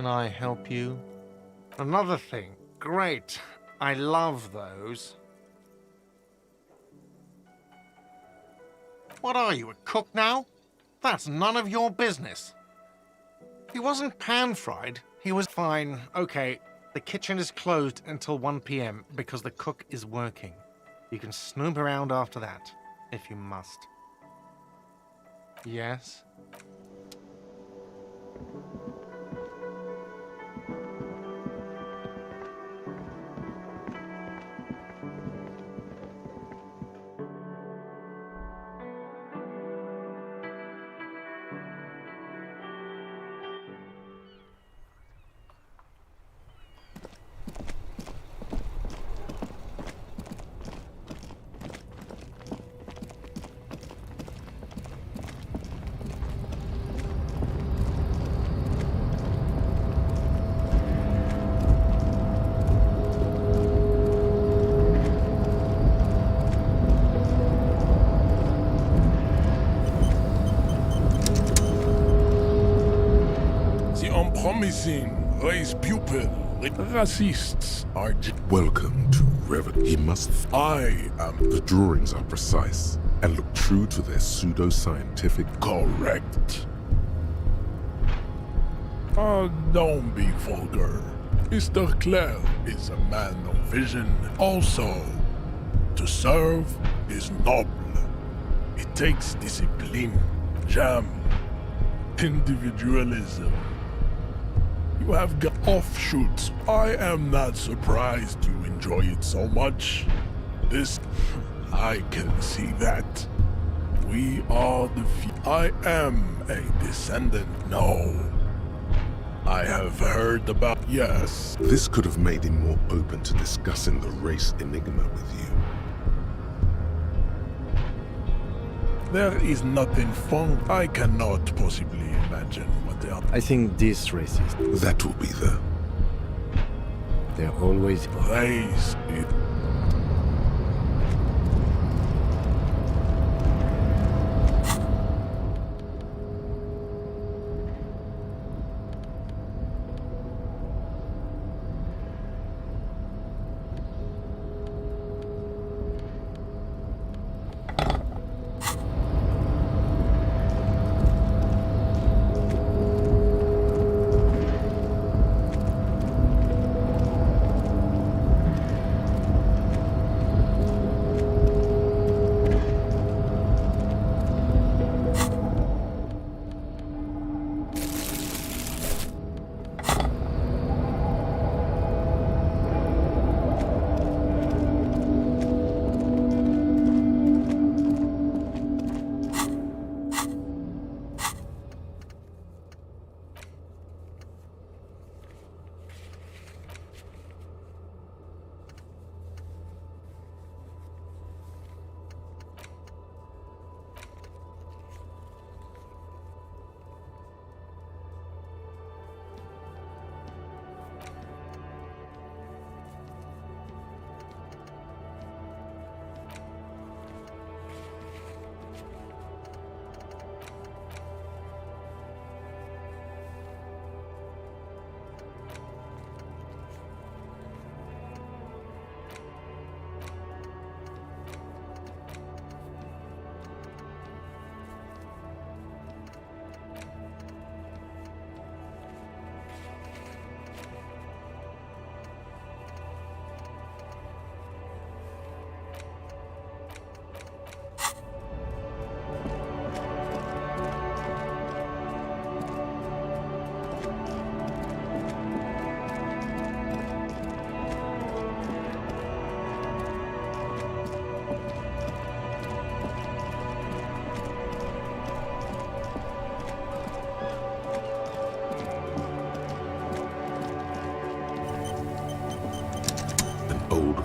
can I help you? Another thing. Great. I love those. What are you, a cook now? That's none of your business. He wasn't pan-fried. He was fine. Okay, the kitchen is closed until 1 p.m. because the cook is working. You can snoop around after that, if you must. Yes? Promising, raise pupil, racists are Welcome to Revan. He must. I am The drawings are precise and look true to their pseudo-scientific. correct. Don't be vulgar. Mr. Clare is a man of vision. Also, to serve is noble. It takes discipline, jam, individualism. You have got offshoots. I am not surprised you enjoy it so much. This, I can see that. We are the I am a descendant. No. I have heard about. Yes. This could have made him more open to discussing the race enigma with you. There is nothing fun. I cannot possibly imagine what they are. I think this racist. That will be the. They're always... Race it.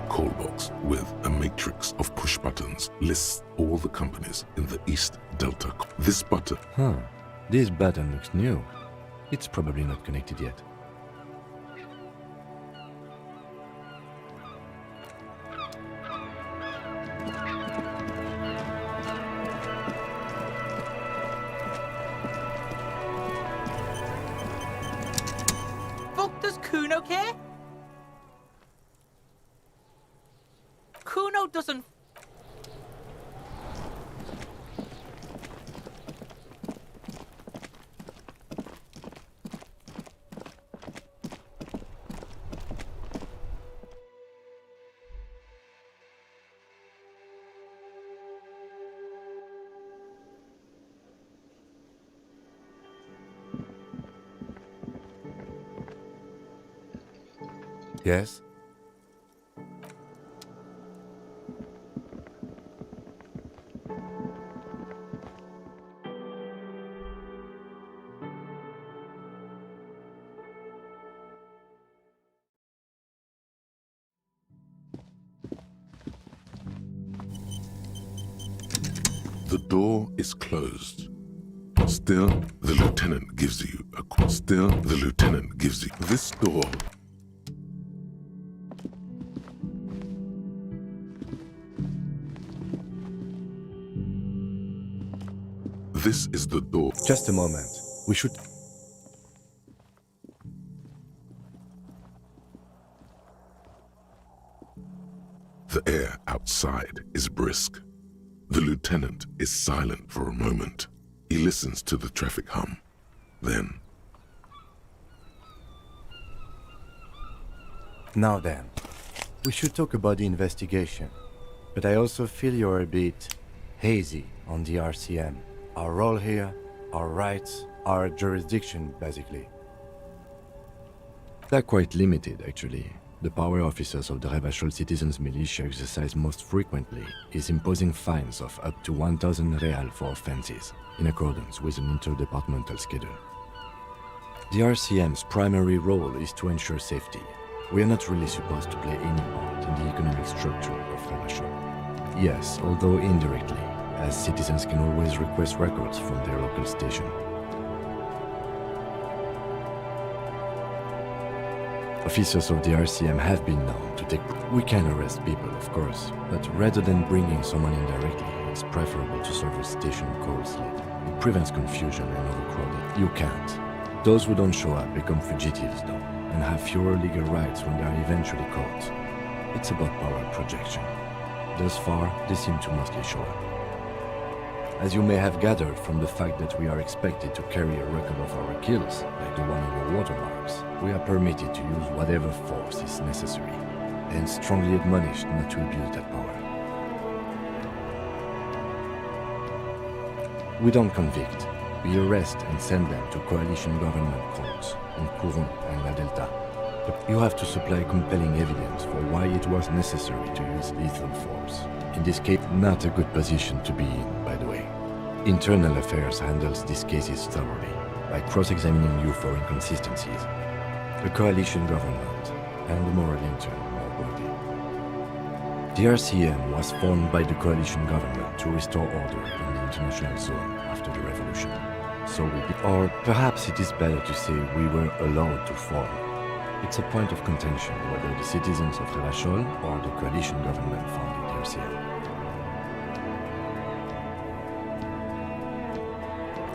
Call box with a matrix of push buttons lists all the companies in the East Delta. This button. Huh. This button looks new. It's probably not connected yet. Kuno care? Kuno doesn't... Yes? The door is closed. Still, the lieutenant gives you a... Still, the lieutenant gives you... This door... This is the door. Just a moment. We should... The air outside is brisk. The lieutenant is silent for a moment. He listens to the traffic hum. Then, Now then, we should talk about the investigation. But I also feel you're a bit hazy on the RCM. Our role here, our rights, our jurisdiction, basically. They're quite limited, actually. The power officers of the Rebachol Citizens Militia exercise most frequently is imposing fines of up to 1,000 real for offenses, in accordance with an interdepartmental schedule. The RCM's primary role is to ensure safety. We are not really supposed to play any part in the economic structure of Rebachol. Yes, although indirectly, as citizens can always request records from their local station. Officers of the RCM have been known to take... We can arrest people, of course, but rather than bringing someone in directly, it's preferable to serve a station call slip. It prevents confusion and overcrowding. You can't. Those who don't show up become fugitives, though, and have fewer legal rights when they are eventually caught. It's about power projection. Thus far, they seem to mostly show up. As you may have gathered from the fact that we are expected to carry a record of our kills, like the one in your watermarks, we are permitted to use whatever force is necessary, and strongly admonished not to abuse that power. We don't convict. We arrest and send them to coalition government courts in Courant and La Delta. But you have to supply compelling evidence for why it was necessary to use lethal force. In this case, not a good position to be in, by the way. Internal Affairs handles these cases thoroughly, by cross-examining you for inconsistencies. The coalition government, and the moral intern more broadly. The RCM was formed by the coalition government to restore order in the international zone after the revolution. So or perhaps it is better to say we were allowed to form. It's a point of contention whether the citizens of Rebachol or the coalition government founded the RCM.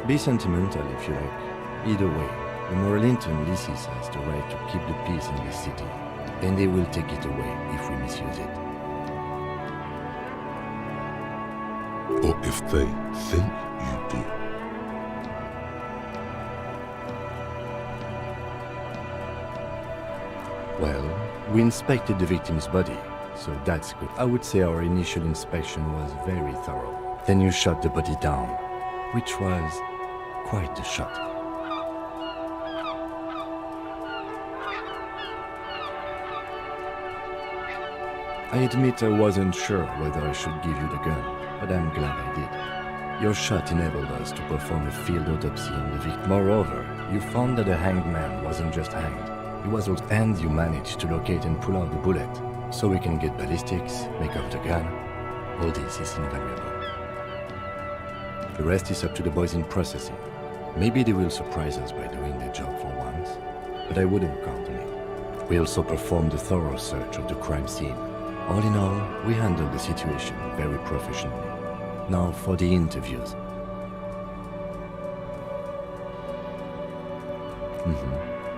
Be sentimental if you like. Either way, the moral intern leases us the right to keep the peace in this city, and they will take it away if we misuse it. or if they think you do. Well, we inspected the victim's body, so that's good. I would say our initial inspection was very thorough. Then you shot the body down, which was quite a shot. I admit I wasn't sure whether I should give you the gun, but I'm glad I did. Your shot enabled us to perform a field autopsy on the victim. Moreover, you found that the hanged man wasn't just hanged. He was also, and you managed to locate and pull out the bullet, so we can get ballistics, make up the gun. All this is invaluable. The rest is up to the boys in processing. Maybe they will surprise us by doing their job for once, but I wouldn't count on it. We also performed a thorough search of the crime scene. All in all, we handled the situation very professionally. Now for the interviews.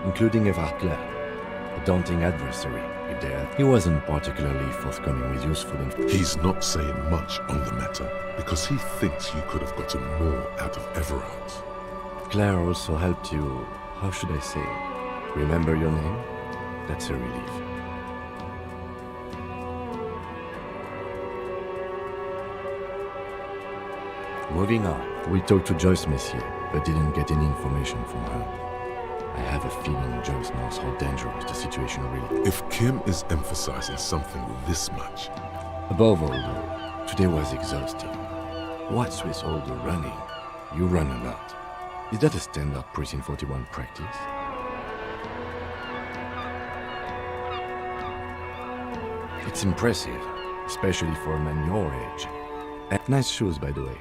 Including Eva Claire. daunting adversary. If they had, he wasn't particularly forthcoming with useful information. He's not saying much on the matter because he thinks you could have gotten more out of Everard. Claire also helped you, how should I say, remember your name? That's a relief. Moving on, we talked to Joyce Messier, but didn't get any information from her. I have a feeling Joyce knows how dangerous the situation really is. If Kim is emphasizing something this much, Above all, though, today was exhausting. What's with all the running? You run a lot. Is that a standard Precinct 41 practice? It's impressive, especially for a man your age. And nice shoes, by the way.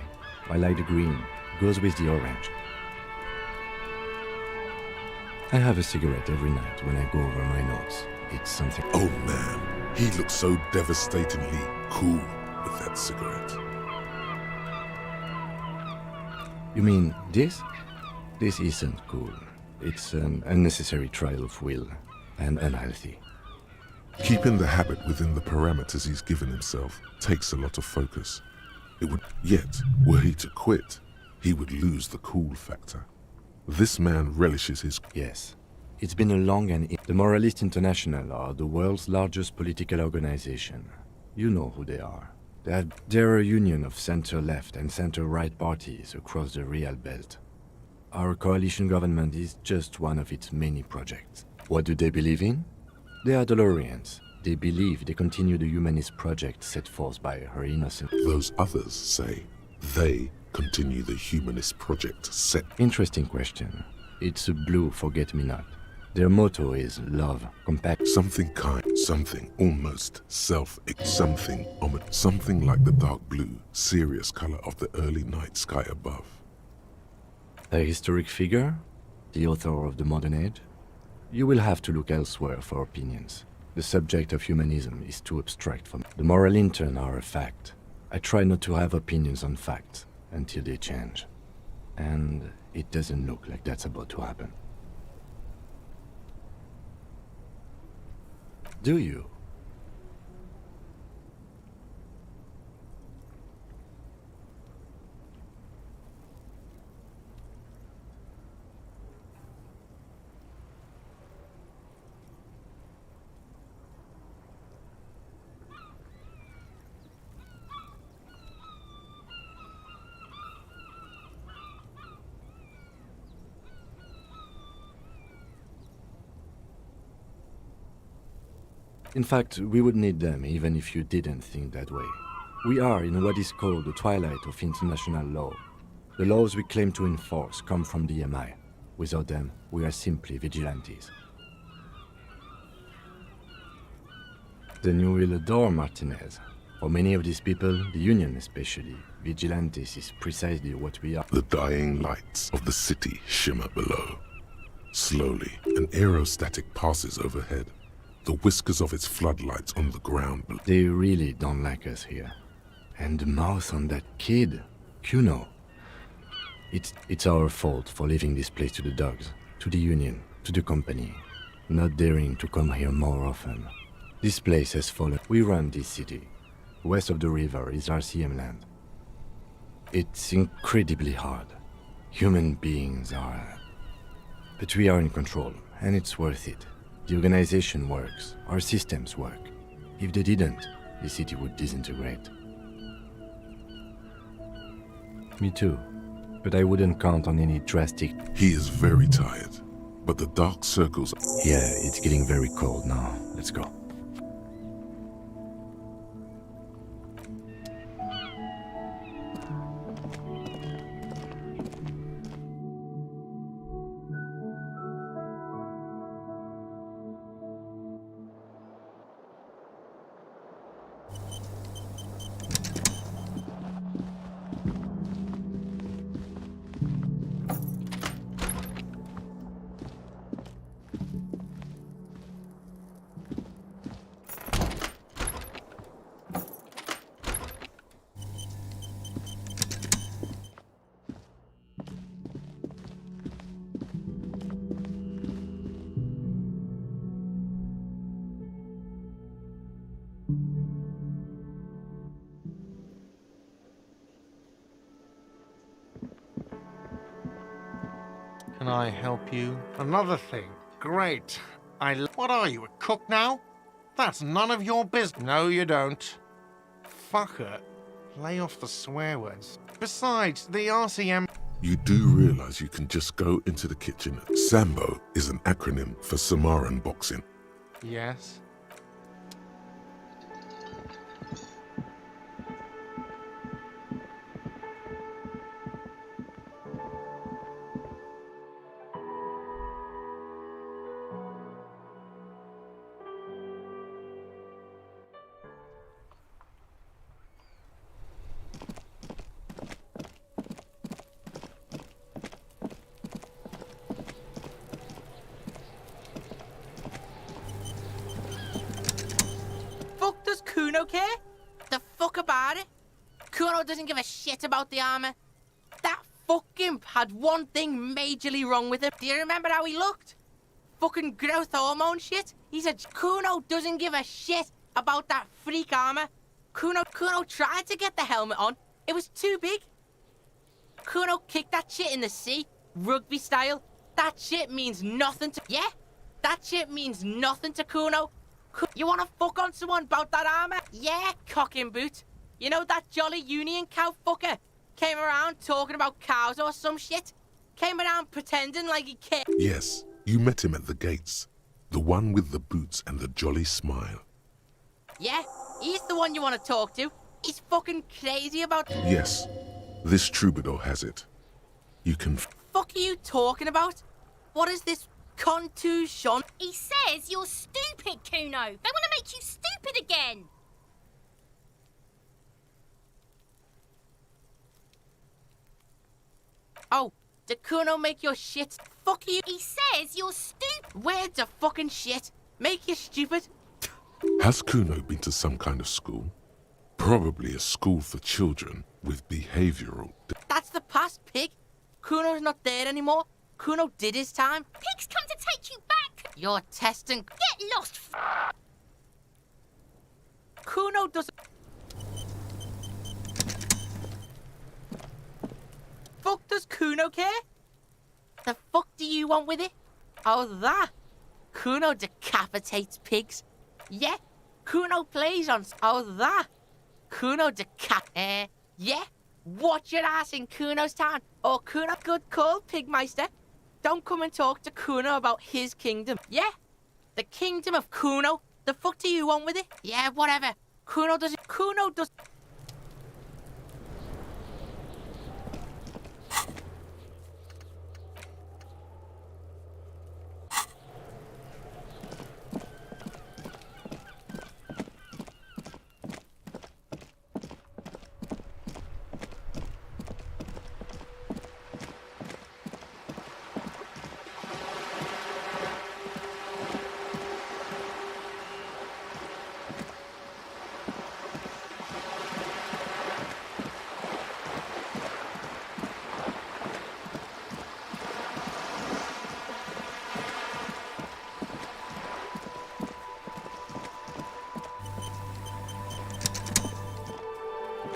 I like the green. Goes with the orange. I have a cigarette every night when I go over my notes. It's something. oh man, he looks so devastatingly cool with that cigarette. You mean this? This isn't cool. It's an unnecessary trial of will, and unhealthy. Keeping the habit within the parameters he's given himself takes a lot of focus. Yet, were he to quit, he would lose the cool factor. This man relishes his... Yes. It's been a long and... The Moralist International are the world's largest political organization. You know who they are. They're a union of center-left and center-right parties across the Real Belt. Our coalition government is just one of its many projects. What do they believe in? They are Dolorians. They believe they continue the humanist project set forth by her innocent... Those others say they continue the humanist project set... Interesting question. It's a blue forget-me-not. Their motto is love, compassion... Something kind, something almost something like the dark blue, serious color of the early night sky above. A historic figure? The author of the modern age? You will have to look elsewhere for opinions. The subject of humanism is too abstract for me. The moral intern are a fact. I try not to have opinions on facts until they change. And it doesn't look like that's about to happen. Do you? In fact, we would need them even if you didn't think that way. We are in what is called the twilight of international law. The laws we claim to enforce come from the MI. Without them, we are simply vigilantes. Then you will adore Martinez. For many of these people, the Union especially, vigilantes is precisely what we are. The dying lights of the city shimmer below. Slowly, an aerostatic passes overhead. The whiskers of its floodlights on the ground. They really don't like us here. And the mouth on that kid, Kuno. It's our fault for leaving this place to the dogs, to the Union, to the company, not daring to come here more often. This place has fallen. We run this city. West of the river is RCM land. It's incredibly hard. Human beings are... But we are in control, and it's worth it. The organization works. Our systems work. If they didn't, the city would disintegrate. Me too. But I wouldn't count on any drastic... He is very tired, but the dark circles... Yeah, it's getting very cold now. Let's go. I help you? Another thing. Great. What are you, a cook now? That's none of your business. No, you don't. Fucker. Lay off the swear words. Besides, the RCM... You do realize you can just go into the kitchen. Sambo is an acronym for Samaran boxing. Yes? Fuck does Kuno care? The fuck about it? Kuno doesn't give a shit about the armor. That fucking had one thing majorly wrong with him. Do you remember how he looked? Fucking growth hormone shit. He said Kuno doesn't give a shit about that freak armor. Kuno tried to get the helmet on. It was too big. Kuno kicked that shit in the sea, rugby style. That shit means nothing to... Yeah? That shit means nothing to Kuno. You wanna fuck on someone about that armor? Yeah, cock and boot. You know that jolly union cow fucker? Came around talking about cows or some shit? Came around pretending like he cared. Yes, you met him at the gates. The one with the boots and the jolly smile. Yeah, he's the one you wanna talk to. He's fucking crazy about... Yes, this troubadour has it. You can... Fuck are you talking about? What is this contusion? He says you're stupid, Kuno. They want to make you stupid again. Oh, did Kuno make your shit? Fuck you. He says you're stupid. Words are fucking shit. Make you stupid. Has Kuno been to some kind of school? Probably a school for children with behavioral... That's the past, pig. Kuno's not there anymore. Kuno did his time. Pigs come to take you back. You're testing. Get lost. Kuno doesn't... Fuck does Kuno care? The fuck do you want with it? Oh, that. Kuno decapitates pigs. Yeah, Kuno plays on... Oh, that. Kuno yeah, watch your ass in Kuno's town. Or Kuno... Good call, Pigmeister. Don't come and talk to Kuno about his kingdom. Yeah, the kingdom of Kuno. The fuck do you want with it? Yeah, whatever. Kuno does...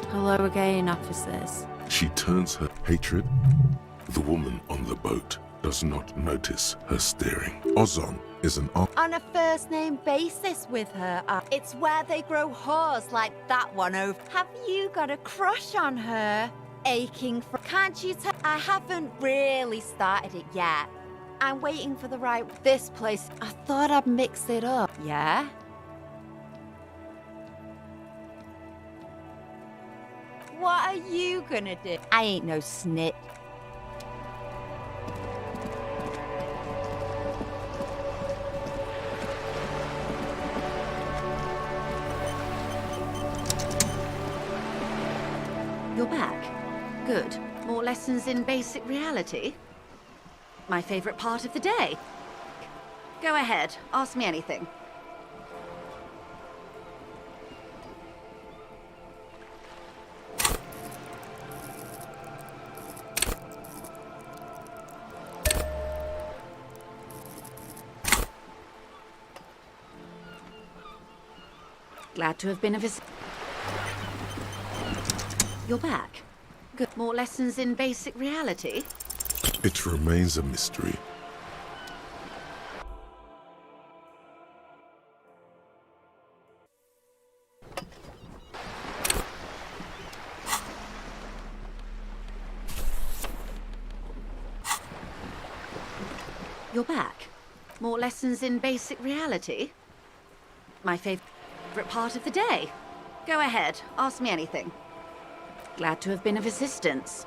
Hello again, officers. She turns her hatred. The woman on the boat does not notice her staring. Ozon is an... On a first-name basis with her. It's where they grow whores like that one over. Have you got a crush on her? Aching for... Can't you tell? I haven't really started it yet. I'm waiting for the right... This place. I thought I'd mix it up. Yeah? What are you gonna do? I ain't no snitch. You're back. Good. More lessons in basic reality? My favorite part of the day. Go ahead, ask me anything. Glad to have been of assistance. You're back. Good. More lessons in basic reality? It remains a mystery. You're back. More lessons in basic reality? My favorite part of the day. Go ahead, ask me anything. Glad to have been of assistance.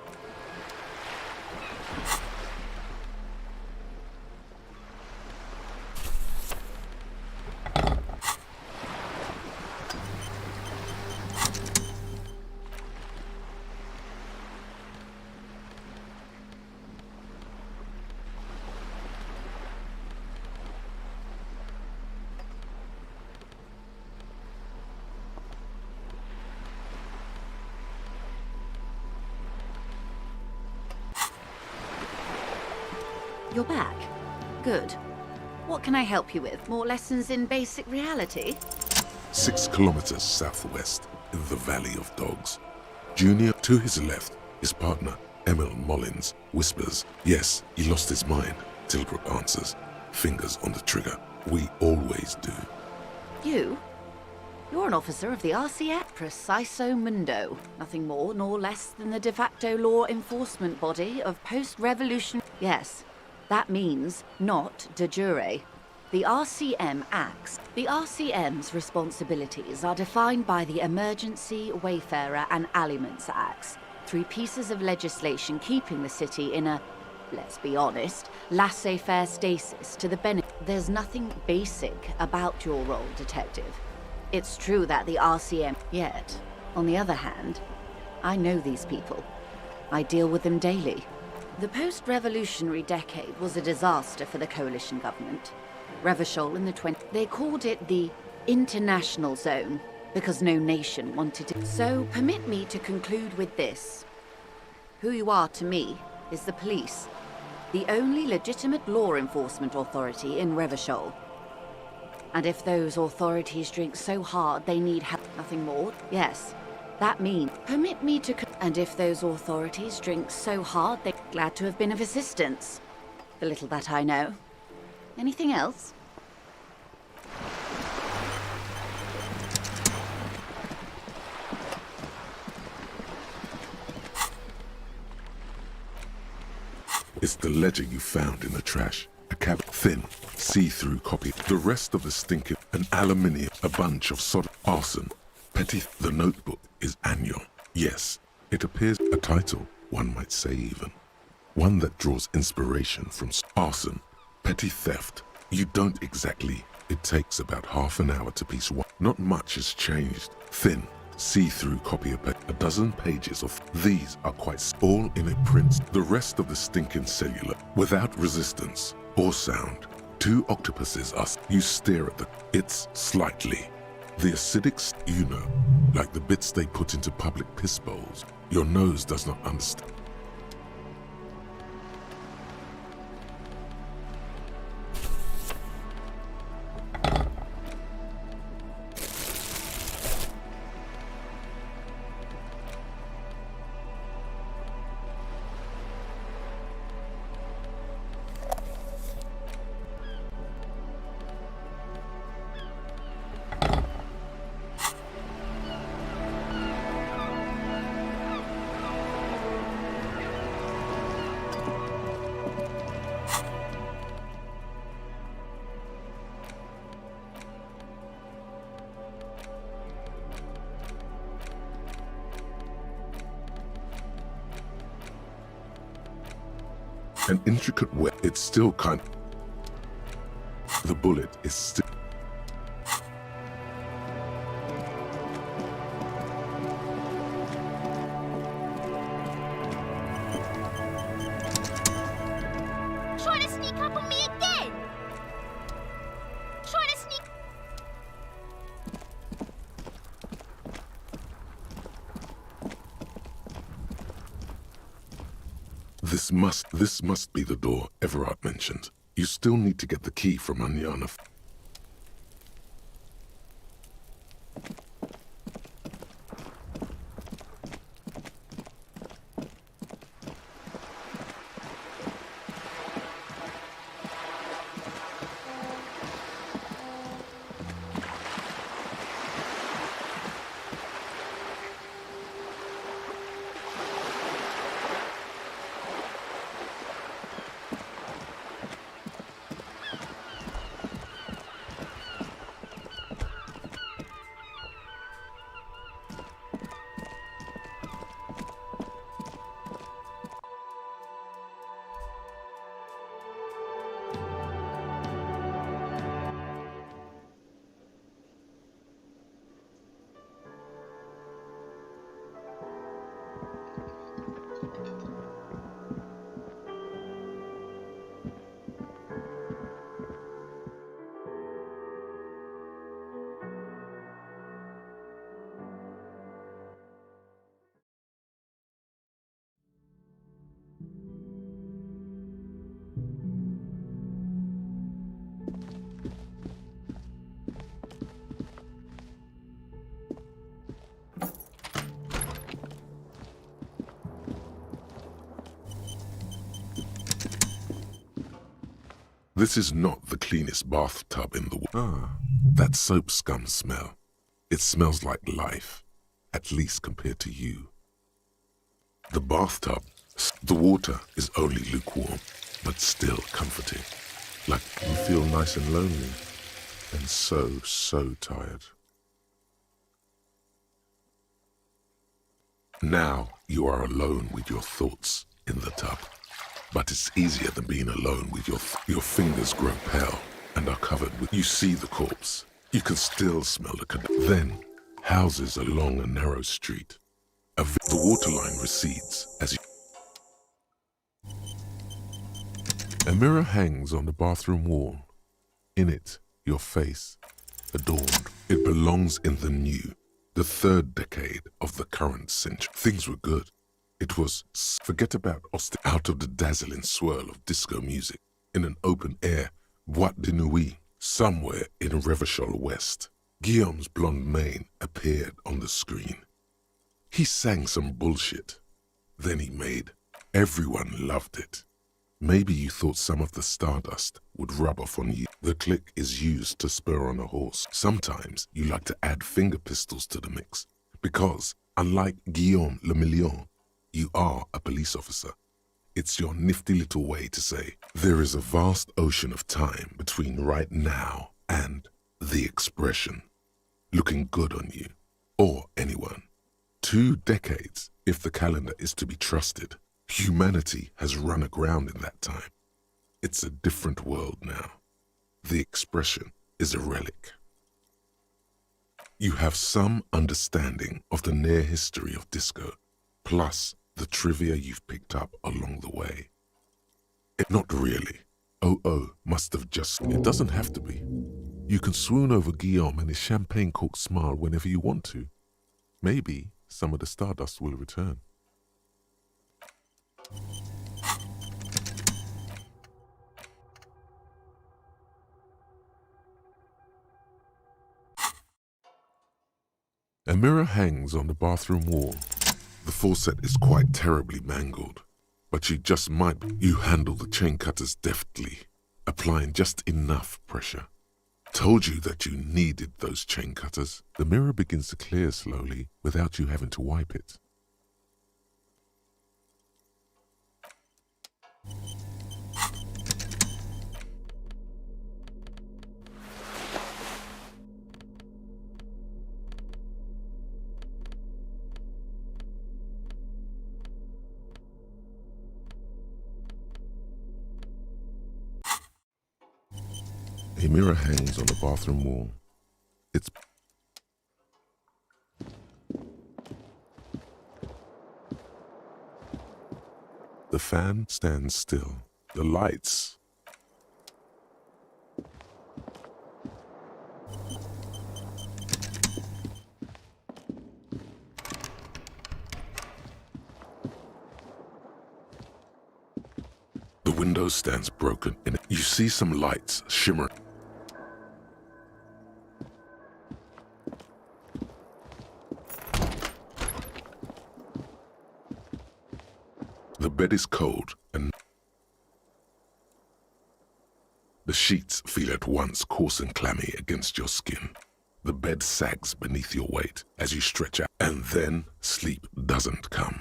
You're back. Good. What can I help you with? More lessons in basic reality? 6 kilometers southwest, in the Valley of Dogs. Junior, to his left, his partner, Emil Mullins, whispers, "Yes, he lost his mind." Tilbrook answers, fingers on the trigger. "We always do." You? You're an officer of the RCF. Preciso Mundo. Nothing more nor less than the de facto law enforcement body of post-revolution. Yes, that means not de jure. The RCM acts. The RCM's responsibilities are defined by the Emergency, Wayfarer and Aliments Acts, 3 pieces of legislation keeping the city in a, let's be honest, laissez-faire stasis to the benefit. There's nothing basic about your role, Detective. It's true that the RCM... Yet, on the other hand, I know these people. I deal with them daily. The post-revolutionary decade was a disaster for the coalition government. Revachol in the 20s. They called it the International Zone because no nation wanted it. So permit me to conclude with this. Who you are to me is the police, the only legitimate law enforcement authority in Revachol. And if those authorities drink so hard they need help, nothing more, yes, that means permit me to... And if those authorities drink so hard they're glad to have been of assistance. The little that I know. Anything else? It's the ledger you found in the trash. A thin, see-through copy. The rest of the stinking, an aluminium, a bunch of sod, arson. Petit, the notebook is Agnon. Yes, it appears a title, one might say even. One that draws inspiration from arson, petty theft. You don't exactly. It takes about half an hour to piece one. Not much has changed. Thin, see-through copy of a dozen pages of these are quite all in a print. The rest of the stinking cellular, without resistance or sound. 2 octopuses are. You stare at it's slightly. The acidics, you know, like the bits they put into public piss bowls. Your nose does not understand. An intricate web. It's still kind. The bullet is still. Trying to sneak up on me again? Trying to sneak... This must be the door Everard mentioned. You still need to get the key from Anyana. This is not the cleanest bathtub in the world. Ah, that soap scum smell. It smells like life, at least compared to you. The bathtub, the water is only lukewarm, but still comforting. Like you feel nice and lonely, and so tired. Now you are alone with your thoughts in the tub. But it's easier than being alone with your fingers grow pale and are covered with... You see the corpse. You can still smell the... Then, houses along a narrow street. The waterline recedes as you... A mirror hangs on the bathroom wall. In it, your face, adorned. It belongs in the new, the third decade of the current century. Things were good. It was forget about Austin, out of the dazzling swirl of disco music, in an open air boîte de nuit, somewhere in Revachol West. Guillaume's blonde mane appeared on the screen. He sang some bullshit. Then he made. Everyone loved it. Maybe you thought some of the stardust would rub off on you. The click is used to spur on a horse. Sometimes you like to add finger pistols to the mix, because, unlike Guillaume Le Million, you are a police officer. It's your nifty little way to say, there is a vast ocean of time between right now and the expression, looking good on you, or anyone. 2 decades, if the calendar is to be trusted. Humanity has run aground in that time. It's a different world now. The expression is a relic. You have some understanding of the near history of disco, plus the trivia you've picked up along the way. Not really. Oh, must have just... It doesn't have to be. You can swoon over Guillaume and his champagne-corked smile whenever you want to. Maybe some of the stardust will return. A mirror hangs on the bathroom wall. The faucet is quite terribly mangled, but you just might. You handle the chain cutters deftly, applying just enough pressure. Told you that you needed those chain cutters. The mirror begins to clear slowly without you having to wipe it. A mirror hangs on the bathroom wall. It's... The fan stands still. The lights... The window stands broken in it. You see some lights shimmer. The bed is cold and the sheets feel at once coarse and clammy against your skin. The bed sags beneath your weight as you stretch out, and then sleep doesn't come.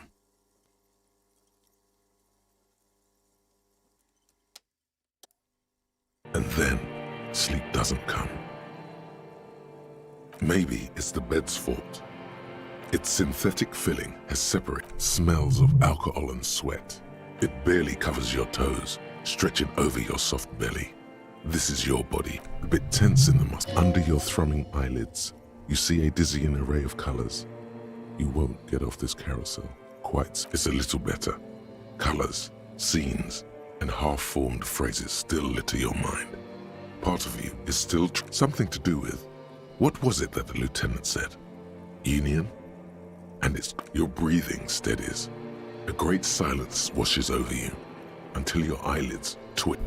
And then sleep doesn't come. Maybe it's the bed's fault. Its synthetic filling has separate smells of alcohol and sweat. It barely covers your toes, stretching over your soft belly. This is your body, a bit tense in the muscle. Under your thrumming eyelids, you see a dizzying array of colors. You won't get off this carousel. Quite, it's a little better. Colors, scenes, and half-formed phrases still litter your mind. Part of you is still something to do with. What was it that the lieutenant said? Union? And it's your breathing steadies. A great silence washes over you until your eyelids twitch.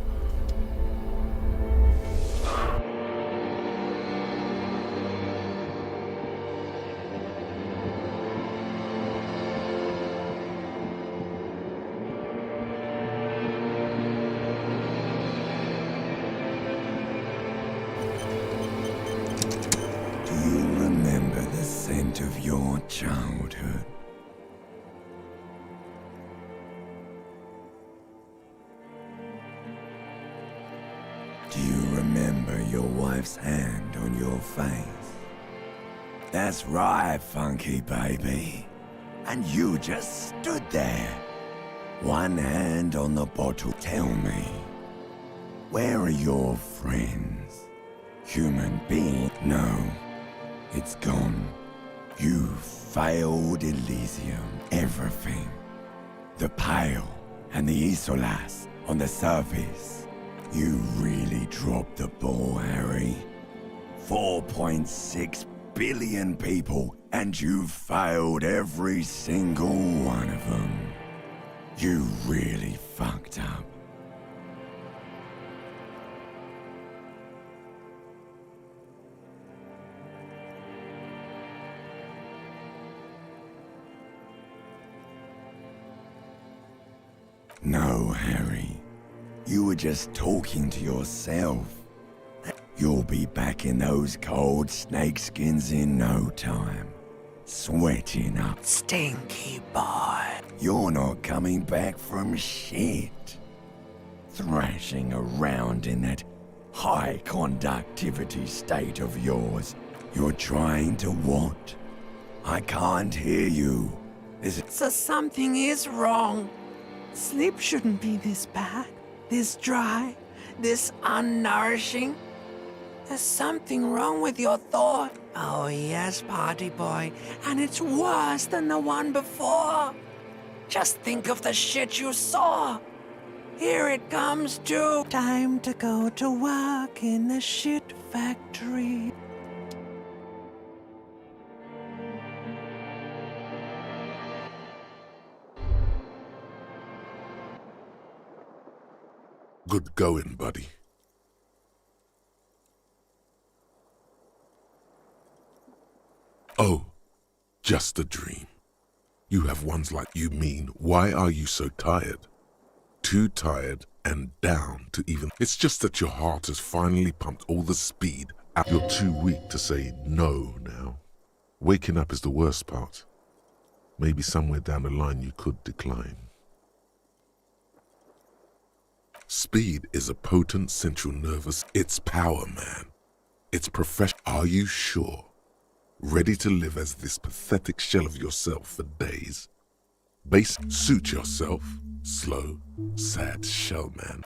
childhood. Do you remember your wife's hand on your face? That's right, funky baby. And you just stood there. One hand on the bottle. Tell me, where are your friends? Human being? No, it's gone. You failed Elysium. Everything. The Pale and the Isolas on the surface. You really dropped the ball, Harry. 4.6 billion people, and you failed every single one of them. You really fucked up. No, Harry. You were just talking to yourself. You'll be back in those cold snakeskins in no time. Sweating up. Stinky boy. You're not coming back from shit. Thrashing around in that high conductivity state of yours. You're trying to what? I can't hear you. So something is wrong. Sleep shouldn't be this bad, this dry, this unnourishing. There's something wrong with your thought. Oh yes, party boy, and it's worse than the one before. Just think of the shit you saw. Here it comes too. Time to go to work in the shit factory. Good going, buddy. Oh, just a dream. You have ones like you mean, why are you so tired? Too tired and down to even... It's just that your heart has finally pumped all the speed out. You're too weak to say no now. Waking up is the worst part. Maybe somewhere down the line you could decline. Speed is a potent central nervous. It's power, man. It's professional. Are you sure? Ready to live as this pathetic shell of yourself for days? Base, suit yourself. Slow, sad shell, man.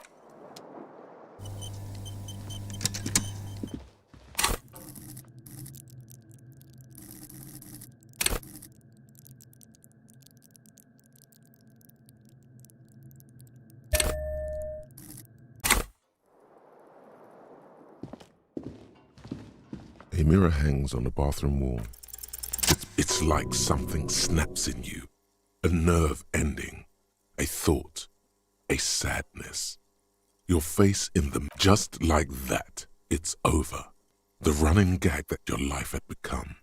A mirror hangs on the bathroom wall. It's like something snaps in you. A nerve ending. A thought. A sadness. Your face in them. Just like that, it's over. The running gag that your life had become.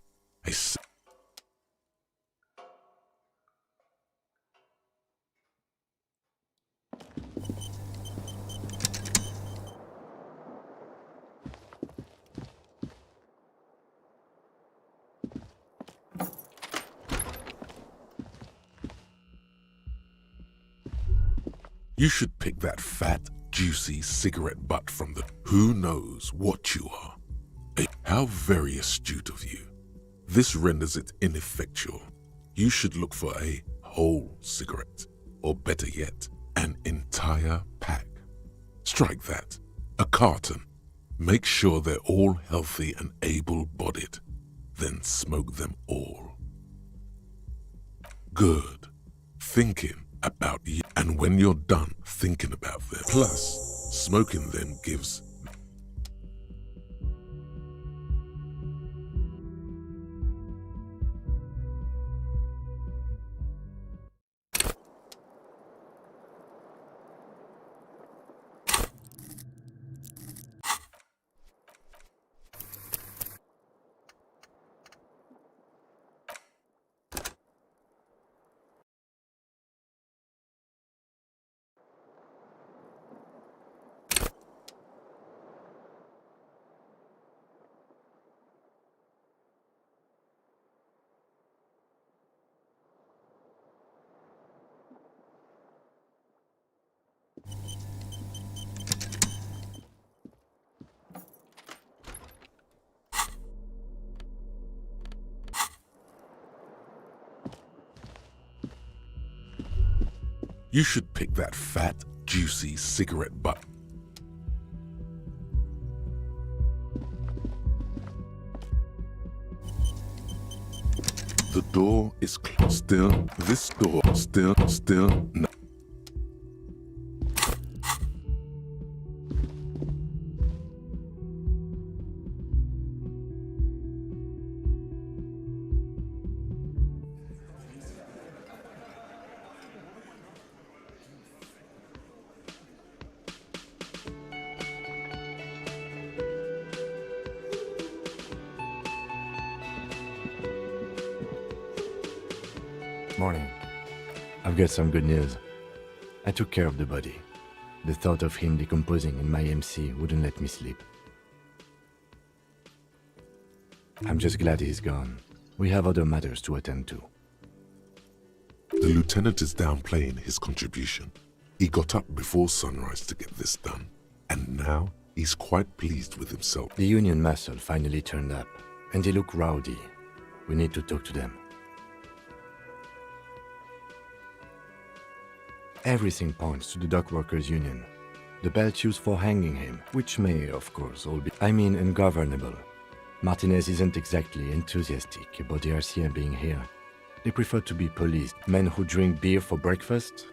You should pick that fat, juicy cigarette butt from the... Who knows what you are? How very astute of you. This renders it ineffectual. You should look for a whole cigarette, or better yet, an entire pack. Strike that. A carton. Make sure they're all healthy and able-bodied. Then smoke them all. Good. Thinking about you, and when you're done thinking about them, plus smoking them gives You should pick that fat, juicy cigarette butt. The door is still. This door still. No. Morning. I've got some good news. I took care of the body. The thought of him decomposing in my MC wouldn't let me sleep. I'm just glad he's gone. We have other matters to attend to. The lieutenant is downplaying his contribution. He got up before sunrise to get this done, and now he's quite pleased with himself. The Union muscle finally turned up, and they look rowdy. We need to talk to them. Everything points to the dockworkers' union. The belt used for hanging him, which may, of course, all be, ungovernable. Martinez isn't exactly enthusiastic about the RCA being here. They prefer to be policed. Men who drink beer for breakfast?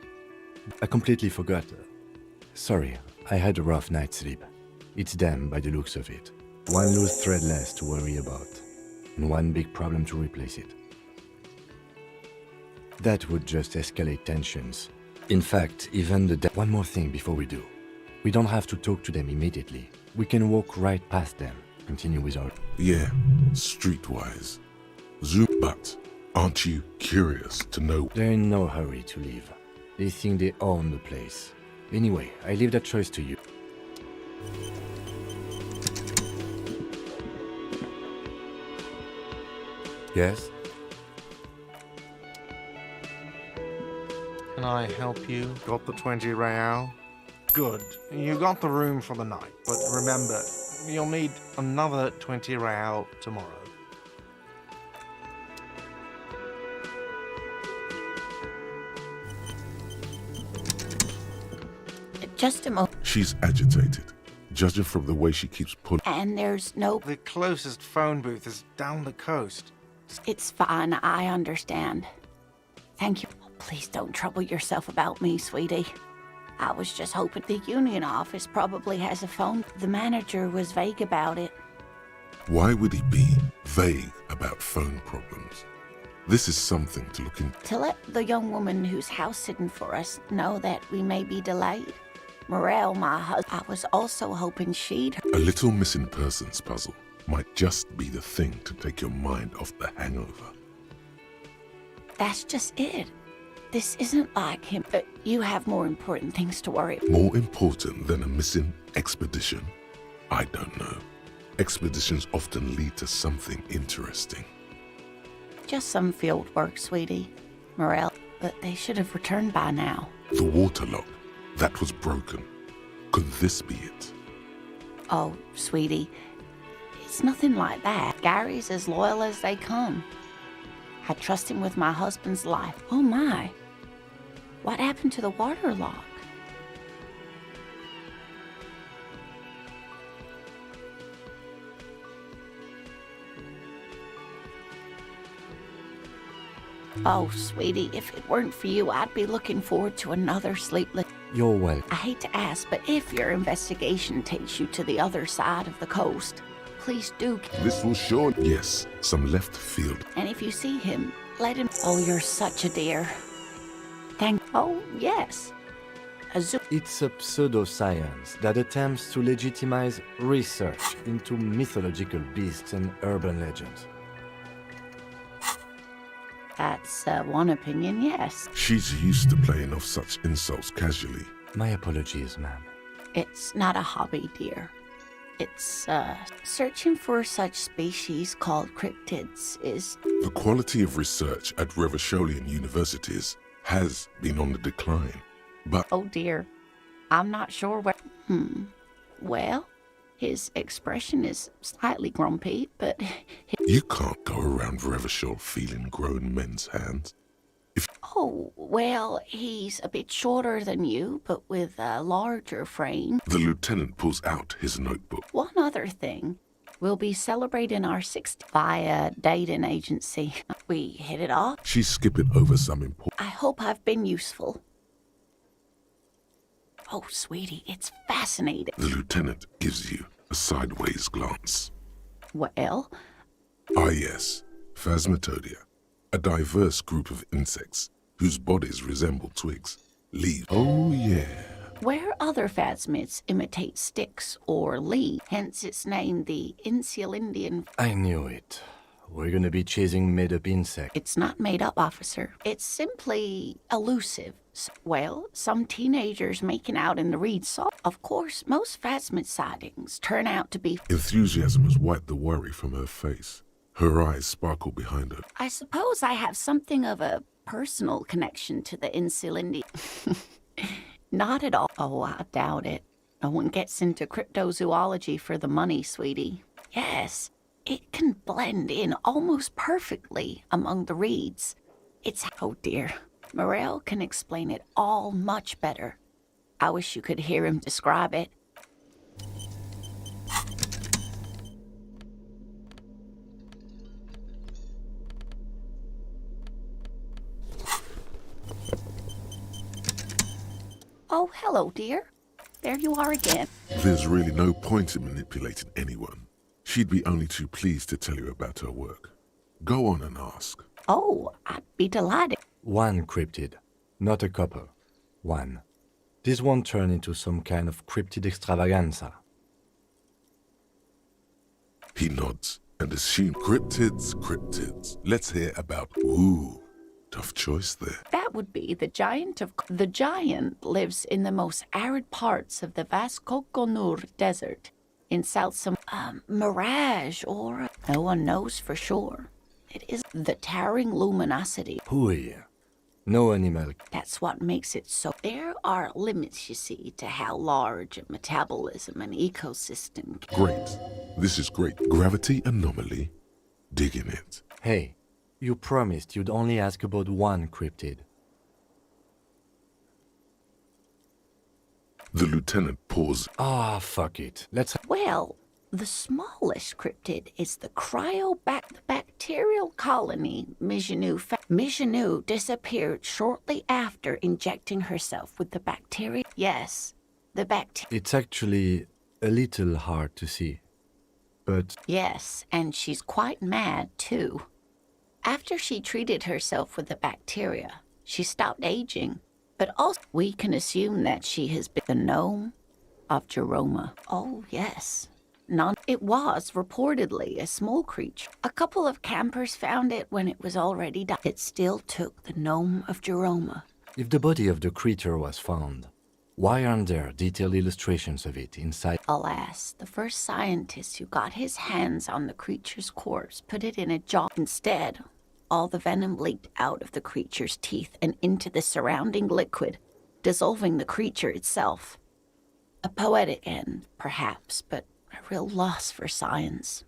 I completely forgot. Sorry, I had a rough night's sleep. It's them by the looks of it. One loose thread less to worry about, and one big problem to replace it. That would just escalate tensions. In fact, even one more thing before we do. We don't have to talk to them immediately. We can walk right past them. Continue with our... Yeah, streetwise. Zoom, but aren't you curious to know? They're in no hurry to leave. They think they own the place. Anyway, I leave that choice to you. Yes? Can I help you? Got the 20 real? Good. You got the room for the night, but remember, you'll need another 20 real tomorrow. Just a moment. She's agitated, judging from the way she keeps pulling. And there's no... The closest phone booth is down the coast. It's fine, I understand. Thank you. Please don't trouble yourself about me, sweetie. I was just hoping the union office probably has a phone. The manager was vague about it. Why would he be vague about phone problems? This is something to look into. To let the young woman who's house-sitting for us know that we may be delayed. Morel, my husband, I was also hoping she'd... A little missing persons puzzle might just be the thing to take your mind off the hangover. That's just it. This isn't like him, but you have more important things to worry about. More important than a missing expedition? I don't know. Expeditions often lead to something interesting. Just some field work, sweetie. Morel, but they should have returned by now. The waterlock, that was broken. Could this be it? Oh, sweetie, it's nothing like that. Gary's as loyal as they come. I trust him with my husband's life. Oh my. What happened to the water lock? Oh, sweetie, if it weren't for you, I'd be looking forward to another sleepless... You're welcome. I hate to ask, but if your investigation takes you to the other side of the coast, please do... This will show... Yes, some left field. And if you see him, let him... Oh, you're such a dear. Thank... Oh, yes. It's a pseudoscience that attempts to legitimize research into mythological beasts and urban legends. That's one opinion, yes. She's used to playing off such insults casually. My apologies, ma'am. It's not a hobby, dear. It's, searching for such species called cryptids is... The quality of research at Revacholian universities has been on the decline, but... Oh, dear. I'm not sure where... Well, his expression is slightly grumpy, but... You can't go around Revachol feeling grown men's hands. Oh, well, he's a bit shorter than you, but with a larger frame. The lieutenant pulls out his notebook. One other thing. We'll be celebrating our 60th via dating agency. We hit it off. She's skipping over some important. I hope I've been useful. Oh, sweetie, it's fascinating. The lieutenant gives you a sideways glance. Well, Ah yes, Phasmatodea, a diverse group of insects whose bodies resemble twigs, leaves. Oh yeah. where other phasmids imitate sticks or leaves, hence its name, the Insulindian. I knew it. We're gonna be chasing made-up insects. It's not made up, officer. It's simply elusive. Well, some teenagers making out in the reeds saw. Of course, most phasmid sightings turn out to be. Enthusiasm has wiped the worry from her face. Her eyes sparkle behind her. I suppose I have something of a personal connection to the Insulindian. Not at all. Oh, I doubt it. No one gets into cryptozoology for the money, sweetie. Yes, it can blend in almost perfectly among the reeds. It's... Oh, dear. Morel can explain it all much better. I wish you could hear him describe it. Oh, hello, dear. There you are again. There's really no point in manipulating anyone. She'd be only too pleased to tell you about her work. Go on and ask. Oh, I'd be delighted. One cryptid, not a couple. One. This won't turn into some kind of cryptid extravaganza. He nods and assumes cryptids. Let's hear about. Ooh, tough choice there. That would be the giant of... The giant lives in the most arid parts of the vast Kokonur Desert in South Mirage, or... No one knows for sure. It is the towering luminosity. Hui. No animal. That's what makes it so... There are limits, you see, to how large a metabolism an ecosystem can... Great. This is great. Gravity anomaly. Digging it. Hey, you promised you'd only ask about one cryptid. The lieutenant pauses. Ah, fuck it. Let's... Well, the smallest cryptid is the bacterial colony Mijanou. Mijanou disappeared shortly after injecting herself with the bacteria. Yes, the bacteria. It's actually a little hard to see. But... Yes, and she's quite mad, too. After she treated herself with the bacteria, she stopped aging. But also, we can assume that she has been the gnome of Jeroma. Oh, yes. It was reportedly a small creature. A couple of campers found it when it was already died. It still took the gnome of Jeroma. if the body of the creature was found, why aren't there detailed illustrations of it inside? Alas, the first scientist who got his hands on the creature's corpse put it in a jar. Instead, all the venom leaked out of the creature's teeth and into the surrounding liquid, dissolving the creature itself. A poetic end, perhaps, but a real loss for science.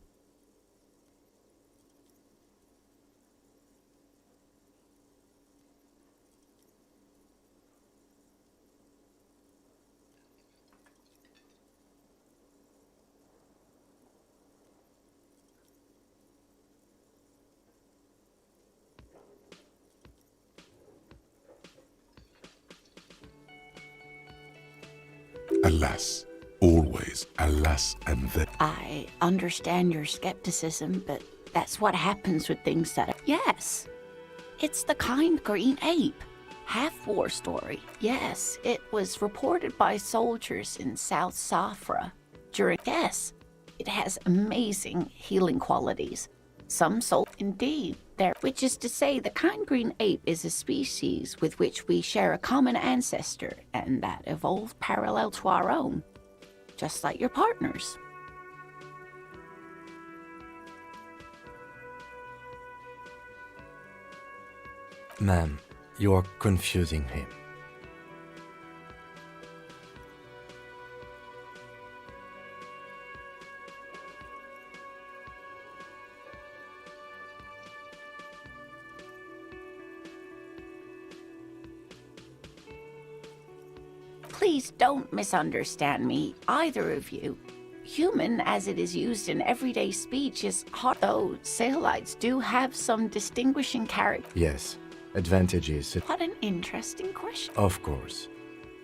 Alas, always alas and then. I understand your skepticism, but that's what happens with things that are... Yes, it's the kind green ape. Half-war story. Yes, it was reported by soldiers in South Safra during... Yes, it has amazing healing qualities. Some soul... Indeed, there... Which is to say, the kind green ape is a species with which we share a common ancestor, and that evolved parallel to our own. Just like your partners. Ma'am, you're confusing him. Please don't misunderstand me, either of you. Human, as it is used in everyday speech, is hard, though Saelites do have some distinguishing character. Yes, advantages. What an interesting question. Of course.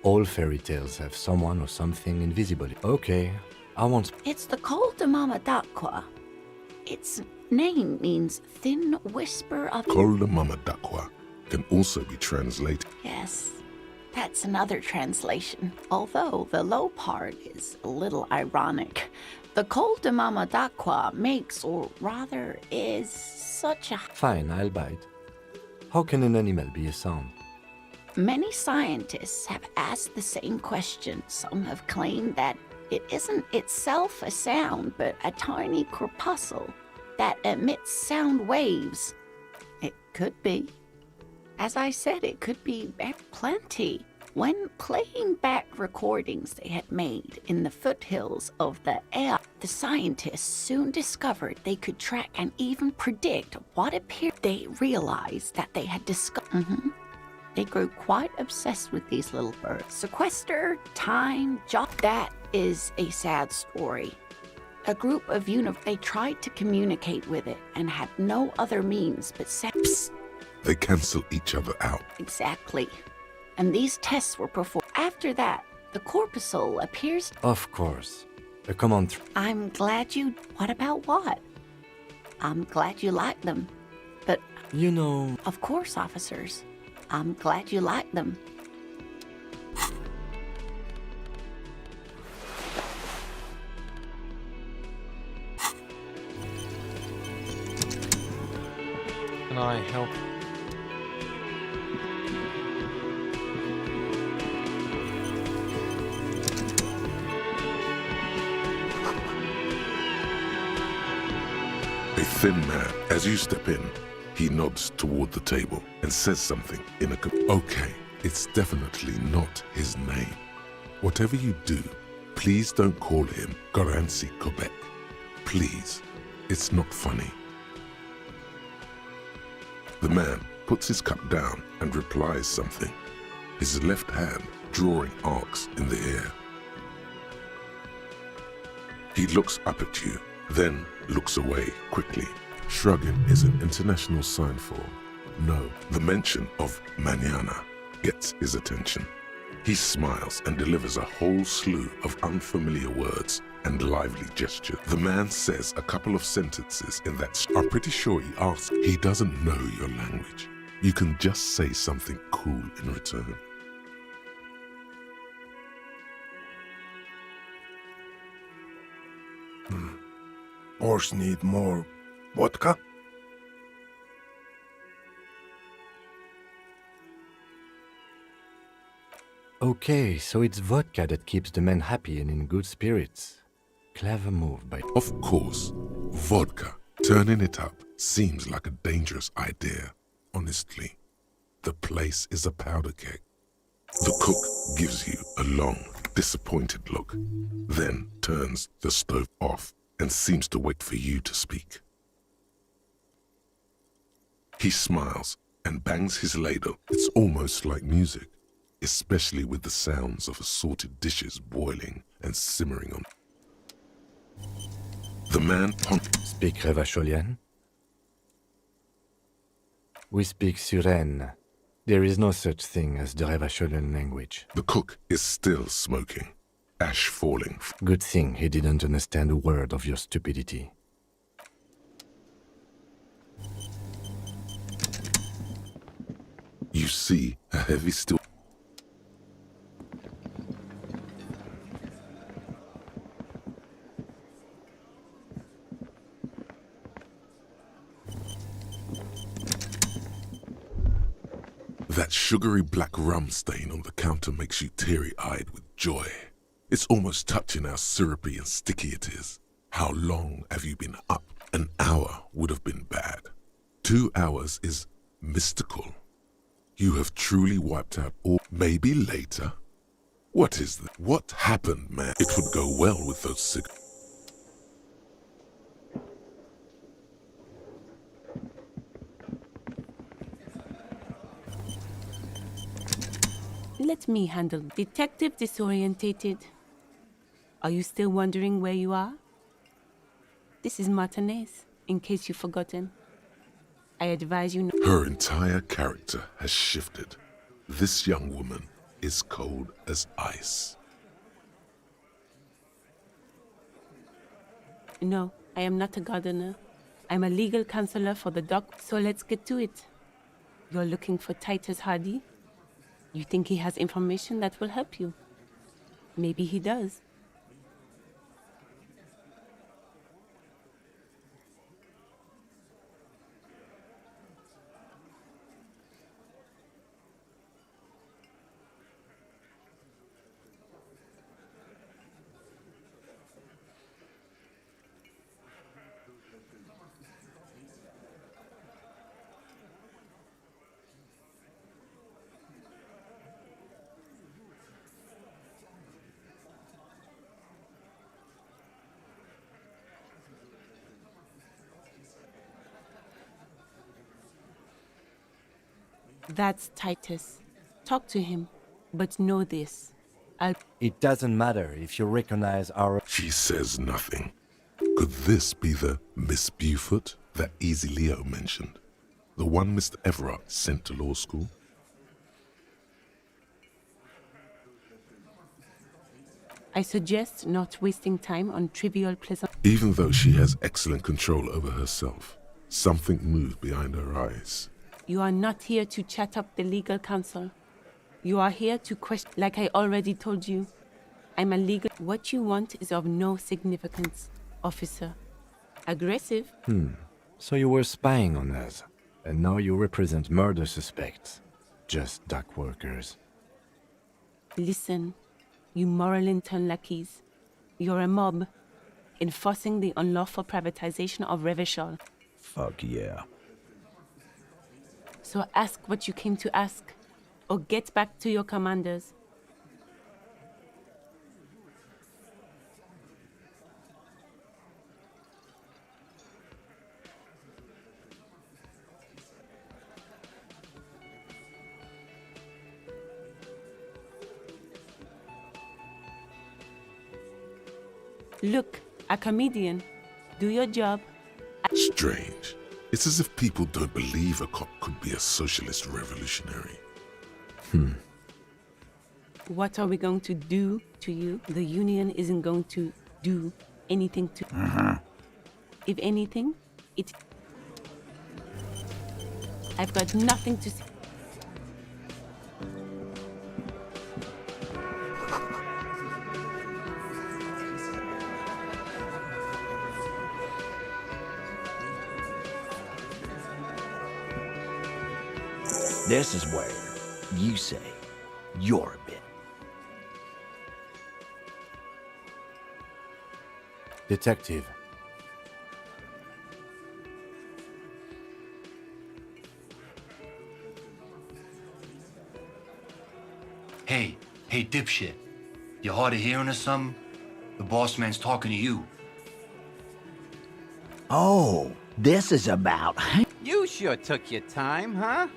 All fairy tales have someone or something invisible. Okay, I won't. It's the Col de Mama d'Aqua. Its name means thin whisper of... Col de Mama d'Aqua can also be translated. Yes, that's another translation. Although the low part is a little ironic. The Col de Mama d'Aqua makes, or rather is, such a... Fine, I'll bite. How can an animal be a sound? Many scientists have asked the same question. Some have claimed that it isn't itself a sound, but a tiny corpuscle that emits sound waves. It could be. As I said, it could be plenty. When playing back recordings they had made in the foothills of the air, the scientists soon discovered they could track and even predict what appeared. They realized that they had discovered... They grew quite obsessed with these little birds. Sequester, time, job. That is a sad story. A group of they tried to communicate with it and had no other means but sex. They cancel each other out. Exactly. And these tests were performed. After that, the corpuscle appears... Of course. A common... I'm glad you... What about what? I'm glad you like them. But... You know... Of course, officers. I'm glad you like them. Can I help? A thin man, as you step in, he nods toward the table and says something in a... Okay, it's definitely not his name. Whatever you do, please don't call him Garancy Quebec. Please, it's not funny. The man puts his cup down and replies something, his left hand drawing arcs in the air. He looks up at you, then looks away quickly. Shrugging is an international sign for no. The mention of mañana gets his attention. He smiles and delivers a whole slew of unfamiliar words and lively gestures. The man says a couple of sentences in that I'm pretty sure he asks. He doesn't know your language. You can just say something cool in return. Horse need more vodka? Okay, so it's vodka that keeps the men happy and in good spirits. Clever move by... Of course, vodka. Turning it up seems like a dangerous idea. Honestly, the place is a powder keg. The cook gives you a long, disappointed look, then turns the stove off and seems to wait for you to speak. He smiles and bangs his ladle. It's almost like music, especially with the sounds of assorted dishes boiling and simmering on. The man Speak Revacholian? We speak Suren. There is no such thing as the Revacholian language. The cook is still smoking, ash falling. Good thing he didn't understand a word of your stupidity. You see a heavy still. That sugary black rum stain on the counter makes you teary-eyed with joy. It's almost touching how syrupy and sticky it is. How long have you been up? An hour would have been bad. 2 hours is mystical. You have truly wiped out all... Maybe later? What is that? What happened, man? It would go well with those cigarettes. let me handle Detective Disorientated. Are you still wondering where you are? This is Martinez, in case you've forgotten. I advise you not. Her entire character has shifted. This young woman is cold as ice. No, I am not a gardener. I'm a legal counselor for the doc, so let's get to it. You're looking for Titus Hardy? You think he has information that will help you? Maybe he does. That's Titus. Talk to him, but know this. It doesn't matter if you recognize our... She says nothing. Could this be the Miss Beaufort that Easy Leo mentioned? The one Mr. Everard sent to law school? I suggest not wasting time on trivial pleasant... Even though she has excellent control over herself, something moved behind her eyes. You are not here to chat up the legal counsel. You are here to question, like I already told you. I'm a legal... What you want is of no significance, officer. Aggressive? So you were spying on us, and now you represent murder suspects. Just dock workers. Listen, you moral intern lackeys. You're a mob, enforcing the unlawful privatization of Revachol. Fuck yeah. So ask what you came to ask, or get back to your commanders. Look, a comedian. Do your job. Strange. It's as if people don't believe a cop could be a socialist revolutionary. What are we going to do to you? The union isn't going to do anything to... If anything, it... I've got nothing to say. This is where you say you're a bit. Detective. Hey, dipshit. You hard of hearing or something? The boss man's talking to you. Oh, this is about... You sure took your time, huh?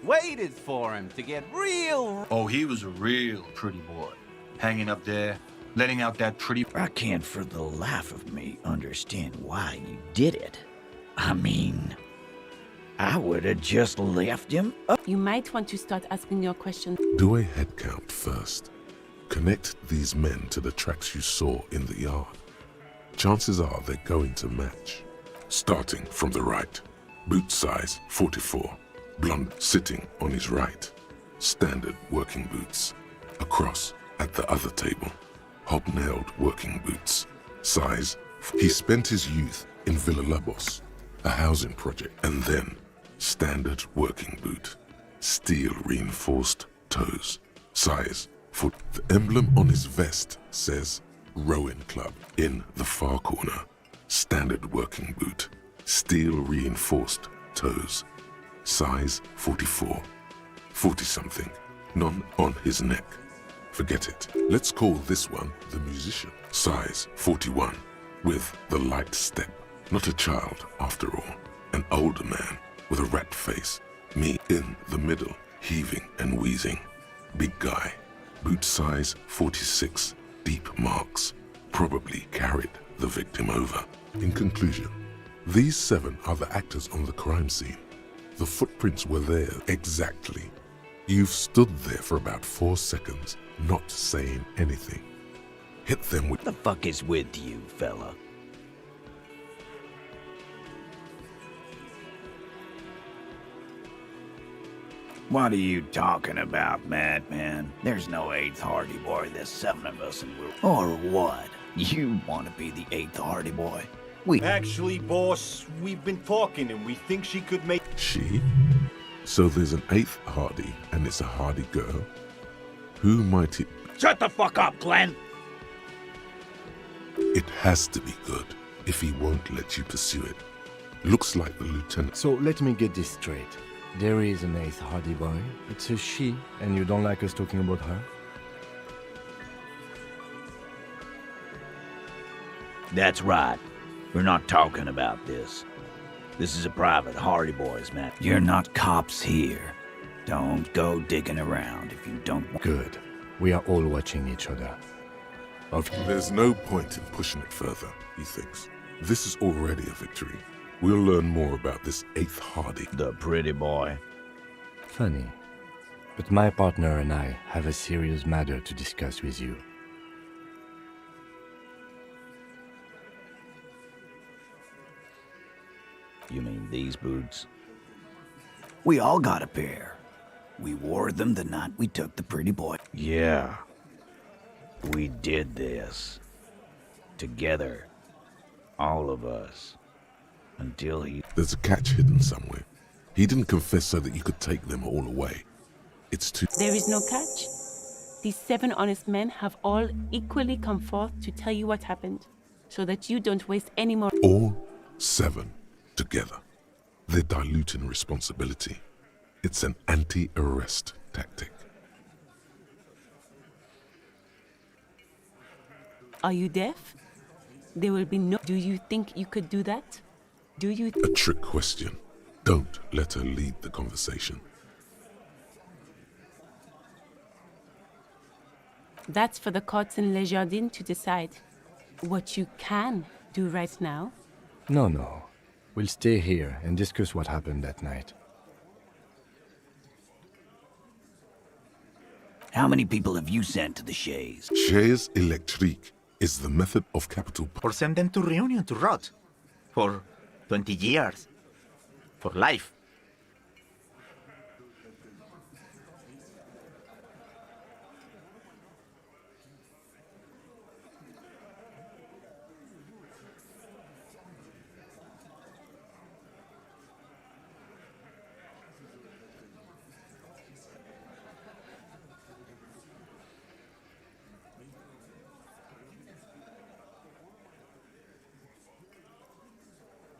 Waited for him to get real... Oh, he was a real pretty boy. Hanging up there, letting out that pretty... I can't for the life of me understand why you did it. I mean, I would have just left him up. You might want to start asking your questions. Do a head count first. Connect these men to the tracks you saw in the yard. Chances are they're going to match. Starting from the right. Boot size 44. Blonde sitting on his right. Standard working boots. Across at the other table. Hobnailed working boots. Size. He spent his youth in Villalobos, a housing project, and then standard working boot. Steel reinforced toes. Size. Foot. The emblem on his vest says Rowing Club in the far corner. Standard working boot. Steel reinforced toes. Size 44. 40-something. None on his neck. Forget it. Let's call this one the musician. Size 41. With the light step. Not a child, after all. An older man with a rat face. Me in the middle, heaving and wheezing. Big guy. Boot size 46. Deep marks. Probably carried the victim over. In conclusion, these 7 are the actors on the crime scene. The footprints were there exactly. You've stood there for about 4 seconds, not saying anything. Hit them with... The fuck is with you, fella? What are you talking about, madman? There's no 8th Hardy Boy, there's 7 of us and we're... Or what? You want to be the 8th Hardy Boy? Actually, boss, we've been talking and we think she could make... She? So there's an 8th Hardy, and it's a Hardy girl? Who might it... Shut the fuck up, Glenn! It has to be good, if he won't let you pursue it. Looks like the lieutenant... So let me get this straight. There is an 8th Hardy Boy. It's a she, and you don't like us talking about her? That's right. We're not talking about this. This is a private Hardy Boys matter. You're not cops here. Don't go digging around if you don't want... Good. We are all watching each other. There's no point in pushing it further, he thinks. This is already a victory. We'll learn more about this 8th Hardy. The pretty boy. Funny. But my partner and I have a serious matter to discuss with you. You mean these boots? We all got a pair. We wore them the night we took the pretty boy. Yeah. We did this. Together. All of us. Until he... There's a catch hidden somewhere. He didn't confess so that you could take them all away. It's too... There is no catch. These 7 honest men have all equally come forth to tell you what happened, so that you don't waste any more... All 7 together. They're diluting responsibility. It's an anti-arrest tactic. Are you deaf? There will be no... Do you think you could do that? Do you... A trick question. Don't let her lead the conversation. That's for the courts in Les Jardins to decide. What you can do right now... No. We'll stay here and discuss what happened that night. How many people have you sent to the chaise? Chaise électrique is the method of capital... Or send them to Reunion to rot. For 20 years. For life.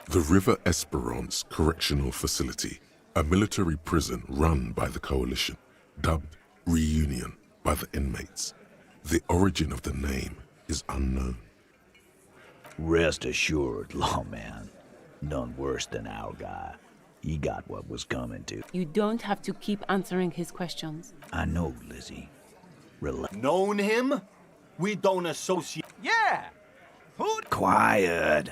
The River Esperance Correctional Facility, a military prison run by the Coalition, dubbed Reunion by the inmates. The origin of the name is unknown. Rest assured, lawman. None worse than our guy. He got what was coming to. You don't have to keep answering his questions. I know, Lizzie. Known him? We don't associate... Yeah! Quiet.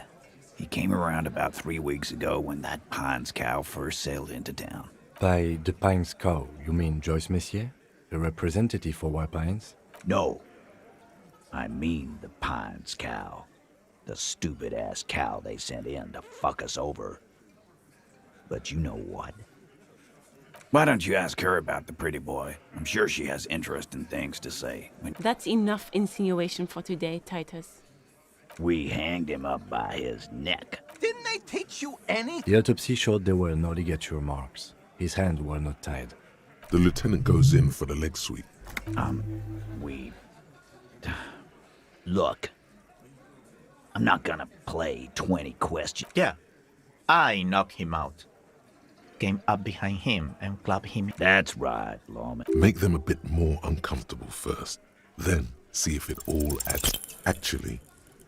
He came around about 3 weeks ago when that Pines cow first sailed into town. By the Pines cow, you mean Joyce Messier? The representative for White Pines? No. I mean the Pines cow. The stupid-ass cow they sent in to fuck us over. But you know what? Why don't you ask her about the pretty boy? I'm sure she has interesting things to say. That's enough insinuation for today, Titus. We hanged him up by his neck. Didn't they teach you any? The autopsy showed there were no ligature marks. His hands were not tied. The lieutenant goes in for the leg sweep. Look. I'm not gonna play 20 questions. Yeah. I knocked him out. Came up behind him and clapped him. That's right, lawman. Make them a bit more uncomfortable first. Then see if it all adds. Actually,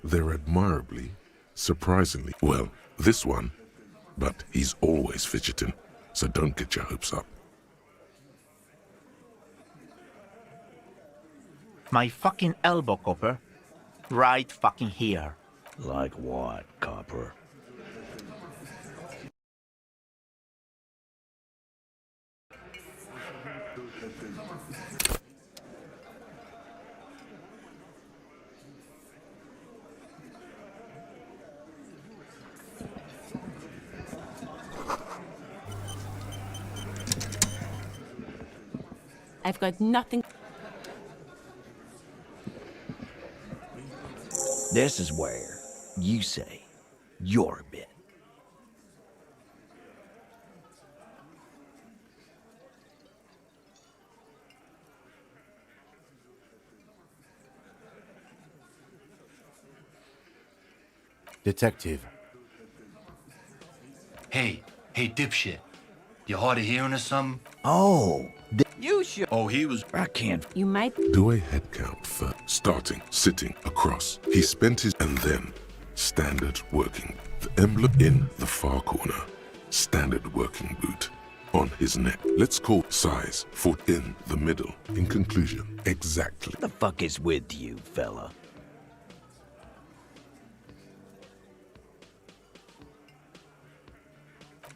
they're admirably, surprisingly, well, this one, but he's always fidgeting, so don't get your hopes up. My fucking elbow, Copper. Right fucking here. Like what, Copper? I've got nothing. This is where you say your bit. Detective. Hey, dipshit. You hard of hearing or something? Oh, You should. Oh, he was. I can't. You might. Do a head count first. Starting, sitting, across. He spent his... And then, standard working. The emblem in the far corner. Standard working boot. On his neck. Let's call size. Foot in the middle. In conclusion, exactly. The fuck is with you, fella?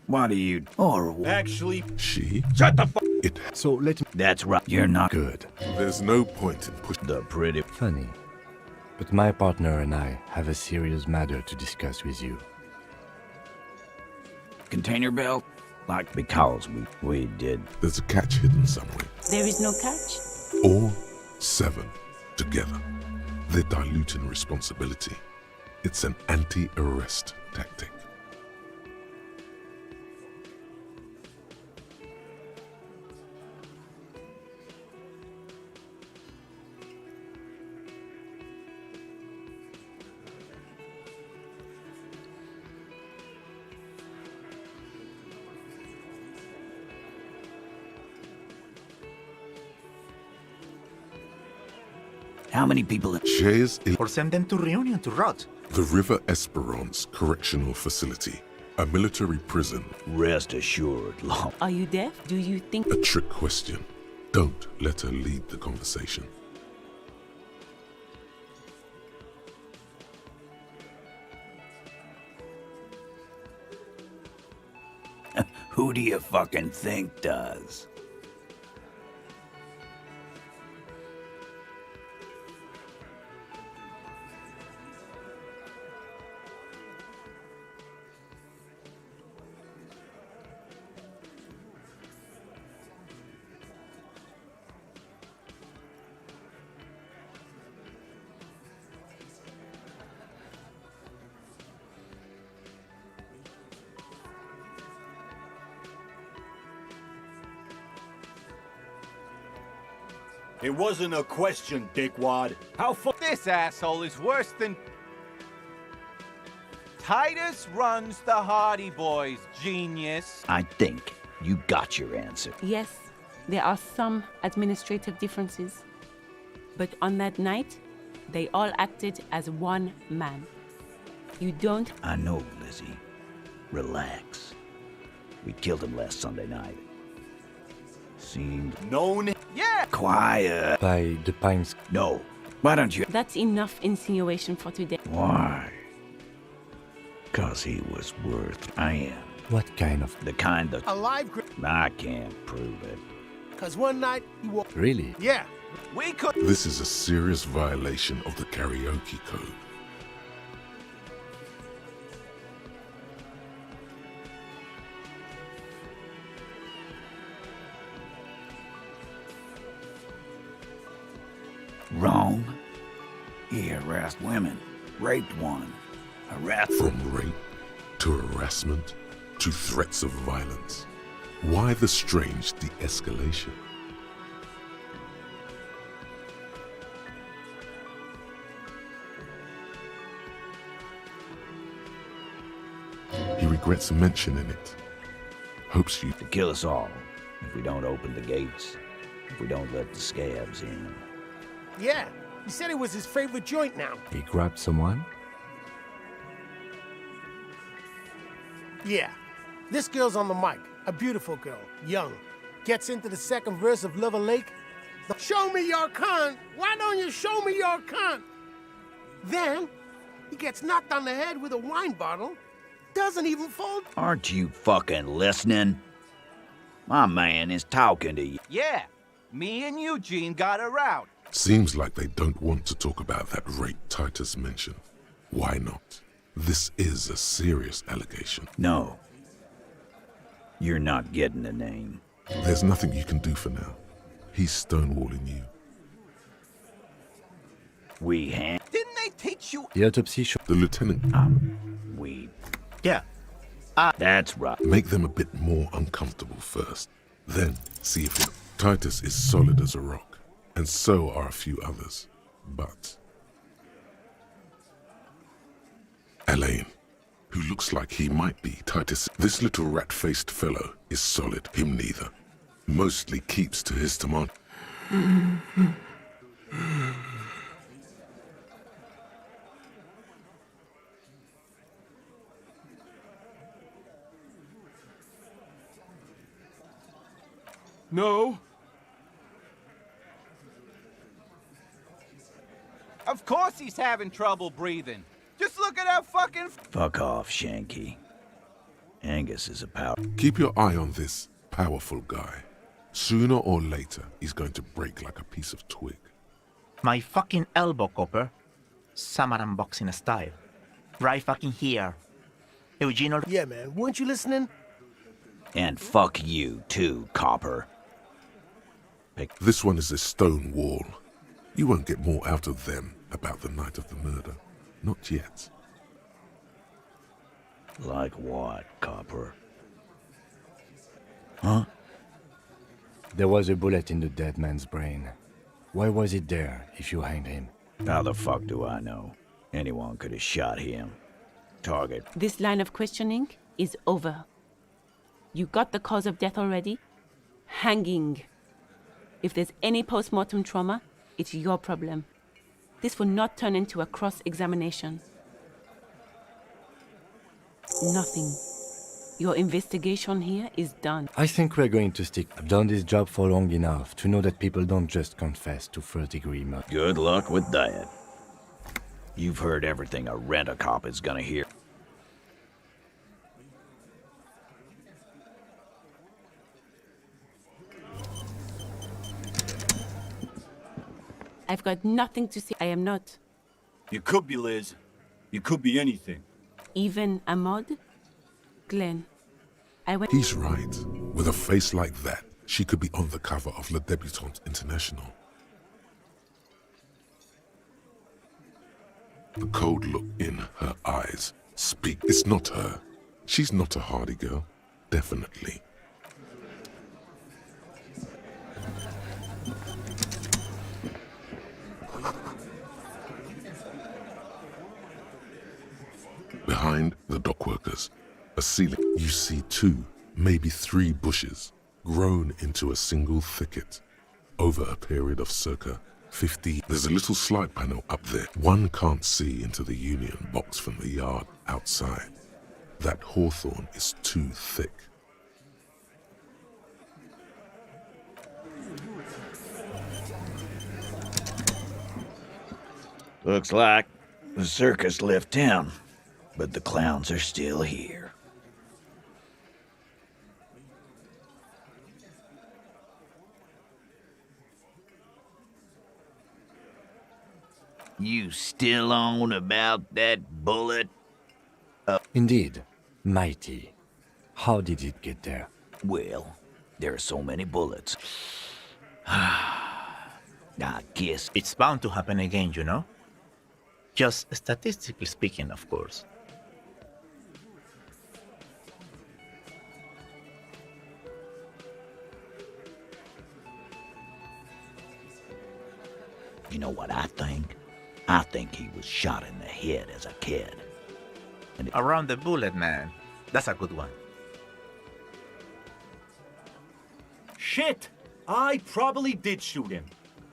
What do you... Or... Actually... She... Shut the fuck... It... So let me... That's right. You're not... Good. There's no point in pushing... The pretty... Funny. But my partner and I have a serious matter to discuss with you. Container belt? Like, because we did... There's a catch hidden somewhere. There is no catch. All 7 together. They're diluting responsibility. It's an anti-arrest tactic. How many people... Shares in Or send them to Reunion to rot. the River Esperance Correctional Facility, a military prison. Rest assured, long... Are you deaf? Do you think... A trick question. Don't let her lead the conversation. Who do you fucking think does? It wasn't a question, dickwad. How This asshole is worse than... Titus runs the Hardy Boys, genius. I think you got your answer. Yes, there are some administrative differences. But on that night, they all acted as one man. You don't... I know, Lizzie. Relax. We killed him last Sunday night. Seemed... known? Yeah! Quiet. By the Pines. No. Why don't you... That's enough insinuation for today. Why? 'Cause he was worth... I am. What kind of... The kind that... Alive, I can't prove it. because one night he walked. Really? Yeah. We could... This is a serious violation of the karaoke code. Wrong. He harassed women. Raped one. Harassed... From rape to harassment to threats of violence. Why the strange de-escalation? He regrets mentioning it. Hopes you... To kill us all. If we don't open the gates. If we don't let the scabs in. Yeah. He said it was his favorite joint now. He grabbed someone? Yeah. This girl's on the mic. A beautiful girl. Young. Gets into the second verse of Lover Lake. Show me your cunt. Why don't you show me your cunt? Then, he gets knocked on the head with a wine bottle. Doesn't even fall. Aren't you fucking listening? My man is talking to you. Yeah, me and Eugene got her out. Seems like they don't want to talk about that rape Titus mentioned. Why not? This is a serious allegation. No. You're not getting the name. There's nothing you can do for now. He's stonewalling you. Didn't they teach you? The autopsy showed The lieutenant. Yeah. That's right. Make them a bit more uncomfortable first. Then see if it. Titus is solid as a rock, and so are a few others. But Elaine, who looks like he might be Titus, this little rat-faced fellow is solid. Him neither. Mostly keeps to his tomato. No. Of course he's having trouble breathing. Just look at how fucking... Fuck off, Shanky. Angus is a power. Keep your eye on this powerful guy. Sooner or later, he's going to break like a piece of twig. My fucking elbow, Copper. Samaran boxing style. Right fucking here. Eugene. Yeah, man. Weren't you listening? And fuck you, too, Copper. This one is a stone wall. You won't get more out of them about the night of the murder. Not yet. Like what, Copper? Huh? There was a bullet in the dead man's brain. Why was it there if you hanged him? How the fuck do I know? Anyone could have shot him. Target. This line of questioning is over. You got the cause of death already? Hanging. If there's any post-mortem trauma, it's your problem. This will not turn into a cross-examination. Nothing. Your investigation here is done. I think we're going to stick. I've done this job for long enough to know that people don't just confess to first-degree murder. Good luck with that. You've heard everything a rent-a-cop is gonna hear. I've got nothing to say. I am not. You could be, Liz. You could be anything. Even Ahmad? Glenn, I went... He's right. With a face like that, she could be on the cover of Le Debutante International. The cold look in her eyes speak. It's not her. She's not a hardy girl. Definitely. Behind the dockworkers, a ceiling. You see 2, maybe 3 bushes grown into a single thicket over a period of circa 50. There's a little slide panel up there. One can't see into the union box from the yard outside. That hawthorn is too thick. Looks like the circus left town, but the clowns are still here. You still on about that bullet? Indeed. Mighty. How did it get there? Well, there are so many bullets. I guess It's bound to happen again, you know? Just statistically speaking, of course. You know what I think? I think he was shot in the head as a kid. Around the bullet, man. That's a good one. Shit! I probably did shoot him.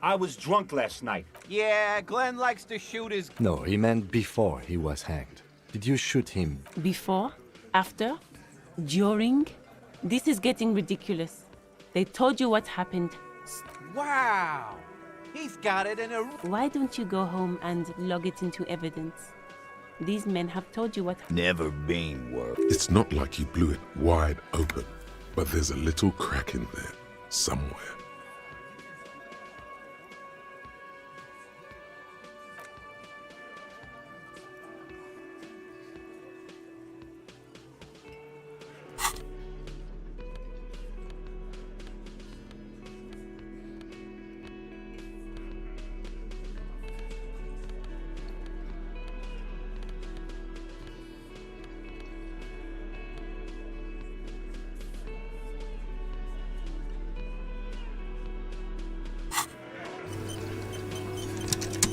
I was drunk last night. Yeah, Glenn likes to shoot his... No, he meant before he was hanged. Did you shoot him? Before? After? During? This is getting ridiculous. They told you what happened. Wow! He's got it in a... Why don't you go home and log it into evidence? These men have told you what... Never been worth. It's not like you blew it wide open, but there's a little crack in there, somewhere.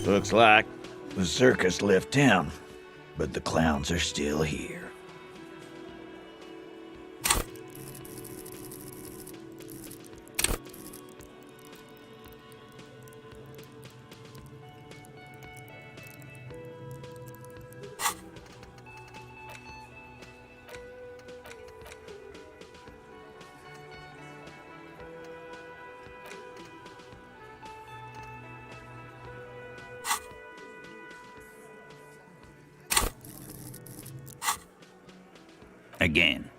Looks like the circus left town, but the clowns are still here. Again.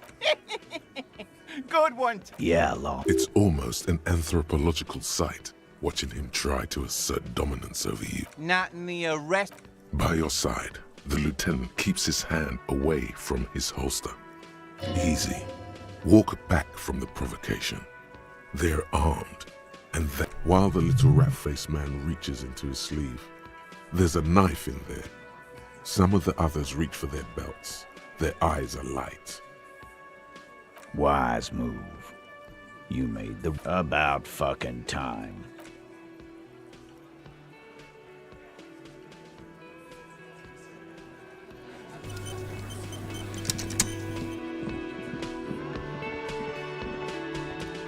Good one. Yeah, long. It's almost an anthropological sight, watching him try to assert dominance over you. Not in the arrest. By your side, the lieutenant keeps his hand away from his holster. Easy. Walk back from the provocation. They're armed, and that while the little rat-faced man reaches into his sleeve, there's a knife in there. Some of the others reach for their belts. Their eyes are light. Wise move. You made the... About fucking time.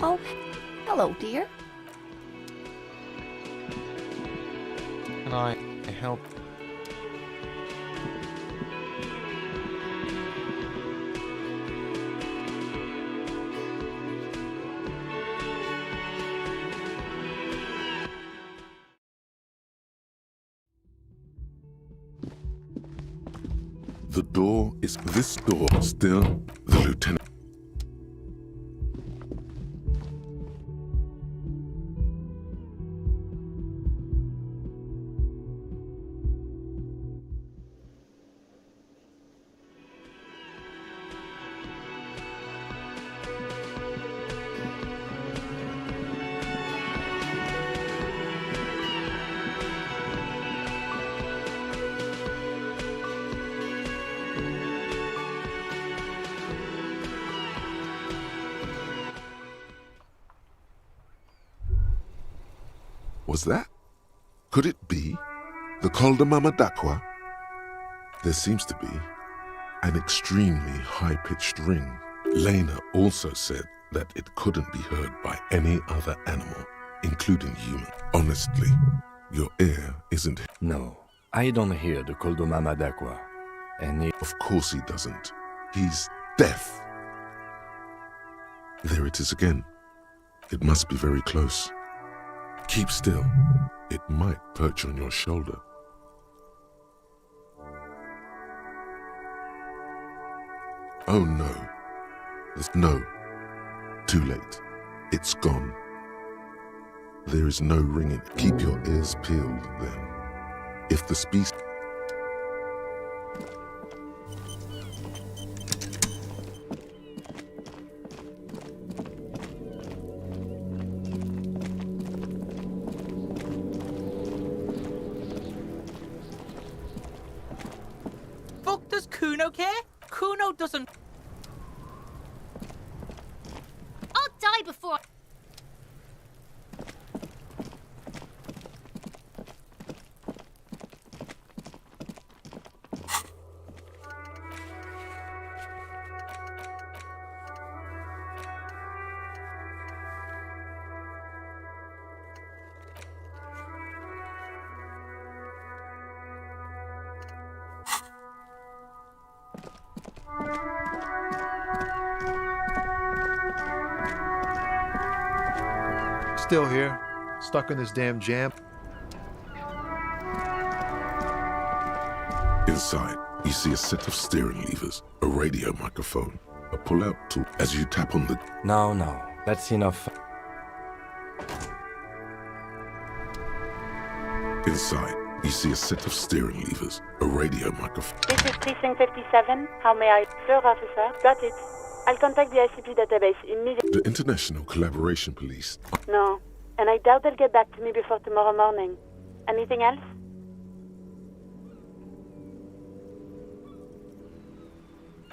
Oh, hello, dear. Can I help? The door is this door still? The lieutenant. Was that? Could it be the Col de Mamadakwa? There seems to be an extremely high-pitched ring. Lena also said that it couldn't be heard by any other animal, including human. Honestly, your ear isn't... No, I don't hear the Col de Mamadakwa. Of course he doesn't. He's deaf. There it is again. It must be very close. Keep still. It might perch on your shoulder. Oh no. No. Too late. It's gone. There is no ringing. Keep your ears peeled then. If the species... Fuck does Kuno care? Kuno doesn't... I'll die before... Still here. Stuck in this damn jam. Inside, you see a set of steering levers, a radio microphone, a pull-out tool. As you tap on the... No, that's enough. Inside, you see a set of steering levers, a radio microphone. This is Precinct 57. How may I... Sir, officer. Got it. I'll contact the ICP database immediately. The International Collaboration Police. No. And I doubt they'll get back to me before tomorrow morning. Anything else?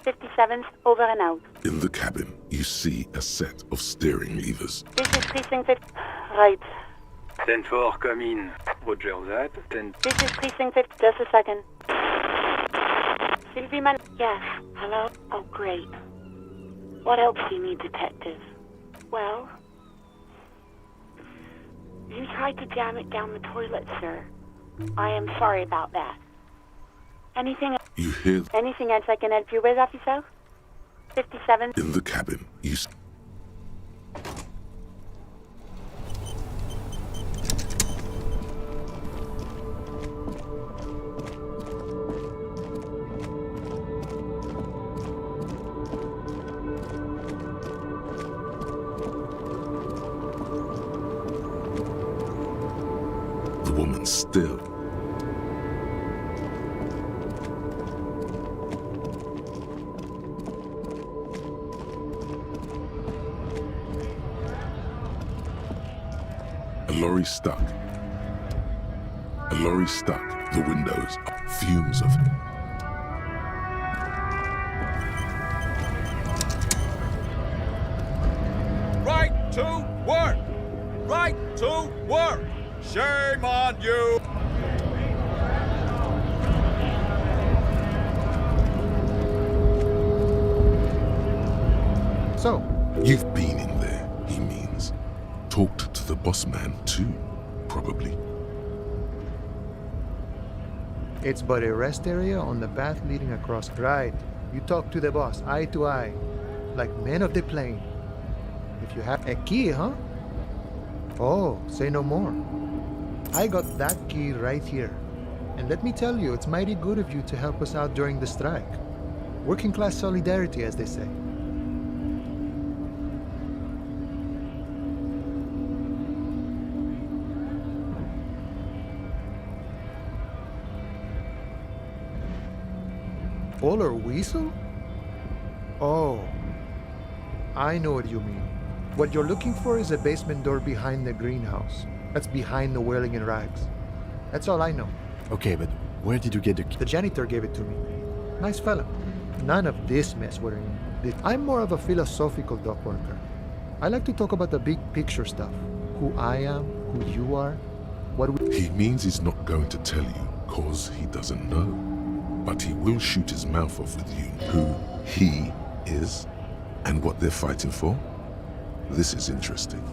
'57's over and out. In the cabin, you see a set of steering levers. This is Precinct 50. Right. 10-4, come in. Roger that. 10. This is Precinct 50. Just a second. Sylvie Man. Yes. Hello? Oh, great. What else do you need, detective? Well, you tried to jam it down the toilet, sir. I am sorry about that. Anything else I can help you with, officer? 57. In the cabin, you see... The woman still. A lorry stuck. A lorry stuck. The windows are fumes of... Right to work! Right to work! Shame on you! So, you've been in there, he means. Talked to the boss man too, probably. it's but a rest area on the path leading across. Right. You talk to the boss, eye to eye, like men of the plain. If you have a key, huh? Oh, say no more. I got that key right here. And let me tell you, it's mighty good of you to help us out during the strike. Working class solidarity, as they say. Polar weasel? Oh, I know what you mean. What you're looking for is a basement door behind the greenhouse. That's behind the whirling in rags. That's all I know. Okay, but where did you get the key? The janitor gave it to me. Nice fella. None of this mess we're in. I'm more of a philosophical dock worker. I like to talk about the big picture stuff. Who I am, who you are, what we... He means he's not going to tell you, cause he doesn't know. But he will shoot his mouth off with you who he is and what they're fighting for. This is interesting.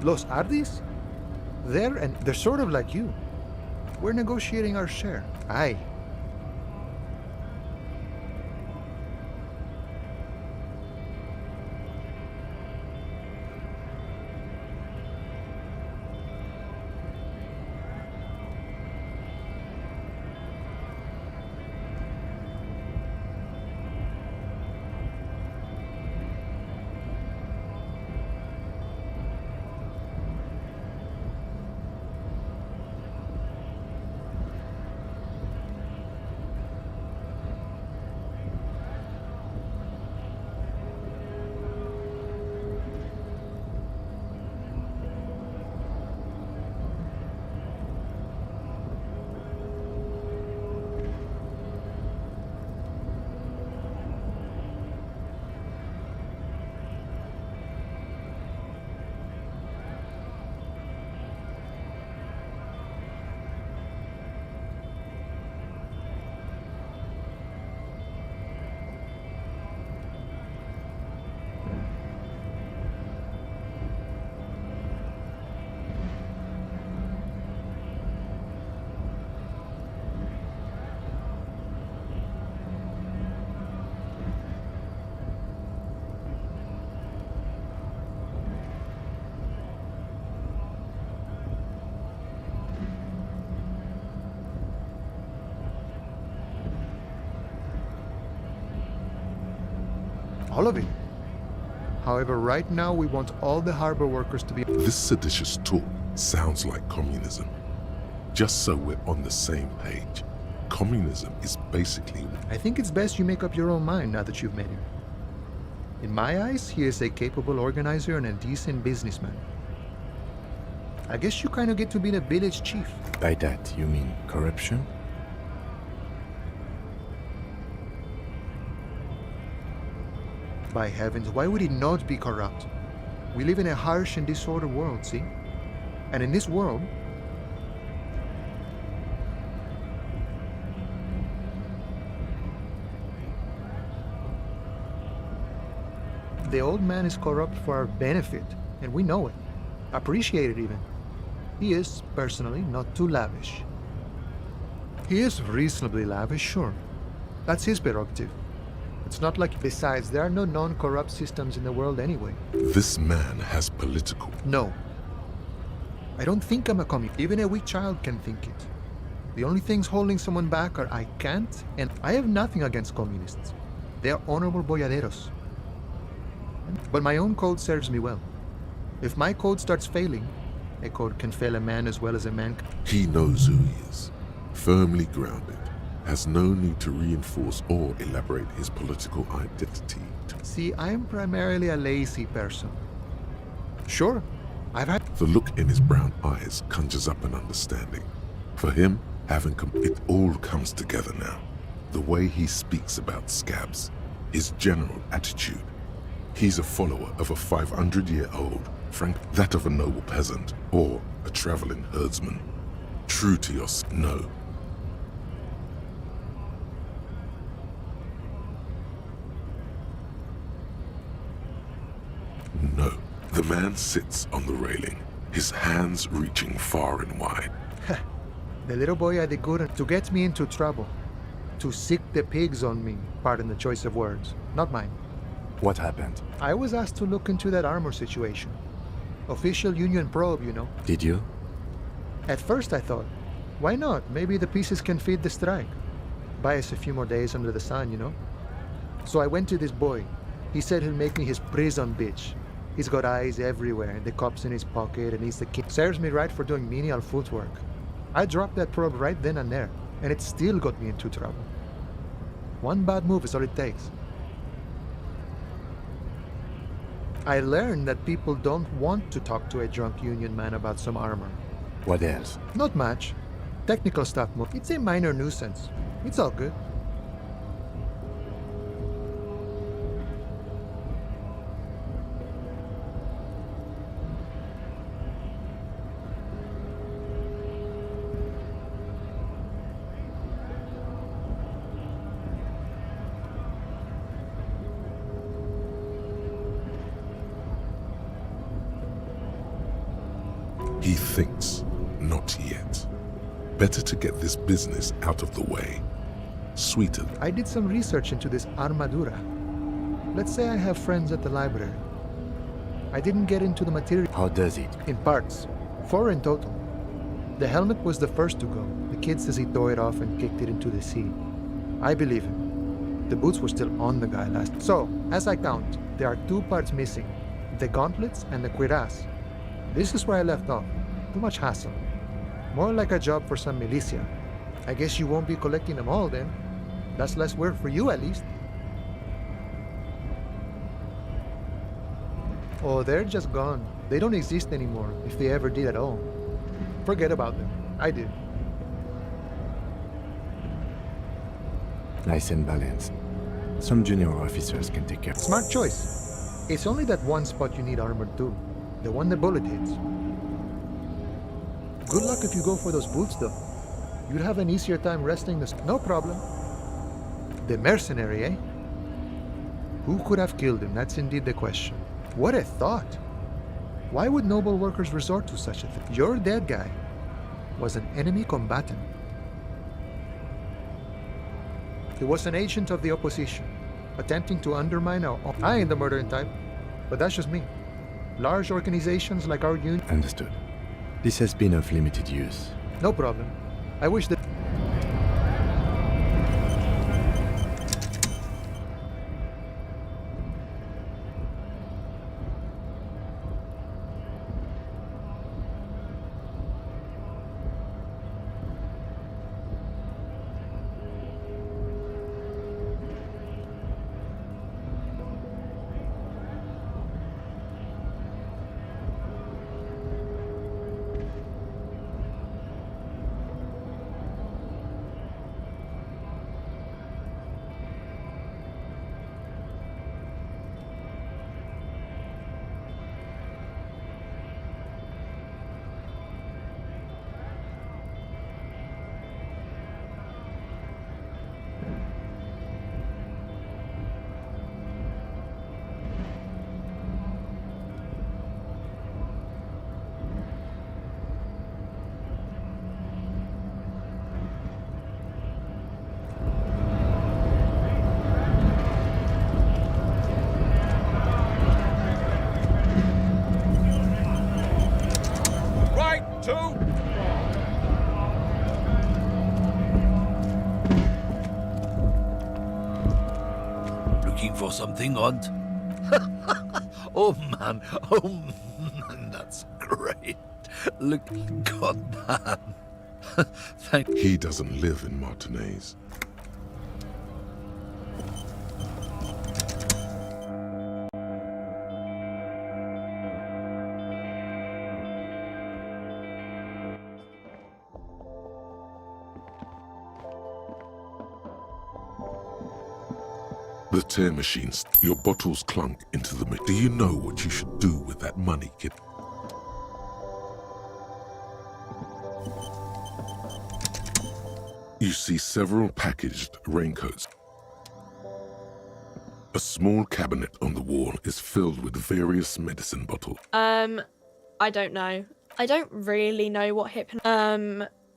Los Ardis? They're sort of like you. We're negotiating our share. Aye. All of it. However, right now we want all the harbor workers to be... This seditious talk sounds like communism. Just so we're on the same page, communism is basically... I think it's best you make up your own mind now that you've met him. In my eyes, he is a capable organizer and a decent businessman. I guess you kind of get to be the village chief. By that, you mean corruption? By heavens, why would he not be corrupt? We live in a harsh and disordered world, see? And in this world, the old man is corrupt for our benefit, and we know it. Appreciate it even. He is, personally, not too lavish. He is reasonably lavish, sure. That's his prerogative. It's not like... Besides, there are no non-corrupt systems in the world anyway. This man has political... No. I don't think I'm a communist. Even a weak child can think it. The only things holding someone back are I can't, and I have nothing against communists. They are honorable boyaderos. But my own code serves me well. If my code starts failing, a code can fail a man as well as a man can. He knows who he is. Firmly grounded. Has no need to reinforce or elaborate his political identity. See, I am primarily a lazy person. Sure, I've had... The look in his brown eyes conjures up an understanding. For him, it all comes together now. The way he speaks about scabs, his general attitude. He's a follower of a 500-year-old, that of a noble peasant, or a traveling herdsman. True to your... No. No. The man sits on the railing, his hands reaching far and wide. The little boy had it good to get me into trouble. To sick the pigs on me, pardon the choice of words, not mine. What happened? I was asked to look into that armor situation. Official union probe, you know. Did you? At first I thought, why not? Maybe the pieces can feed the strike. Buy us a few more days under the sun, you know. So I went to this boy. He said he'll make me his prison bitch. He's got eyes everywhere, the cops in his pocket, and he's the king. Serves me right for doing menial footwork. I dropped that probe right then and there, and it still got me into trouble. One bad move is all it takes. I learned that people don't want to talk to a drunk union man about some armor. What else? Not much. Technical stuff. It's a minor nuisance. It's all good. He thinks, not yet. Better to get this business out of the way. Sweeter. I did some research into this armadura. Let's say I have friends at the library. I didn't get into the material. How does it? In parts. 4 in total. The helmet was the first to go. The kid says he tore it off and kicked it into the sea. I believe him. The boots were still on the guy last. So, as I count, there are 2 parts missing. The gauntlets and the cuirass. This is where I left off. Too much hassle. More like a job for some militia. I guess you won't be collecting them all then. That's less work for you at least. Oh, they're just gone. They don't exist anymore, if they ever did at all. Forget about them. I did. Nice and balanced. Some junior officers can take care. Smart choice. It's only that one spot you need armored too. The one the bullet hits. Good luck if you go for those boots, though. You'd have an easier time wresting this. No problem. The mercenary, eh? Who could have killed him? That's indeed the question. What a thought. Why would noble workers resort to such a thing? Your dead guy was an enemy combatant. He was an agent of the opposition, attempting to undermine our own. I ain't the murdering type, but that's just me. Large organizations like our union... Understood. This has been of limited use. No problem. I wish that... Looking for something odd? Oh man, that's great. Look, God, man. Thank. He doesn't live in Martinez. The tear machines, your bottles clunk into the machine. Do you know what you should do with that money, kid? You see several packaged raincoats. A small cabinet on the wall is filled with various medicine bottles. I don't know. I don't really know what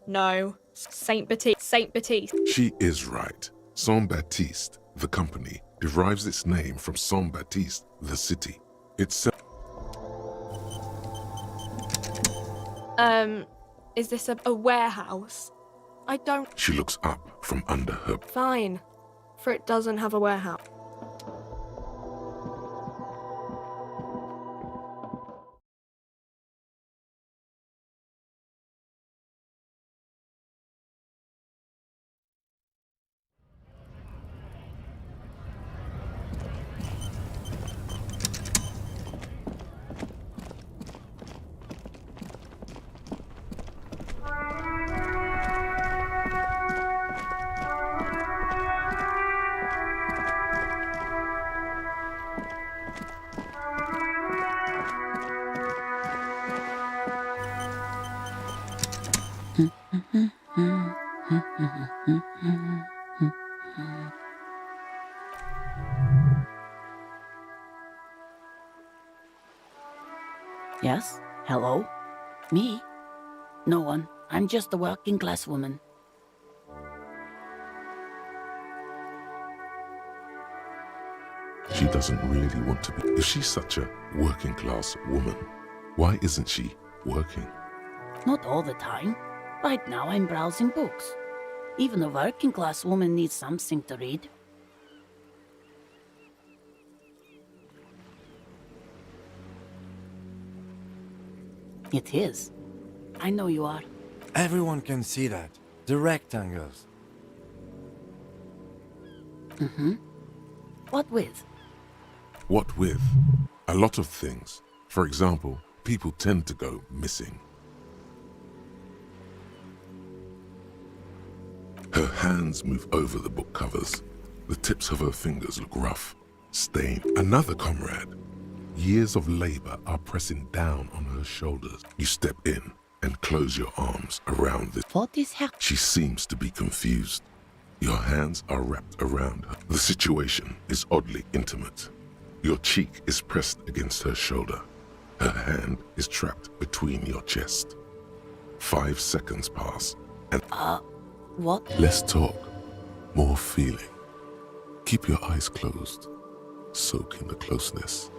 no. Saint Baptiste. She is right. Saint Baptiste, the company, derives its name from Saint Baptiste, the city. Itself. Is this a warehouse? I don't... She looks up from under her. Fine. For it doesn't have a warehouse. Yes? Hello? Me? No one. I'm just a working class woman. She doesn't really want to be. If she's such a working class woman, why isn't she working? Not all the time. Right now I'm browsing books. Even a working class woman needs something to read. It is. I know you are. Everyone can see that. The rectangles. Mm-hmm. What with? What with? A lot of things. For example, people tend to go missing. Her hands move over the book covers. The tips of her fingers look rough, stained. Another comrade. Years of labor are pressing down on her shoulders. You step in and close your arms around this. What is happening? She seems to be confused. Your hands are wrapped around her. The situation is oddly intimate. Your cheek is pressed against her shoulder. Her hand is trapped between your chest. 5 seconds pass and... What? Less talk, more feeling. Keep your eyes closed. Soak in the closeness.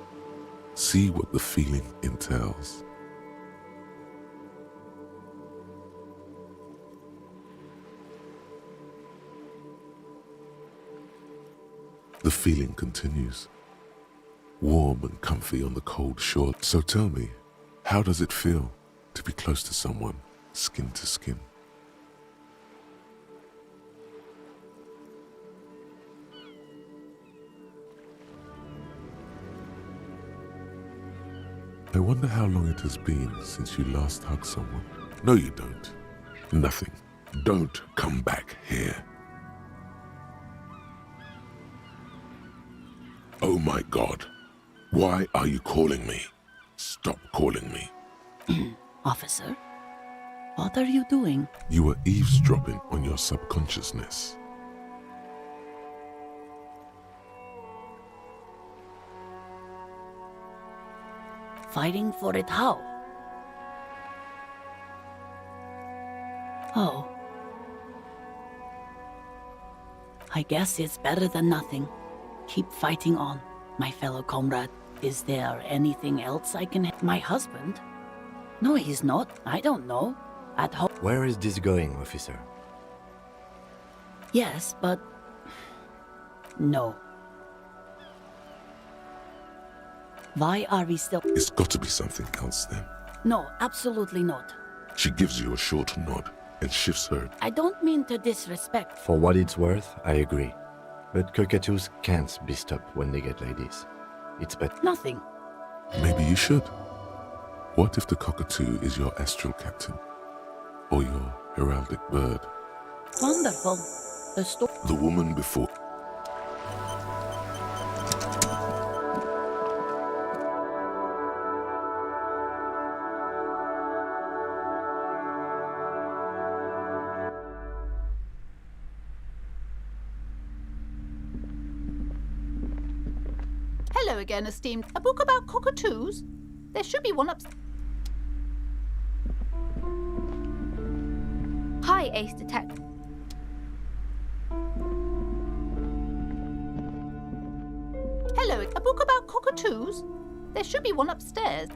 See what the feeling entails. The feeling continues. Warm and comfy on the cold shore. So tell me, how does it feel to be close to someone, skin to skin? I wonder how long it has been since you last hugged someone. No, you don't. Nothing. Don't come back here. Oh my God. Why are you calling me? Stop calling me. Officer, what are you doing? You were eavesdropping on your subconsciousness. Fighting for it how? Oh. I guess it's better than nothing. Keep fighting on, my fellow comrade. Is there anything else I can... My husband? No, he's not. I don't know. At home. Where is this going, officer? Yes, but... No. Why are we still... It's got to be something else then. No, absolutely not. She gives you a short nod and shifts her. I don't mean to disrespect. For what it's worth, I agree. But cockatoos can't be stopped when they get ladies. It's better. Nothing. Maybe you should. What if the cockatoo is your astral captain? Or your heraldic bird? Wonderful. The woman before. Hello again, esteemed. A book about cockatoos? There should be one up. Hi, Ace Detective. Hello, a book about cockatoos? There should be one upstairs.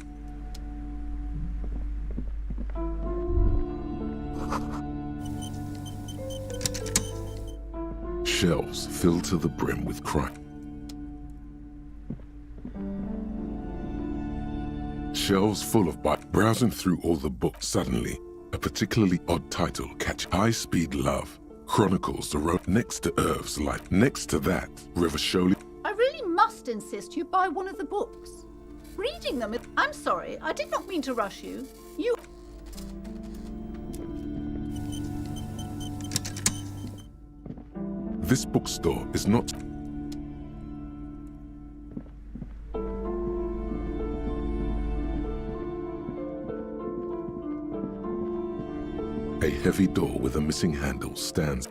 Shelves filled to the brim with crime. Shelves full of browsing through all the books. Suddenly, a particularly odd title catch High Speed Love chronicles the road next to Irv's life. Next to that, River Sholey. I really must insist you buy one of the books. Reading them is... I'm sorry, I did not mean to rush you. This bookstore is not... A heavy door with a missing handle stands.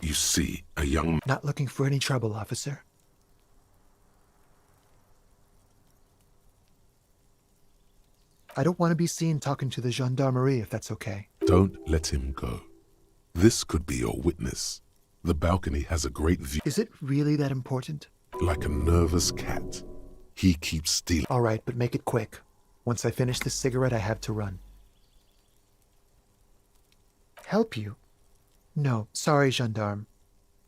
You see a young... Not looking for any trouble, officer. I don't want to be seen talking to the gendarmerie, if that's okay. Don't let him go. This could be your witness. The balcony has a great view. Is it really that important? Like a nervous cat. He keeps stealing. All right, but make it quick. Once I finish this cigarette, I have to run. Help you? No, sorry, gendarme.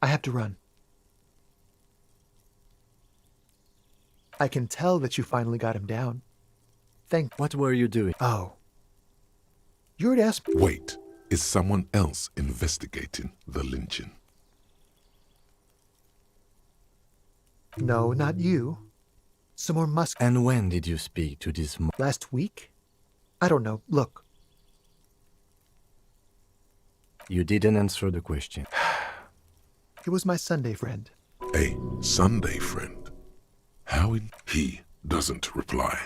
I have to run. I can tell that you finally got him down. What were you doing? Oh. You were to ask... Wait, is someone else investigating the lynching? No, not you. Some more musk... And when did you speak to this... Last week? I don't know. Look. You didn't answer the question. It was my Sunday friend. A Sunday friend? How in... He doesn't reply.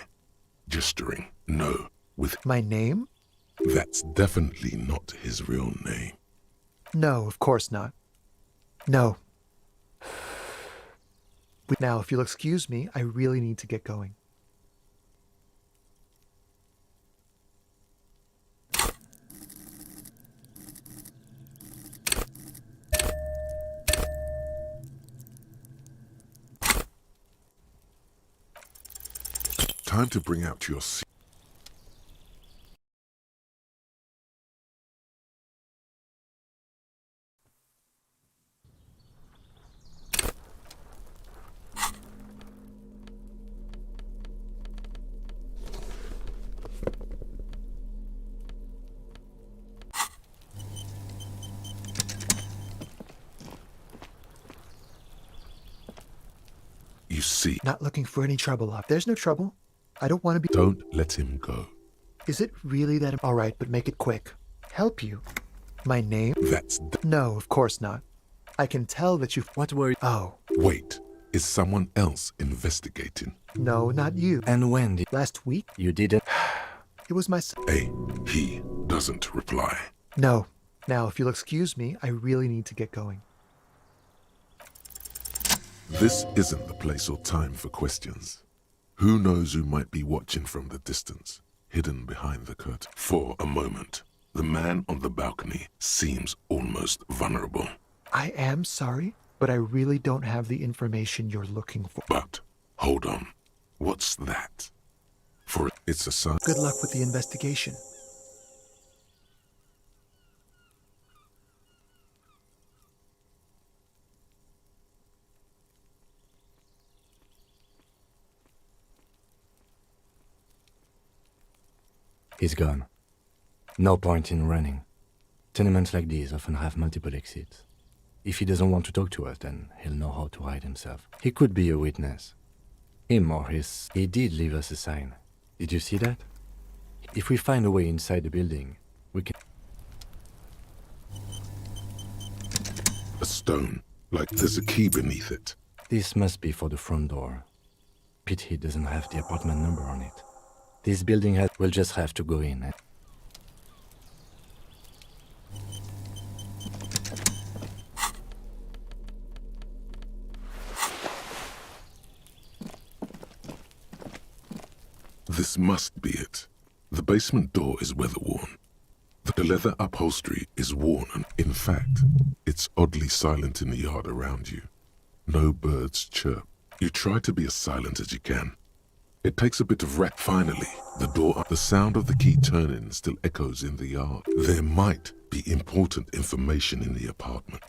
Gesturing no with... My name? That's definitely not his real name. No, of course not. No. Now, if you'll excuse me, I really need to get going. Time to bring out your... see. Not looking for any trouble up. There's no trouble. I don't want to be. Don't let him go. Is it really that? All right, but make it quick. Help you. My name? That's. No, of course not. I can tell that you. What were you? Oh. Wait. Is someone else investigating? No, not you. And when did. Last week? You didn't. It was my son. He doesn't reply. No. Now, if you'll excuse me, I really need to get going. This isn't the place or time for questions. Who knows who might be watching from the distance, hidden behind the curtain? For a moment, the man on the balcony seems almost vulnerable. I am sorry, but I really don't have the information you're looking for. But, hold on. What's that? For it's a sign. Good luck with the investigation. He's gone. No point in running. Tenements like these often have multiple exits. If he doesn't want to talk to us, then he'll know how to hide himself. He could be a witness. Him or his... He did leave us a sign. Did you see that? If we find a way inside the building, we can... A stone, like there's a key beneath it. This must be for the front door. Pity it doesn't have the apartment number on it. This building has... We'll just have to go in. This must be it. The basement door is weather-worn. The leather upholstery is worn and, in fact, it's oddly silent in the yard around you. No birds chirp. You try to be as silent as you can. It takes a bit of Finally, the door, the sound of the key turning still echoes in the yard. There might be important information in the apartment.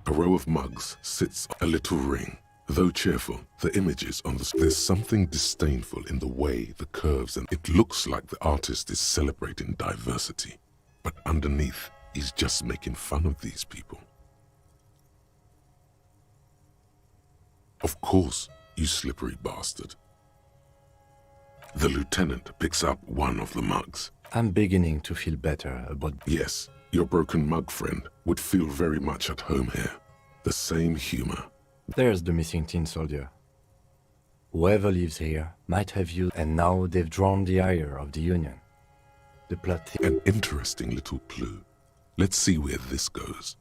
A row of mugs sits a little ring. Though cheerful, the images on the... There's something disdainful in the way, the curves, and it looks like the artist is celebrating diversity. But underneath, he's just making fun of these people. Of course, you slippery bastard. The lieutenant picks up one of the mugs. I'm beginning to feel better about... Yes, your broken mug friend would feel very much at home here. The same humor. There's the missing tin soldier. Whoever lives here might have used... And now they've drawn the ire of the Union. The plot... An interesting little clue. Let's see where this goes.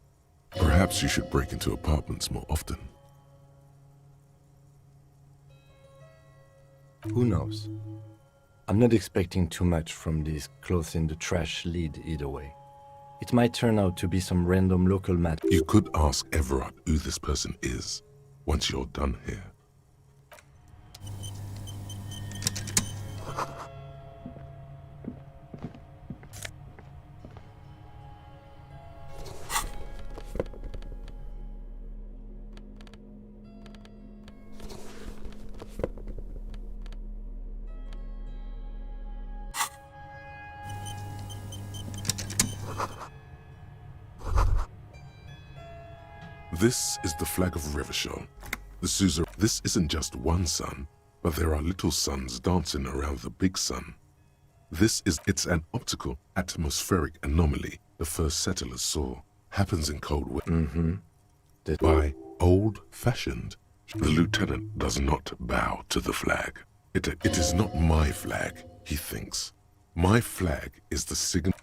Perhaps you should break into apartments more often. Who knows? I'm not expecting too much from this clothes in the trash lead either way. It might turn out to be some random local matter. You could ask Everard who this person is once you're done here. This is the flag of Revachol. The Suzerain. This isn't just one sun, but there are little suns dancing around the big sun. It's an optical, atmospheric anomaly the first settlers saw. Happens in cold weather. By old-fashioned, the lieutenant does not bow to the flag. It is not my flag, he thinks. My flag is the signal.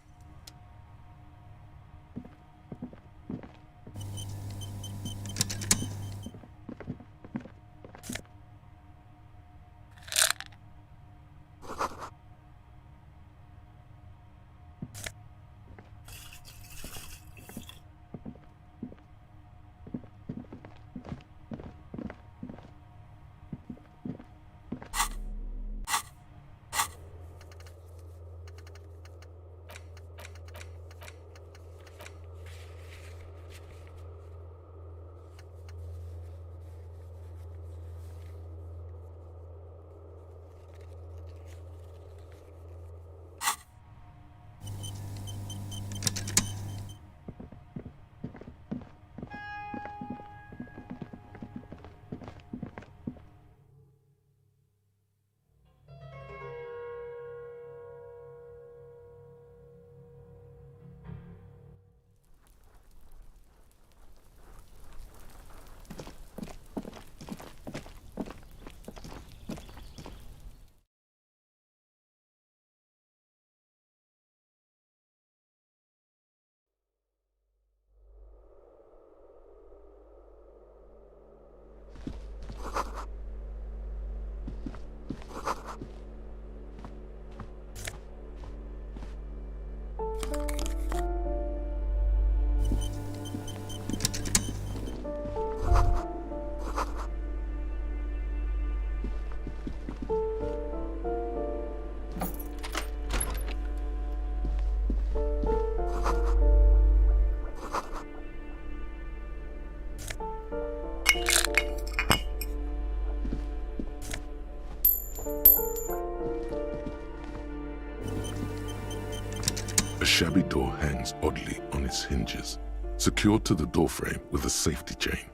A shabby door hangs oddly on its hinges, secured to the doorframe with a safety chain.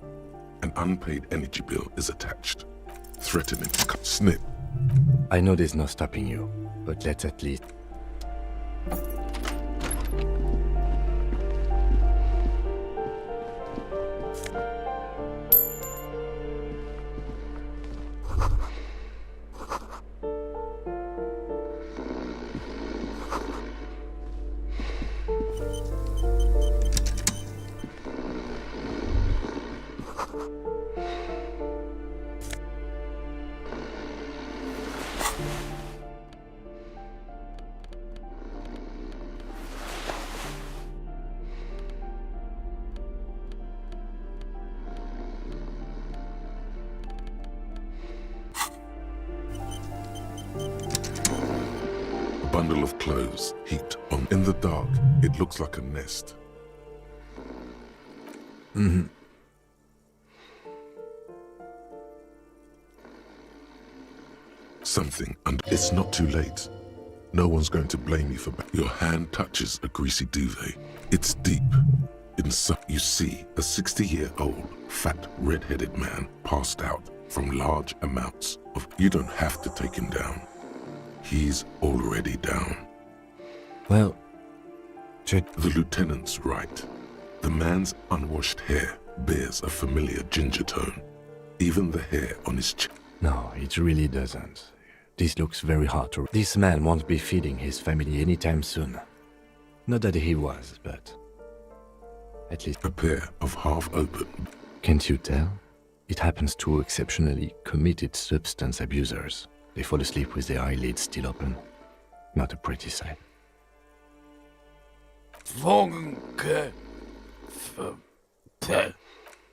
An unpaid energy bill is attached, threatening to cut. Snip. I know there's no stopping you, but let's at least... Bundle of clothes heaped on. In the dark, it looks like a nest. Something, and it's not too late. No one's going to blame you for your hand touches a greasy duvet. It's deep. Inside, you see a 60-year-old, fat, red-headed man passed out from large amounts of... You don't have to take him down. He's already down. Well, the lieutenant's right. The man's unwashed hair bears a familiar ginger tone. Even the hair on his chin. No, it really doesn't. This looks very hard to... This man won't be feeding his family anytime soon. Not that he was, but... At least... A pair of half-open... Can't you tell? It happens to exceptionally committed substance abusers. They fall asleep with their eyelids still open. Not a pretty sight.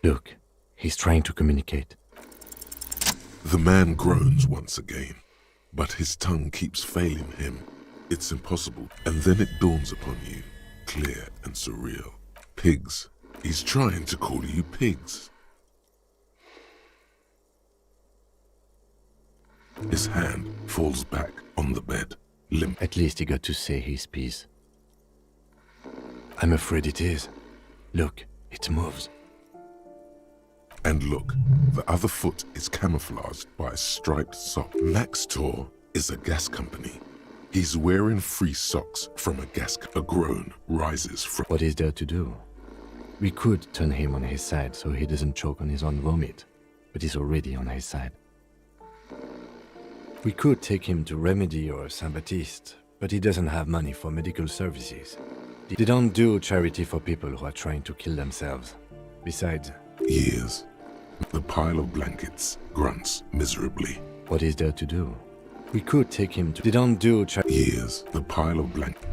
Look, he's trying to communicate. The man groans once again, but his tongue keeps failing him. It's impossible. And then it dawns upon you, clear and surreal. Pigs. He's trying to call you pigs. His hand falls back on the bed, limp. At least he got to say his piece. I'm afraid it is. Look, it moves. And look, the other foot is camouflaged by a striped sock. Max Tor is a gas company. He's wearing free socks from a gas... A groan rises from... What is there to do? We could turn him on his side so he doesn't choke on his own vomit, but he's already on his side. We could take him to Remedy or Saint-Baptiste, but he doesn't have money for medical services. They don't do charity for people who are trying to kill themselves. Besides... Years. The pile of blankets grunts miserably. What is there to do? We could take him to... They don't do Years. The pile of blankets...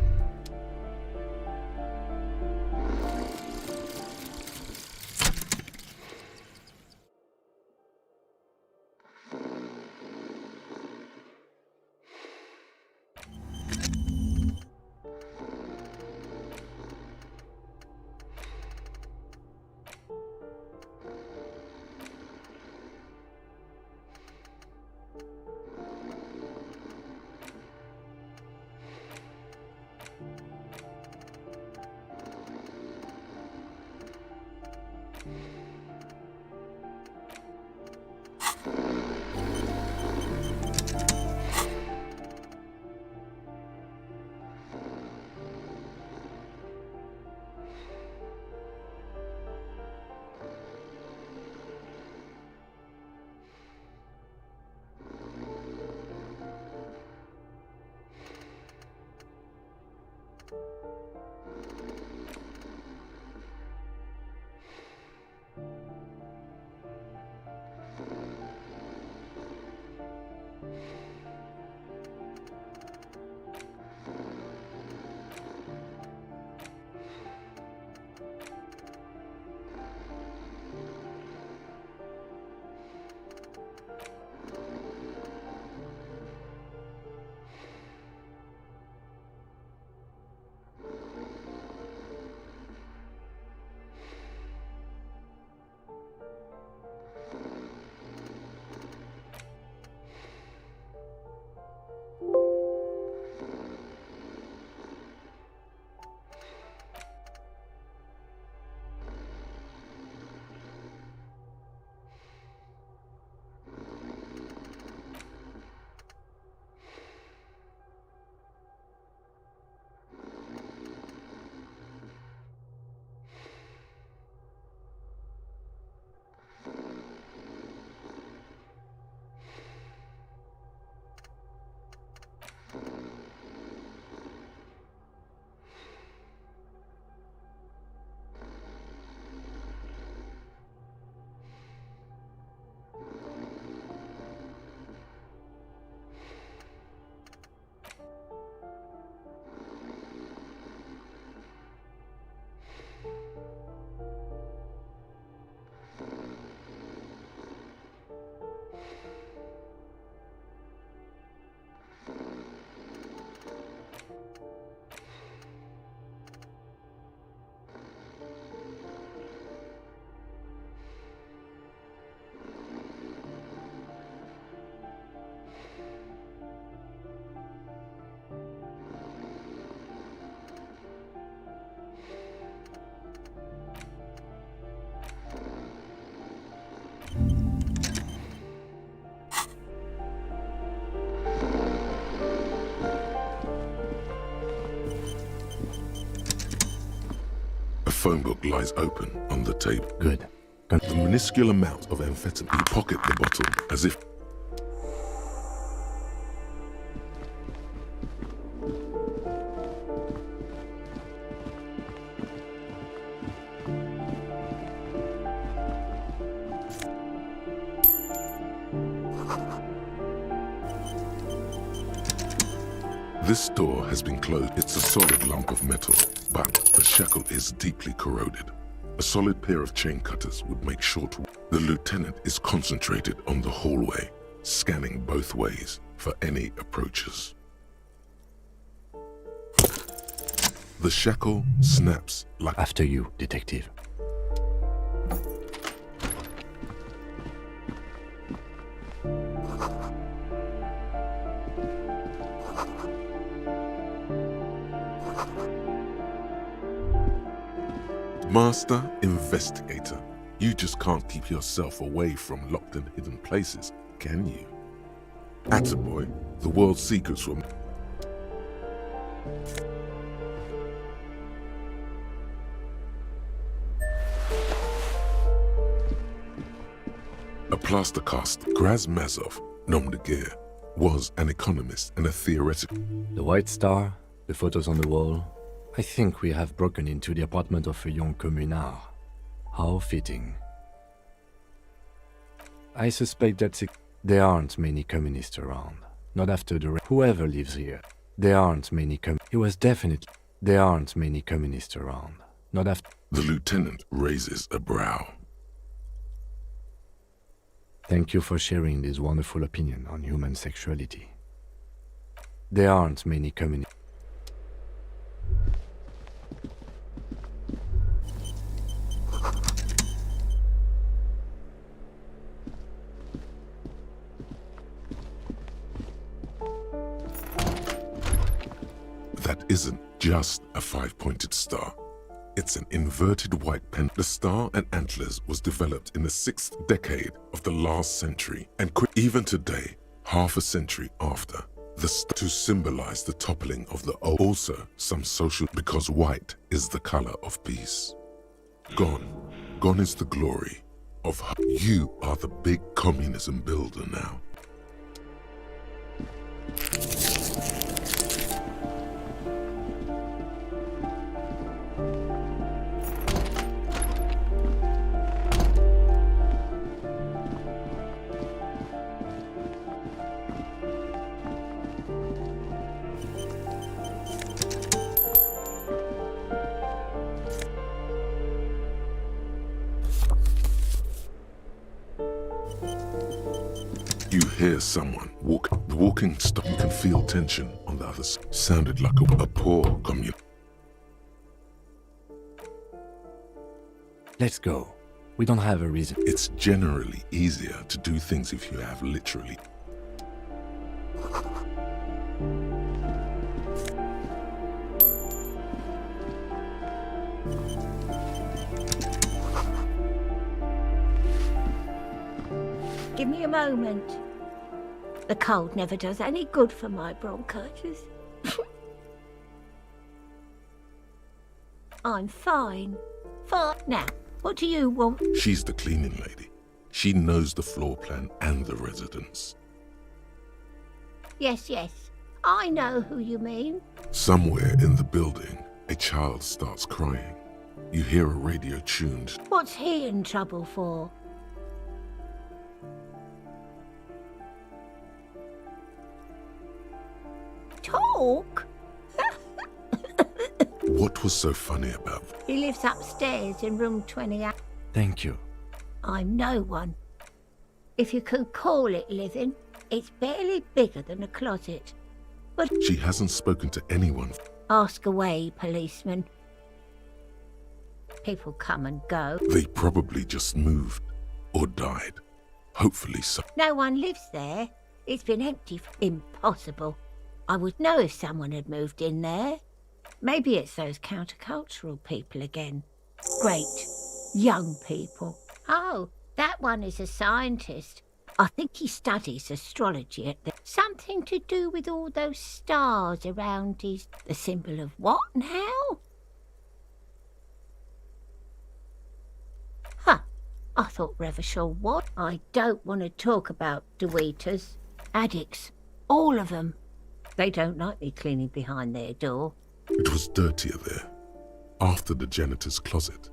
phone book lies open on the table. Good. The minuscule amount of amphetamine. You pocket the bottle as if... This door has been closed. It's a solid lump of metal, but the shackle is deeply corroded. A solid pair of chain cutters would make short work. The lieutenant is concentrated on the hallway, scanning both ways for any approaches. The shackle snaps like... After you, detective. Master investigator, you just can't keep yourself away from locked and hidden places, can you? Attaboy, the world's secrets were... A plaster cast, Grazmazov, nom de guerre, was an economist and a theoretical... The White Star, the photos on the wall. I think we have broken into the apartment of a young communard. How fitting. I suspect that there aren't many communists around. Not after the... Whoever lives here. There aren't many It was definitely... There aren't many communists around. Not after... The lieutenant raises a brow. Thank you for sharing this wonderful opinion on human sexuality. There aren't many communists. That isn't just a five-pointed star. It's an inverted white pen. The star and antlers was developed in the 6th decade of the last century, and even today, half a century after, to symbolize the toppling of the old. Also, some social, because white is the color of peace. Gone is the glory of her. You are the big communism builder now. You hear someone walk. The walking stop. You can feel tension on the other side. Sounded like a poor commune. Let's go. We don't have a reason. It's generally easier to do things if you have literally. Give me a moment. The cold never does any good for my bronchitis. I'm fine. Fine. Now, what do you want? She's the cleaning lady. She knows the floor plan and the residence. Yes. I know who you mean. Somewhere in the building, a child starts crying. You hear a radio tuned. What's he in trouble for? Talk? What was so funny about it? He lives upstairs in room 28. Thank you. I'm no one. If you can call it living, it's barely bigger than a closet. But she hasn't spoken to anyone. Ask away, policeman. People come and go. They probably just moved or died. Hopefully so. No one lives there. It's been empty. Impossible. I would know if someone had moved in there. Maybe it's those countercultural people again. Great. Young people. Oh, that one is a scientist. I think he studies astrology at the... Something to do with all those stars around his... The symbol of what and how? I thought Revachol what? I don't want to talk about Deweeters. Addicts. All of them. They don't like me cleaning behind their door. It was dirtier there, after the janitor's closet.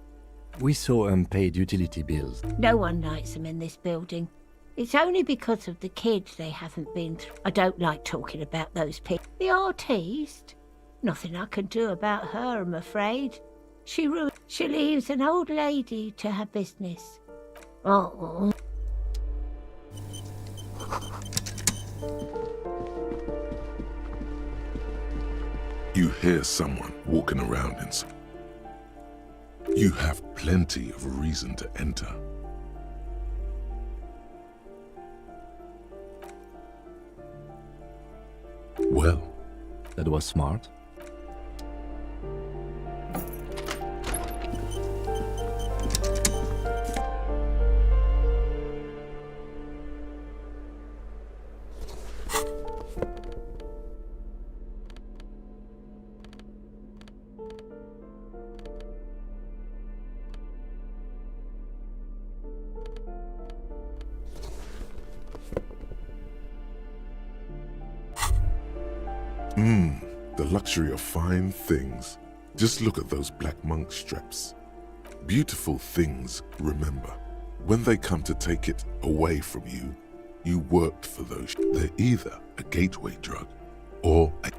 We saw unpaid utility bills. No one likes them in this building. It's only because of the kids they haven't been through. I don't like talking about those people. The artiste? Nothing I can do about her, I'm afraid. She leaves an old lady to her business. Oh. You hear someone walking around inside. You have plenty of reason to enter. Well, that was smart. The luxury of fine things. Just look at those black monk straps. Beautiful things, remember. When they come to take it away from you, you worked for those. They're either a gateway drug or a...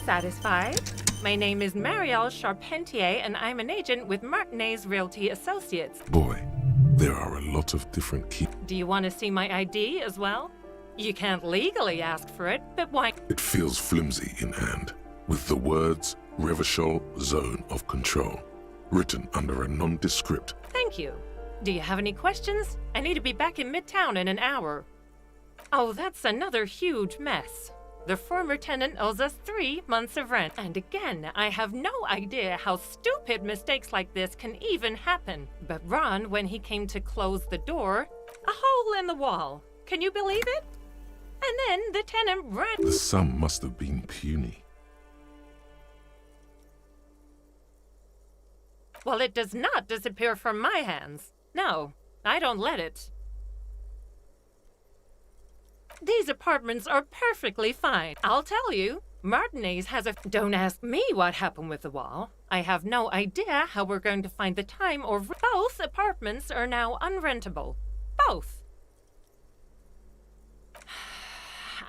Satisfied? My name is Marielle Charpentier, and I'm an agent with Martinez Realty Associates. Boy, there are a lot of different keys. Do you want to see my ID as well? You can't legally ask for it, but why? It feels flimsy in hand, with the words Revachol Zone of Control written under a nondescript. Thank you. Do you have any questions? I need to be back in Midtown in an hour. Oh, that's another huge mess. The former tenant owes us 3 months of rent. And again, I have no idea how stupid mistakes like this can even happen. But Ron, when he came to close the door, a hole in the wall. Can you believe it? And then the tenant ran. The sum must have been puny. Well, it does not disappear from my hands. No, I don't let it. These apartments are perfectly fine. I'll tell you, Martinez has a... Don't ask me what happened with the wall. I have no idea how we're going to find the time or... Both apartments are now unrentable. Both.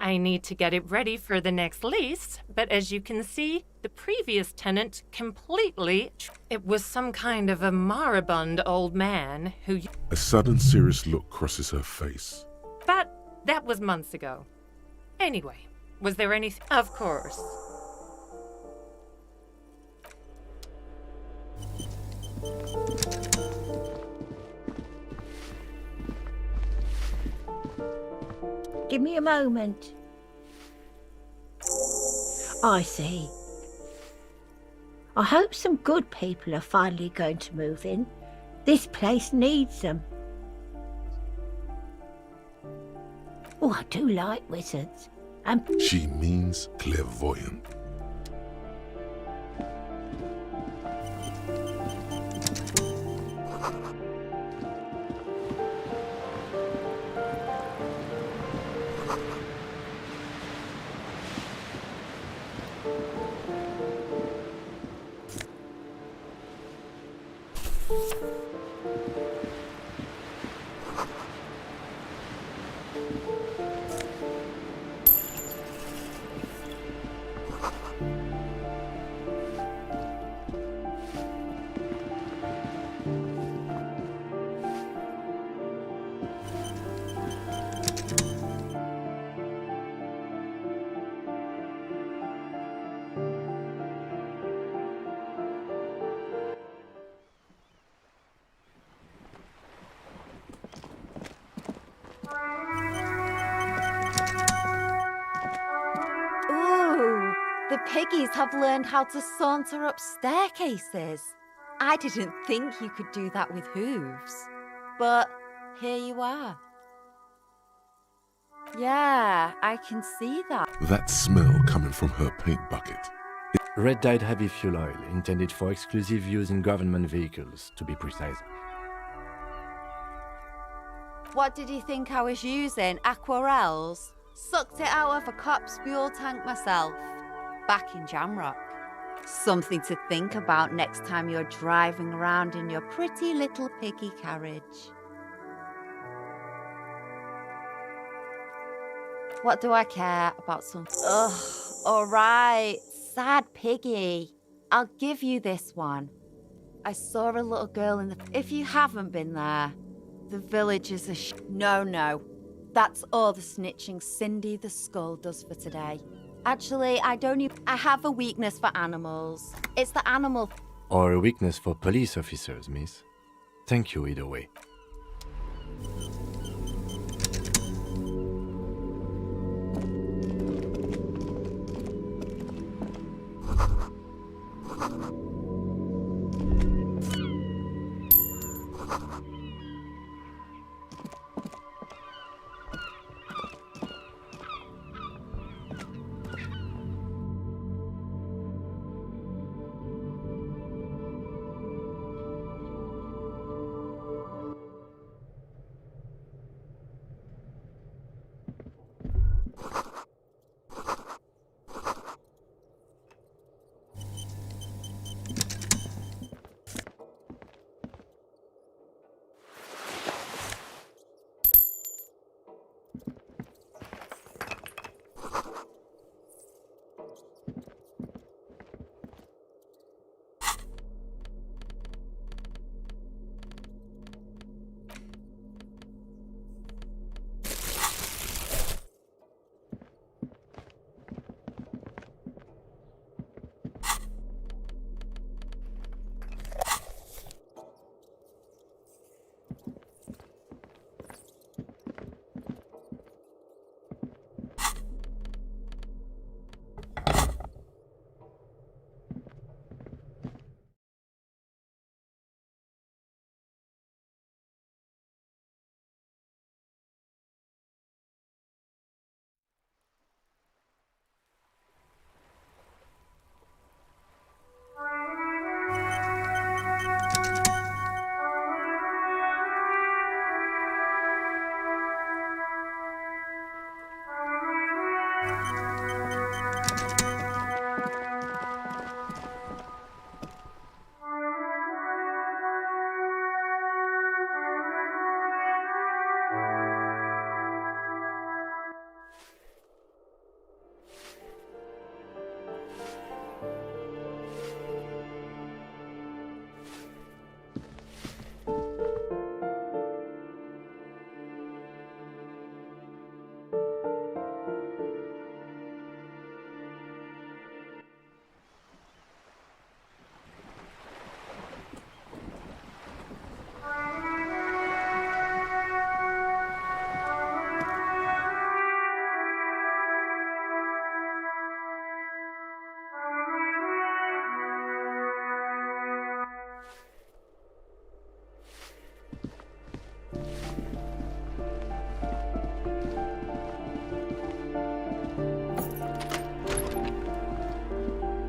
I need to get it ready for the next lease, but as you can see, the previous tenant completely... It was some kind of a moribund old man who... A sudden serious look crosses her face. But that was months ago. Anyway, was there anything? Of course. Give me a moment. I see. I hope some good people are finally going to move in. This place needs them. Oh, I do like wizards. She means clairvoyant. Ooh, the piggies have learned how to saunter up staircases. I didn't think you could do that with hooves. But here you are. Yeah, I can see that. That smell coming from her paint bucket. Red-dyed heavy fuel oil, intended for exclusive use in government vehicles, to be precise. What did you think I was using? Aquarels? Sucked it out of a cop's fuel tank myself. Back in Jamrock. Something to think about next time you're driving around in your pretty little piggy carriage. What do I care about some... Ugh, alright, sad piggy. I'll give you this one. I saw a little girl in the... If you haven't been there, the village is a No. That's all the snitching Cindy the Skull does for today. Actually, I have a weakness for animals. It's the animal... Or a weakness for police officers, miss. Thank you either way.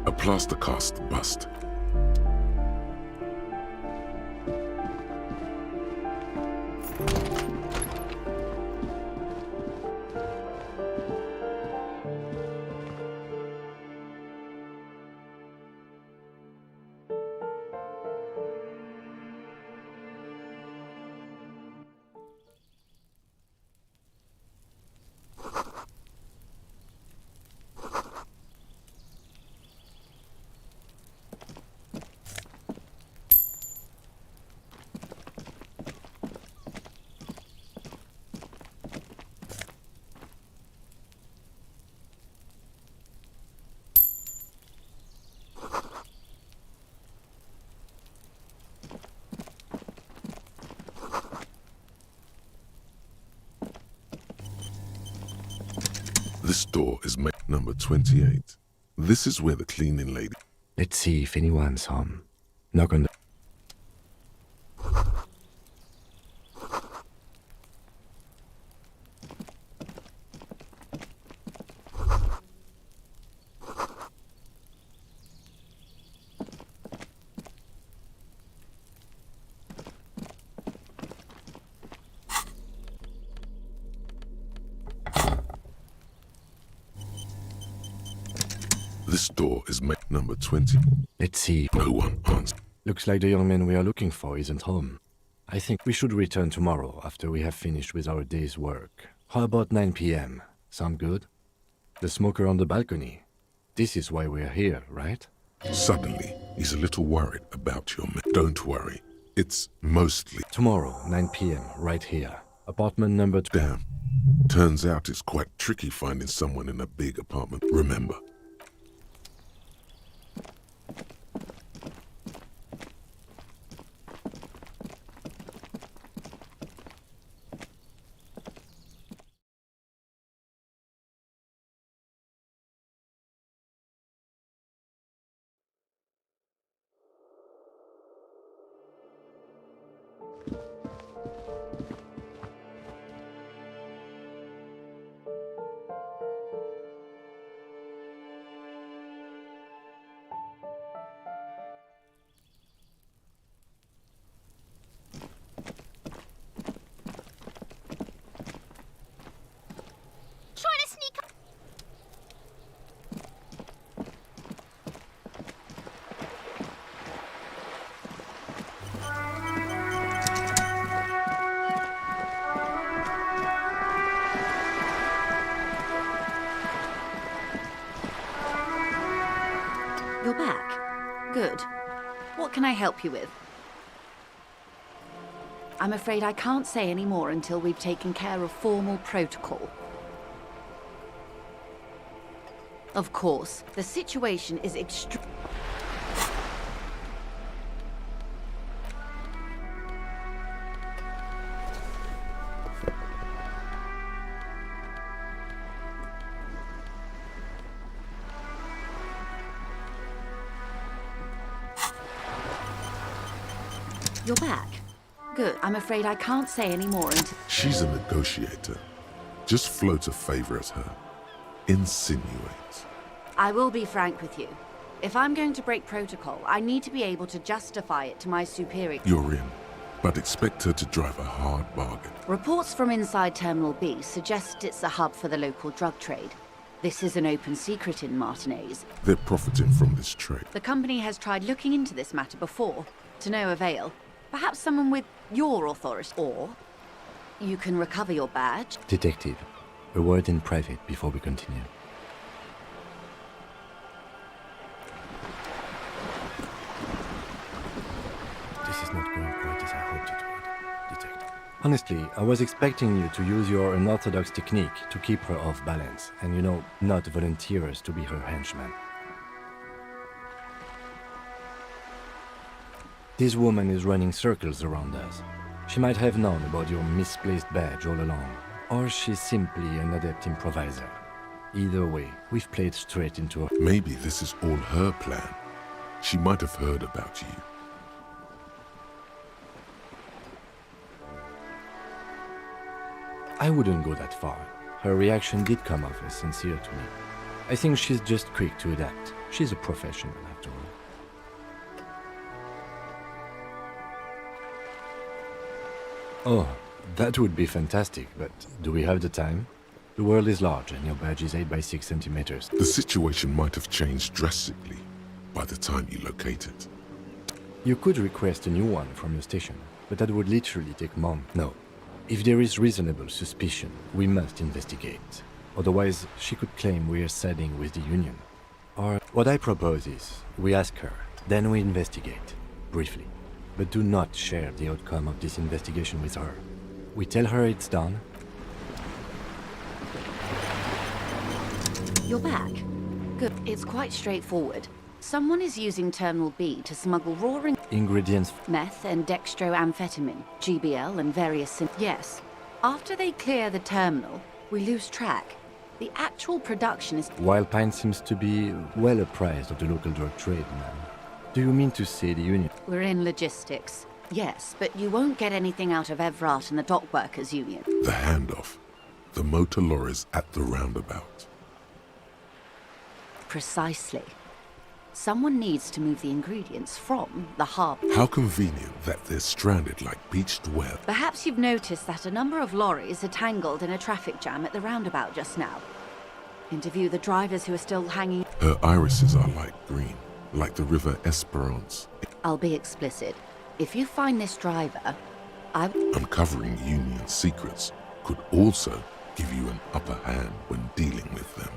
A plaster cast bust. This door is made number 28. This is where the cleaning lady... Let's see if anyone's home. Knock on the... This door is number 20. Let's see. No one answers. Looks like the young man we are looking for isn't home. I think we should return tomorrow after we have finished with our day's work. How about 9 p.m.? Sound good? The smoker on the balcony. This is why we're here, right? Suddenly, he's a little worried about your man. Don't worry. It's mostly... Tomorrow, 9 p.m., right here. Apartment number 2. Damn. Turns out it's quite tricky finding someone in a big apartment. Remember. Trying to sneak up. You're back. Good. What can I help you with? I'm afraid I can't say any more until we've taken care of formal protocol. Of course, the situation is extreme. You're back. Good. I'm afraid I can't say any more until... She's a negotiator. Just float a favor at her. Insinuate. I will be frank with you. If I'm going to break protocol, I need to be able to justify it to my superior. You're in, but expect her to drive a hard bargain. Reports from inside Terminal B suggest it's a hub for the local drug trade. This is an open secret in Martinez. They're profiting from this trade. The company has tried looking into this matter before, to no avail. Perhaps someone with your authority, or you can recover your badge. Detective, a word in private before we continue. This is not going quite as I hoped it would, Detective. Honestly, I was expecting you to use your unorthodox technique to keep her off balance, and not volunteer us to be her henchman. This woman is running circles around us. She might have known about your misplaced badge all along, or she's simply an adept improviser. Either way, we've played straight into her. Maybe this is all her plan. She might have heard about you. I wouldn't go that far. Her reaction did come off as sincere to me. I think she's just quick to adapt. She's a professional, after all. Oh, that would be fantastic, but do we have the time? The world is large and your badge is 8 by 6 centimeters. The situation might have changed drastically by the time you locate it. You could request a new one from your station, but that would literally take months. No. If there is reasonable suspicion, we must investigate. Otherwise, she could claim we are siding with the Union. Or what I propose is, we ask her, then we investigate, briefly. But do not share the outcome of this investigation with her. We tell her it's done. You're back. Good. It's quite straightforward. Someone is using Terminal B to smuggle raw ingredients, meth and dextroamphetamine, GBL and various Yes. After they clear the terminal, we lose track. The actual production is... While Pine seems to be well apprised of the local drug trade now. Do you mean to say the Union? We're in logistics. Yes, but you won't get anything out of Evrat and the Dock Workers Union. The handoff. The motor lorries at the roundabout. Precisely. Someone needs to move the ingredients from the harbour. How convenient that they're stranded like beached whale. Perhaps you've noticed that a number of lorries are tangled in a traffic jam at the roundabout just now. Interview the drivers who are still hanging. Her irises are light green, like the river Esperance. I'll be explicit. If you find this driver, Uncovering Union secrets could also give you an upper hand when dealing with them.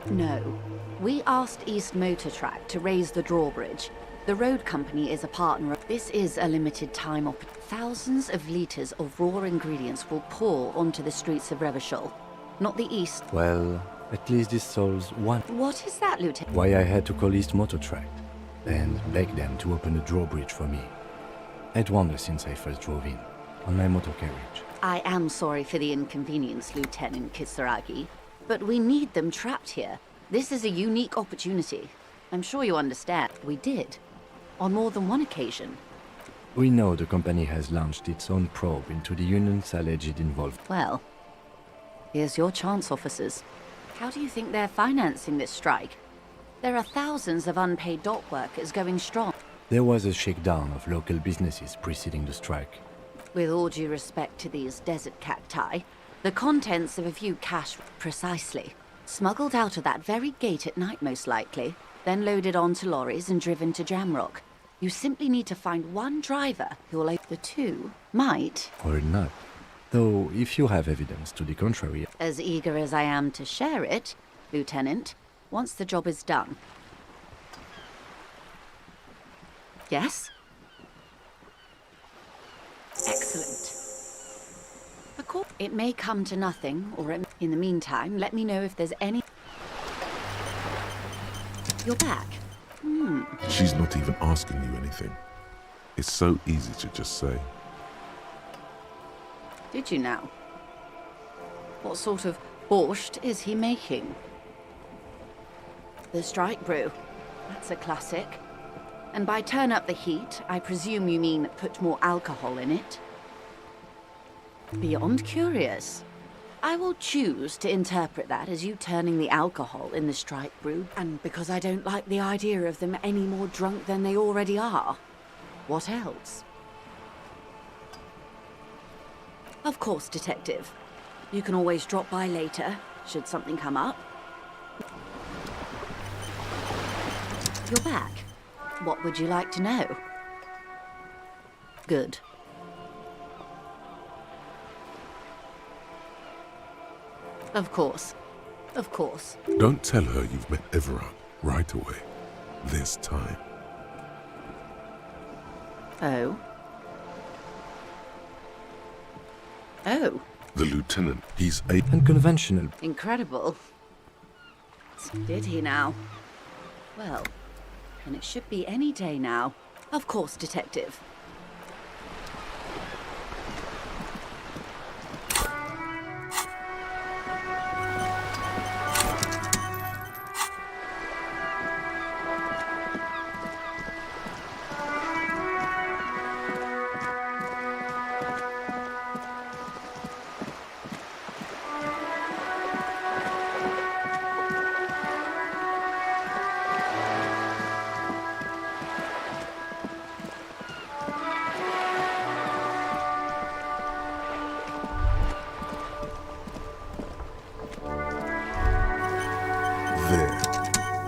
No. We asked East Motor Track to raise the drawbridge. The road company is a partner. This is a limited time Thousands of litres of raw ingredients will pour onto the streets of Revachol. Not the East. Well, at least this solves one. What is that, Lieutenant? Why I had to call East Motor Track and beg them to open a drawbridge for me. I'd wondered since I first drove in, on my motor carriage. I am sorry for the inconvenience, Lieutenant Kisaragi, but we need them trapped here. This is a unique opportunity. I'm sure you understand. We did. On more than one occasion. We know the company has launched its own probe into the Union's alleged involvement. Well, here's your chance, officers. How do you think they're financing this strike? There are thousands of unpaid dock workers going strong. There was a shakedown of local businesses preceding the strike. With all due respect to these desert cacti, the contents of a few cash precisely. Smuggled out of that very gate at night, most likely, then loaded onto lorries and driven to Jamrock. You simply need to find one driver who will open the two, might... Or not. Though, if you have evidence to the contrary... As eager as I am to share it, Lieutenant, once the job is done. Yes? Excellent. It may come to nothing, or in the meantime, let me know if there's any... You're back. She's not even asking you anything. It's so easy to just say. Did you now? What sort of borscht is he making? The strike brew. That's a classic. And by turn up the heat, I presume you mean put more alcohol in it? Beyond curious. I will choose to interpret that as you turning the alcohol in the strike brew, and because I don't like the idea of them any more drunk than they already are. What else? Of course, Detective. You can always drop by later, should something come up. You're back. What would you like to know? Good. Of course. Of course. Don't tell her you've met Everard right away. There's time. Oh? Oh. The lieutenant, he's a... Unconventional. Incredible. Did he now? Well, and it should be any day now. Of course, Detective.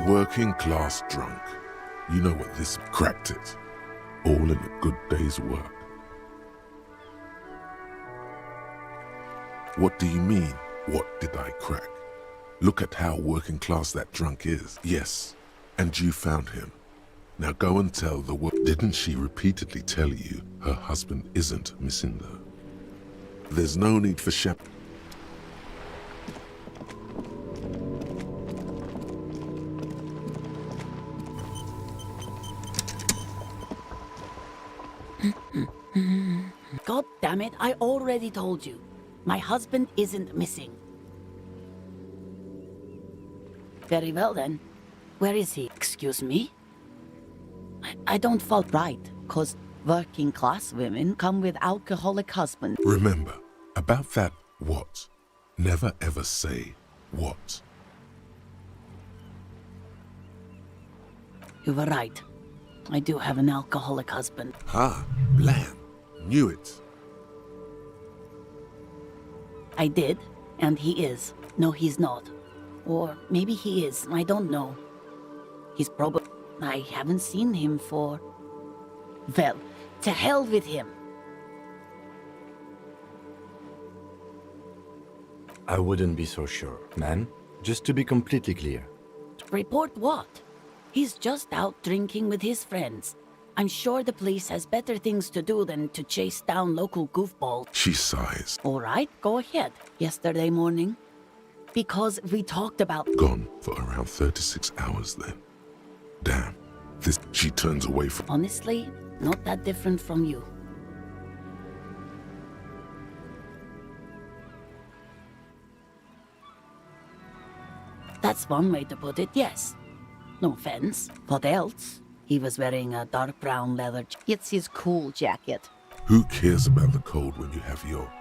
Working class drunk. You know what this cracked it. All in a good day's work. What do you mean, what did I crack? Look at how working class that drunk is. Yes, and you found him. Now go and tell the world. Didn't she repeatedly tell you her husband isn't Missindo? There's no need for shepherd. God damn it, I already told you. My husband isn't missing. Very well then. Where is he? Excuse me? I don't fall right, 'cause working class women come with alcoholic husbands. Remember, about that what, never ever say what. You were right. I do have an alcoholic husband. Ah, Blam. Knew it. I did, and he is. No, he's not. Or maybe he is, I don't know. He's probably... I haven't seen him for... Well, to hell with him. I wouldn't be so sure, man. Just to be completely clear. Report what? He's just out drinking with his friends. I'm sure the police has better things to do than to chase down local goofballs. She sighs. All right, go ahead. Yesterday morning. Because we talked about... Gone for around 36 hours then. Damn. This... She turns away from... Honestly, not that different from you. That's one way to put it, yes. No offense. What else? He was wearing a dark brown leather... It's his cool jacket. Who cares about the cold when you have your...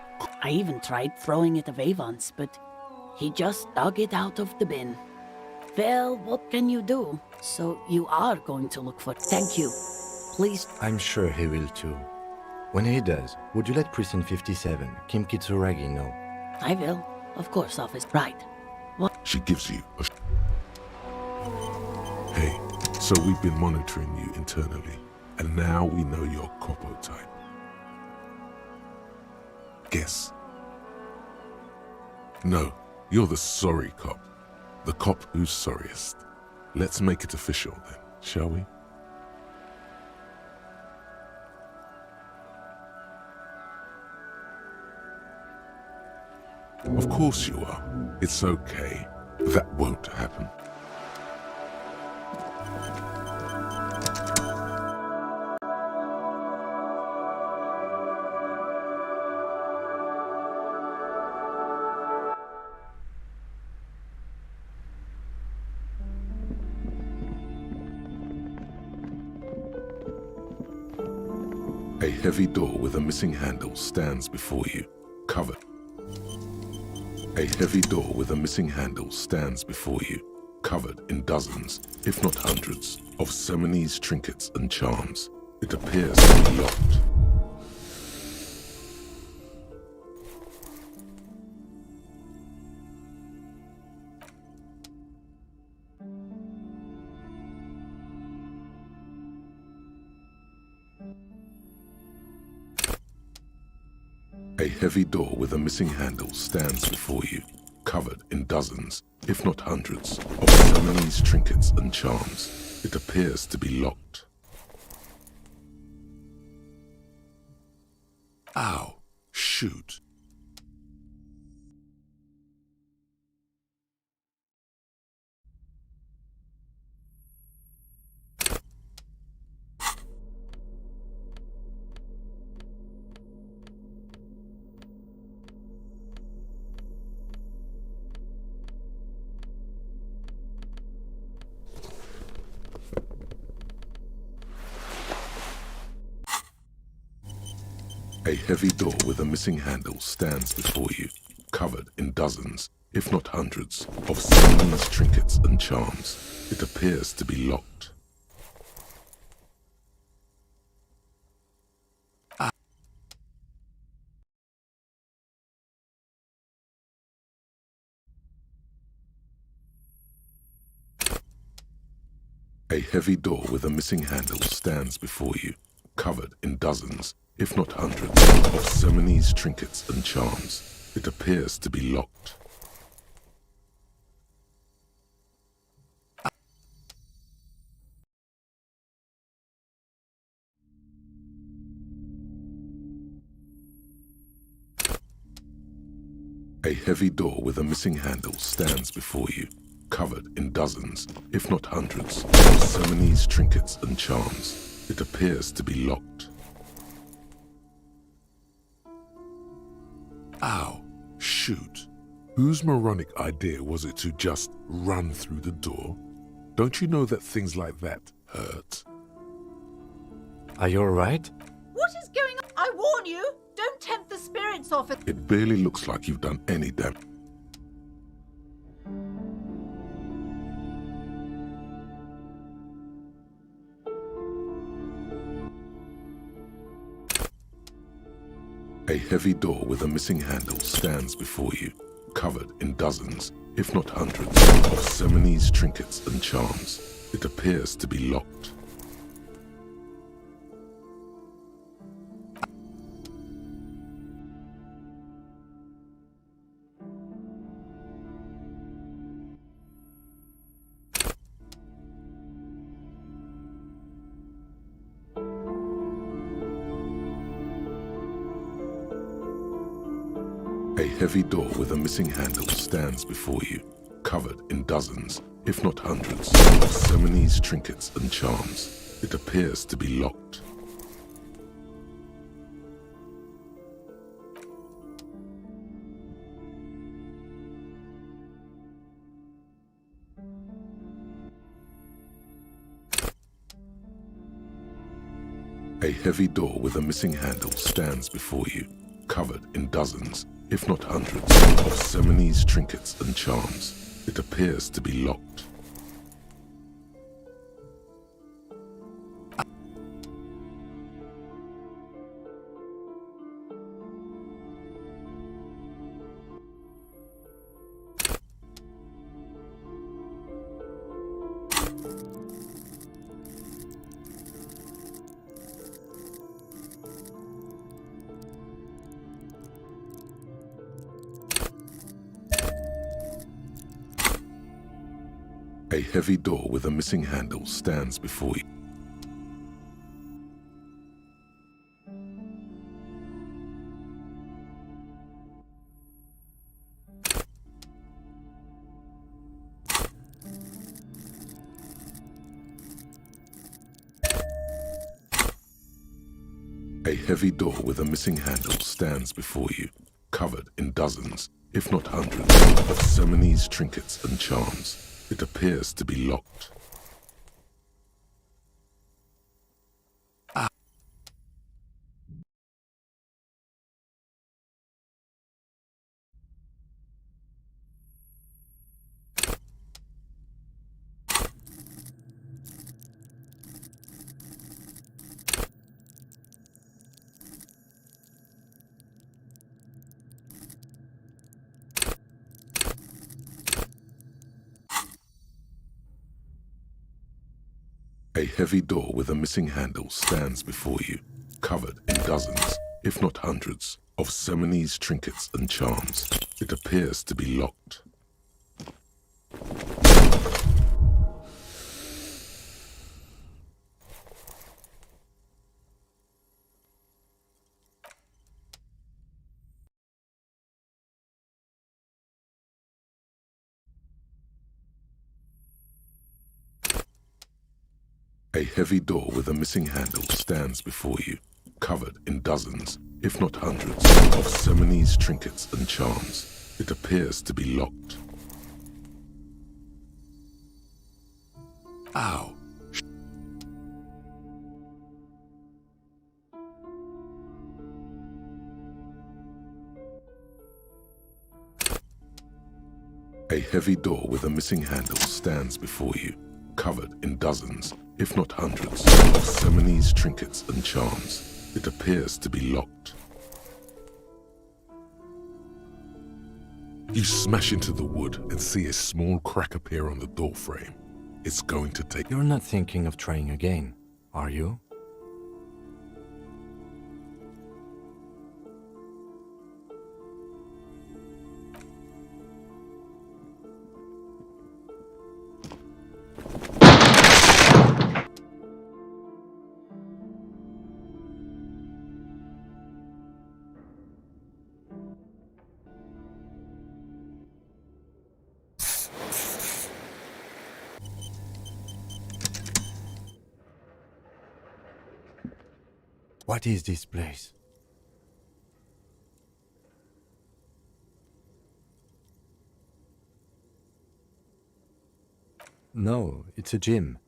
I even tried throwing it away once, but he just dug it out of the bin. Well, what can you do? So you are going to look for... Thank you. Please... I'm sure he will too. When he does, would you let Precinct 57, Kim Kitsuragi, know? I will. Of course, officer. Right. What? She gives you a... Hey, so we've been monitoring you internally, and now we know your Copo type. Guess. No, you're the sorry cop. The cop who's sorriest. Let's make it official then, shall we? Of course you are. It's okay. That won't happen. A heavy door with a missing handle stands before you, covered. A heavy door with a missing handle stands before you, covered in dozens, if not hundreds, of Seminese trinkets and charms. It appears to be locked. A heavy door with a missing handle stands before you, covered in dozens, if not hundreds, of Seminese trinkets and charms. It appears to be locked. Ow! Shoot! A heavy door with a missing handle stands before you, covered in dozens, if not hundreds, of Seminese trinkets and charms. It appears to be locked. A heavy door with a missing handle stands before you, covered in dozens, if not hundreds, of Seminese trinkets and charms. It appears to be locked. A heavy door with a missing handle stands before you, covered in dozens, if not hundreds, of Seminese trinkets and charms. It appears to be locked. Ow! Shoot! Whose moronic idea was it to just run through the door? Don't you know that things like that hurt? Are you alright? What is going on? I warn you, don't tempt the spirits off it. It barely looks like you've done any damage. A heavy door with a missing handle stands before you, covered in dozens, if not hundreds, of Seminese trinkets and charms. It appears to be locked. A heavy door with a missing handle stands before you, covered in dozens, if not hundreds, of Seminese trinkets and charms. It appears to be locked. A heavy door with a missing handle stands before you, covered in dozens, if not hundreds, of Seminese trinkets and charms. It appears to be locked. A heavy door with a missing handle stands before you. A heavy door with a missing handle stands before you, covered in dozens, if not hundreds, of Seminese trinkets and charms. It appears to be locked. A heavy door with a missing handle stands before you, covered in dozens, if not hundreds, of Seminese trinkets and charms. It appears to be locked. A heavy door with a missing handle stands before you, covered in dozens, if not hundreds, of Seminese trinkets and charms. It appears to be locked. Ow! A heavy door with a missing handle stands before you, covered in dozens, if not hundreds, of Seminese trinkets and charms. It appears to be locked. You smash into the wood and see a small crack appear on the door frame. It's going to take... You're not thinking of trying again, are you? What is this place? No, it's a gym.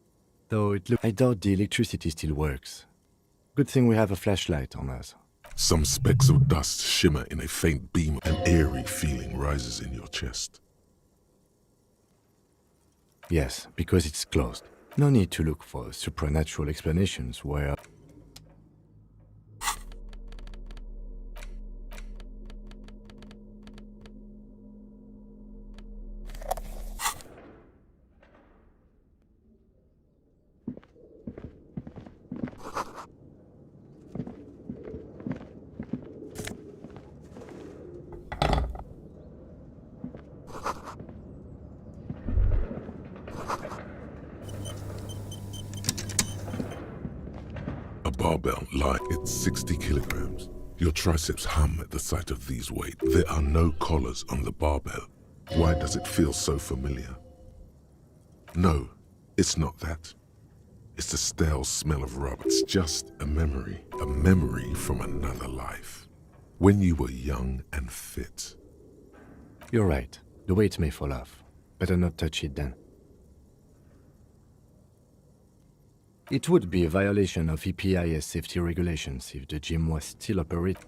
Though I doubt the electricity still works. Good thing we have a flashlight on us. Some specks of dust shimmer in a faint beam. An eerie feeling rises in your chest. Yes, because it's closed. No need to look for supernatural explanations where... Barbell lie, it's 60 kilograms. Your triceps hum at the sight of these weight. There are no collars on the barbell. Why does it feel so familiar? No, it's not that. It's the stale smell of rubber. It's just a memory from another life. When you were young and fit. You're right. The weight may fall off. Better not touch it then. It would be a violation of EPIS safety regulations if the gym was still operating.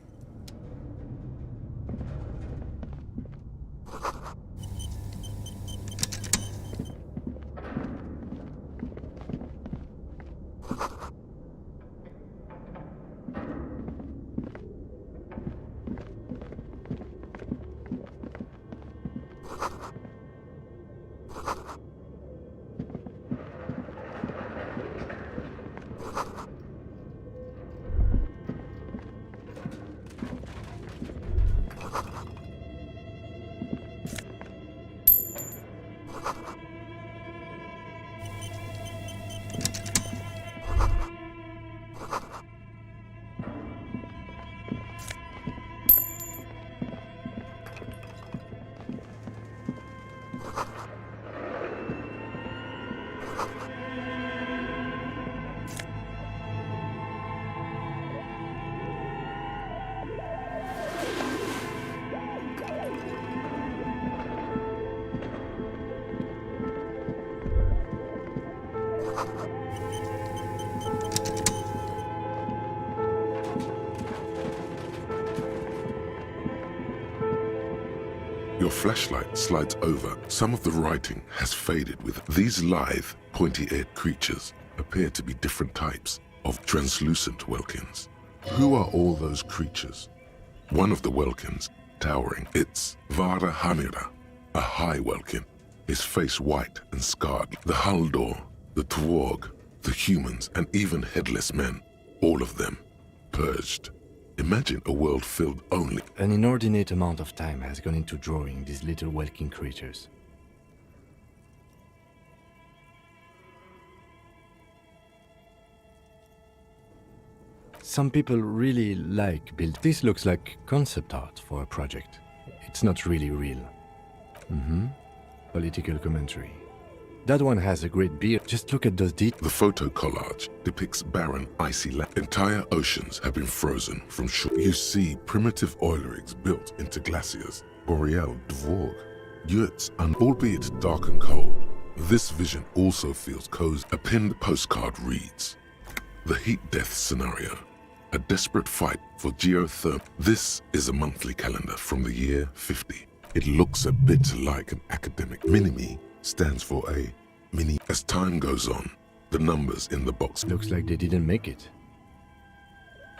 Your flashlight slides over. Some of the writing has faded with these lithe, pointy-eared creatures appear to be different types of translucent Welkins. Who are all those creatures? One of the Welkins, towering, it's Vara Hamira, a high Welkin, his face white and scarred. The Haldor, the Tworg, the humans, and even headless men, all of them purged. Imagine a world filled only... An inordinate amount of time has gone into drawing these little Welkin creatures. Some people really like build. This looks like concept art for a project. It's not really real. Political commentary. That one has a great beard. Just look at those details. The photo collage depicts barren, icy land. Entire oceans have been frozen from shore. You see primitive oil rigs built into glaciers. Boreal Dvorg. Yurts, and albeit dark and cold, this vision also feels cozy. A pinned postcard reads, "The heat death scenario. A desperate fight for geothermal." This is a monthly calendar from the year 50. It looks a bit like an academic. Minimi stands for a mini. As time goes on, the numbers in the box... Looks like they didn't make it.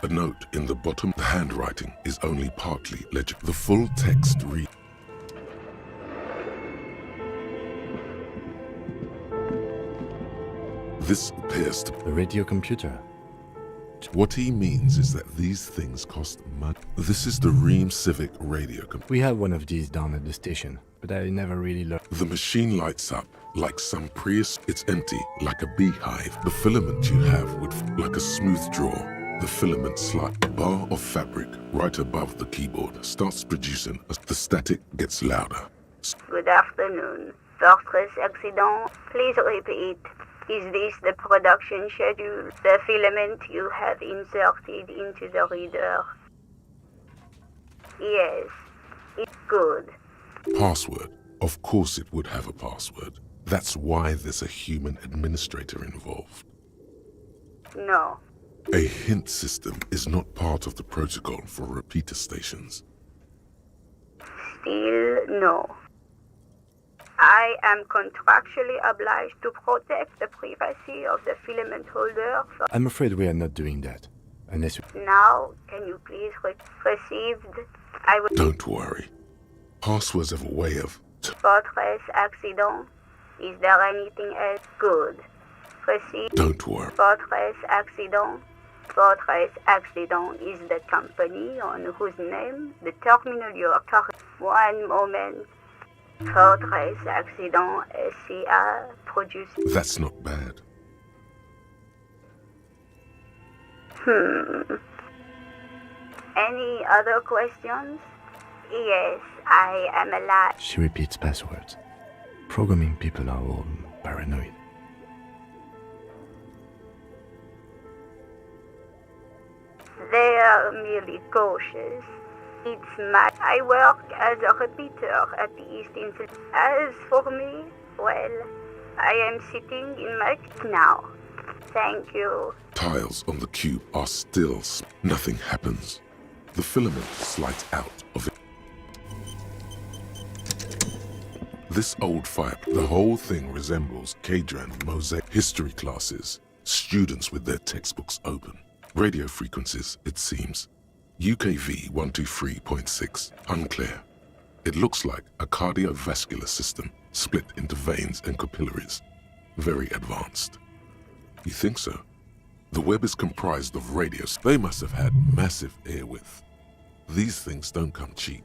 A note in the bottom. The handwriting is only partly legible. The full text reads... This appears to... A radio computer. What he means is that these things cost money. This is the Ream Civic radio computer. We have one of these down at the station, but I never really learned. The machine lights up like some Prius. It's empty, like a beehive. The filament you have would like a smooth draw. The filament slide. A bar of fabric right above the keyboard starts producing as the static gets louder. Good afternoon. Fortress accident. Please repeat. Is this the production schedule? The filament you have inserted into the reader? Yes. It's good. Password. Of course it would have a password. That's why there's a human administrator involved. No. A hint system is not part of the protocol for repeater stations. Still, no. I am contractually obliged to protect the privacy of the filament holder. I'm afraid we are not doing that. Unless Now, can you please received? I will. Don't worry. Passwords have a way of... Fortress accident. Is there anything else? Good. Proceed. Don't worry. Fortress accident. Fortress accident is the company on whose name the terminal you are currently. One moment. Fortress accident SCA produces. That's not bad. Any other questions? Yes, I am alive. she repeats passwords. Programming people are all paranoid. They are merely cautious. It's my... I work as a repeater at the East Institute. As for me, well, I am sitting in my... now. Thank you. Tiles on the cube are still... Nothing happens. The filament slides out of it. This old fire, the whole thing resembles Kadran mosaic history classes, students with their textbooks open. Radio frequencies, it seems. UKV 123.6, unclear. It looks like a cardiovascular system split into veins and capillaries. Very advanced. You think so? The web is comprised of radios. They must have had massive air width. These things don't come cheap.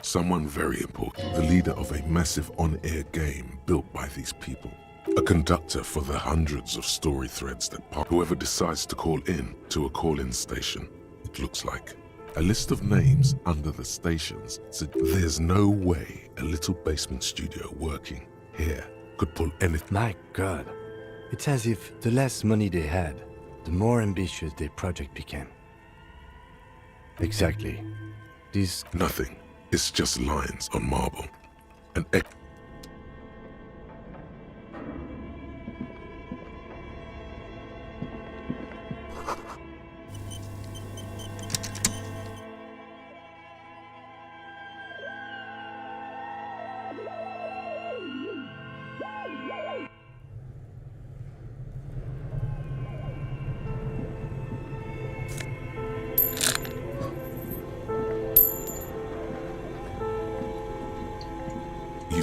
Someone very important, the leader of a massive on-air game built by these people. A conductor for the hundreds of story threads that part. Whoever decides to call in to a call-in station, it looks like. A list of names under the stations. So there's no way a little basement studio working here could pull anything. My God. It's as if the less money they had, the more ambitious their project became. Exactly. These... Nothing. It's just lines on marble. An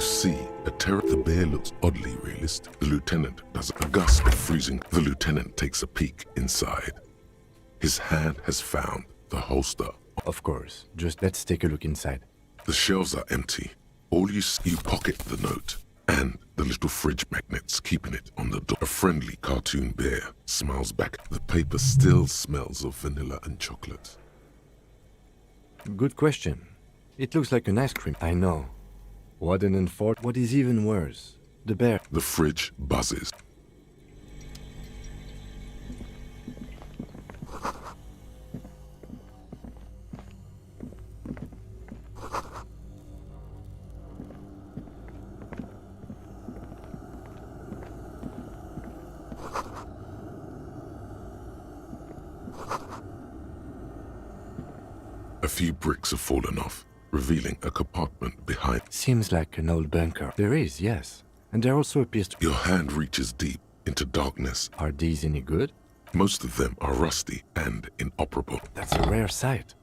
You see, the bear looks oddly realistic. The lieutenant does a gust of freezing. The lieutenant takes a peek inside. His hand has found the holster. Of course. Just let's take a look inside. The shelves are empty. All you see, you pocket the note and the little fridge magnets keeping it on the door. A friendly cartoon bear smiles back. The paper still smells of vanilla and chocolate. Good question. It looks like an ice cream. I know. Warden and Fort. What is even worse? The bear. The fridge buzzes. A few bricks have fallen off, revealing a compartment behind. Seems like an old bunker. There is, yes. And there also appears to... Your hand reaches deep into darkness. Are these any good? Most of them are rusty and inoperable. That's a rare sight.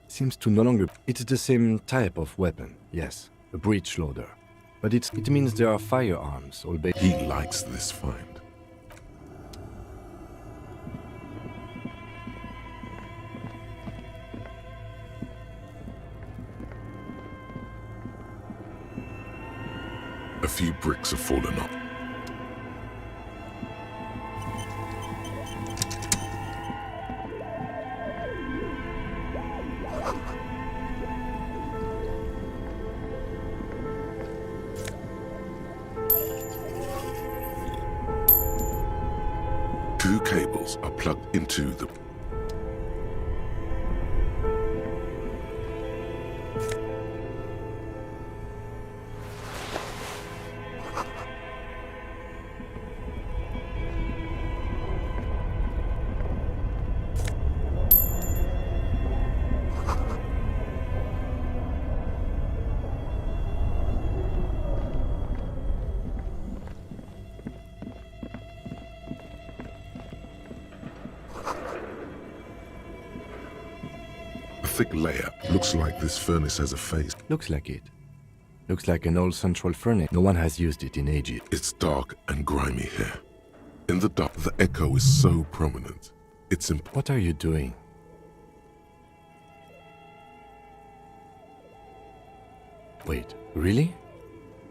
Seems to no longer... It's the same type of weapon, yes. A breech loader. But it means there are firearms, albeit... He likes this find. A few bricks have fallen off. Two cables are plugged into the... thick layer. Looks like this furnace has a face. Looks like it. Looks like an old central furnace. No one has used it in ages. It's dark and grimy here. In the dark, the echo is so prominent. It's What are you doing? Wait, really?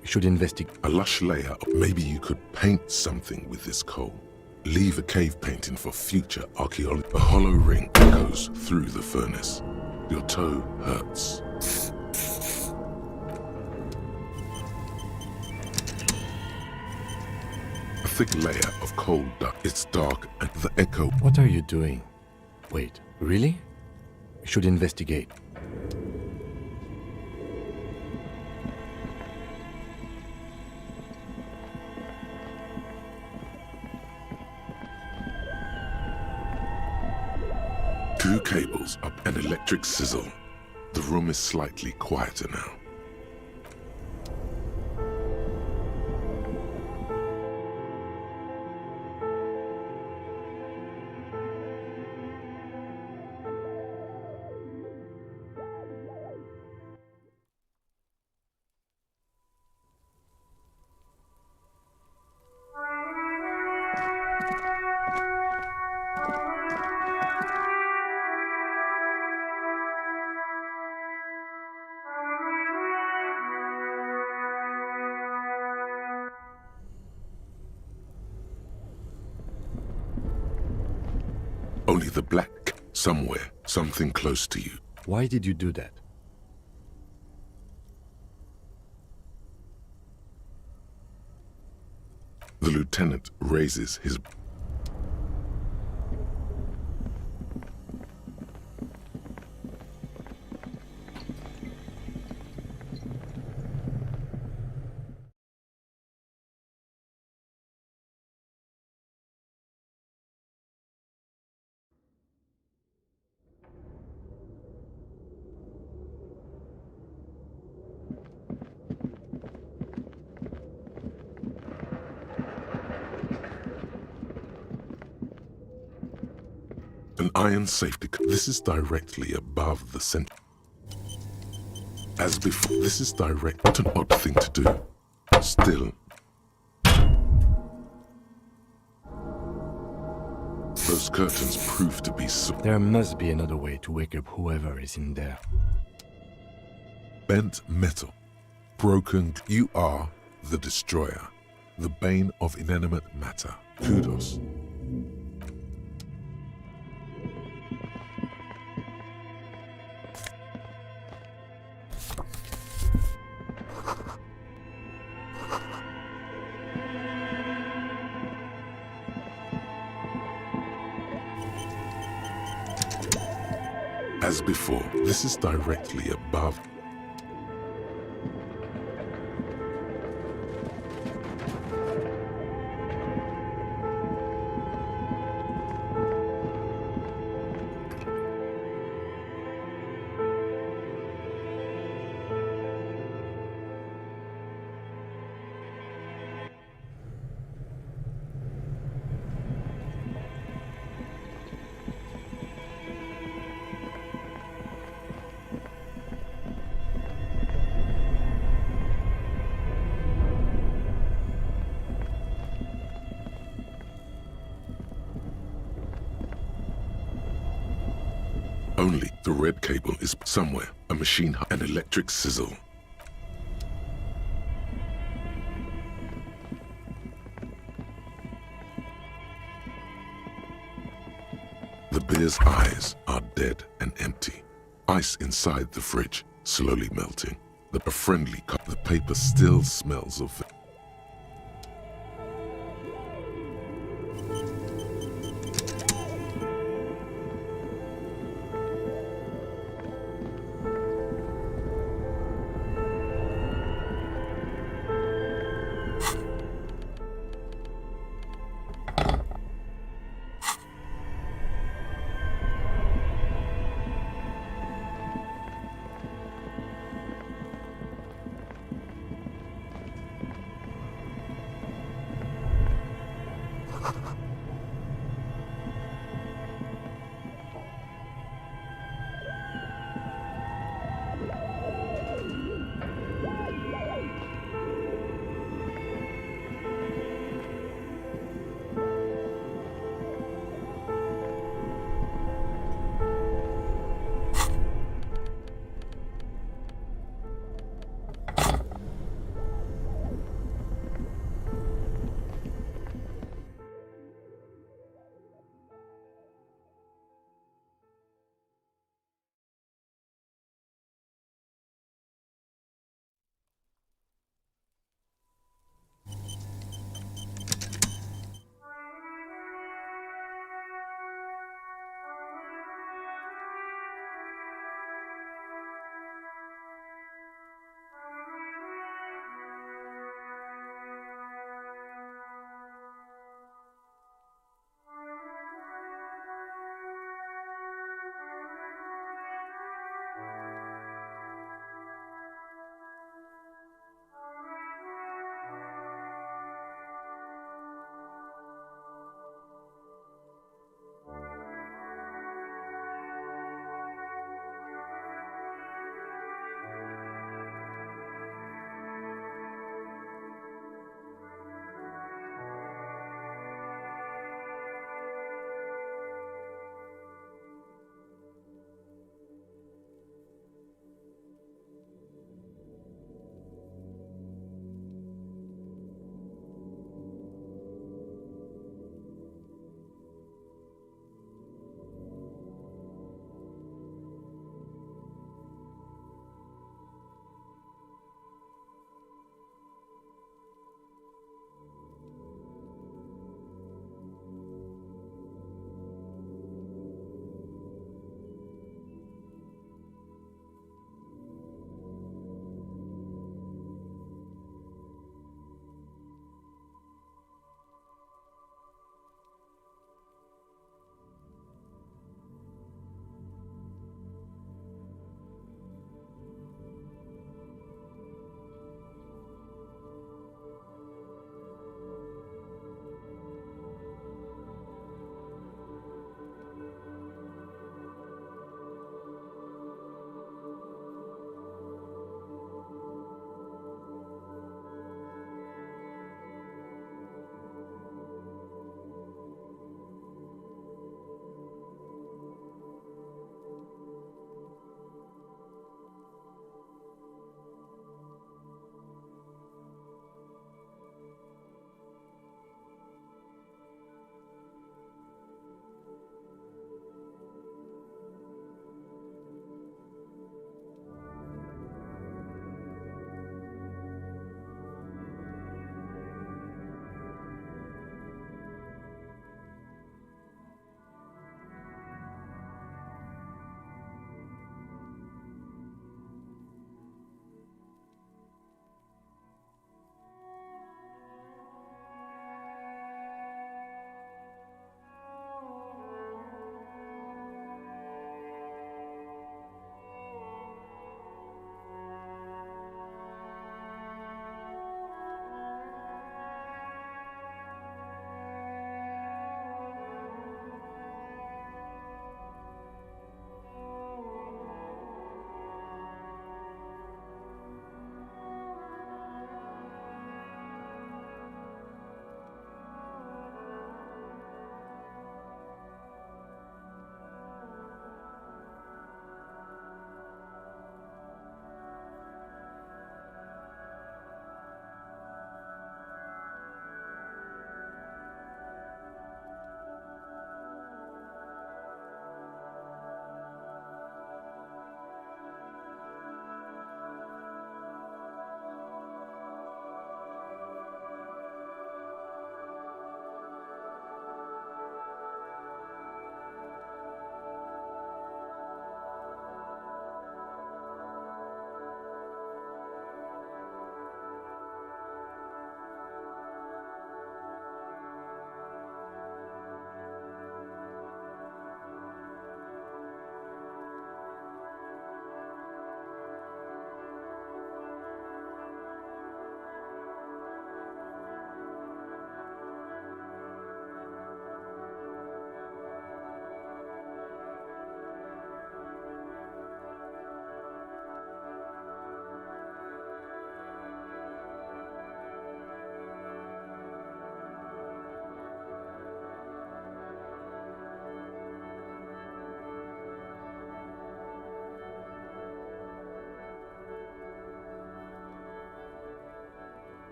We should investigate. A lush layer. Maybe you could paint something with this coal. Leave a cave painting for future archaeology. A hollow ring echoes through the furnace. Your toe hurts. A thick layer of coal dust. It's dark and the echo. What are you doing? Wait, really? We should investigate. Two cables up an electric sizzle. The room is slightly quieter now. Only the black, somewhere, something close to you. Why did you do that? The lieutenant raises his... An iron safety. This is directly above the center. As before, this is direct. What an odd thing to do. Still. Those curtains prove to be so. There must be another way to wake up whoever is in there. Bent metal. Broken. You are the destroyer. The bane of inanimate matter. Kudos. As before, this is directly above. Only the red cable is somewhere. A machine, an electric sizzle. The beer's eyes are dead and empty. Ice inside the fridge, slowly melting. A friendly cup. The paper still smells of...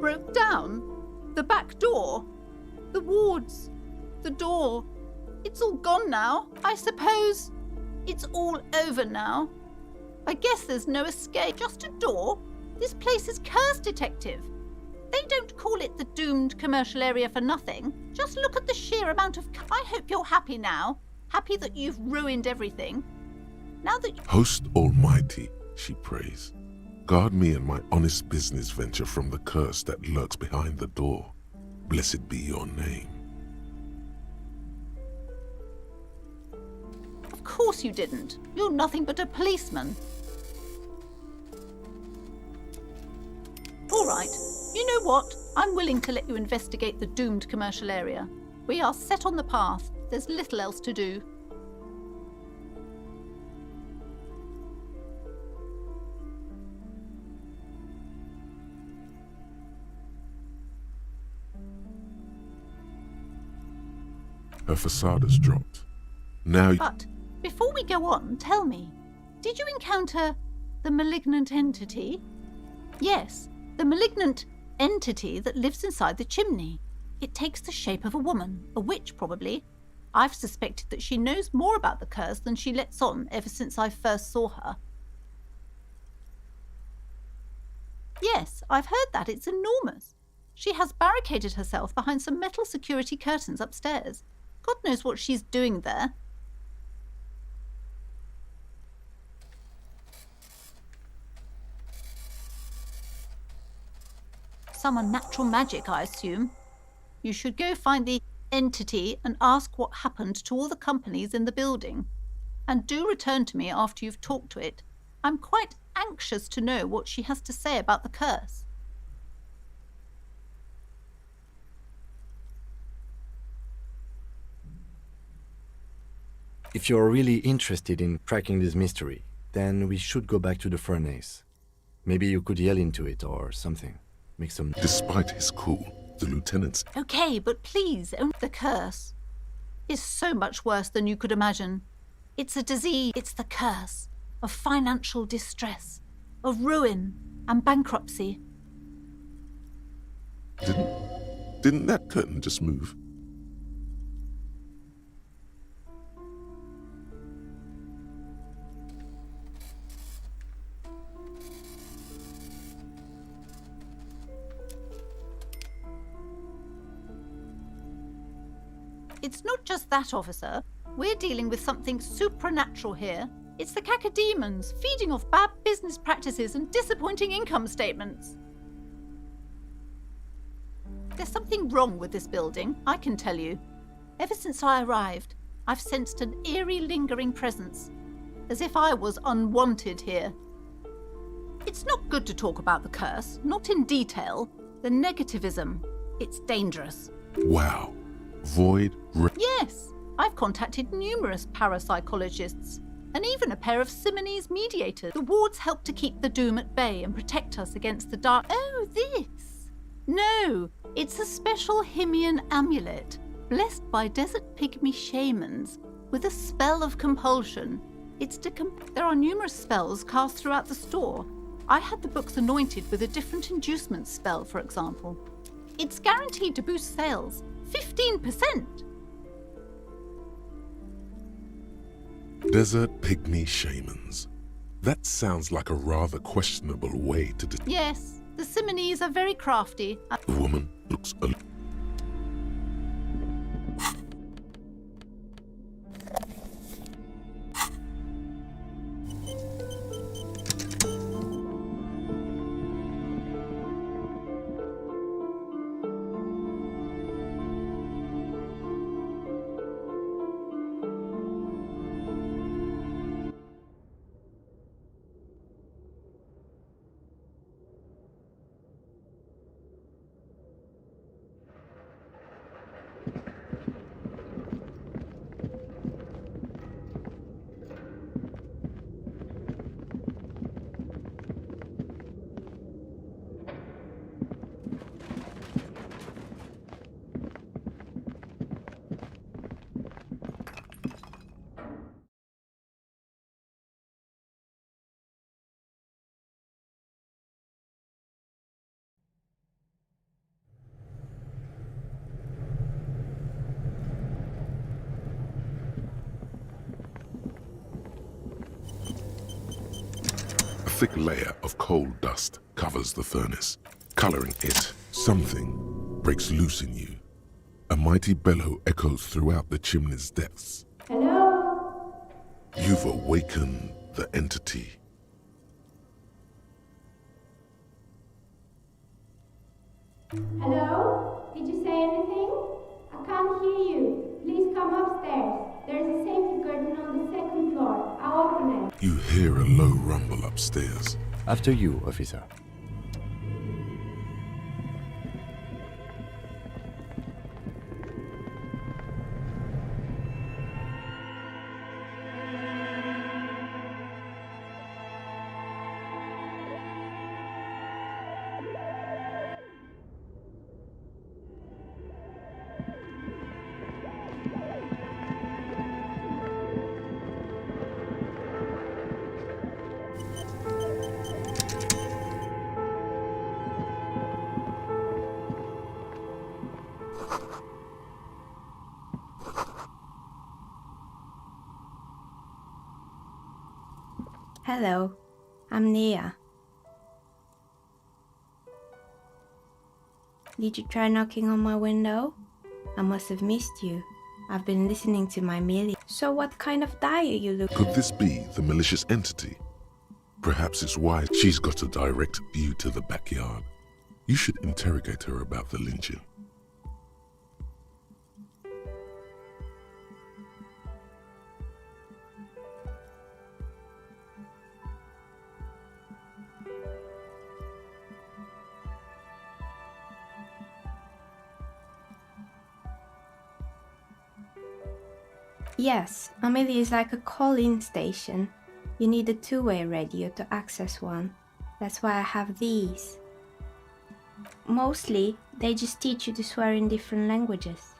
broke down. The back door. The wards. The door. It's all gone now. I suppose it's all over now. I guess there's no escape. Just a door? This place is cursed, Detective. They don't call it the doomed commercial area for nothing. Just look at the sheer amount of... I hope you're happy now. Happy that you've ruined everything. Now that... Host Almighty, she prays, guard me and my honest business venture from the curse that lurks behind the door. Blessed be your name. Of course you didn't. You're nothing but a policeman. All right. You know what? I'm willing to let you investigate the doomed commercial area. We are set on the path. There's little else to do. Her facade has dropped. Now But before we go on, tell me, did you encounter the malignant entity? Yes, the malignant entity that lives inside the chimney. It takes the shape of a woman, a witch probably. I've suspected that she knows more about the curse than she lets on ever since I first saw her. Yes, I've heard that. It's enormous. She has barricaded herself behind some metal security curtains upstairs. God knows what she's doing there. Some unnatural magic, I assume. You should go find the entity and ask what happened to all the companies in the building. And do return to me after you've talked to it. I'm quite anxious to know what she has to say about the curse. If you're really interested in cracking this mystery, then we should go back to the furnace. Maybe you could yell into it or something. Make some... Despite his cool, the lieutenant's... Okay, but please, the curse is so much worse than you could imagine. It's a disease. It's the curse of financial distress, of ruin and bankruptcy. Didn't that curtain just move? It's not just that, officer. We're dealing with something supernatural here. It's the cacodemons feeding off bad business practices and disappointing income statements. There's something wrong with this building, I can tell you. Ever since I arrived, I've sensed an eerie lingering presence, as if I was unwanted here. It's not good to talk about the curse, not in detail. The negativism, it's dangerous. Wow. Void... Yes, I've contacted numerous parapsychologists and even a pair of Simonese mediators. The wards help to keep the doom at bay and protect us against the dark... Oh, this! No, it's a special Himian amulet, blessed by desert pygmy shamans, with a spell of compulsion. There are numerous spells cast throughout the store. I had the books anointed with a different inducement spell, for example. It's guaranteed to boost sales 15%. Desert pygmy shamans. That sounds like a rather questionable way to... Yes, the Simonese are very crafty. The woman looks... thick layer of coal dust covers the furnace, coloring it. Something breaks loose in you. A mighty bellow echoes throughout the chimney's depths. Hello? You've awakened the entity. Hello? Did you say anything? I can't hear you. Please come upstairs. There's a safety curtain on the second floor. I'll open it. You hear a low rumble upstairs. After you, officer. Hello, I'm Nia. Did you try knocking on my window? I must have missed you. I've been listening to my Millie. So what kind of die are you looking? Could this be the malicious entity? Perhaps it's why she's got a direct view to the backyard. You should interrogate her about the lynching. Yes, Amelie is like a call-in station. You need a two-way radio to access one. That's why I have these. Mostly, they just teach you to swear in different languages.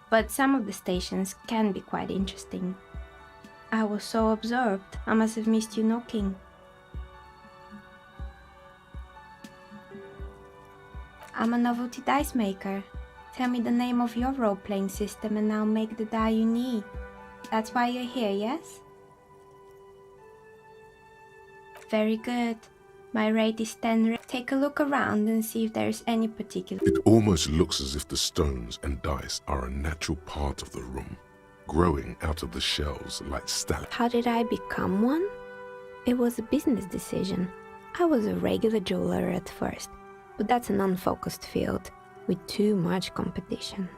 But some of the stations can be quite interesting. I was so absorbed, I must have missed you knocking. I'm a novelty dice maker. Tell me the name of your role-playing system and I'll make the die you need. That's why you're here, yes? Very good. My rate is 10. Take a look around and see if there's any particular... It almost looks as if the stones and dice are a natural part of the room, growing out of the shells like stalactites. How did I become one? It was a business decision. I was a regular jeweler at first, but that's an unfocused field with too much competition.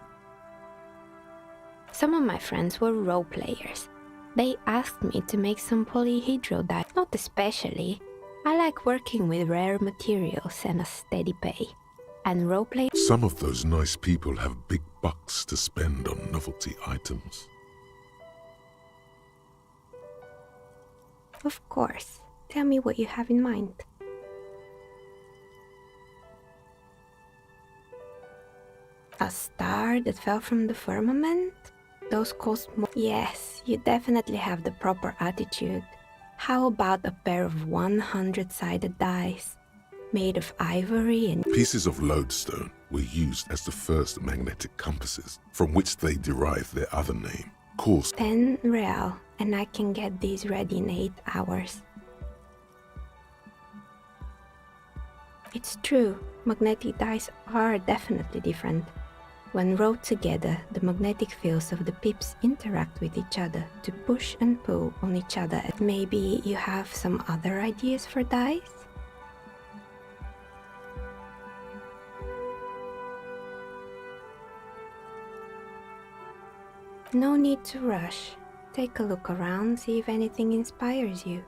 Some of my friends were role players. They asked me to make some polyhedral dice, not especially. I like working with rare materials and a steady pay. And roleplay... Some of those nice people have big bucks to spend on novelty items. Of course. Tell me what you have in mind. A star that fell from the firmament? Those cost more. Yes, you definitely have the proper attitude. How about a pair of 100-sided dice, made of ivory and... Pieces of lodestone were used as the first magnetic compasses, from which they derived their other name, course. 10 real, and I can get these ready in 8 hours. It's true, magnetic dice are definitely different. When rolled together, the magnetic fields of the pips interact with each other to push and pull on each other. Maybe you have some other ideas for dice? No need to rush. Take a look around, see if anything inspires you.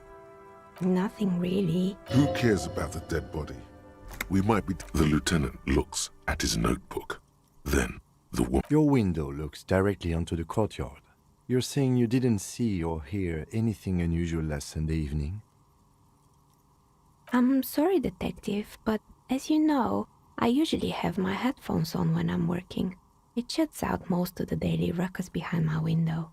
Nothing really. Who cares about the dead body? We might be... The lieutenant looks at his notebook. Then, the woman... Your window looks directly onto the courtyard. You're saying you didn't see or hear anything unusual last Sunday evening? I'm sorry, detective, but as you know, I usually have my headphones on when I'm working. It shuts out most of the daily ruckus behind my window.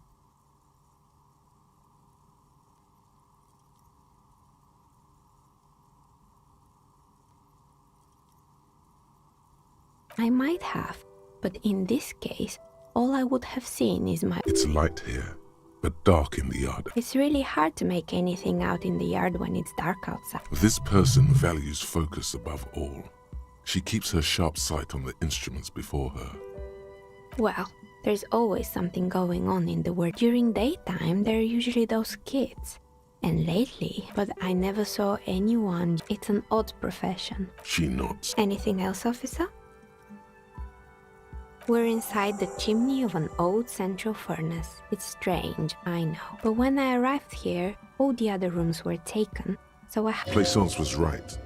I might have, but in this case, all I would have seen is my... It's light here. but dark in the yard. It's really hard to make anything out in the yard when it's dark outside. This person values focus above all. She keeps her sharp sight on the instruments before her. Well, there's always something going on in the world. During daytime, there are usually those kids. And lately, but I never saw anyone. It's an odd profession. She nods. Anything else, officer? We're inside the chimney of an old central furnace. It's strange, I know. But when I arrived here, all the other rooms were taken, so I... Plaisance was right.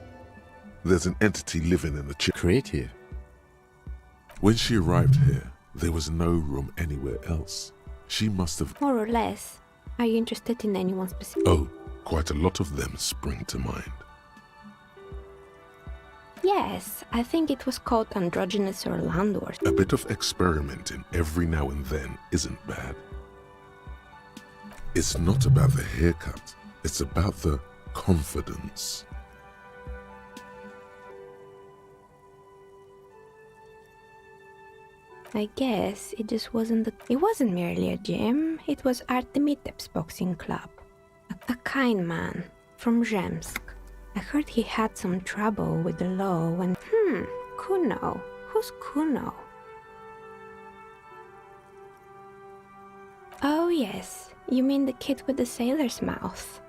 There's an entity living in the chimney. Creative. When she arrived here, there was no room anywhere else. She must have... More or less. Are you interested in anyone specific? Oh, quite a lot of them spring to mind. Yes, I think it was called Androgynous Orlando. A bit of experimenting every now and then isn't bad. It's not about the haircut, it's about the confidence. I guess it just wasn't it wasn't merely a gym, it was Artemitep's boxing club. A kind man from Zemsk. I heard he had some trouble with the law when... Kuno. Who's Kuno? Oh yes, you mean the kid with the sailor's mouth.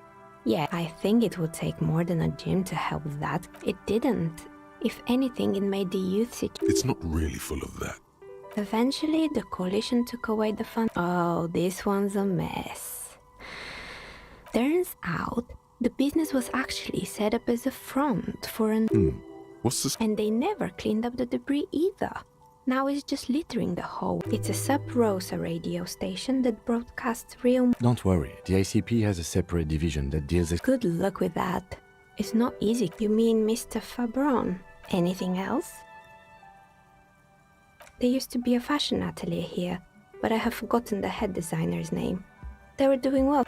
Yeah, I think it would take more than a gym to help that. It didn't. If anything, it made the youth It's not really full of that. Eventually, the coalition took away the fund. Oh, this one's a mess. Turns out, the business was actually set up as a front for an... What's this? And they never cleaned up the debris either. Now it's just littering the whole. It's a sub-Rosa radio station that broadcasts real... Don't worry, the ICP has a separate division that deals with... Good luck with that. It's not easy. You mean Mr. Fabron? Anything else? There used to be a fashion atelier here, but I have forgotten the head designer's name. They were doing well.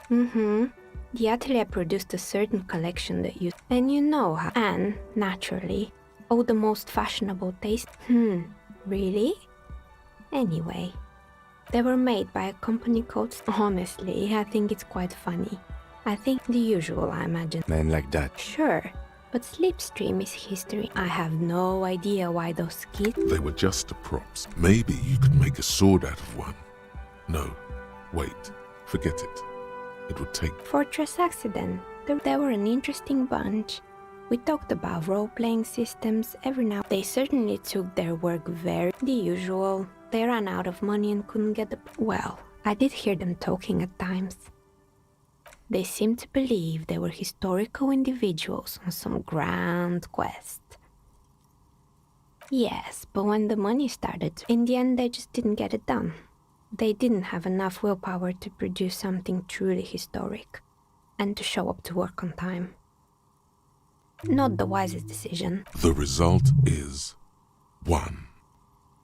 The atelier produced a certain collection that you... And you know how... And, naturally, all the most fashionable taste... Really? Anyway, they were made by a company called... Honestly, I think it's quite funny. I think the usual, I imagine. Men like that. Sure. But Slipstream is history. I have no idea why those kids... They were just props. Maybe you could make a sword out of one. No, wait, forget it. It would take... Fortress Accident. They were an interesting bunch. We talked about role-playing systems every now... They certainly took their work very... The usual. They ran out of money and couldn't get the... Well, I did hear them talking at times. They seemed to believe they were historical individuals on some grand quest. Yes, but when the money started, in the end they just didn't get it done. They didn't have enough willpower to produce something truly historic, and to show up to work on time. Not the wisest decision. The result is 1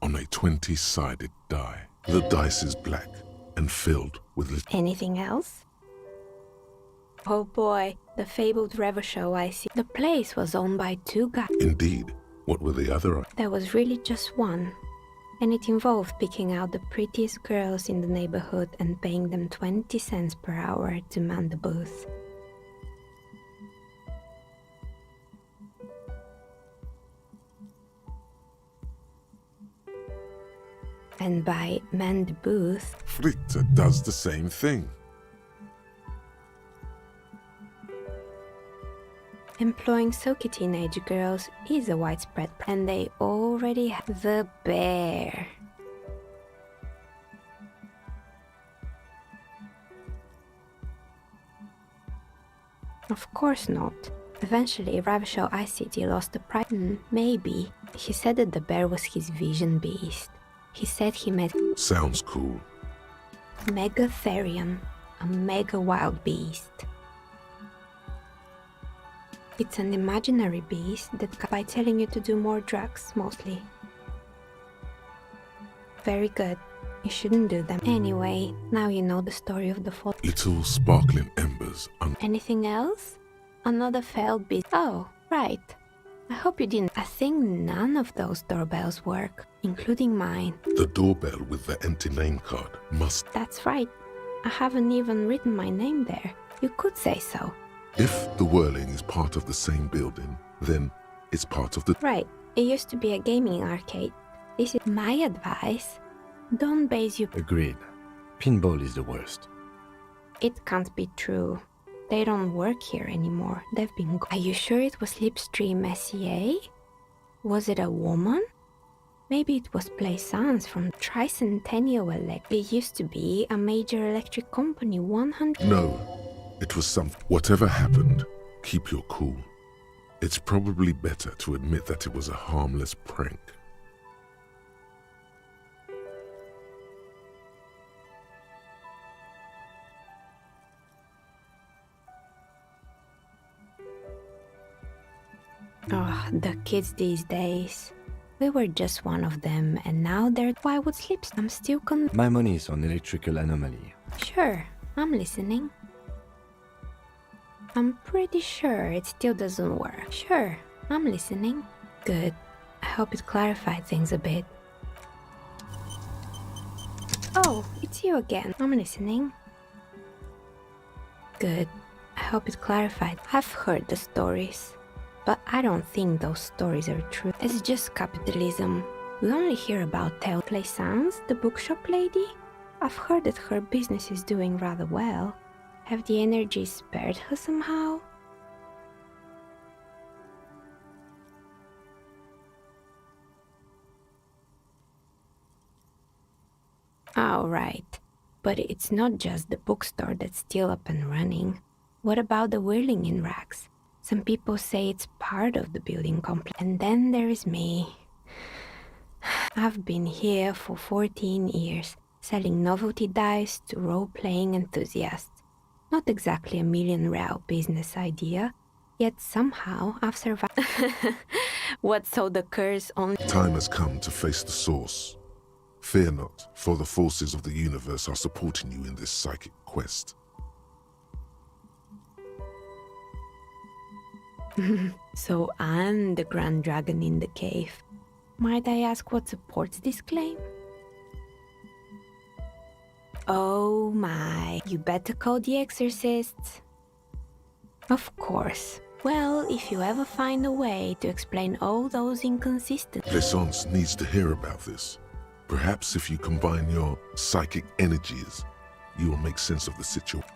on a 20-sided die. The dice is black and filled with... Anything else? Oh boy, the fabled Revo show I see. The place was owned by 2 guys. Indeed. What were the other? There was really just one. And it involved picking out the prettiest girls in the neighborhood and paying them 20 cents per hour to man the booth. And by man the booth... Fritta does the same thing. Employing silky teenage girls is a widespread and they already have the bear. Of course not. Eventually, Ravishal ICT lost the pride. Maybe. He said that the bear was his vision beast. He said he met... Sounds cool. Megatherium, a mega wild beast. It's an imaginary beast that by telling you to do more drugs, mostly. Very good. You shouldn't do them. Anyway, now you know the story of the fall. Little sparkling embers. Anything else? Another failed beast. Oh, right. I hope you didn't. I think none of those doorbells work, including mine. The doorbell with the empty name card must... That's right. I haven't even written my name there. You could say so. If the whirling is part of the same building, then it's part of the... Right. It used to be a gaming arcade. This is my advice. Don't base your... Agreed. Pinball is the worst. It can't be true. They don't work here anymore. They've been... Are you sure it was Slipstream SEA? Was it a woman? Maybe it was Plaisance from Tricentennial Elect. It used to be a major electric company, 100... No, it was some... Whatever happened, keep your cool. It's probably better to admit that it was a harmless prank. Oh, the kids these days. We were just one of them, and now they're... Why would sleep? I'm still My money is on electrical anomaly. Sure, I'm listening. I'm pretty sure it still doesn't work. Sure, I'm listening. Good. I hope it clarified things a bit. Oh, it's you again. I'm listening. Good. I hope it clarified. I've heard the stories. But I don't think those stories are true. It's just capitalism. We only hear about Plaisance, the bookshop lady. I've heard that her business is doing rather well. Have the energy spared her somehow? Oh, right. But it's not just the bookstore that's still up and running. What about the whirling in rags? Some people say it's part of the building complex. And then there is me. I've been here for 14 years, selling novelty dice to role-playing enthusiasts. Not exactly a million-real business idea, yet somehow I've survived. What, so the curse on... Time has come to face the source. Fear not, for the forces of the universe are supporting you in this psychic quest. So I'm the grand dragon in the cave. Might I ask what supports this claim? Oh my, you better call the exorcists. Of course. Well, if you ever find a way to explain all those inconsistencies... Plaisance needs to hear about this. Perhaps if you combine your psychic energies, you will make sense of the situation.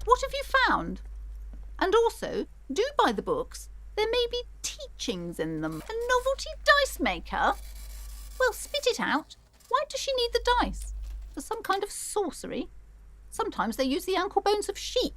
What have you found? And also, do buy the books. There may be teachings in them. A novelty dice maker? Well, spit it out. Why does she need the dice? For some kind of sorcery? Sometimes they use the ankle bones of sheep.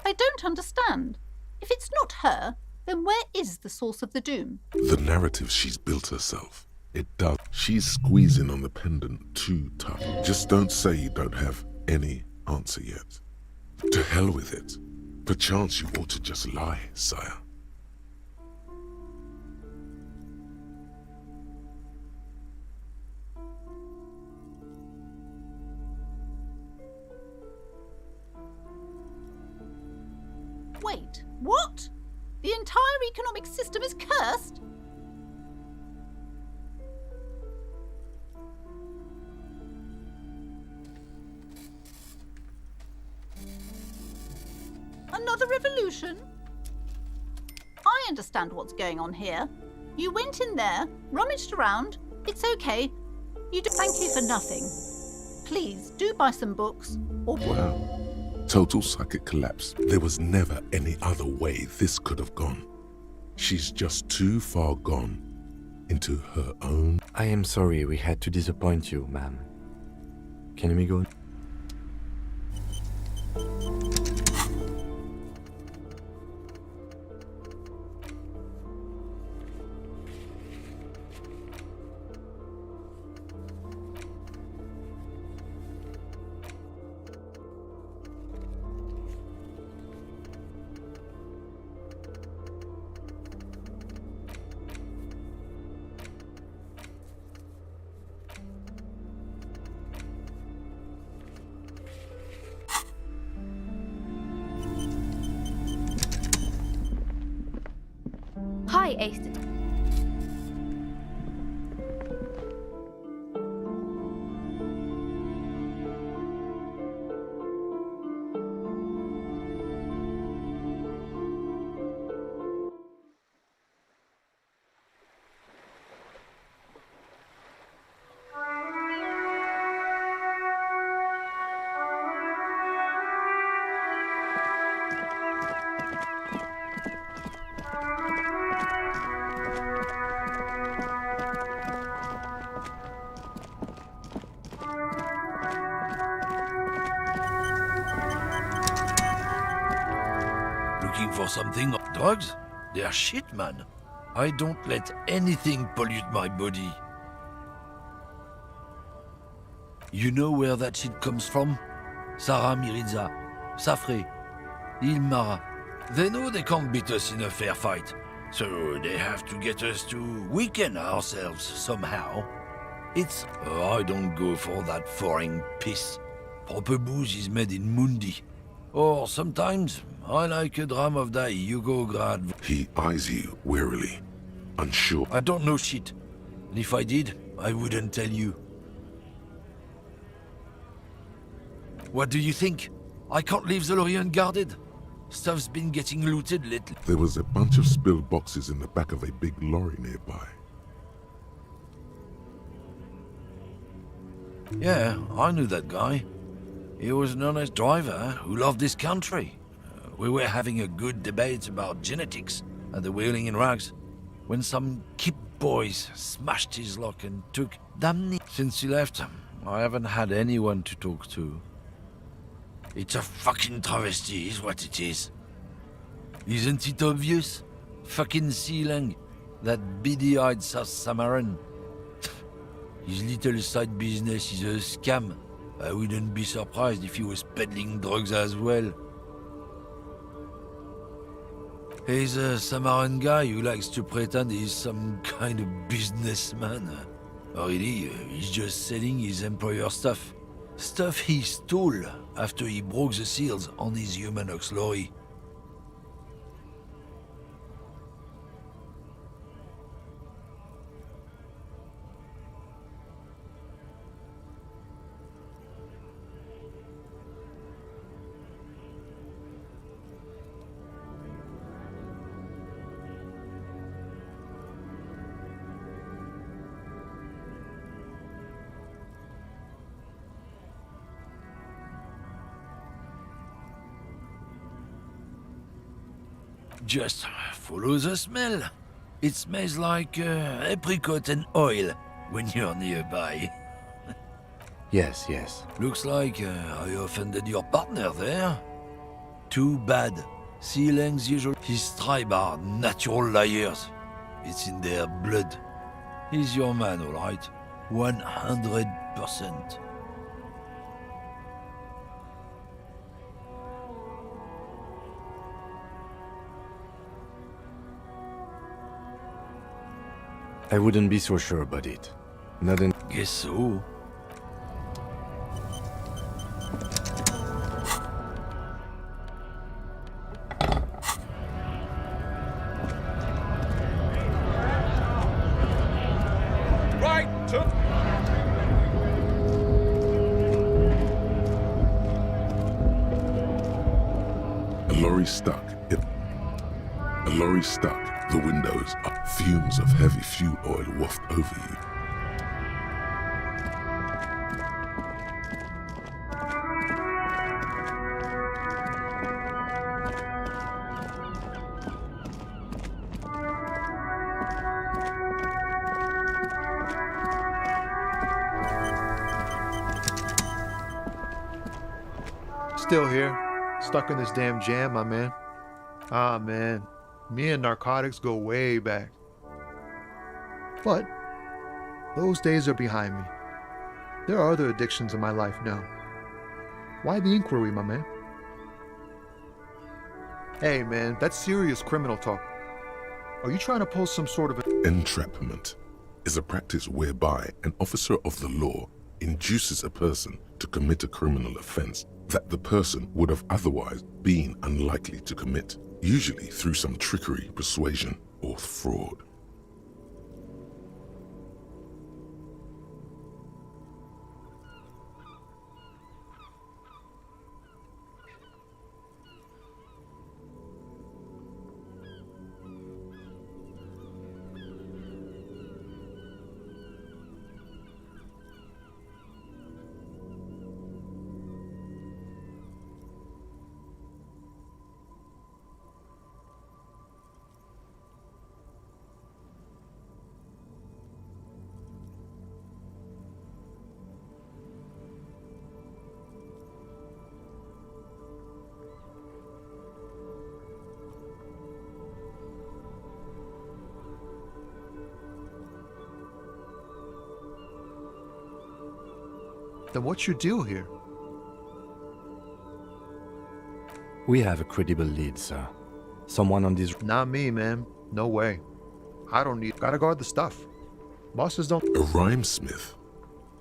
I don't understand. If it's not her, then where is the source of the doom? The narrative she's built herself. It does. She's squeezing on the pendant too tough. Just don't say you don't have any answer yet. To hell with it. Perchance you ought to just lie, sire. Wait, what? The entire economic system is cursed? Another revolution? I understand what's going on here. You went in there, rummaged around. It's okay. Thank you for nothing. Please, do buy some books. Or Wow. Total psychic collapse. There was never any other way this could have gone. She's just too far gone into her own. I am sorry we had to disappoint you, ma'am. Can we go? Hi, Ace. Looking for something? Drugs? They're shit, man. I don't let anything pollute my body. You know where that shit comes from? Sarah Miriza, Safre, Ilmara. They know they can't beat us in a fair fight, so they have to get us to weaken ourselves somehow. I don't go for that foreign piss. Proper booze is made in Mundi. Or sometimes, I like a dram of that Yugograd. He eyes you wearily, unsure. I don't know shit. And if I did, I wouldn't tell you. What do you think? I can't leave the lorry unguarded. Stuff's been getting looted lately. There was a bunch of spilled boxes in the back of a big lorry nearby. Yeah, I knew that guy. He was an honest driver who loved this country. We were having a good debate about genetics at the Wheeling in Rags when some Kip boys smashed his lock and took damn. Since he left, I haven't had anyone to talk to. It's a fucking travesty, is what it is. Isn't it obvious? Fucking Sealang, that beady-eyed South Samaran. His little side business is a scam. I wouldn't be surprised if he was peddling drugs as well. He's a Samaran guy who likes to pretend he's some kind of businessman. Really, he's just selling his employer's stuff. Stuff he stole after he broke the seals on his Humanox lorry. Just follow the smell. It smells like apricot and oil when you're nearby. Yes, yes. Looks like I offended your partner there. Too bad. Sealings usually his tribe are natural liars. It's in their blood. He's your man, all right. 100%. I wouldn't be so sure about it. Not in... Guess so. Right to... A lorry stuck. A lorry stuck. The windows up. Fumes of heavy fuel oil waft over you. Still here. Stuck in this damn jam, my man. Ah, man. Me and narcotics go way back. But those days are behind me. There are other addictions in my life now. Why the inquiry, my man? Hey, man, that's serious criminal talk. Are you trying to pull some sort of a... Entrapment is a practice whereby an officer of the law induces a person to commit a criminal offense that the person would have otherwise been unlikely to commit, usually through some trickery, persuasion, or fraud. Then what's your deal here? We have a credible lead, sir. Someone on this... Not me, man. No way. I don't need... Gotta guard the stuff. Bosses don't... A rhymesmith.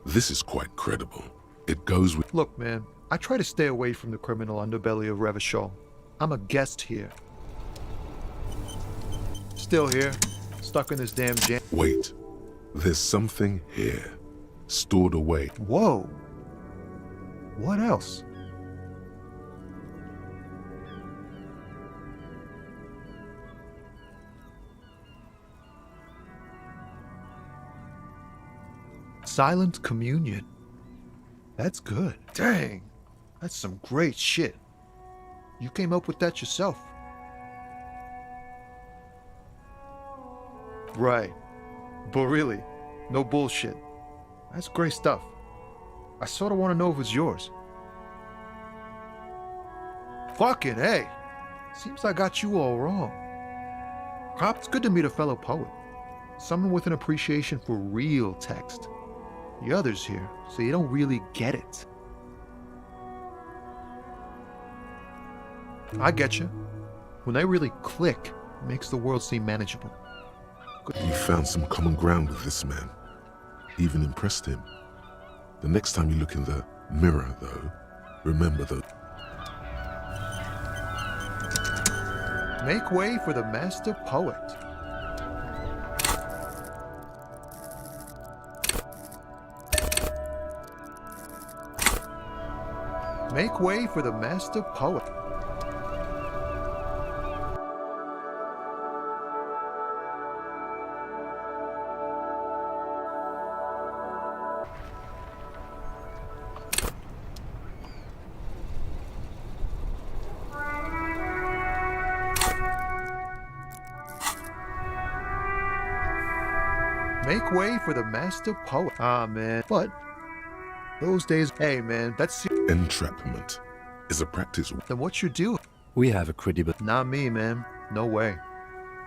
This is quite credible. It goes with... Look, man. I try to stay away from the criminal underbelly of Revachol. I'm a guest here. Still here. Stuck in this damn jam. Wait. There's something here. Stored away. Whoa. What else? Silent communion. That's good. Dang. That's some great shit. You came up with that yourself. Right. But really, no bullshit. That's great stuff. I sort of want to know if it's yours. Fucking hey. Seems I got you all wrong. Cop, it's good to meet a fellow poet. Someone with an appreciation for real text. The others here, so you don't really get it. I get you. When they really click, it makes the world seem manageable. You found some common ground with this man. Even impressed him. The next time you look in the mirror, though, remember that... Make way for the master poet. Make way for the master poet. Make way for the master poet. Ah, man. But those days, hey, man, that's... Entrapment is a practice. Then what you do? We have a credible... Not me, man. No way.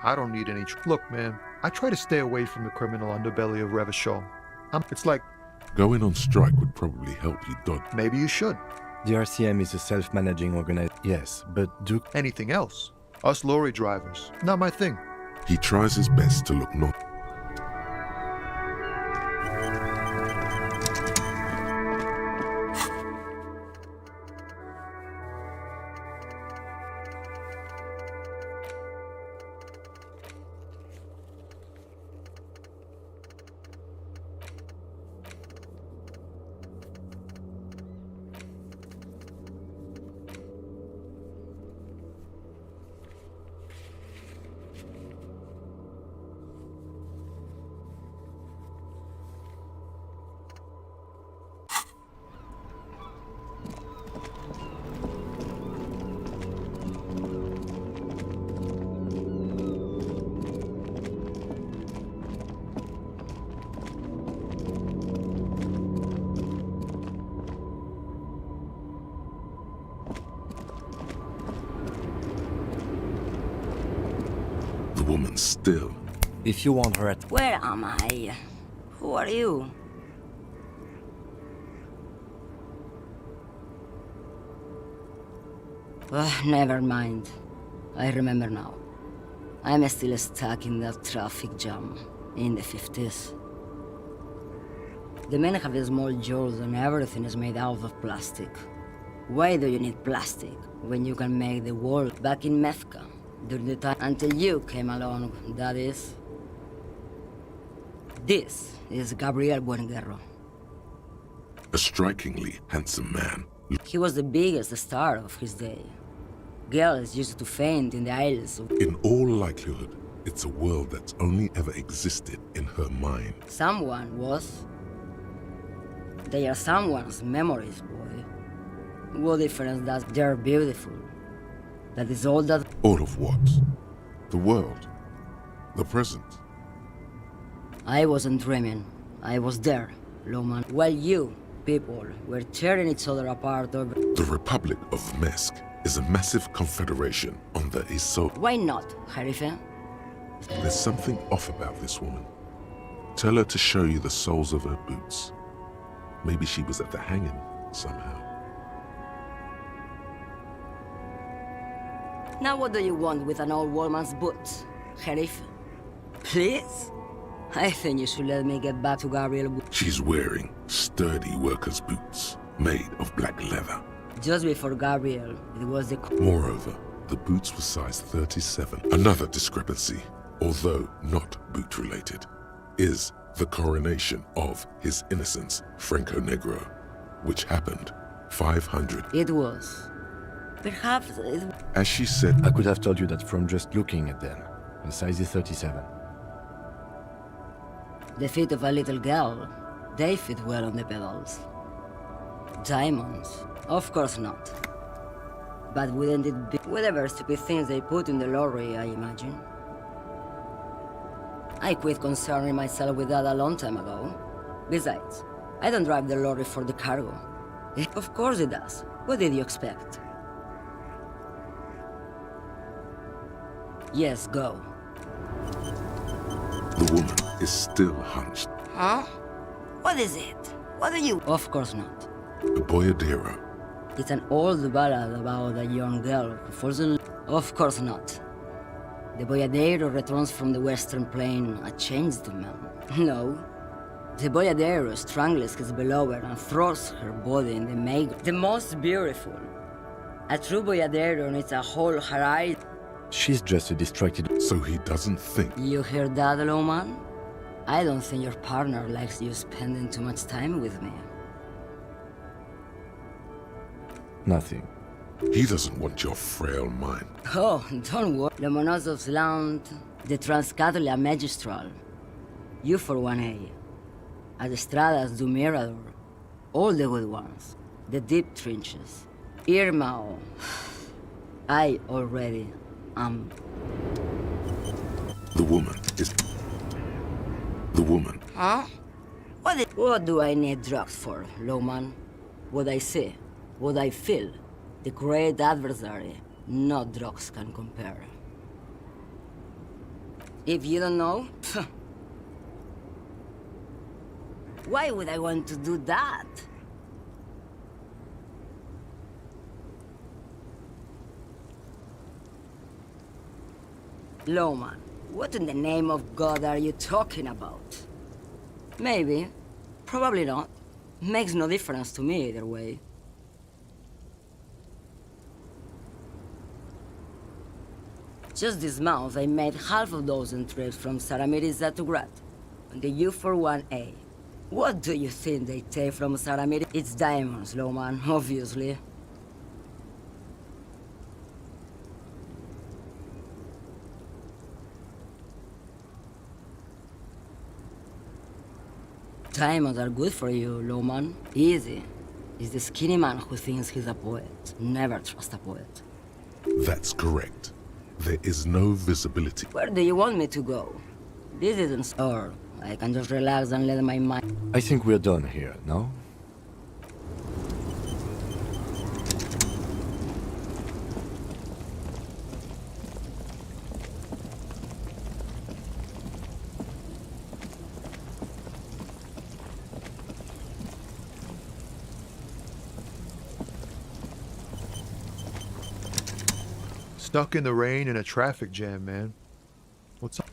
I don't need any... Look, man, I try to stay away from the criminal underbelly of Revachol. It's like... Going on strike would probably help you dodge. Maybe you should. The RCM is a self-managing organization. Yes, but do... Anything else? Us lorry drivers. Not my thing. He tries his best to look not... The woman still. If you want her at... Where am I? Who are you? Never mind. I remember now. I'm still stuck in that traffic jam in the 50s. The men have a small jaws and everything is made out of plastic. Why do you need plastic when you can make the world back in Mezca? During the time until you came along, that is. This is Gabriel Buenguerro. A strikingly handsome man. He was the biggest star of his day. Girls used to faint in the aisles of... In all likelihood, it's a world that's only ever existed in her mind. Someone was. They are someone's memories, boy. What difference does they're beautiful? That is all that... All of what? The world? The present? I wasn't dreaming. I was there, Loman. While you, people, were tearing each other apart over... The Republic of Mesk is a massive confederation on the Iso... Why not, Harife? There's something off about this woman. Tell her to show you the soles of her boots. Maybe she was at the hanging somehow. Now what do you want with an old woman's boots, Sheriff? Please? I think you should let me get back to Gabriel. She's wearing sturdy worker's boots, made of black leather. Just before Gabriel, it was the... Moreover, the boots were size 37. Another discrepancy, although not boot-related, is the coronation of His Innocence, Franco Negro, which happened 500... It was. Perhaps it... As she said... I could have told you that from just looking at them. The size is 37. The feet of a little girl, they fit well on the pedals. Diamonds? Of course not. But wouldn't it be whatever stupid things they put in the lorry, I imagine? I quit concerning myself with that a long time ago. Besides, I don't drive the lorry for the cargo. Of course it does. What did you expect? Yes, go. The woman is still hunched. Huh? What is it? What are you? Of course not. A boyadero. It's an old ballad about a young girl who falls in... Of course not. The boyadero returns from the western plain a changed man. No. The boyadero strangles his beloved and throws her body in the make. The most beautiful. A true boyadero needs a whole horizon. She's just a distracted... So he doesn't think... You hear that, Loman? I don't think your partner likes you spending too much time with me. Nothing. He doesn't want your frail mind. Oh, don't worry. Lomonosov's Land, the Transcatolia Magistral. You for 1A. Adestradas du Mirador. All the good ones. The deep trenches. Irmao. I already am. The woman is... The woman. Huh? What do I need drugs for, Lowman? What I see, what I feel. The great adversary. No drugs can compare. If you don't know, why would I want to do that? Lowman, what in the name of God are you talking about? Maybe. Probably not. Makes no difference to me either way. Just this month, I made half a dozen trips from Saramiriza to Grad, on the U41A. What do you think they take from Saramiri? It's diamonds, Lowman, obviously. Diamonds are good for you, Lowman. Easy. It's the skinny man who thinks he's a poet. Never trust a poet. That's correct. There is no visibility. Where do you want me to go? This isn't store. I can just relax and let my mind... I think we're done here, no? Stuck in the rain in a traffic jam, man. What's up?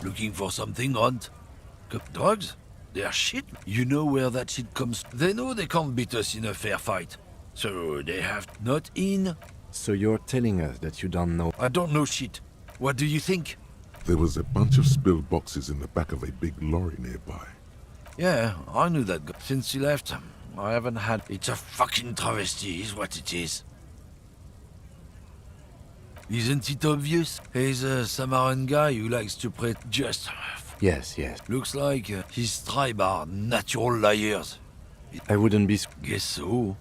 Looking for something, Hunt? Drugs? They're shit. You know where that shit comes. They know they can't beat us in a fair fight. So they have not in. So you're telling us that you don't know? I don't know shit. What do you think? There was a bunch of spilled boxes in the back of a big lorry nearby. Yeah, I knew that guy. Since he left, I haven't had... It's a fucking travesty, is what it is. Isn't it obvious? He's a Samaran guy who likes to pray just... Yes, yes. Looks like his tribe are natural liars. I wouldn't be... Guess so.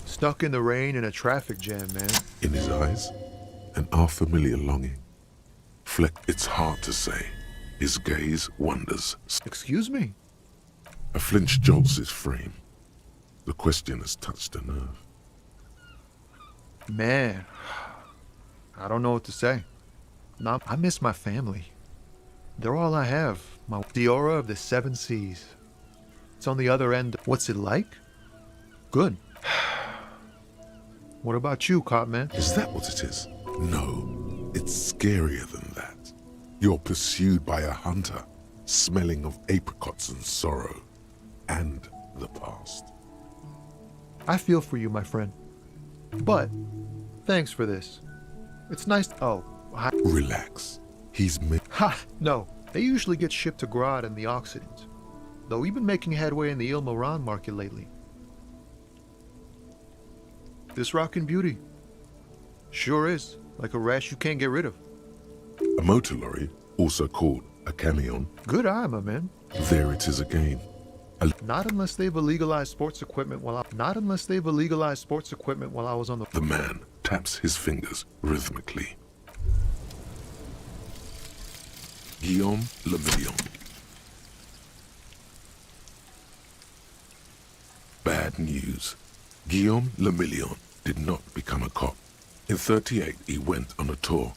Stuck in the rain in a traffic jam, man. In his eyes, an unfamiliar longing. Fleck, it's hard to say. His gaze wanders. Excuse me? A flinch jolts his frame. The question has touched a nerve. Man, I don't know what to say. No, I miss my family. They're all I have. My Diora of the Seven Seas. It's on the other end. What's it like? Good. What about you, cop man? Is that what it is? No, it's scarier than that. You're pursued by a hunter, smelling of apricots and sorrow, and the past. I feel for you, my friend. But, thanks for this. It's nice. Oh, hi. Relax. He's Ha! No, they usually get shipped to Grad and the Occident. Though we've been making headway in the Il Moran market lately. This rockin' beauty. Sure is. Like a rash you can't get rid of. A motor lorry, also called a camion. Good eye, my man. There it is again. Not unless they've illegalized sports equipment while I was on the... The man taps his fingers rhythmically. Guillaume Le Million. Bad news. Guillaume Le Million did not become a cop. In 38, he went on a tour.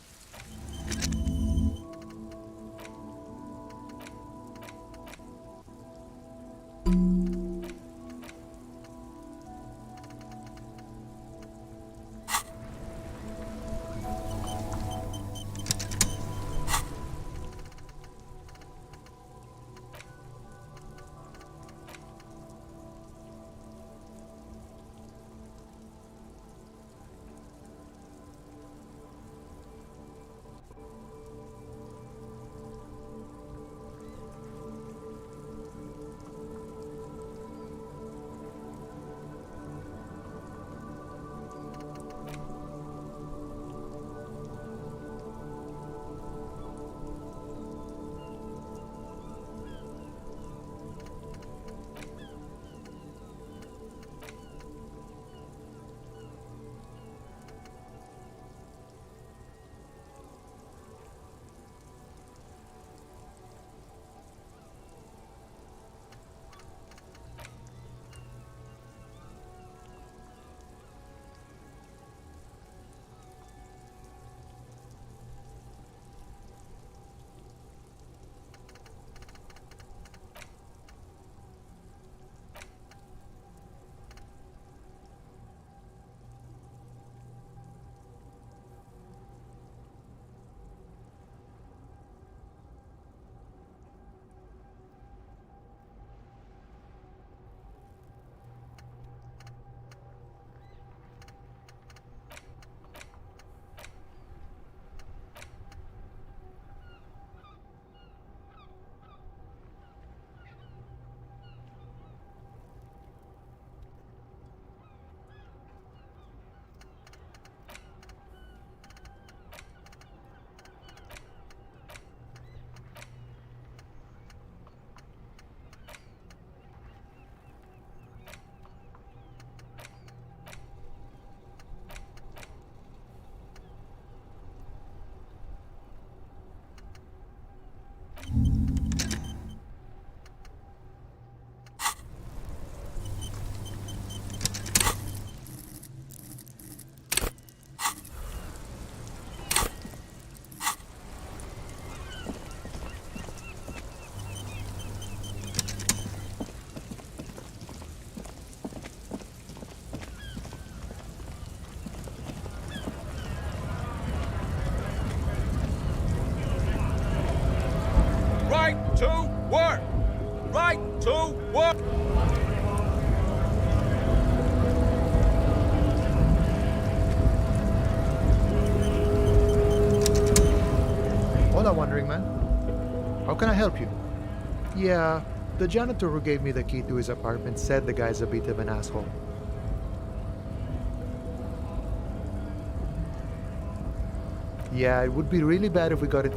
to work! Right to work! Hola, wandering man. How can I help you? Yeah, the janitor who gave me the key to his apartment said the guy's a bit of an asshole. Yeah, it would be really bad if we got it.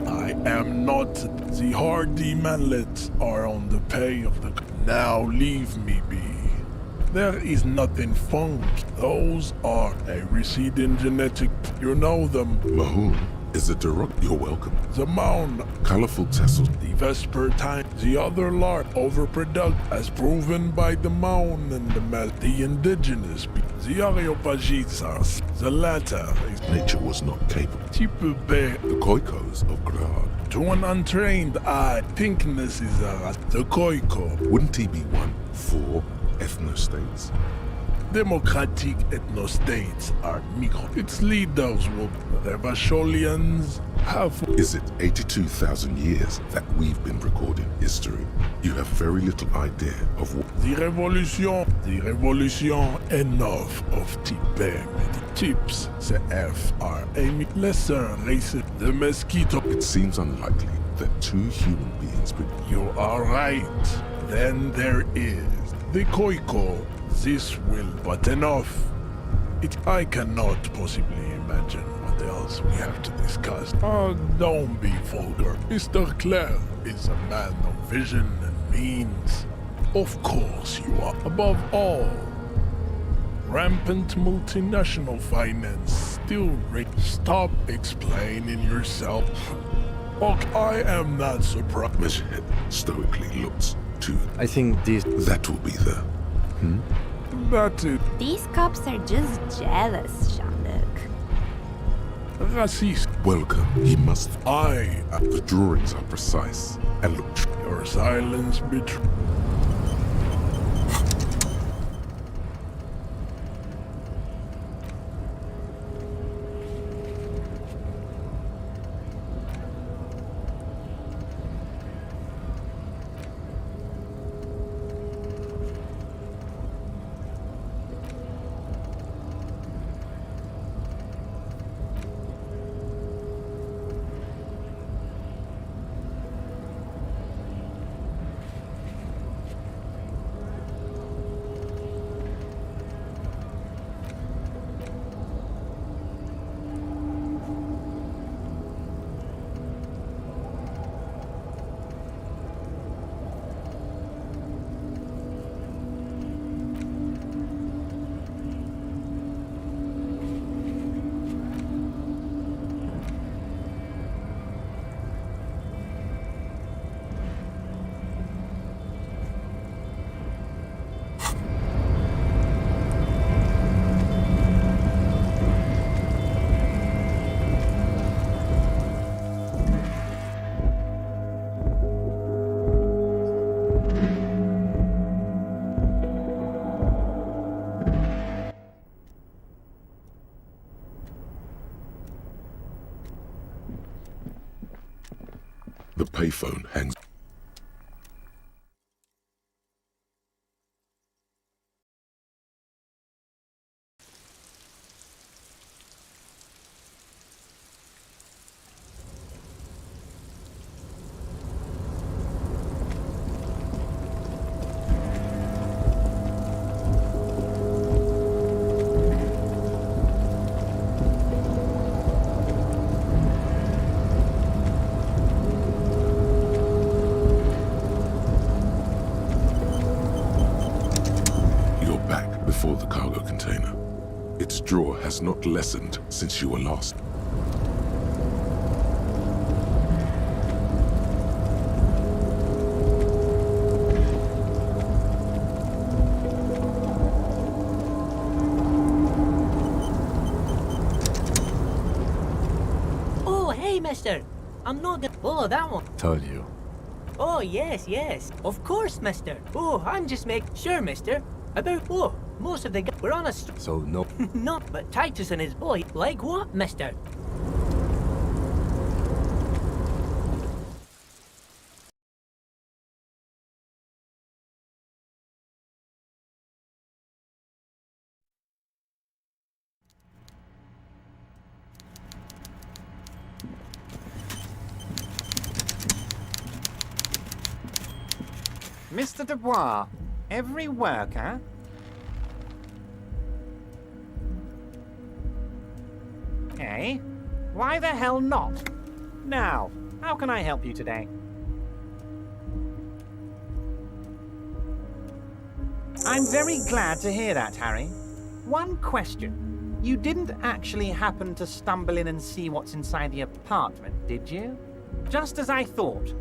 I am not. The hardy manlets are on the pay of the... Now leave me be. There is nothing funky. Those are a receding genetic... You know them. Mahoon is a direct... You're welcome. The mound. Colorful tassels. The vespertine. The other lark. Overproduct. As proven by the mound and the indigenous. The Areopagitas. The latter is... Nature was not capable. The Koikos of Grad. To an untrained eye, pinkness is the Koiko. Wouldn't he be one for ethnostates? Democratic ethnostates are micro. Its leaders will Revacholians have... Is it 82,000 years that we've been recording history? You have very little idea of what... The revolution enough of Tibet. Tips, the F are a lesser race. The mosquito... It seems unlikely that two human beings would... You are right. Then there is the Koiko. This will, but enough. I cannot possibly imagine what else we have to discuss. Oh, don't be vulgar. Mr. Clare is a man of vision and means. Of course you are. Above all, rampant multinational finance still Stop explaining yourself. Look, I am not surprised. Miss Head stoically looks to... I think this... That will be the... That's it. These cops are just jealous, Jean-Luc. Racist. Welcome. He must... The drawings are precise. And look... Your silence betrays... The payphone hangs... Before the cargo container. Its draw has not lessened since you were last. Oh, hey, mister. I'm not gonna... Oh, that one. Told you. Oh, yes, yes. Of course, mister. Oh, I'm just making sure, mister. Most of the guys were on a So, no. Not but Titus and his boy. Like what, mister? Mr. Dubois, every worker... Eh? Why the hell not? Now, how can I help you today? I'm very glad to hear that, Harry. One question. You didn't actually happen to stumble in and see what's inside the apartment, did you? Just as I thought.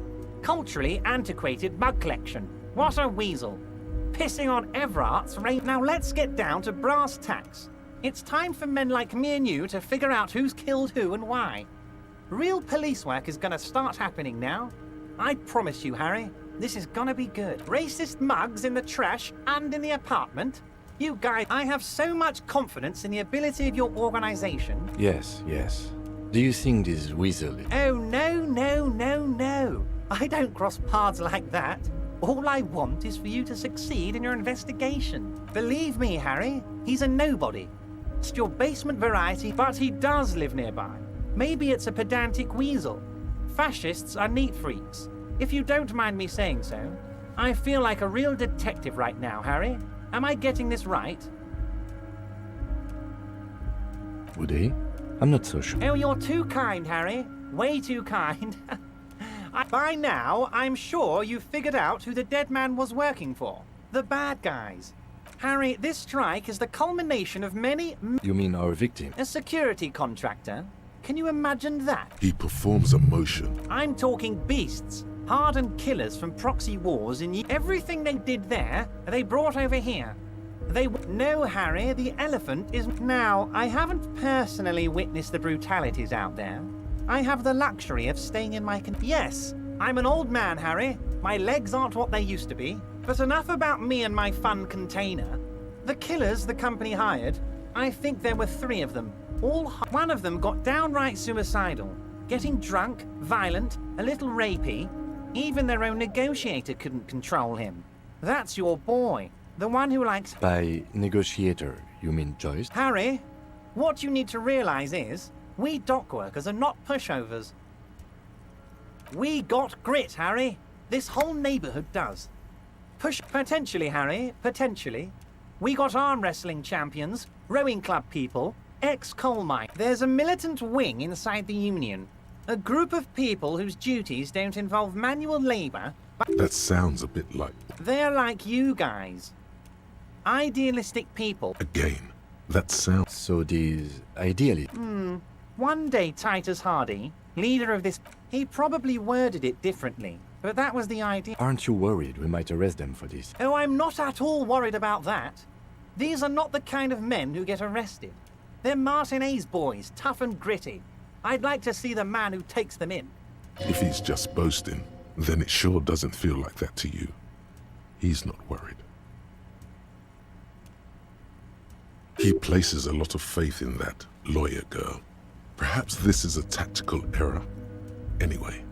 Culturally antiquated mug collection. What a weasel. Pissing on Everart's rain. Now let's get down to brass tacks. It's time for men like me and you to figure out who's killed who and why. Real police work is gonna start happening now. I promise you, Harry, this is gonna be good. Racist mugs in the trash and in the apartment. You guys, I have so much confidence in the ability of your organization. Yes, yes. Do you think this weasel... Oh, no, no, no, no. I don't cross paths like that. All I want is for you to succeed in your investigation. Believe me, Harry, he's a nobody. It's your basement variety, but he does live nearby. Maybe it's a pedantic weasel. Fascists are neat freaks. If you don't mind me saying so, I feel like a real detective right now, Harry. Am I getting this right? Would he? I'm not so sure. Oh, you're too kind, Harry. Way too kind. By now, I'm sure you've figured out who the dead man was working for. The bad guys. Harry, this strike is the culmination of many... You mean our victim? A security contractor? Can you imagine that? He performs a motion. I'm talking beasts. Hardened killers from proxy wars in... Everything they did there, they brought over here. They... No, Harry, the elephant is... Now, I haven't personally witnessed the brutalities out there. I have the luxury of staying in my... Yes, I'm an old man, Harry. My legs aren't what they used to be. But enough about me and my fun container. The killers the company hired, I think there were 3 of them. One of them got downright suicidal. Getting drunk, violent, a little rapey. Even their own negotiator couldn't control him. That's your boy. The one who likes... By negotiator, you mean Joyce? Harry, what you need to realize is, we dock workers are not pushovers. We got grit, Harry. This whole neighborhood does. Potentially, Harry, potentially. We got arm wrestling champions, rowing club people, ex-coal mine. There's a militant wing inside the union. A group of people whose duties don't involve manual labor, but... That sounds a bit like... They're like you guys. Idealistic people. Again, that sounds... So these... ideally... One day Titus Hardy, leader of this... He probably worded it differently. But that was the idea. Aren't you worried we might arrest them for this? Oh, I'm not at all worried about that. These are not the kind of men who get arrested. They're Martinez boys, tough and gritty. I'd like to see the man who takes them in. If he's just boasting, then it sure doesn't feel like that to you. He's not worried. He places a lot of faith in that lawyer girl. Perhaps this is a tactical error. Anyway.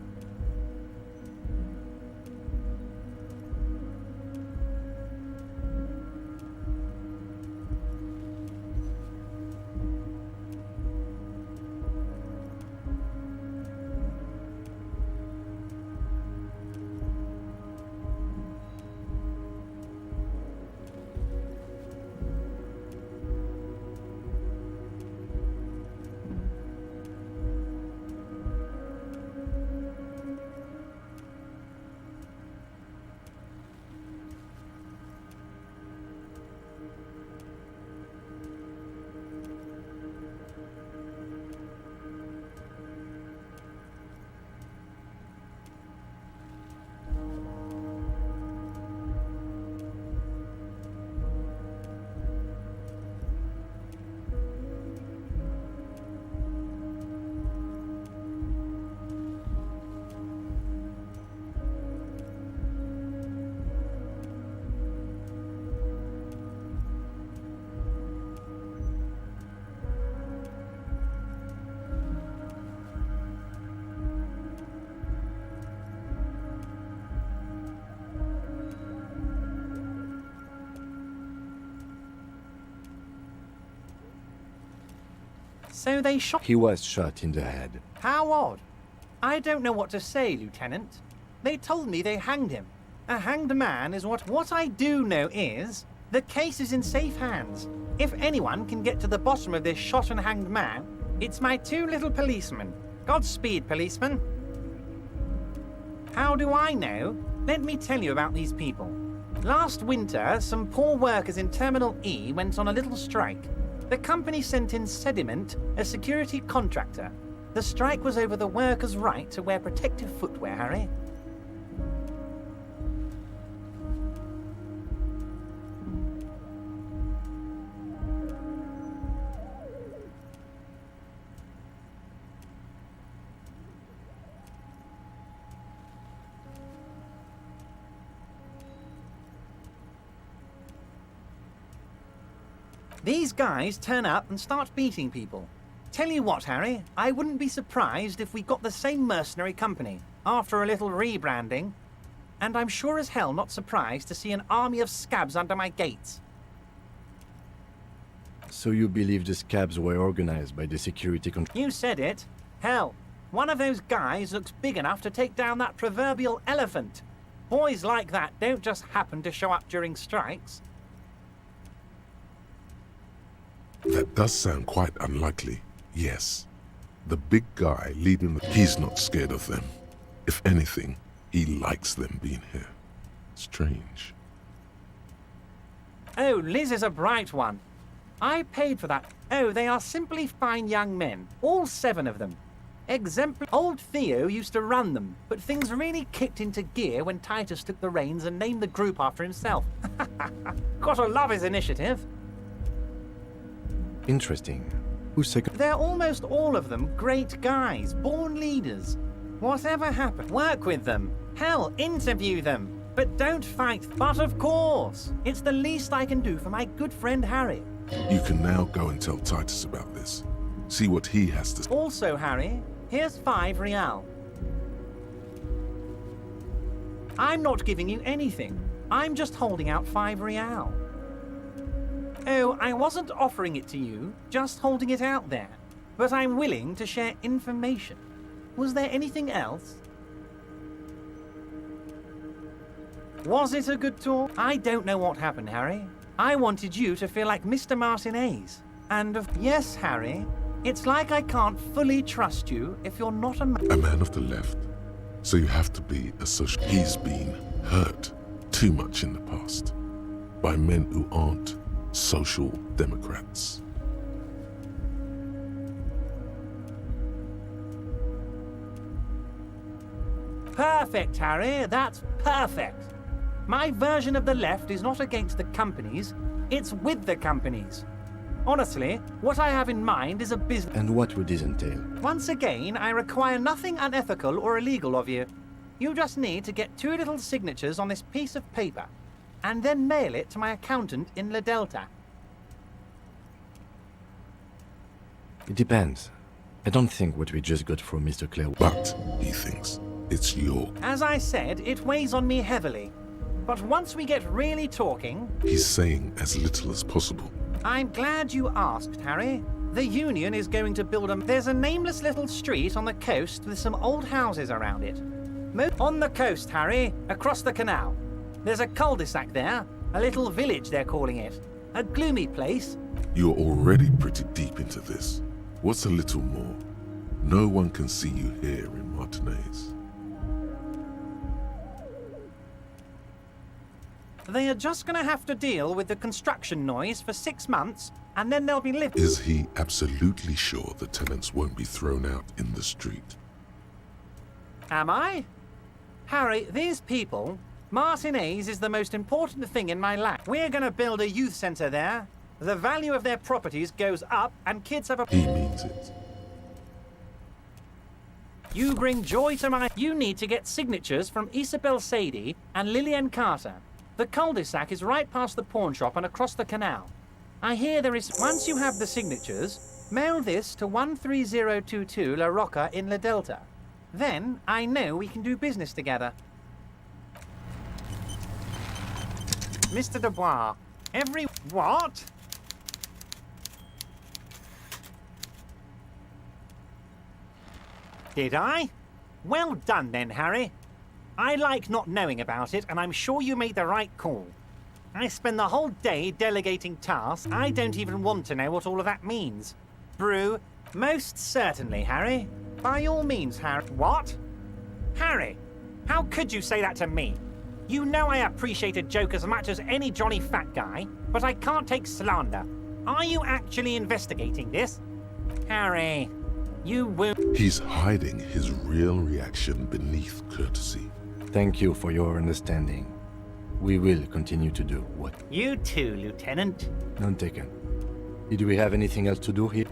So they shot... He was shot in the head. How odd. I don't know what to say, Lieutenant. They told me they hanged him. A hanged man is what I do know is the case is in safe hands. If anyone can get to the bottom of this shot and hanged man, it's my two little policemen. Godspeed, policeman. How do I know? Let me tell you about these people. Last winter, some poor workers in Terminal E went on a little strike. The company sent in Sediment, a security contractor. The strike was over the workers' right to wear protective footwear, Harry. These guys turn up and start beating people. Tell you what, Harry, I wouldn't be surprised if we got the same mercenary company after a little rebranding. And I'm sure as hell not surprised to see an army of scabs under my gates. So you believe the scabs were organized by the security control? You said it. Hell, one of those guys looks big enough to take down that proverbial elephant. Boys like that don't just happen to show up during strikes. That does sound quite unlikely, yes. The big guy leading the... He's not scared of them. If anything, he likes them being here. Strange. Oh, Liz is a bright one. I paid for that. Oh, they are simply fine young men. All 7 of them. Exemplary. Old Theo used to run them, but things really kicked into gear when Titus took the reins and named the group after himself. Gotta love his initiative. Interesting. Who's second? They're almost all of them great guys, born leaders. Whatever happened, work with them. Hell, interview them. But don't fight. But of course, it's the least I can do for my good friend Harry. You can now go and tell Titus about this. See what he has to say. Also, Harry, here's 5 real. I'm not giving you anything. I'm just holding out 5 real. Oh, I wasn't offering it to you, just holding it out there. But I'm willing to share information. Was there anything else? Was it a good tour? I don't know what happened, Harry. I wanted you to feel like Mr. Martinez. And yes, Harry, it's like I can't fully trust you if you're not a man of the left. So you have to be a social... He's been hurt too much in the past by men who aren't social democrats. Perfect, Harry. That's perfect. My version of the left is not against the companies, it's with the companies. Honestly, what I have in mind is a business... And what would this entail? Once again, I require nothing unethical or illegal of you. You just need to get 2 little signatures on this piece of paper, and then mail it to my accountant in La Delta. It depends. I don't think what we just got from Mr. Clare... But, he thinks, it's your... As I said, it weighs on me heavily. But once we get really talking... He's saying as little as possible. I'm glad you asked, Harry. The Union is going to build a... There's a nameless little street on the coast with some old houses around it. On the coast, Harry, across the canal. There's a cul-de-sac there, a little village they're calling it. A gloomy place. You're already pretty deep into this. What's a little more? No one can see you here in Martinez. They are just gonna have to deal with the construction noise for 6 months, and then they'll be living... Is he absolutely sure the tenants won't be thrown out in the street? Am I? Harry, these people... Martinez is the most important thing in my life. We're gonna build a youth centre there. The value of their properties goes up, and kids have a... He means it. You bring joy to my... You need to get signatures from Isabel Sadie and Lillian Carter. The cul-de-sac is right past the pawn shop and across the canal. I hear there is... Once you have the signatures, mail this to 13022 La Rocca in La Delta. Then I know we can do business together. Mr. Dubois, every... What? Did I? Well done then, Harry. I like not knowing about it, and I'm sure you made the right call. I spend the whole day delegating tasks. I don't even want to know what all of that means. Brew, most certainly, Harry. By all means, Harry. What? Harry, how could you say that to me? You know I appreciate a joke as much as any Johnny Fat Guy, but I can't take slander. Are you actually investigating this? Harry, you won't. He's hiding his real reaction beneath courtesy. Thank you for your understanding. We will continue to do what... You too, Lieutenant. None taken. Did we have anything else to do here?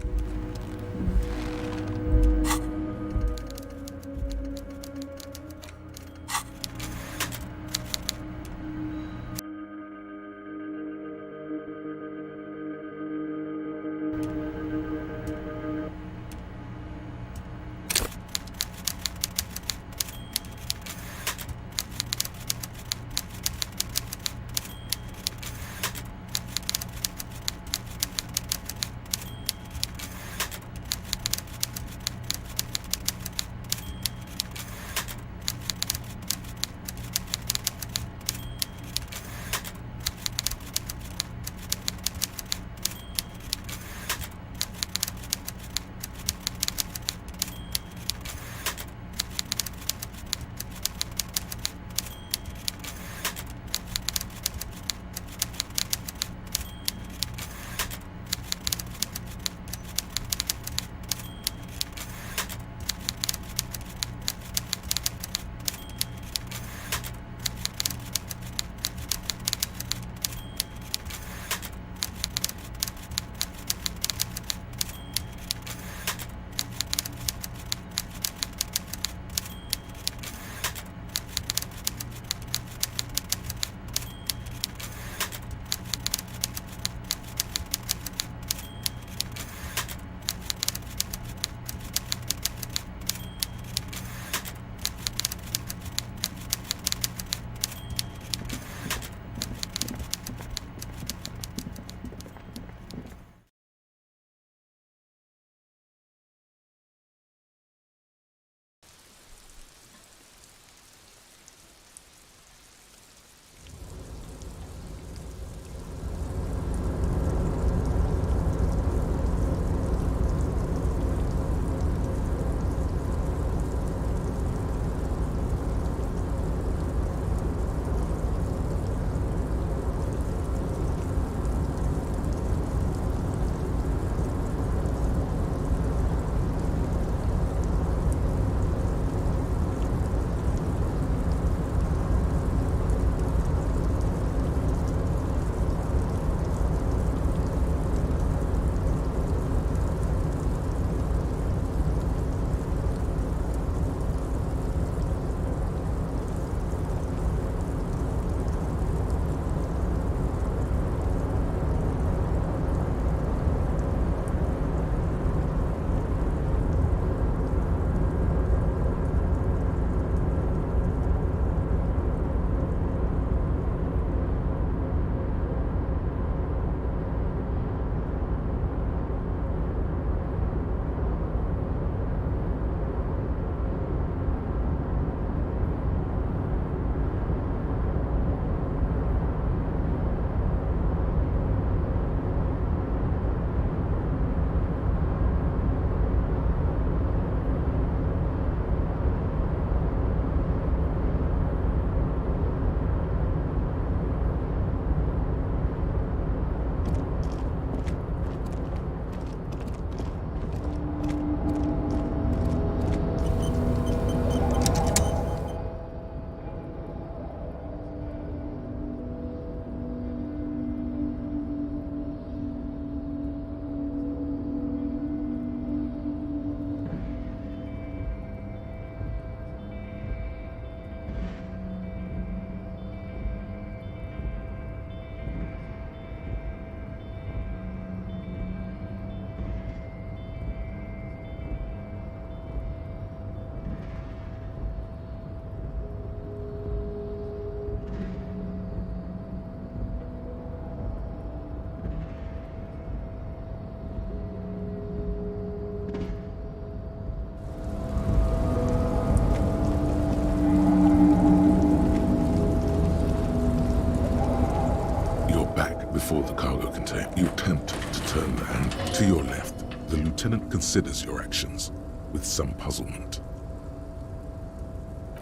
before the cargo container. You attempt to turn the hand to your left. The lieutenant considers your actions with some puzzlement.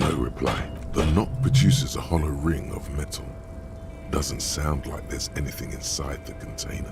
No reply. The knock produces a hollow ring of metal. Doesn't sound like there's anything inside the container.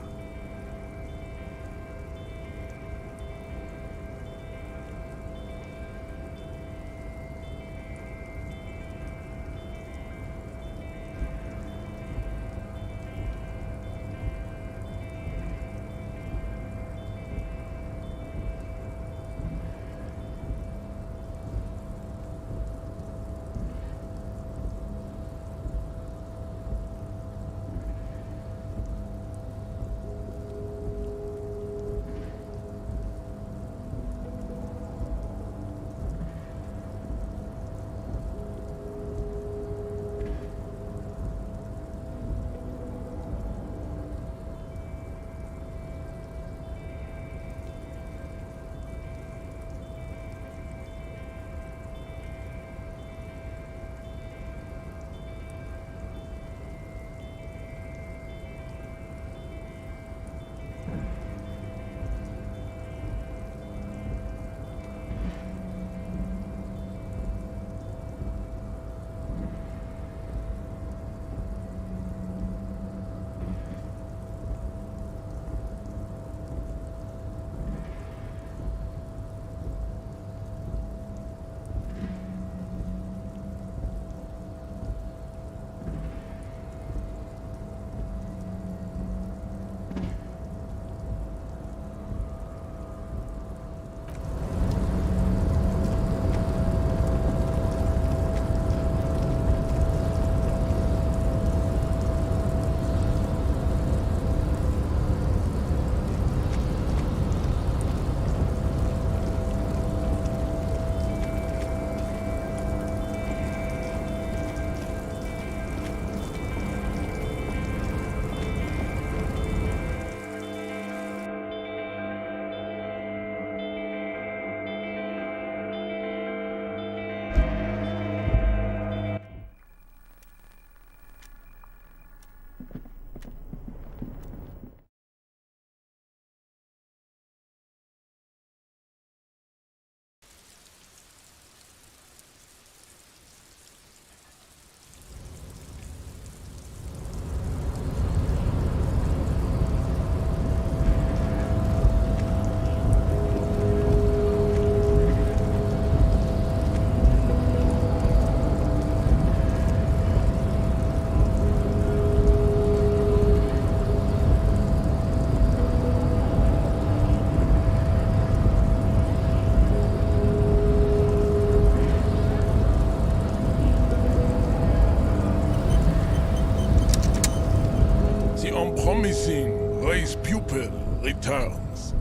Unpromising race pupil returns.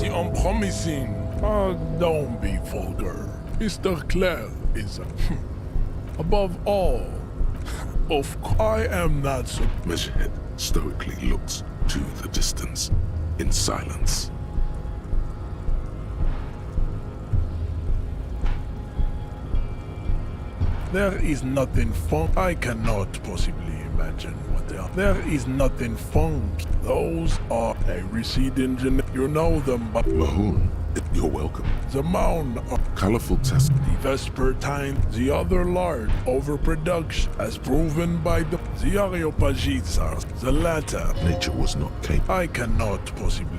The unpromising, don't be vulgar. Mr. Clare is, above all, of course, I am not so... Measurehead stoically looks to the distance in silence. There is nothing fun. I cannot possibly imagine what they are. There is nothing funk. Those are a receding gen. You know them, but Mahoon, you're welcome. The mound of colorful test. The Vespertine, the other large overproduction, as proven by the Areopagites. The latter. Nature was not capable. I cannot possibly.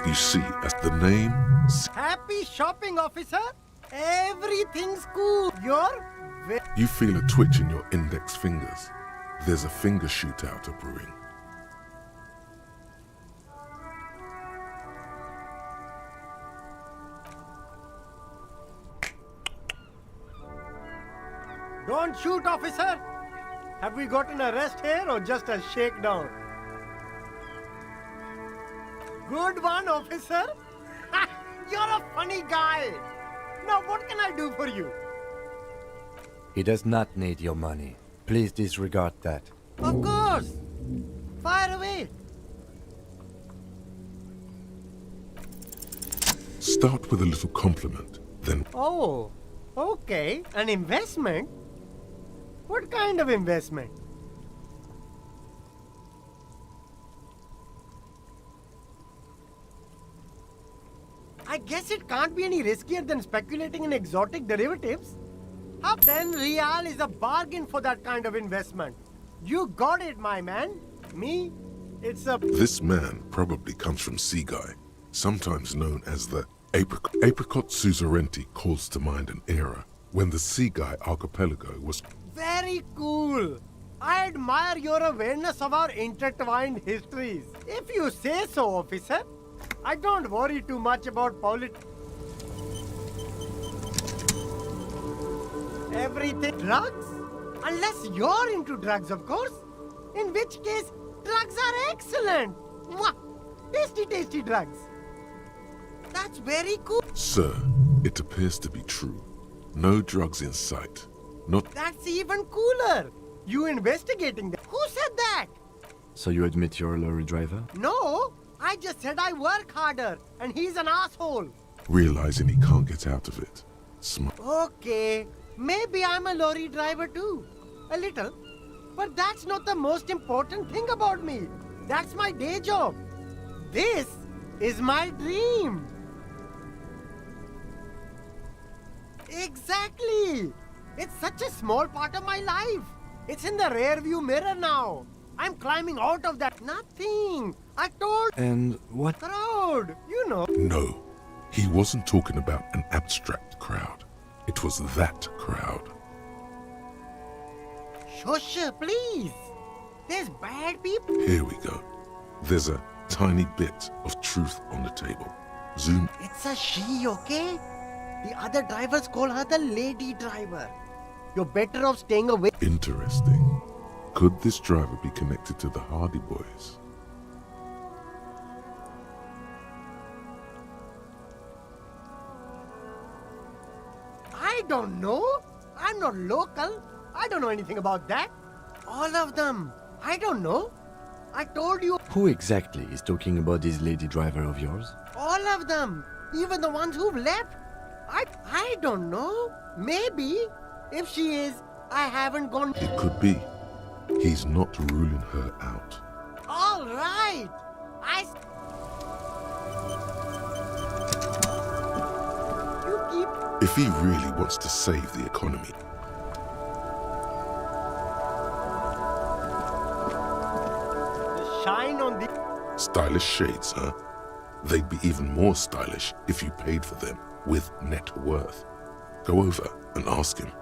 You see, as the name... Happy shopping, officer! Everything's cool. You feel a twitch in your index fingers. There's a finger shootout brewing. Don't shoot, officer! Have we got an arrest here or just a shakedown? Good one, officer! You're a funny guy! Now what can I do for you? He does not need your money. Please disregard that. Of course! Fire away! Start with a little compliment, then... Oh, okay. An investment? What kind of investment? I guess it can't be any riskier than speculating in exotic derivatives. How 10 real is a bargain for that kind of investment. You got it, my man. Me, it's a... This man probably comes from Seaguy, sometimes known as the Apricot Suzerainty calls to mind an era when the Seaguy archipelago was... Very cool. I admire your awareness of our intertwined histories. If you say so, officer. I don't worry too much about politics. Everything drugs? Unless you're into drugs, of course. In which case, drugs are excellent. Mwah! Tasty, tasty drugs. That's very cool. Sir, it appears to be true. No drugs in sight. Not... That's even cooler. You investigating them. Who said that? So you admit you're a lorry driver? No, I just said I work harder, and he's an asshole. Realizing he can't get out of it. Okay, maybe I'm a lorry driver too. A little. But that's not the most important thing about me. That's my day job. This is my dream. Exactly. It's such a small part of my life. It's in the rear view mirror now. I'm climbing out of that. Nothing. I told... And what? Crowd. You know. No, he wasn't talking about an abstract crowd. It was that crowd. Shush, please. There's bad people. Here we go. There's a tiny bit of truth on the table. Zoom. It's a she, okay? The other drivers call her the lady driver. You're better off staying away. Interesting. Could this driver be connected to the Hardy Boys? I don't know. I'm not local. I don't know anything about that. All of them. I don't know. I told you. Who exactly is talking about this lady driver of yours? All of them. Even the ones who've left. I don't know. Maybe. If she is, I haven't gone. It could be. He's not ruling her out. All right. You keep... If he really wants to save the economy. The shine on the... Stylish shades, huh? They'd be even more stylish if you paid for them with net worth. Go over and ask him.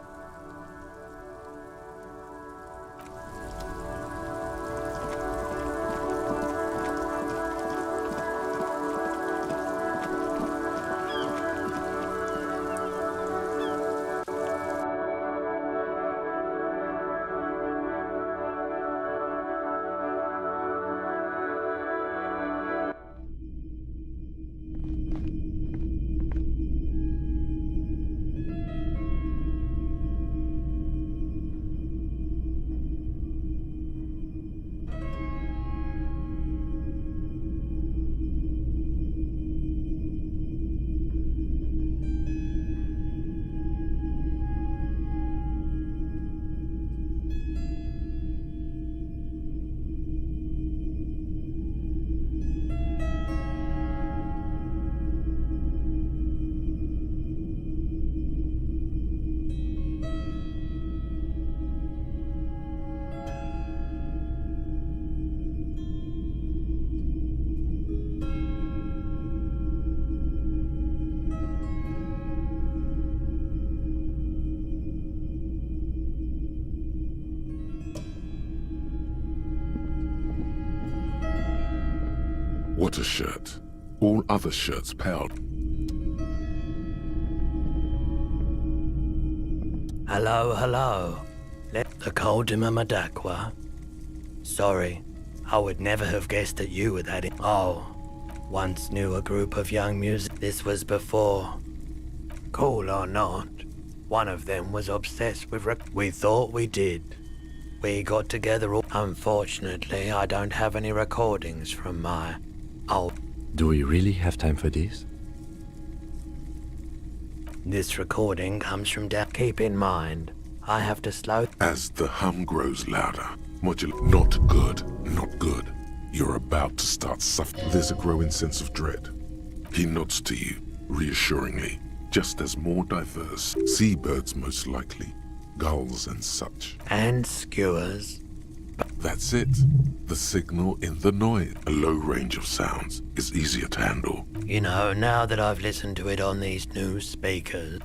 What a shirt. All other shirts paled. Hello, hello. The Koldima Madakwa. Sorry, I would never have guessed that you were that. Oh, once knew a group of young music. This was before. Cool or not, one of them was obsessed with we thought we did. We got together all. Unfortunately, I don't have any recordings from my old. Do we really have time for this? This recording comes from down. Keep in mind, I have to slow. As the hum grows louder, not good, not good. You're about to start suffering. There's a growing sense of dread. He nods to you, reassuringly, just as more diverse. Seabirds most likely, gulls and such. And skewers. That's it. The signal in the noise. A low range of sounds is easier to handle. You know, now that I've listened to it on these new speakers.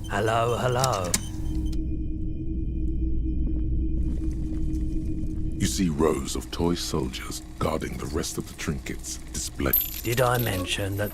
Hello, hello. You see rows of toy soldiers guarding the rest of the trinkets displayed. Did I mention that?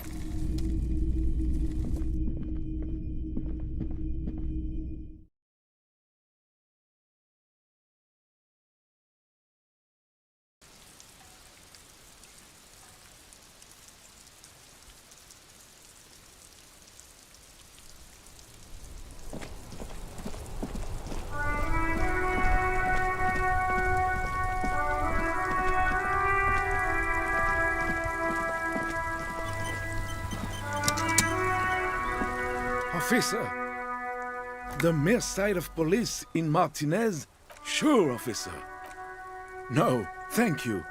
Officer, the mere sight of police in Martinez? Sure, officer. No, thank you.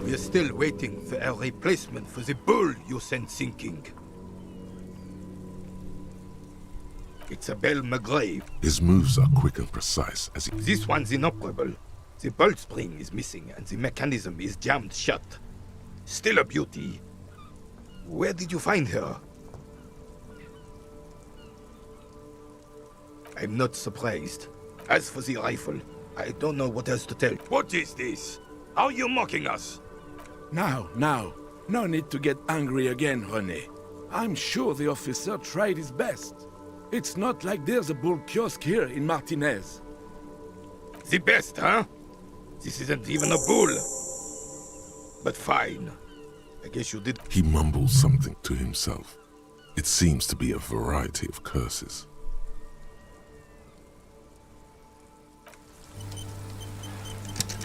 We're still waiting for a replacement for the bull you sent sinking. It's a Bell McGrave. His moves are quick and precise as he... This one's inoperable. The bolt spring is missing and the mechanism is jammed shut. Still a beauty. Where did you find her? I'm not surprised. As for the rifle, I don't know what else to tell. What is this? Are you mocking us? Now. No need to get angry again, René. I'm sure the officer tried his best. It's not like there's a bull kiosk here in Martinez. The best, huh? This isn't even a bull. But fine. I guess you did. He mumbles something to himself. It seems to be a variety of curses.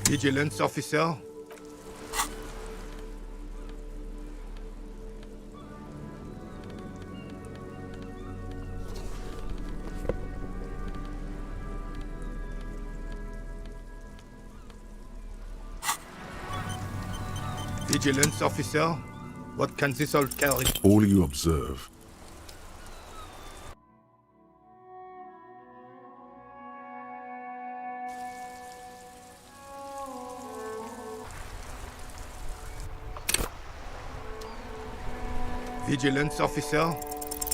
Vigilance officer? Vigilance officer? What can this all carry? All you observe. Vigilance officer?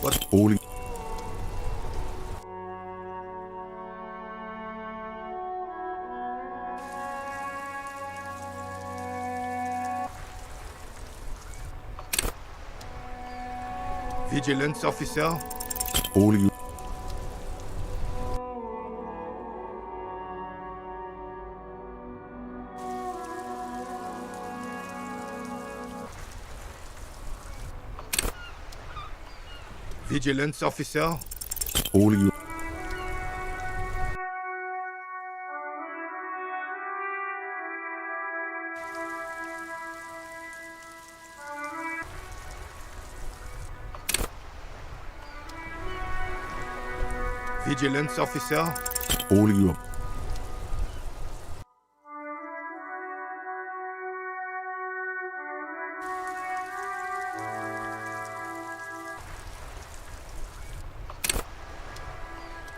What? All you... Vigilance officer? All you... Vigilance officer? All you... Vigilance officer? All you...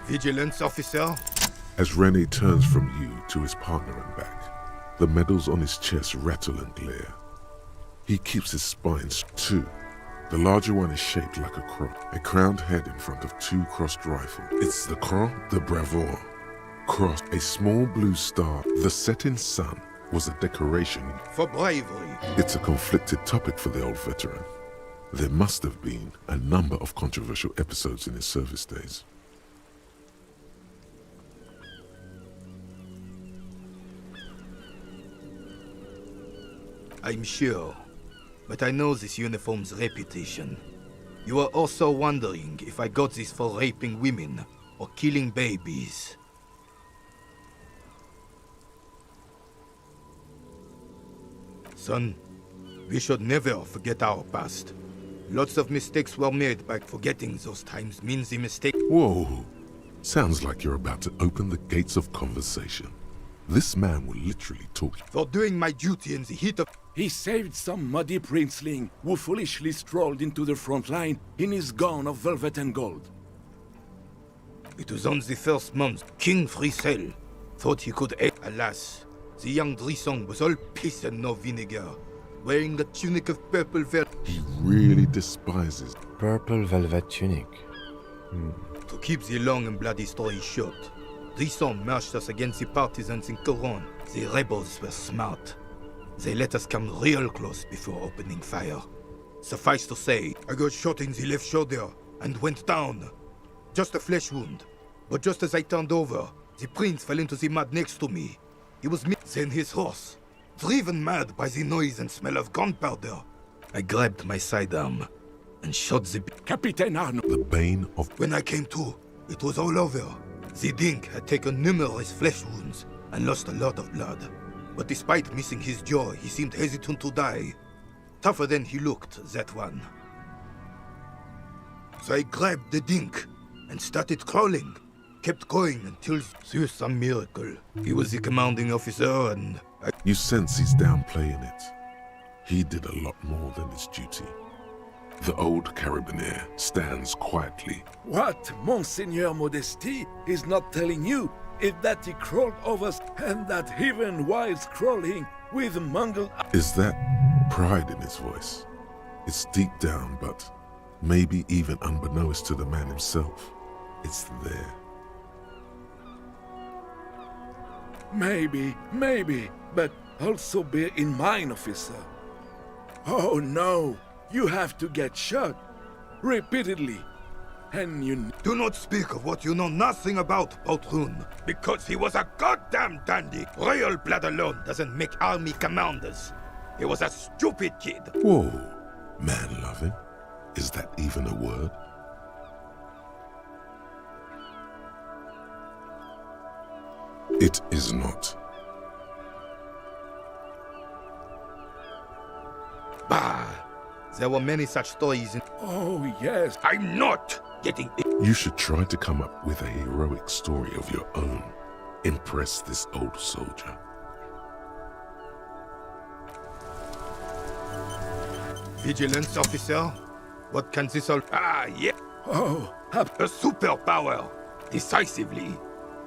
Vigilance officer? As Rene turns from you to his partner and back, the medals on his chest rattle and glare. He keeps his spines too. The larger one is shaped like a cross, a crowned head in front of two crossed rifles. It's the Croix de Bravoure. Cross, a small blue star. The setting sun was a decoration. For bravery. It's a conflicted topic for the old veteran. There must have been a number of controversial episodes in his service days. I'm sure, but I know this uniform's reputation. You are also wondering if I got this for raping women or killing babies. Son, we should never forget our past. Lots of mistakes were made, but forgetting those times means the mistake. Whoa! Sounds like you're about to open the gates of conversation. This man will literally talk. For doing my duty in the heat of... He saved some muddy princeling who foolishly strolled into the front line in his gown of velvet and gold. It was on the first month. King Frisel thought he could aid. Alas, the young Drisson was all piss and no vinegar, wearing a tunic of purple velvet. He really despises purple velvet tunic. To keep the long and bloody story short, Drisson marched us against the partisans in Coron. The rebels were smart. They let us come real close before opening fire. Suffice to say, I got shot in the left shoulder and went down. Just a flesh wound. But just as I turned over, the prince fell into the mud next to me. He was then his horse, driven mad by the noise and smell of gunpowder. I grabbed my sidearm and shot the... Captain Arnaud. The bane of... When I came to, it was all over. The dink had taken numerous flesh wounds and lost a lot of blood. But despite missing his jaw, he seemed hesitant to die. Tougher than he looked, that one. So I grabbed the dink and started crawling. Kept going until, through some miracle, he was the commanding officer and... You sense he's downplaying it. He did a lot more than his duty. The old carabinier stands quietly. What Monseigneur Modesty is not telling you is that he crawled over and that even while crawling with mangled... Is that pride in his voice? It's deep down, but maybe even unbeknownst to the man himself, it's there. Maybe, but also bear in mind, officer. Oh no, you have to get shot repeatedly. And you... Do not speak of what you know nothing about, Poltroon, because he was a goddamn dandy. Royal blood alone doesn't make army commanders. He was a stupid kid. Whoa, man-loving? Is that even a word? It is not. Bah! There were many such stories in... Oh, yes. I'm not getting... You should try to come up with a heroic story of your own. Impress this old soldier. Vigilance officer? What can this all... Ah, yeah! Oh, a superpower! Decisively.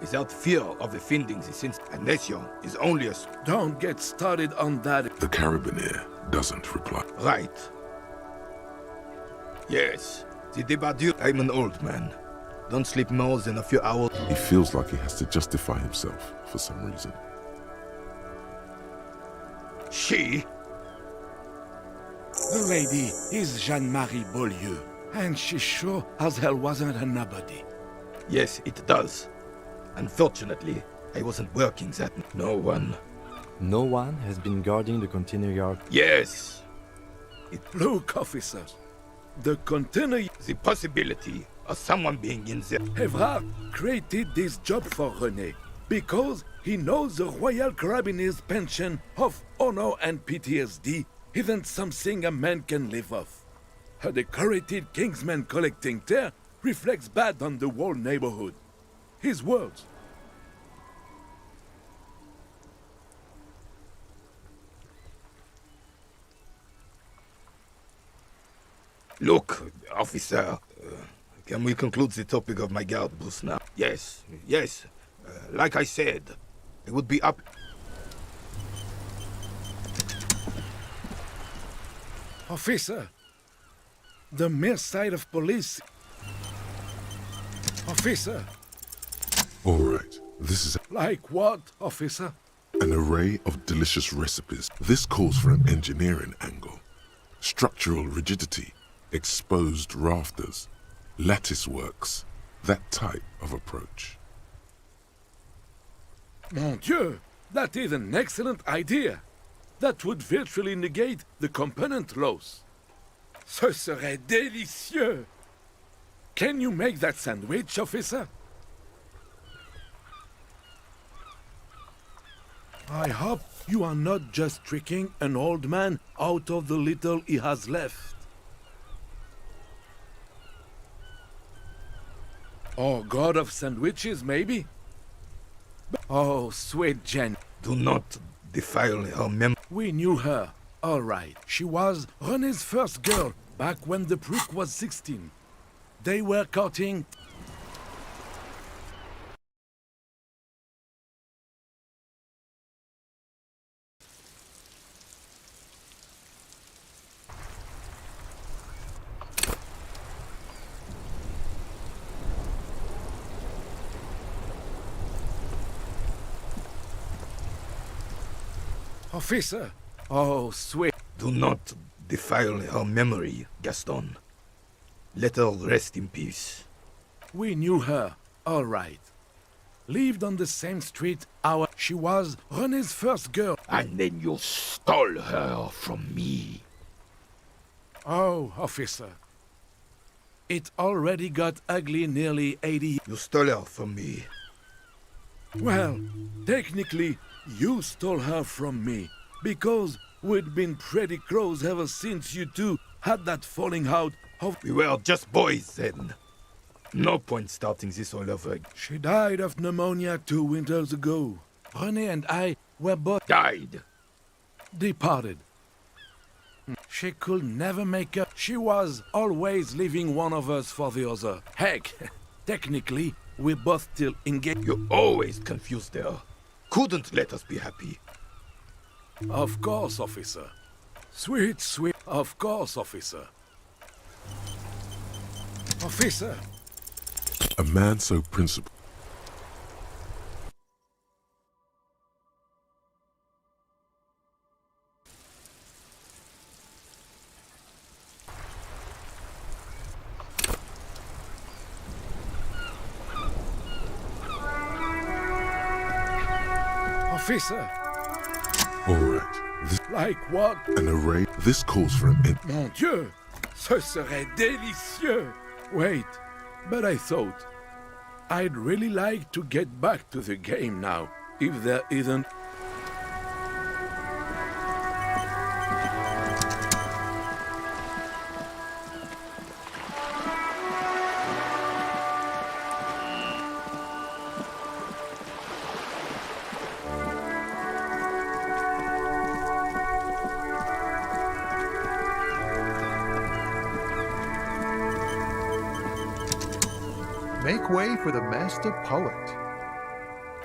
Without fear of offending the sense, a nation is only a... Don't get started on that. The carabinier doesn't reply. Right. Yes, the Debardieu. I'm an old man. Don't sleep more than a few hours. He feels like he has to justify himself for some reason. She? The lady is Jeanne-Marie Beaulieu. And she sure as hell wasn't a nobody. Yes, it does. Unfortunately, I wasn't working that. No one. No one has been guarding the container yard. Yes. Look, officers. The container... The possibility of someone being in there. Evrard created this job for René because he knows the Royal Carabinier's pension of honor and PTSD isn't something a man can live off. A decorated Kingsman collecting tear reflects bad on the whole neighborhood. His words. Look, officer, can we conclude the topic of my guard boost now? Yes, yes. Like I said, it would be up... Officer, the mere sight of police... Officer. All right, this is Like what, officer? an array of delicious recipes. This calls for an engineering angle. Structural rigidity, exposed rafters, lattice works, that type of approach. Mon Dieu, that is an excellent idea. That would virtually negate the component loss. Ce serait délicieux. Can you make that sandwich, officer? I hope you are not just tricking an old man out of the little he has left. Oh, god of sandwiches, maybe? Oh, sweet Jen. Do not defile her memory. We knew her, all right. She was René's first girl, back when the prick was 16. They were courting... Officer! Oh, sweet. Do not defile her memory, Gaston. Let her rest in peace. We knew her, all right. Lived on the same street she was René's first girl. And then you stole her from me. Oh, officer. It already got ugly nearly 80... You stole her from me. Well, technically, you stole her from me, because we'd been pretty close ever since you two had that falling out of... We were just boys then. No point starting this all over again. She died of pneumonia 2 winters ago. René and I were both... Died? Departed. She could never make up. She was always leaving one of us for the other. Heck, technically, we're both still engaged. You always confused her. Couldn't let us be happy. Of course, officer. Sweet, sweet. Of course, officer. Officer! A man so principled. Officer! All right. This, like what? An array. This calls for an... Mon Dieu! Ce serait délicieux! Wait, but I thought... I'd really like to get back to the game now, if there isn't... Make way for the master poet.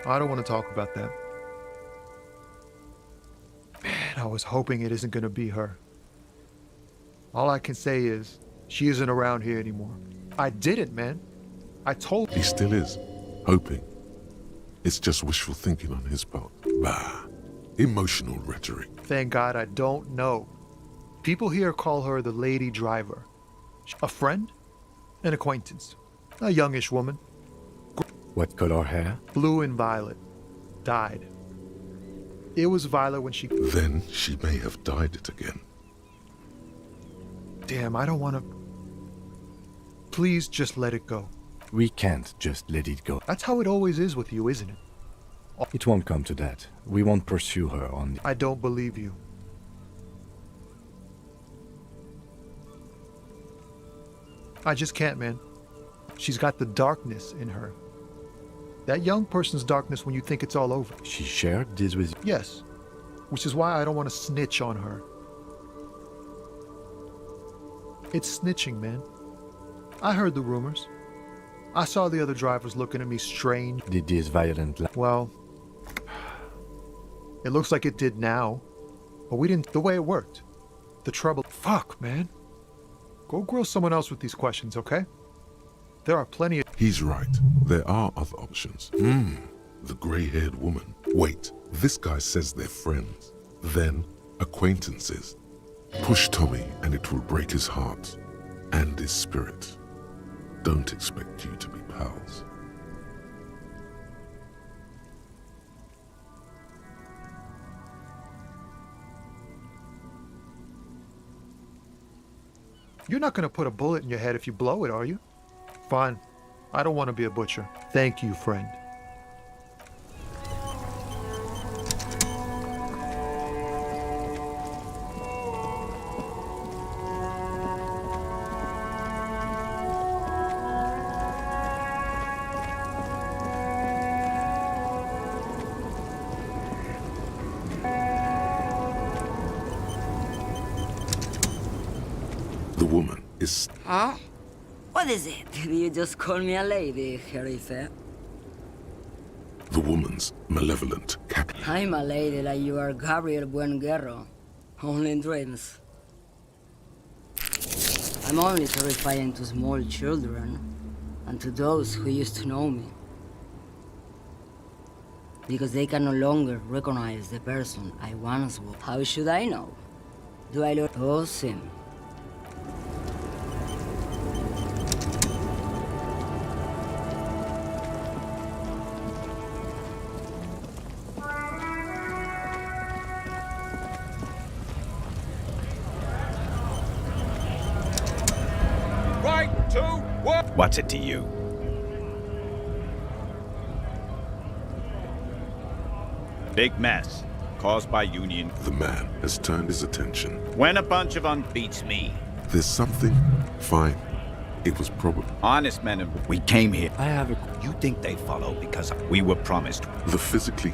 I don't want to talk about that. Man, I was hoping it isn't going to be her. All I can say is, she isn't around here anymore. I didn't, man. I told He still is, hoping. It's just wishful thinking on his part. Bah, emotional rhetoric. Thank God I don't know. People here call her the lady driver. A friend? An acquaintance. A youngish woman. What color hair? Blue and violet. Died. It was violet when she... Then she may have dyed it again. Damn, I don't want to... Please just let it go. We can't just let it go. That's how it always is with you, isn't it? It won't come to that. We won't pursue her on the... I don't believe you. I just can't, man. She's got the darkness in her. That young person's darkness when you think it's all over. She shared this with you? Yes. Which is why I don't want to snitch on her. It's snitching, man. I heard the rumors. I saw the other drivers looking at me strange. Did this violent... Well, it looks like it did now. But we didn't... The way it worked. The trouble... Fuck, man. Go grill someone else with these questions, okay? There are plenty of... He's right. There are other options. The grey-haired woman. Wait, this guy says they're friends. Then, acquaintances. Push Tommy and it will break his heart. And his spirit. Don't expect you to be pals. You're not gonna put a bullet in your head if you blow it, are you? Fine. I don't want to be a butcher. Thank you, friend. The woman is... Huh? What is it? You just call me a lady, Jerife. The woman's malevolent cap... I'm a lady like you are Gabriel Buenguerro. Only in dreams. I'm only terrifying to small children, and to those who used to know me. Because they can no longer recognize the person I once was. How should I know? Do I look... Oh, Sim. What's it to you? Big mess caused by Union. The man has turned his attention. When a bunch of beats me. There's something... Fine. It was probably... Honest men, we came here. I have a... You think they follow because we were promised. The physically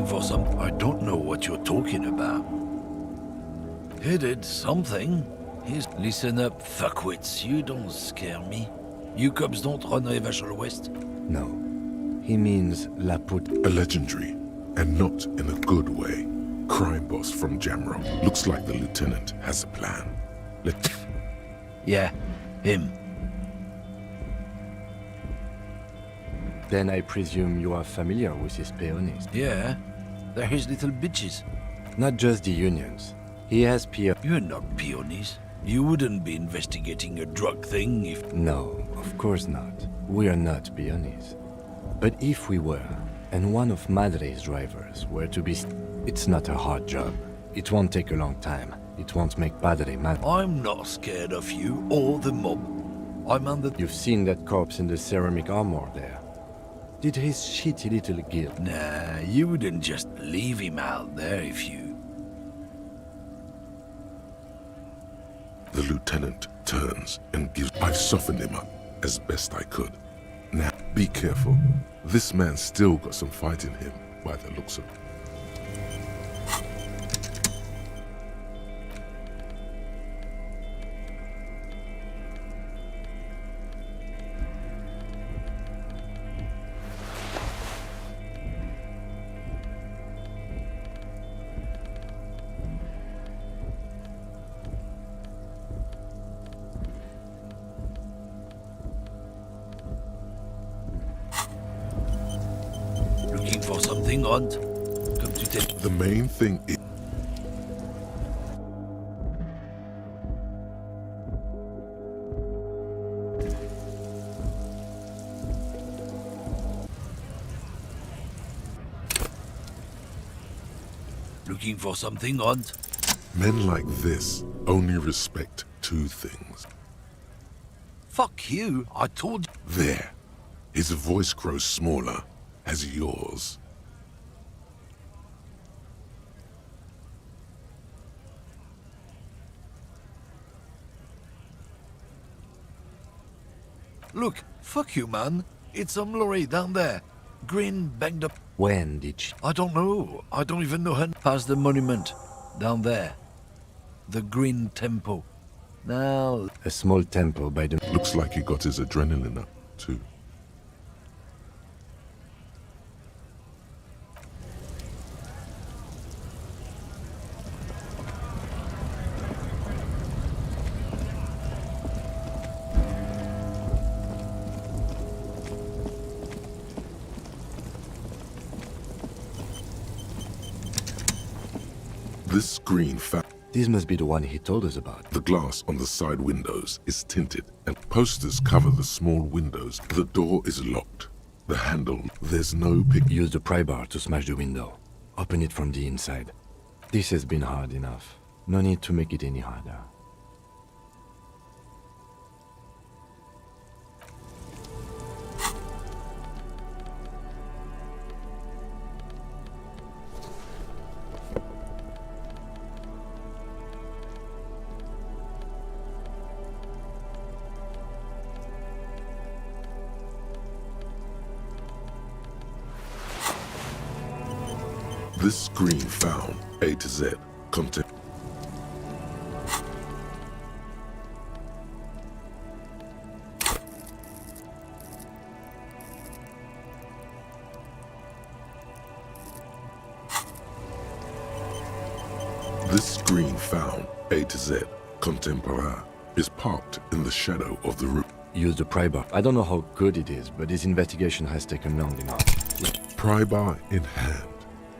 For some... I don't know what you're talking about. Headed something. Listen up, fuckwits. You don't scare me. You cubs don't run Evashel West? No. He means La Put... A legendary, and not in a good way. Crime boss from Jamro. Looks like the lieutenant has a plan. Yeah, him. Then I presume you are familiar with his peonies. Yeah. They're his little bitches. Not just the unions. He has You're not peonies. You wouldn't be investigating a drug thing if... No, of course not. We are not peonies. But if we were, and one of Madre's drivers were to be... It's not a hard job. It won't take a long time. It won't make Padre mad. I'm not scared of you or the mob. I'm under... You've seen that corpse in the ceramic armor there. Did his shitty little guild... Nah, you wouldn't just leave him out there if you... The lieutenant turns and gives... I softened him up as best I could. Now, be careful. This man's still got some fight in him, by the looks of it. something, Hunt? Come to tell. The main thing is... Looking for something, Hunt? Men like this only respect two things. Fuck you, I told you. There. His voice grows smaller as yours. Look, fuck you, man. It's some lorry down there. Green banged up. When did she? I don't know. I don't even know her. Past the monument. Down there. The Green Temple. Now... A small temple by the... Looks like he got his adrenaline up, too. This screen This must be the one he told us about. The glass on the side windows is tinted and posters cover the small windows. The door is locked. The handle, there's no pick. Use the pry bar to smash the window. Open it from the inside. This has been hard enough. No need to make it any harder. This screen found A to Z content. This screen found A to Z contemporary is parked in the shadow of the roof. Use the pry bar. I don't know how good it is, but this investigation has taken long enough. Pry bar in hand,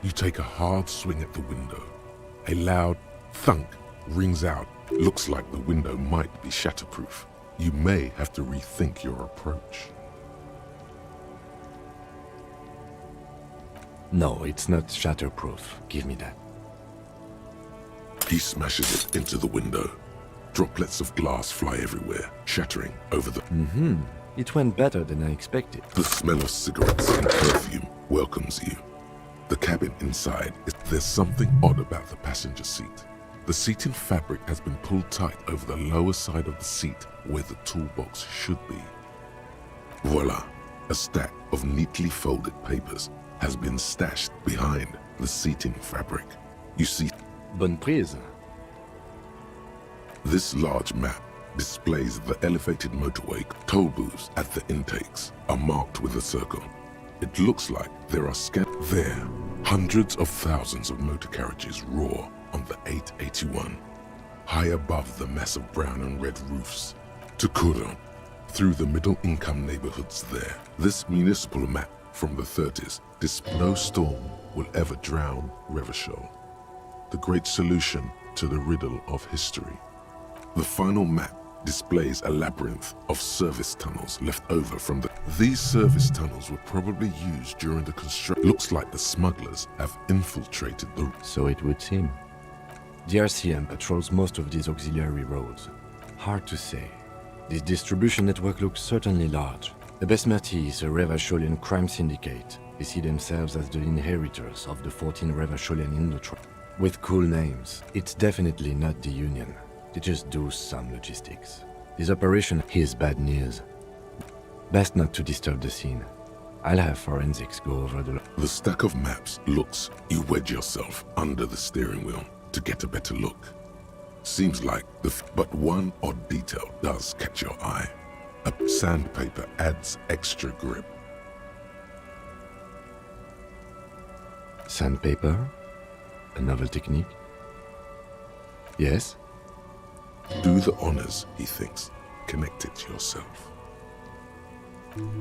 you take a hard swing at the window. A loud thunk rings out. Looks like the window might be shatterproof. You may have to rethink your approach. No, it's not shatterproof. Give me that. He smashes it into the window. Droplets of glass fly everywhere, shattering over the... It went better than I expected. The smell of cigarettes and perfume welcomes you. The cabin inside, there's something odd about the passenger seat. The seating fabric has been pulled tight over the lower side of the seat where the toolbox should be. Voila, a stack of neatly folded papers has been stashed behind the seating fabric. You see... Bonne prise. This large map displays the elevated motorway. Toll booths at the intakes are marked with a circle. It looks like there are there. Hundreds of thousands of motor carriages roar on the 881, high above the massive brown and red roofs. To Kuron, through the middle-income neighborhoods there. This municipal map from the 30s, no storm will ever drown Revachol. The great solution to the riddle of history. The final map displays a labyrinth of service tunnels left over from the... These service tunnels were probably used during the construction. Looks like the smugglers have infiltrated the... So it would seem. The RCM patrols most of these auxiliary roads. Hard to say. This distribution network looks certainly large. The Besmerti is a Revacholian crime syndicate. They see themselves as the inheritors of the 14 Revacholian Indotron. With cool names, it's definitely not the Union. They just do some logistics. This operation is bad news. Best not to disturb the scene. I'll have forensics go over the... The stack of maps looks. You wedge yourself under the steering wheel to get a better look. Seems like but one odd detail does catch your eye. A sandpaper adds extra grip. Sandpaper? A novel technique? Yes? Do the honors, he thinks. Connect it yourself.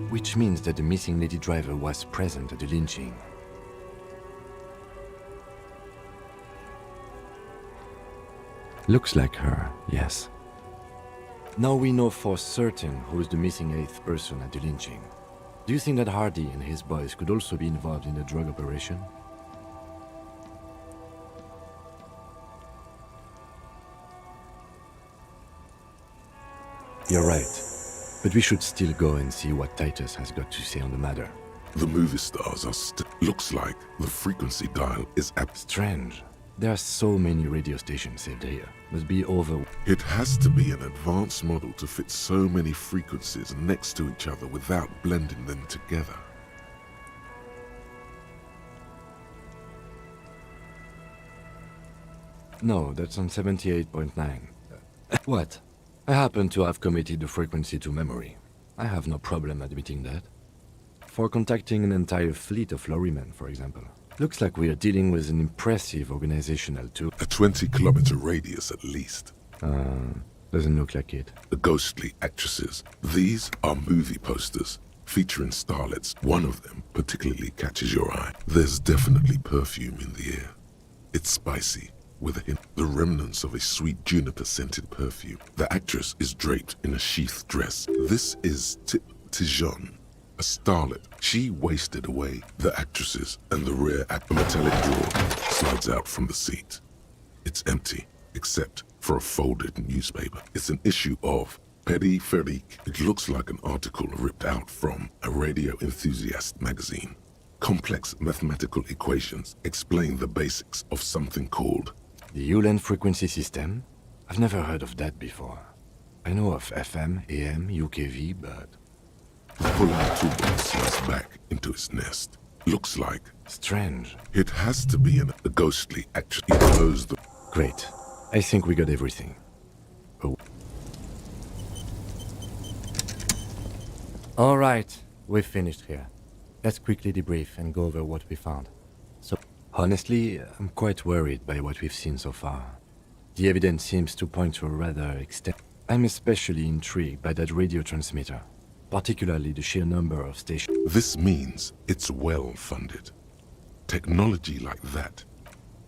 Which means that the missing lady driver was present at the lynching. Looks like her, yes. Now we know for certain who is the missing 8th person at the lynching. Do you think that Hardy and his boys could also be involved in the drug operation? You're right. But we should still go and see what Titus has got to say on the matter. The movie stars are looks like the frequency dial is strange. There are so many radio stations saved here. Must be over. It has to be an advanced model to fit so many frequencies next to each other without blending them together. No, that's on 78.9. What? I happen to have committed the frequency to memory. I have no problem admitting that. For contacting an entire fleet of lorrymen, for example. Looks like we are dealing with an impressive organizational tool. A 20-kilometer radius at least. Doesn't look like it. The ghostly actresses. These are movie posters featuring starlets. One of them particularly catches your eye. There's definitely perfume in the air. It's spicy, with a hint, the remnants of a sweet juniper-scented perfume. The actress is draped in a sheath dress. This is Tijon, a starlet. She wasted away the actresses, and the rear metallic drawer slides out from the seat. It's empty, except for a folded newspaper. It's an issue of Peripherique. It looks like an article ripped out from a radio enthusiast magazine. Complex mathematical equations explain the basics of something called the Ulan frequency system? I've never heard of that before. I know of FM, AM, UKV, but... The pull-out toolbox slides back into its nest. Looks like... Strange. It has to be a ghostly actually closed the... Great. I think we got everything. Oh. All right, we've finished here. Let's quickly debrief and go over what we found. So, honestly, I'm quite worried by what we've seen so far. The evidence seems to point to a rather extent. I'm especially intrigued by that radio transmitter, particularly the sheer number of stations. This means it's well funded. Technology like that.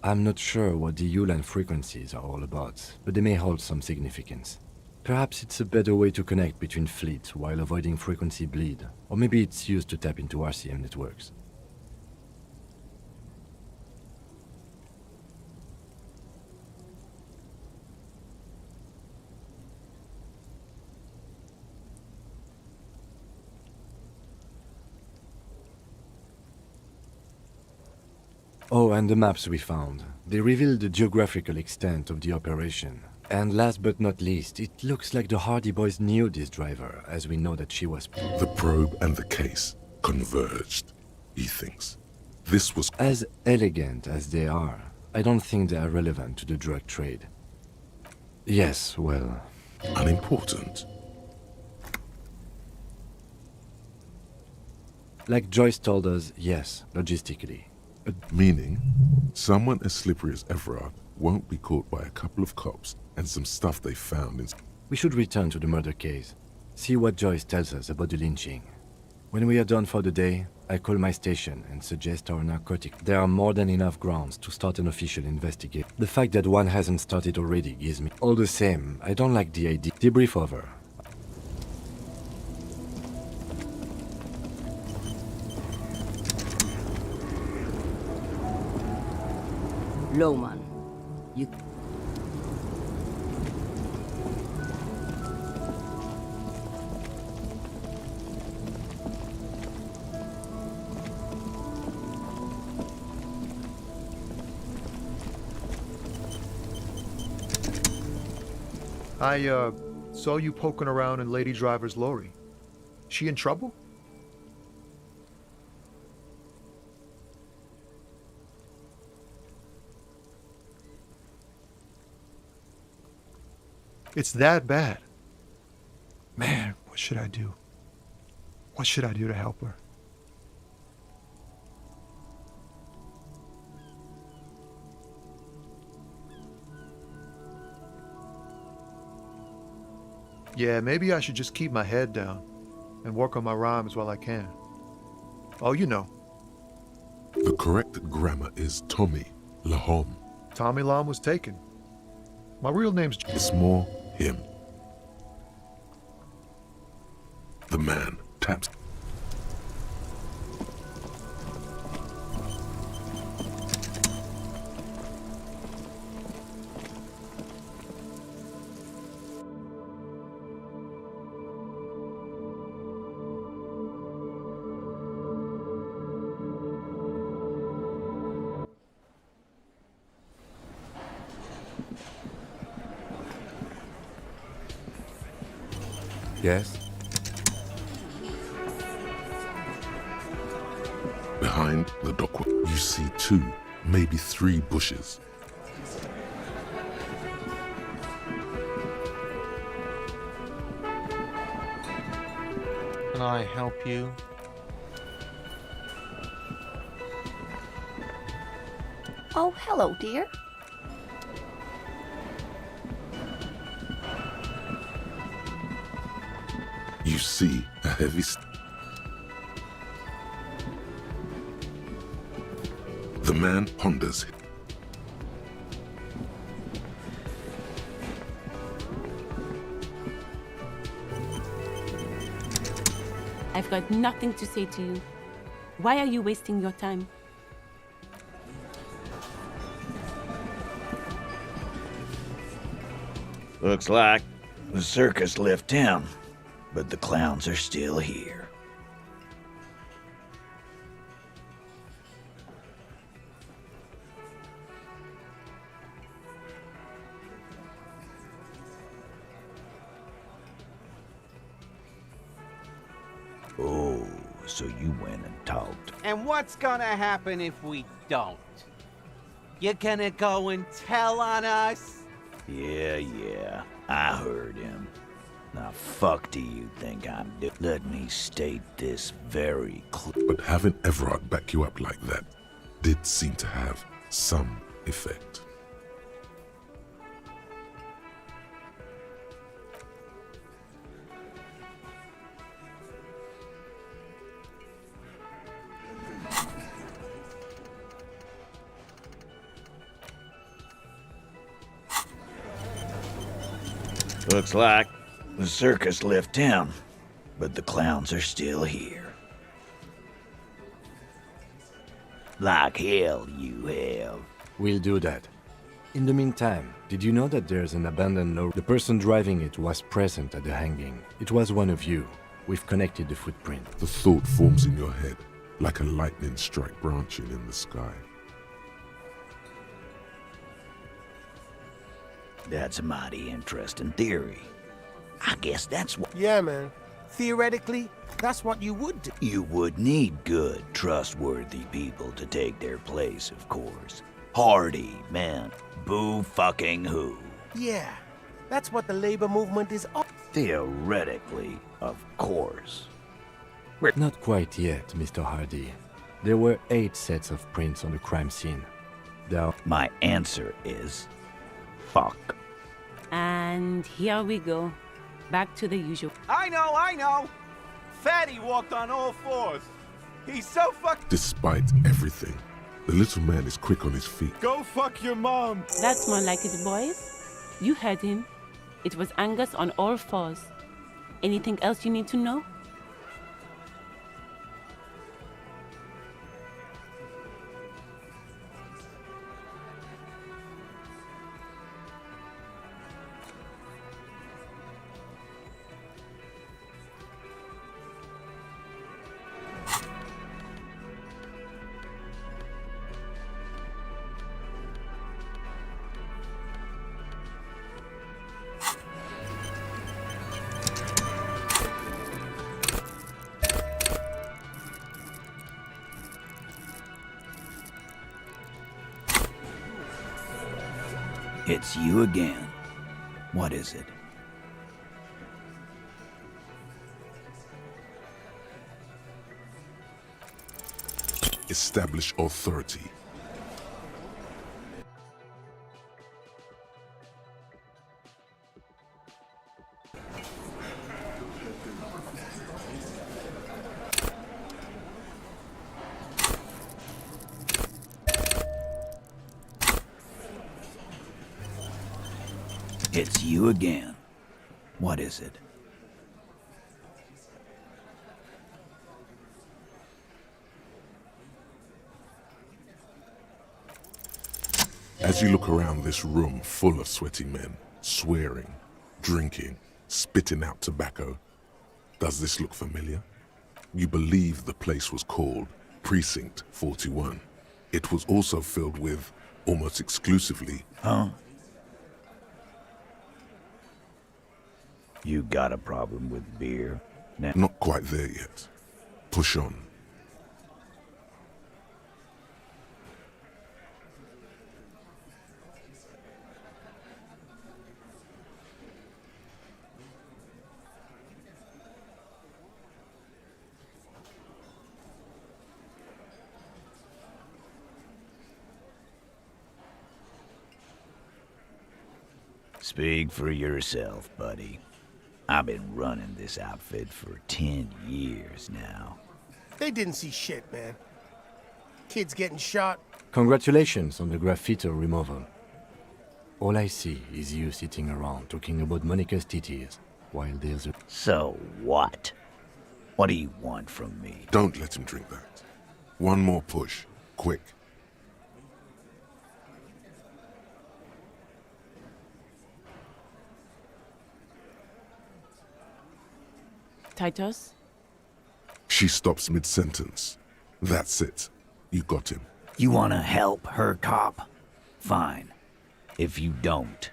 I'm not sure what the Ulan frequencies are all about, but they may hold some significance. Perhaps it's a better way to connect between fleets while avoiding frequency bleed, or maybe it's used to tap into RCM networks. Oh, and the maps we found. They reveal the geographical extent of the operation. And last but not least, it looks like the Hardy boys knew this driver, as we know that she was... The probe and the case converged, he thinks. This was... As elegant as they are, I don't think they are relevant to the drug trade. Yes, well... Unimportant. Like Joyce told us, yes, logistically. Meaning, someone as slippery as Everard won't be caught by a couple of cops and some stuff they found in... We should return to the murder case. See what Joyce tells us about the lynching. When we are done for the day, I call my station and suggest our narcotic. There are more than enough grounds to start an official investigation. The fact that one hasn't started already gives me... All the same, I don't like the idea. Debrief over. Lowman, you... I, saw you poking around in Lady Driver's lorry. She in trouble? It's that bad. Man, what should I do? What should I do to help her? Yeah, maybe I should just keep my head down and work on my rhymes while I can. Oh, you know. The correct grammar is Tommy Lahom. Tommy Lam was taken. My real name's... It's more him. The man taps. Yes? Behind the dock, you see 2, maybe 3 bushes. Can I help you? Oh, hello, dear. You see a heavy The man ponders. I've got nothing to say to you. Why are you wasting your time? Looks like the circus left town, but the clowns are still here. Oh, so you went and talked. And what's gonna happen if we don't? You gonna go and tell on us? Yeah, I heard him. Now fuck do you think I'm doing? Let me state this very clear. But having Everard back you up like that did seem to have some effect. Looks like the circus left town, but the clowns are still here. Like hell you have. We'll do that. In the meantime, did you know that there's an abandoned lorry? The person driving it was present at the hanging. It was one of you. We've connected the footprint. The thought forms in your head like a lightning strike branching in the sky. That's a mighty interesting theory. I guess that's what... Yeah, man. Theoretically, that's what you would do. You would need good, trustworthy people to take their place, of course. Hardy men. Boo fucking who. Yeah, that's what the labor movement is all. Theoretically, of course. Not quite yet, Mr. Hardy. There were 8 sets of prints on the crime scene. My answer is... fuck. And here we go. Back to the usual. I know! Fatty walked on all 4s. He's so Despite everything, the little man is quick on his feet. Go fuck your mom! That's more like it, boys. You heard him. It was Angus on all 4s. Anything else you need to know? It's you again. What is it? Establish authority. It's you again. What is it? As you look around this room full of sweaty men, swearing, drinking, spitting out tobacco, does this look familiar? You believe the place was called Precinct 41. It was also filled with, almost exclusively... Huh? You got a problem with beer? Not quite there yet. Push on. Speak for yourself, buddy. I've been running this outfit for 10 years now. They didn't see shit, man. Kids getting shot. Congratulations on the graffiti removal. All I see is you sitting around talking about Monica's titties, while there's a... So what? What do you want from me? Don't let him drink that. One more push. Quick. Titus? She stops mid-sentence. That's it. You got him. You wanna help her, cop? Fine. If you don't,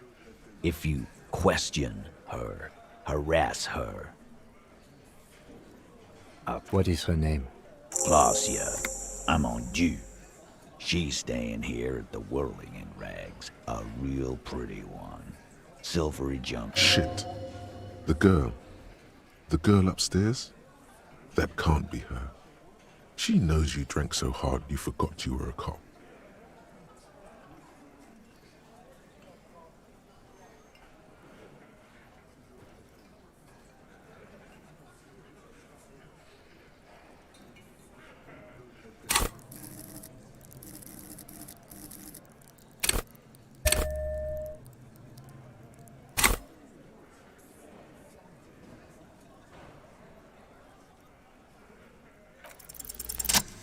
if you question her, harass her. What is her name? Placia. I'm on due. She's staying here at the Whirling in Rags. A real pretty one. Silvery junk. Shit. The girl. The girl upstairs? That can't be her. She knows you drank so hard you forgot you were a cop.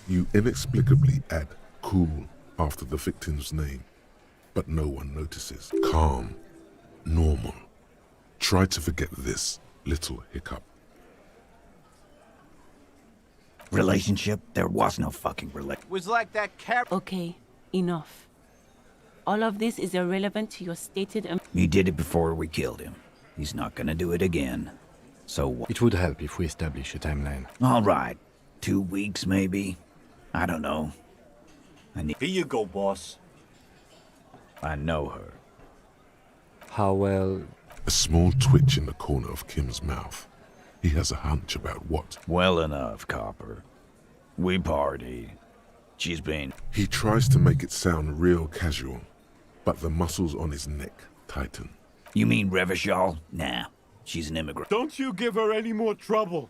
You inexplicably add cool after the victim's name, but no one notices. Calm, normal. Try to forget this little hiccup. Relationship? There was no fucking relationship. Was like that car. Okay, enough. All of this is irrelevant to your stated... He did it before we killed him. He's not gonna do it again. So what? It would help if we establish a timeline. All right. 2 weeks, maybe? I don't know. Here you go, boss. I know her. How well? A small twitch in the corner of Kim's mouth. He has a hunch about what. Well enough, Copper. We partied. She's been... He tries to make it sound real casual, but the muscles on his neck tighten. You mean Revachol? Nah, she's an immigrant. Don't you give her any more trouble.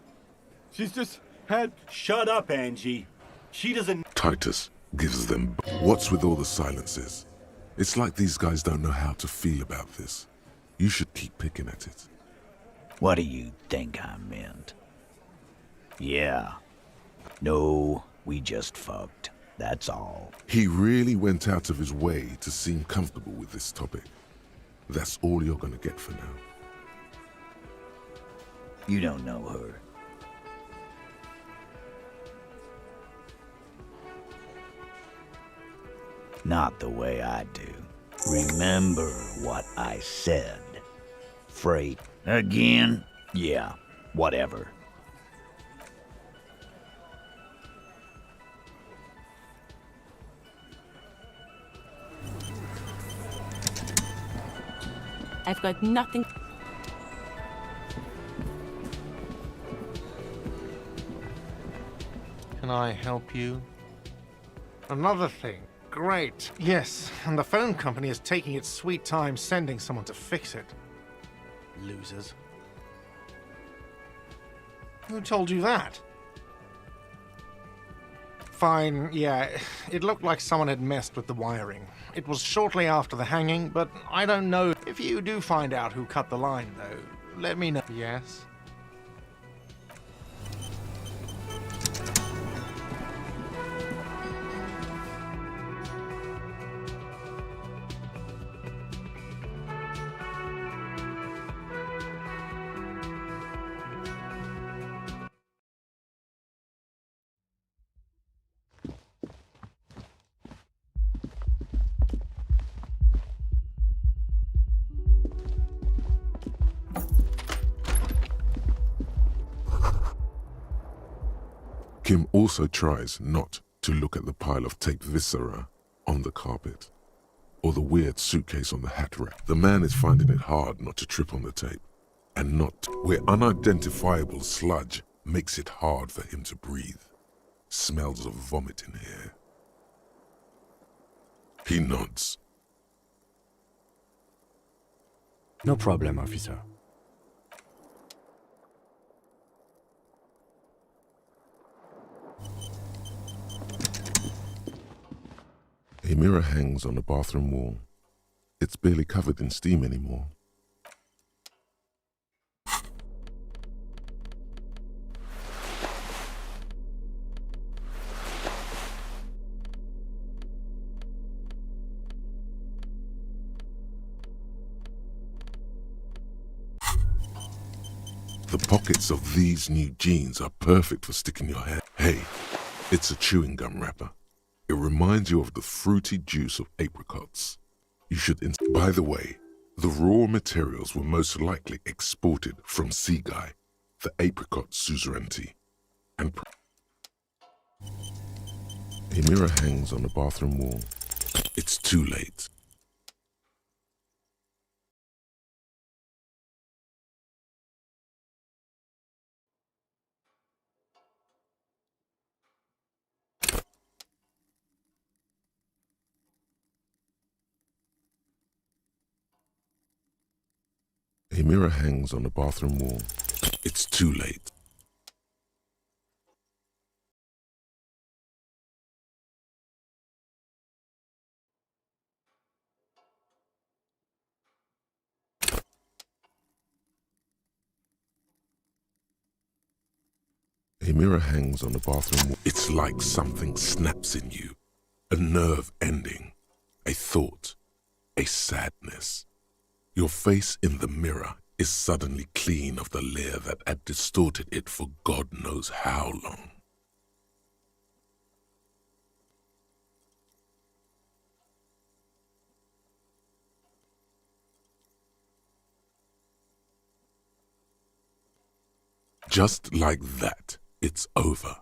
She's just had... Shut up, Angie. She doesn't... Titus gives them... What's with all the silences? It's like these guys don't know how to feel about this. You should keep picking at it. What do you think I meant? Yeah. No, we just fucked. That's all. He really went out of his way to seem comfortable with this topic. That's all you're gonna get for now. You don't know her. Not the way I do. Remember what I said. Freight. Again? Yeah, whatever. I've got nothing... Can I help you? Another thing. Great. Yes, and the phone company is taking its sweet time sending someone to fix it. Losers. Who told you that? Fine, yeah, it looked like someone had messed with the wiring. It was shortly after the hanging, but I don't know if If you do find out who cut the line, though, let me know. Yes? Kim also tries not to look at the pile of taped viscera on the carpet, or the weird suitcase on the hat rack. The man is finding it hard not to trip on the tape, and not where unidentifiable sludge makes it hard for him to breathe. Smells of vomit in here. He nods. No problem, officer. A mirror hangs on the bathroom wall. It's barely covered in steam anymore. The pockets of these new jeans are perfect for sticking your hair. Hey, it's a chewing gum wrapper. It reminds you of the fruity juice of apricots. You should By the way, the raw materials were most likely exported from Seaguy, the apricot suzerainty. And a mirror hangs on the bathroom wall. It's too late. A mirror hangs on the bathroom wall. It's too late. A mirror hangs on the bathroom wall. It's like something snaps in you. A nerve ending. A thought. A sadness. Your face in the mirror is suddenly clean of the layer that had distorted it for God knows how long. Just like that, it's over.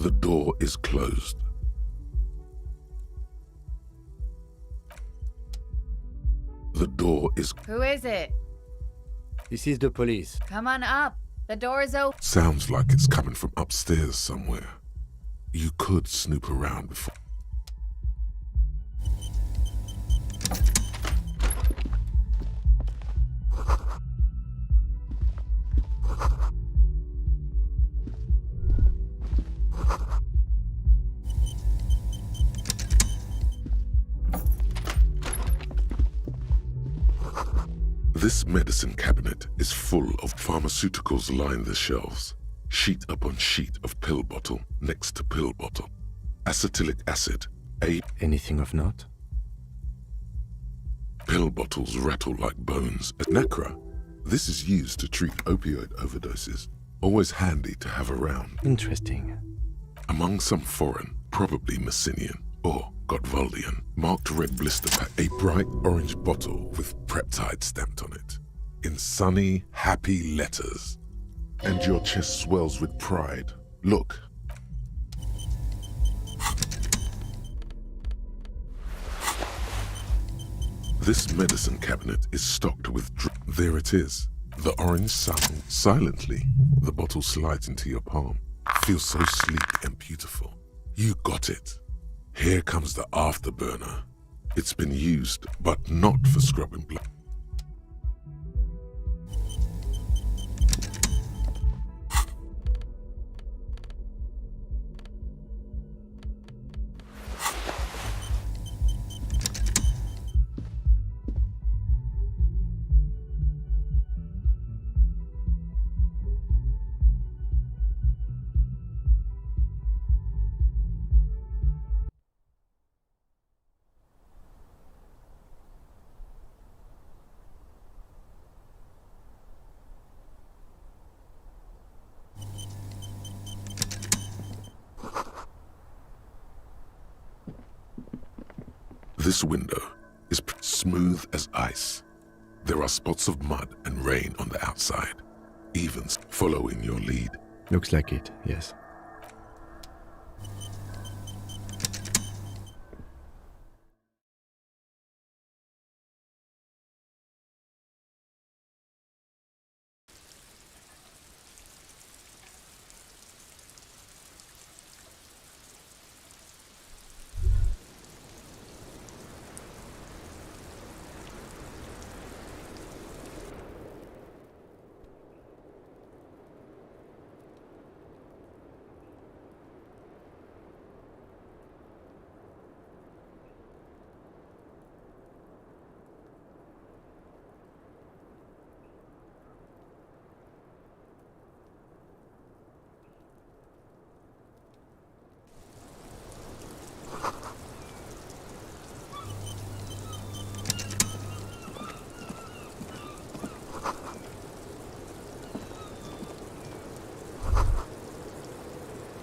The door is closed. The door is... Who is it? This is the police. Come on up. The door is open. Sounds like it's coming from upstairs somewhere. You could snoop around before... This medicine cabinet is full of pharmaceuticals line the shelves. Sheet upon sheet of pill bottle next to pill bottle. Acetylic acid, Anything of note? Pill bottles rattle like bones. Nacra, This is used to treat opioid overdoses. Always handy to have around. Interesting. Among some foreign, probably Messinian or Gotwaldian, marked red blister pack, a bright orange bottle with Preptide stamped on it, in sunny, happy letters. And your chest swells with pride. Look. This medicine cabinet is stocked with there it is. The orange sun. Silently, the bottle slides into your palm. Feels so sleek and beautiful. You got it. Here comes the afterburner. It's been used, but not for scrubbing blood. This window is smooth as ice. There are spots of mud and rain on the outside, even following your lead. Looks like it, yes.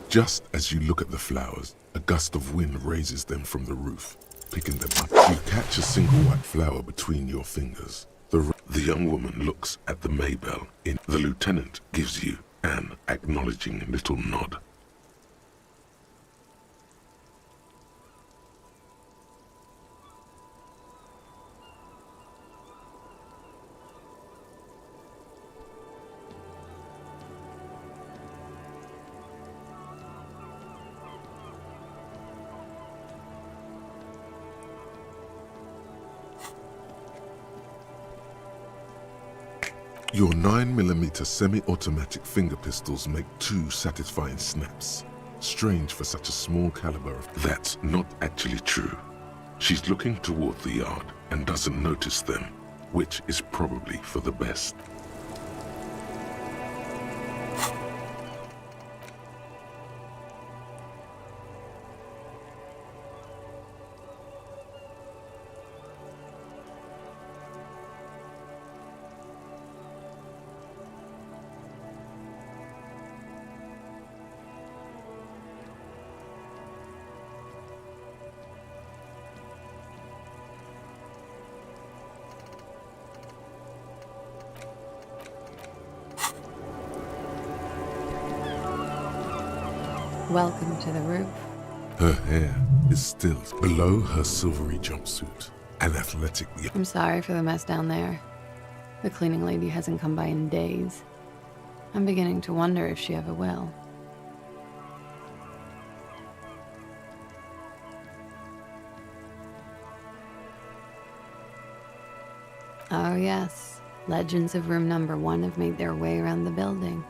Just as you look at the flowers, a gust of wind raises them from the roof, picking them up. You catch a single white flower between your fingers. The young woman looks at the Maybell. The lieutenant gives you an acknowledging little nod. Your 9mm semi-automatic finger pistols make 2 satisfying snaps. Strange for such a small caliber. That's not actually true. She's looking toward the yard and doesn't notice them, which is probably for the best. Welcome to the roof. Her hair is still below her silvery jumpsuit, an athletic. I'm sorry for the mess down there. The cleaning lady hasn't come by in days. I'm beginning to wonder if she ever will. Oh yes, legends of room number 1 have made their way around the building.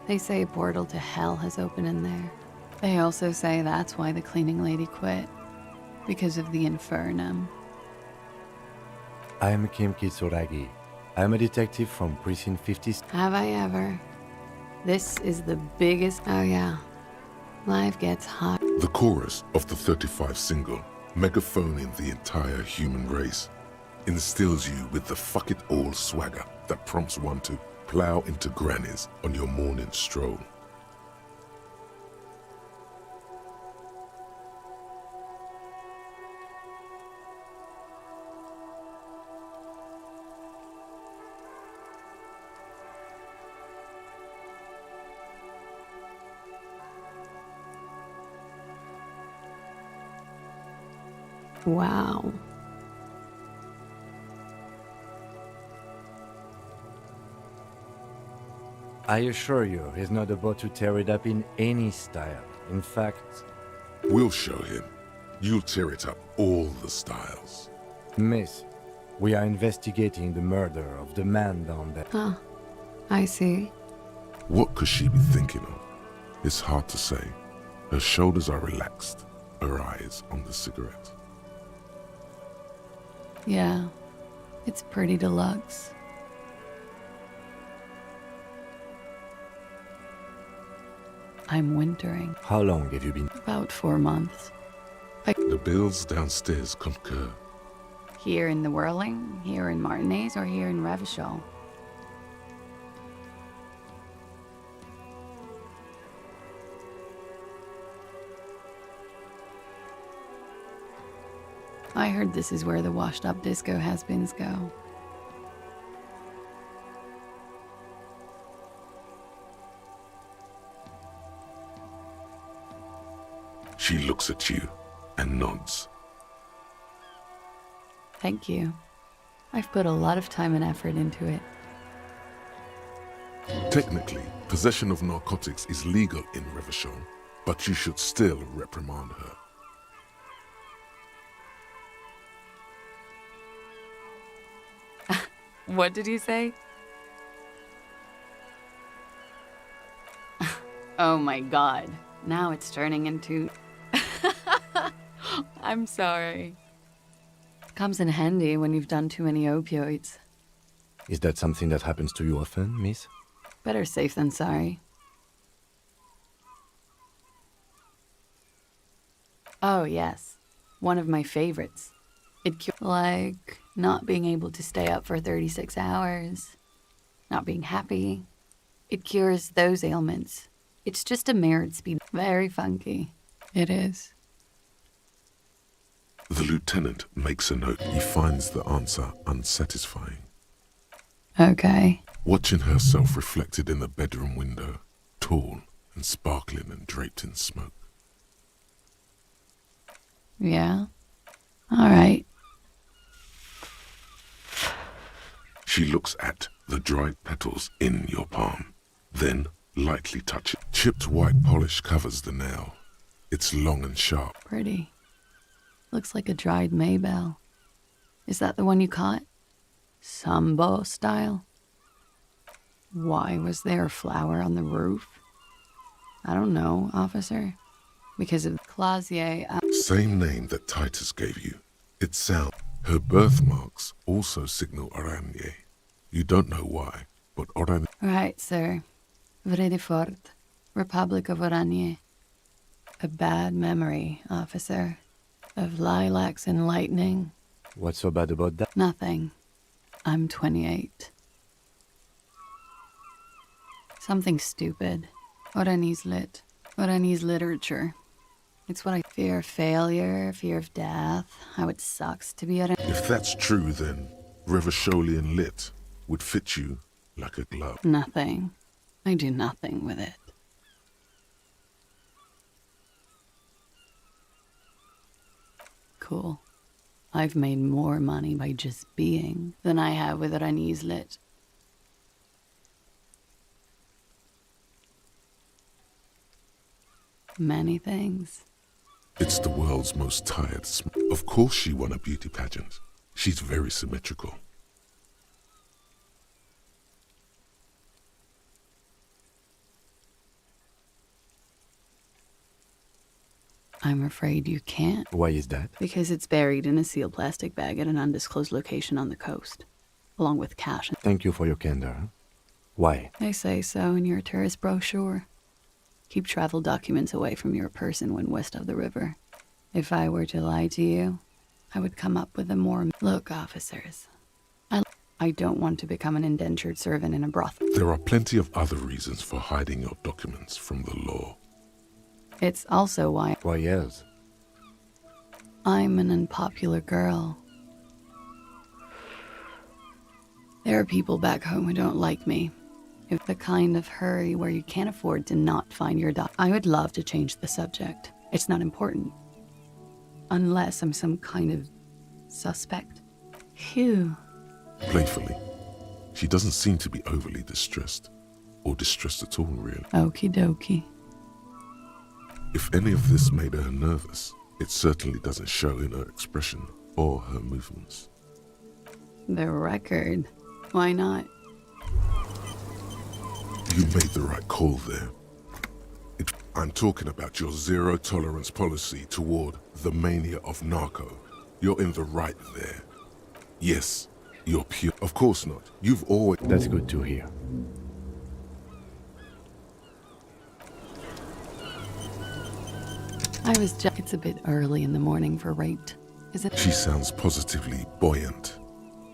They say a portal to hell has opened in there. They also say that's why the cleaning lady quit, because of the infernum. I am Kim Kitsuragi. I am a detective from Precinct 50. Have I ever? This is the biggest. Oh yeah, life gets hot. The chorus of the 35 single, megaphoning the entire human race, instills you with the fuck it all swagger. that prompts one to plow into grannies on your morning stroll. Wow. I assure you, he's not about to tear it up in any style. In fact... We'll show him. You'll tear it up all the styles. Miss, we are investigating the murder of the man down there. Huh. I see. What could she be thinking of? It's hard to say. Her shoulders are relaxed, her eyes on the cigarette. Yeah, it's pretty deluxe. I'm wintering. How long have you been? About 4 months. The bills downstairs concur. Here in the Whirling, here in Martinez, or here in Revachol? I heard this is where the washed-up disco has-beens go. She looks at you and nods. Thank you. I've put a lot of time and effort into it. Technically, possession of narcotics is legal in Revachol, but you should still reprimand her. What did you say? Oh my god. Now it's turning into... I'm sorry. Comes in handy when you've done too many opioids. Is that something that happens to you often, miss? Better safe than sorry. Oh, yes. One of my favorites. Like not being able to stay up for 36 hours, not being happy. It cures those ailments. It's just a mirrored speed. Very funky. It is. The lieutenant makes a note. He finds the answer unsatisfying. Okay. Watching herself reflected in the bedroom window, tall and sparkling and draped in smoke. Yeah. All right. She looks at the dried petals in your palm, then lightly touch it. Chipped white polish covers the nail. It's long and sharp. Pretty. Looks like a dried maybell. Is that the one you caught? Sambo style? Why was there a flower on the roof? I don't know, officer. Because of Clausier. Same name that Titus gave you. It sounds. Her birthmarks also signal Oranje. You don't know why, but Oranje. Right, sir. Vredefort, Republic of Oranje. A bad memory, officer. Of lilacs and lightning. What's so bad about that? Nothing. I'm 28. Something stupid. Oranese lit. Oranese literature. It's what I fear of failure, fear of death, how it sucks to be Oranese. If that's true, then Revacholian lit would fit you like a glove. Nothing. I do nothing with it. Cool. I've made more money by just being than I have with Oranese lit. Many things. It's the world's most tired. Of course she won a beauty pageant. She's very symmetrical. I'm afraid you can't. Why is that? Because it's buried in a sealed plastic bag at an undisclosed location on the coast, along with cash. Thank you for your candor. Why? They say so in your tourist brochure. Keep travel documents away from your person when west of the river. If I were to lie to you, I would come up with a more... Look, officers, I I don't want to become an indentured servant in a brothel. There are plenty of other reasons for hiding your documents from the law. It's also why Why, yes. I'm an unpopular girl. There are people back home who don't like me. If the kind of hurry where you can't afford to not find your dog. I would love to change the subject. It's not important. Unless I'm some kind of suspect. Phew. Playfully. She doesn't seem to be overly distressed. Or distressed at all, really. Okie dokie. If any of this made her nervous, it certainly doesn't show in her expression or her movements. The record. Why not? You made the right call there. I'm talking about your zero-tolerance policy toward the mania of narco. You're in the right there. Yes, you're pure. Of course not. You've always... That's good to hear. I was just... It's a bit early in the morning for rape, is it? She sounds positively buoyant,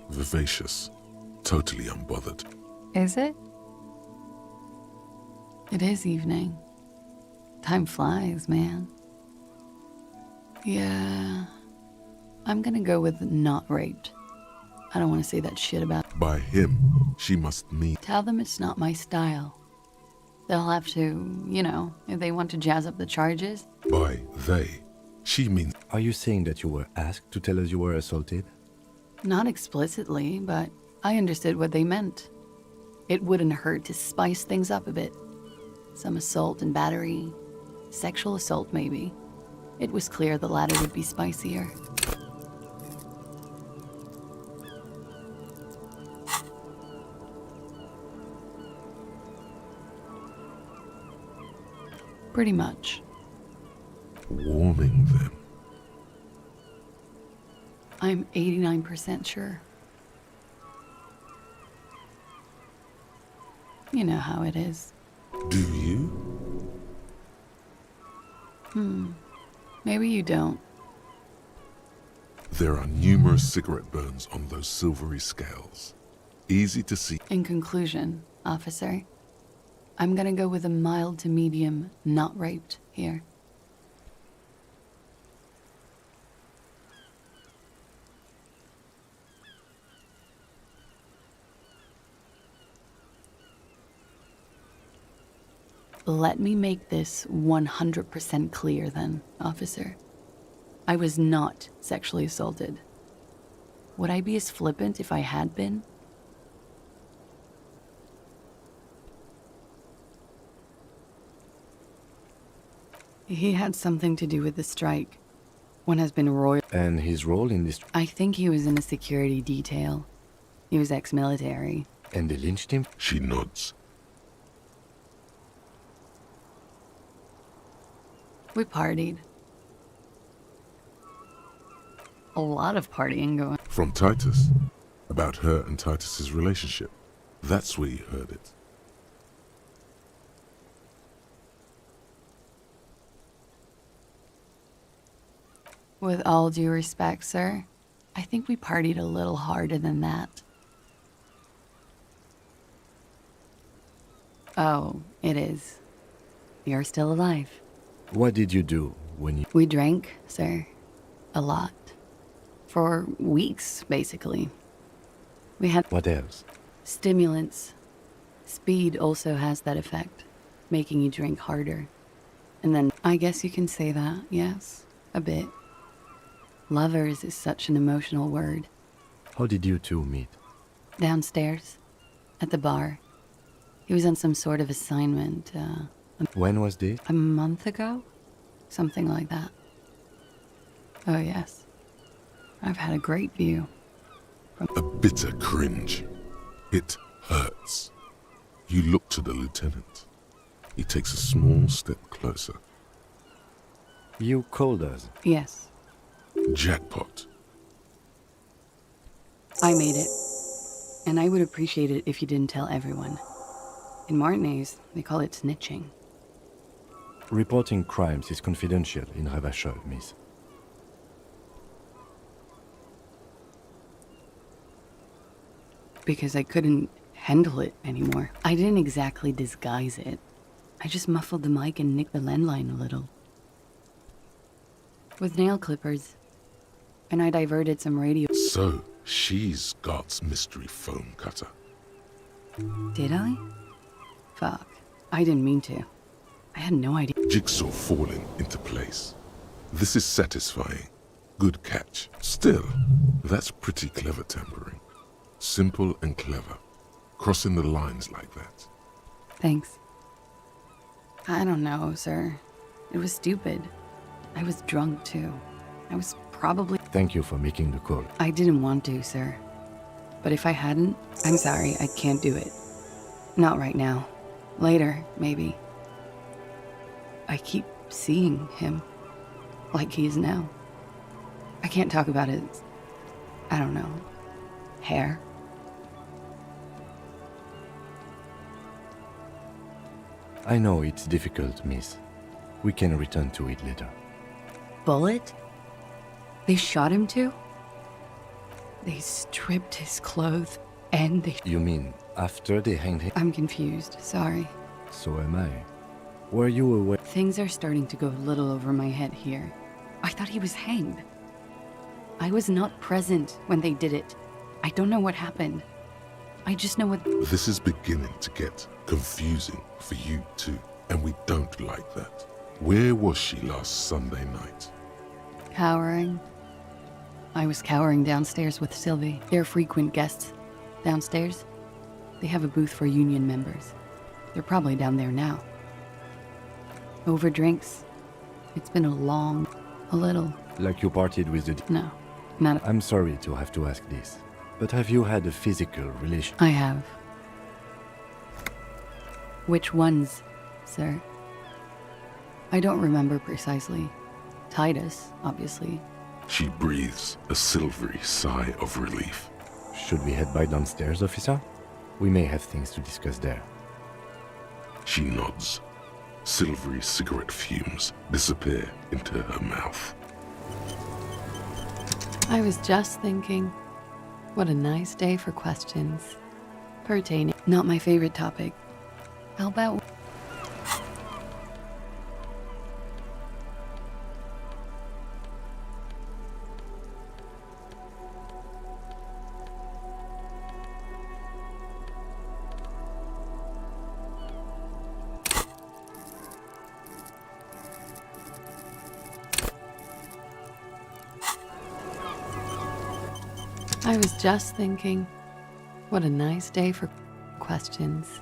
vivacious, totally unbothered. Is it? It is evening. Time flies, man. Yeah. I'm gonna go with not raped. I don't want to say that shit about... By him, she must mean... Tell them it's not my style. They'll have to, you know, if they want to jazz up the charges. By they, she means... Are you saying that you were asked to tell us you were assaulted? Not explicitly, but I understood what they meant. It wouldn't hurt to spice things up a bit. Some assault and battery. Sexual assault, maybe. It was clear the latter would be spicier. Pretty much. Warning them. I'm 89% sure. You know how it is. Do you? Maybe you don't. There are numerous cigarette burns on those silvery scales. Easy to see. In conclusion, officer, I'm gonna go with a mild to medium, not raped here. Let me make this 100% clear then, officer. I was not sexually assaulted. Would I be as flippant if I had been? He had something to do with the strike. One has been royal. And his role in this... I think he was in a security detail. He was ex-military. And they lynched him? She nods. We partied. A lot of partying going. From Titus. About her and Titus's relationship. That's where you heard it. With all due respect, sir, I think we partied a little harder than that. Oh, it is. You're still alive. What did you do when you... We drank, sir. A lot. For weeks, basically. We had... What else? Stimulants. Speed also has that effect, making you drink harder. And then, I guess you can say that, yes, a bit. Lovers is such an emotional word. How did you two meet? Downstairs, at the bar. He was on some sort of assignment, When was this? a month ago? Something like that. Oh, yes. I've had a great view. A bitter cringe. It hurts. You look to the lieutenant. He takes a small step closer. You called us. Yes, Jackpot. I made it. And I would appreciate it if you didn't tell everyone. In Martinez, they call it snitching. Reporting crimes is confidential in Ravachol, miss. because I couldn't handle it anymore. I didn't exactly disguise it. I just muffled the mic and nicked the landline a little. With nail clippers. And I diverted some radio. So, she's God's mystery foam cutter. Did I? Fuck. I didn't mean to. I had no idea. Jigsaw falling into place. This is satisfying. Good catch. Still, that's pretty clever tampering. Simple and clever. Crossing the lines like that. Thanks. I don't know, sir. It was stupid. I was drunk, too. I was probably... Thank you for making the call. I didn't want to, sir. But if I hadn't, I'm sorry, I can't do it. Not right now. Later, maybe. I keep seeing him. Like he is now. I can't talk about his... I don't know. Hair. I know it's difficult, miss. We can return to it later. Bullet? They shot him too? They stripped his clothes and they... You mean after they hanged him? I'm confused, sorry. So am I. Were you aware? Things are starting to go a little over my head here. I thought he was hanged. I was not present when they did it. I don't know what happened. I just know what... This is beginning to get confusing for you too, and we don't like that. Where was she last Sunday night? Cowering. I was cowering downstairs with Sylvie. They're frequent guests downstairs. They have a booth for union members. They're probably down there now. Over drinks. It's been a little. Like you partied with the... No, not... I'm sorry to have to ask this, but have you had a physical relation? I have. Which ones, sir? I don't remember precisely. Titus, obviously. She breathes a silvery sigh of relief. Should we head by downstairs, officer? We may have things to discuss there. She nods. Silvery cigarette fumes disappear into her mouth. I was just thinking, what a nice day for questions. Pertaining, not my favorite topic. How about... I was just thinking, what a nice day for questions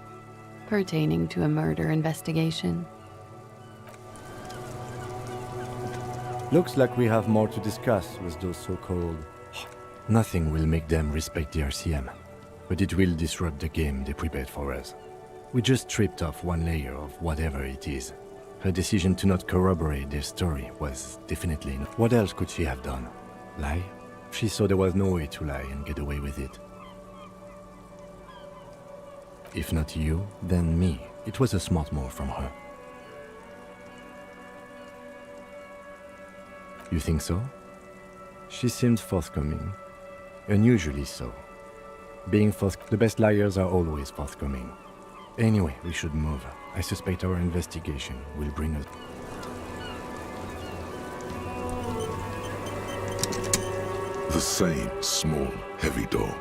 pertaining to a murder investigation. Looks like we have more to discuss with those so-called... Nothing will make them respect the RCM, but it will disrupt the game they prepared for us. We just stripped off one layer of whatever it is. Her decision to not corroborate their story was definitely... What else could she have done? Lie? She saw there was no way to lie and get away with it. If not you, then me. It was a smart move from her. You think so? She seemed forthcoming. Unusually so. The best liars are always forthcoming. Anyway, we should move. I suspect our investigation will bring us... The same small, heavy door.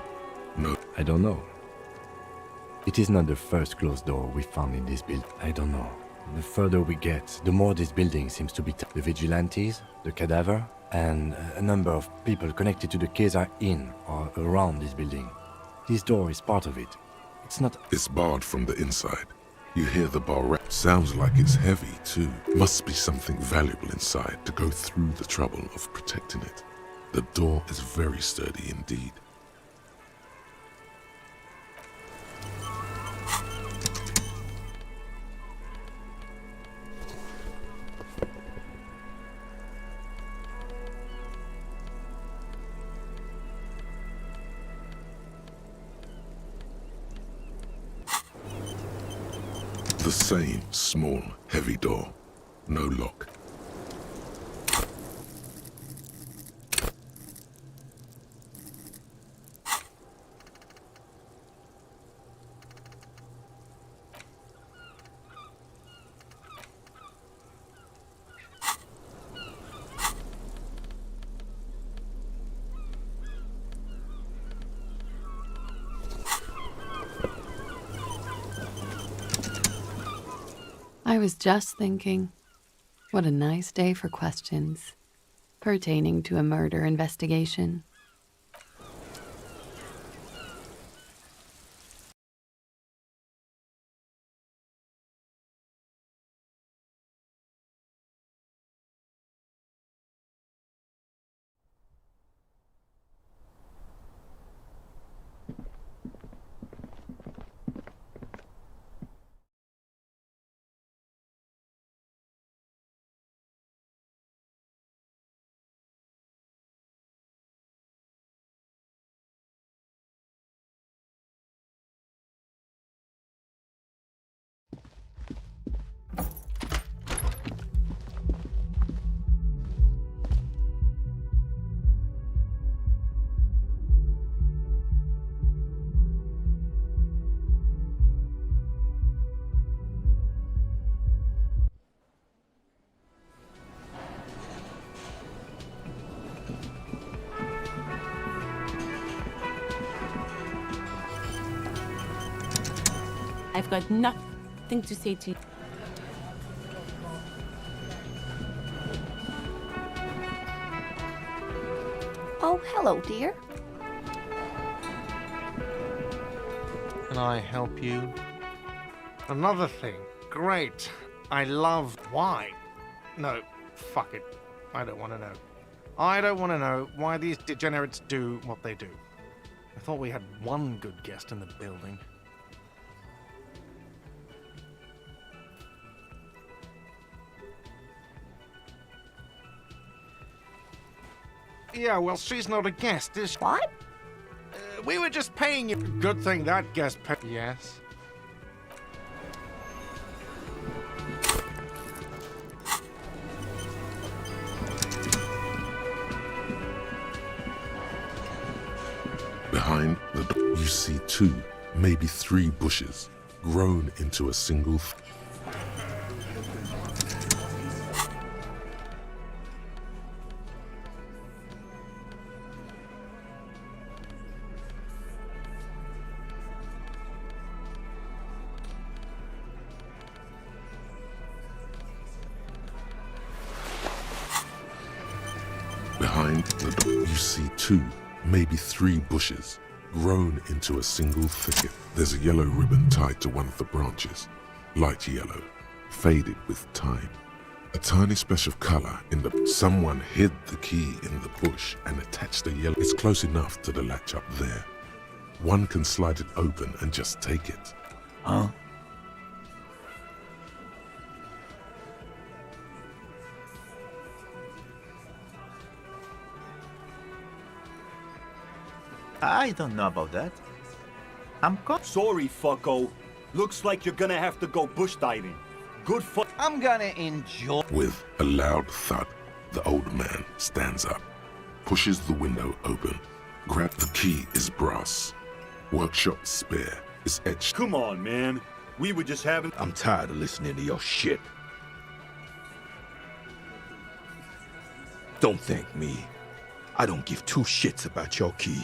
No. I don't know. It is not the first closed door we found in this building. I don't know. The further we get, the more this building seems to be... The vigilantes, the cadaver, and a number of people connected to the case are in or around this building. This door is part of it. It's not... It's barred from the inside. You hear the bar rap. Sounds like it's heavy, too. Must be something valuable inside to go through the trouble of protecting it. The door is very sturdy indeed. The same small, heavy door. No lock. I was just thinking, what a nice day for questions pertaining to a murder investigation. I've got nothing to say to you. Oh, hello, dear. Can I help you? Another thing. Great. I love why. No, fuck it. I don't want to know. I don't want to know why these degenerates do what they do. I thought we had one good guest in the building. Yeah, well, she's not a guest, is she? What? We were just paying you. Good thing that guest paid. Yes. Behind the door, you see 2, maybe 3 bushes, grown into a single. Behind the door, you see 2, maybe 3 bushes, grown into a single thicket. There's a yellow ribbon tied to one of the branches, light yellow, faded with time. A tiny splash of color in the... Someone hid the key in the bush and attached a yellow... It's close enough to the latch up there. One can slide it open and just take it. Huh? I don't know about that. Sorry, fucko. Looks like you're gonna have to go bush diving. Good fuck. I'm gonna enjoy. With a loud thud, the old man stands up, pushes the window open. Grab the key is brass. Workshop spare is etched. Come on, man. We were just having... I'm tired of listening to your shit. Don't thank me. I don't give 2 shits about your key.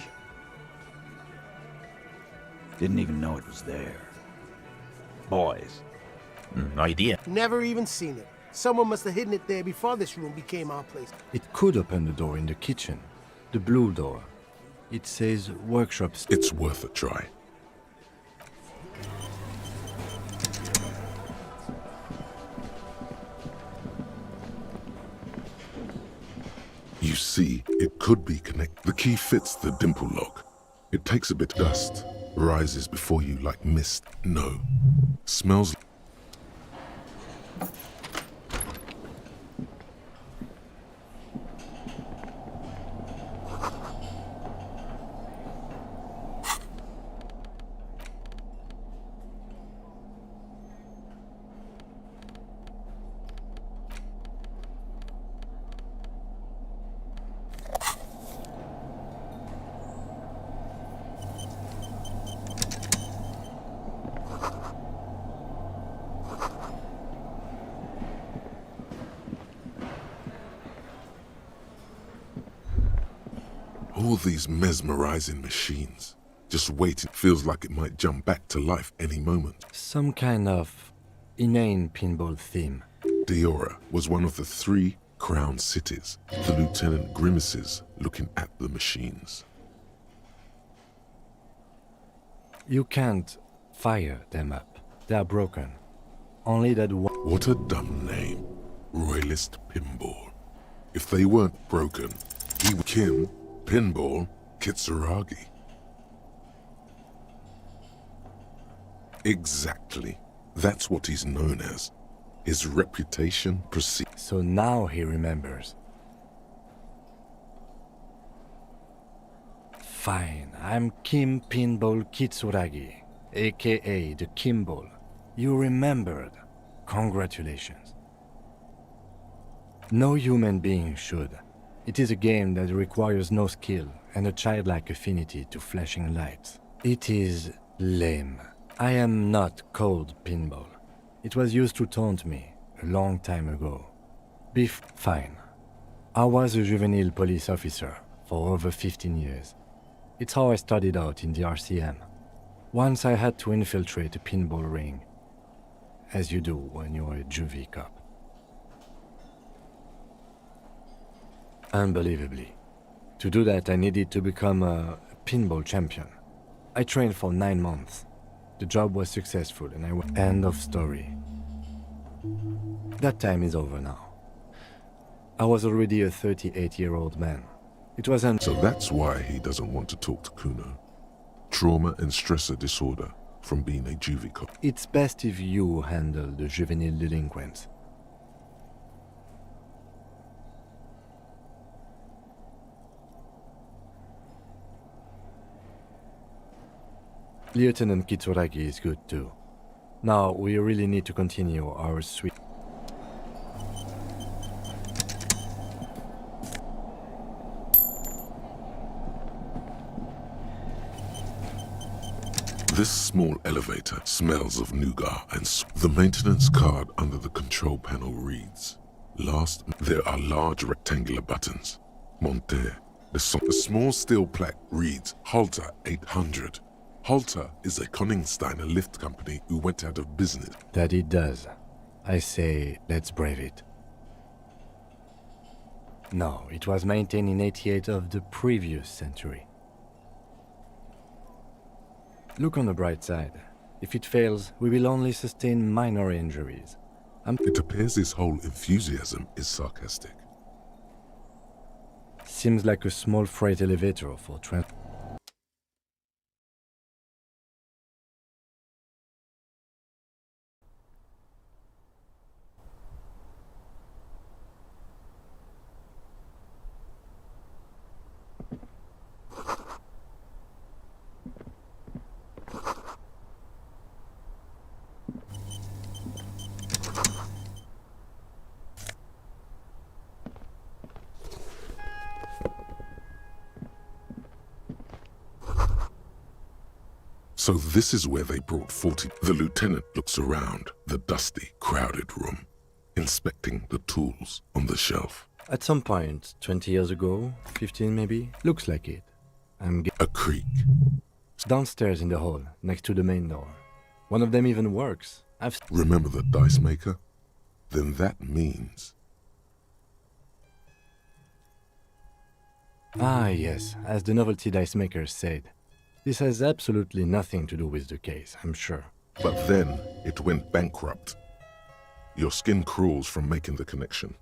Didn't even know it was there. Boys. No idea. Never even seen it. Someone must have hidden it there before this room became our place. It could open the door in the kitchen. The blue door. It says workshops. It's worth a try. You see, it could be connected. The key fits the dimple lock. It takes a bit of dust, rises before you like mist. No. Smells. All these mesmerizing machines. Just waiting. Feels like it might jump back to life any moment. Some kind of inane pinball theme. Diora was one of the 3 crown cities. The lieutenant grimaces looking at the machines. You can't fire them up. They are broken. Only that one... What a dumb name. Royalist Pinball. If they weren't broken, he would Kim, Pinball, Kitsuragi. Exactly. That's what he's known as. His reputation precedes. So now he remembers. Fine, I'm Kim Pinball Kitsuragi, aka the Kimball. You remembered. Congratulations. No human being should. It is a game that requires no skill and a childlike affinity to flashing lights. It is lame. I am not cold pinball. It was used to taunt me a long time ago. Fine. I was a juvenile police officer for over 15 years. It's how I started out in the RCM. Once I had to infiltrate a pinball ring, as you do when you're a juvie cop. Unbelievably. To do that, I needed to become a pinball champion. I trained for 9 months. The job was successful and I went... End of story. That time is over now. I was already a 38-year-old man. It was So that's why he doesn't want to talk to Kuno. Trauma and stressor disorder from being a juvie cop. It's best if you handle the juvenile delinquents. Lieutenant Kitsuragi is good too. Now we really need to continue our sweet... This small elevator smells of nougat and the maintenance card under the control panel reads, Last, there are large rectangular buttons. Monter. The small steel plaque reads, Halter 800. Halter is a Koningsteiner lift company who went out of business. That it does. I say, let's brave it. No, it was maintained in 88 of the previous century. Look on the bright side. If it fails, we will only sustain minor injuries. It appears his whole enthusiasm is sarcastic. Seems like a small freight elevator for transport. So this is where they brought 40. The lieutenant looks around the dusty, crowded room, inspecting the tools on the shelf. At some point, 20 years ago, 15 maybe, looks like it. A creak. Downstairs in the hall, next to the main door. One of them even works. Remember the dice maker? Then that means... Ah, yes, as the novelty dice makers said. This has absolutely nothing to do with the case, I'm sure. But then it went bankrupt. Your skin crawls from making the connection.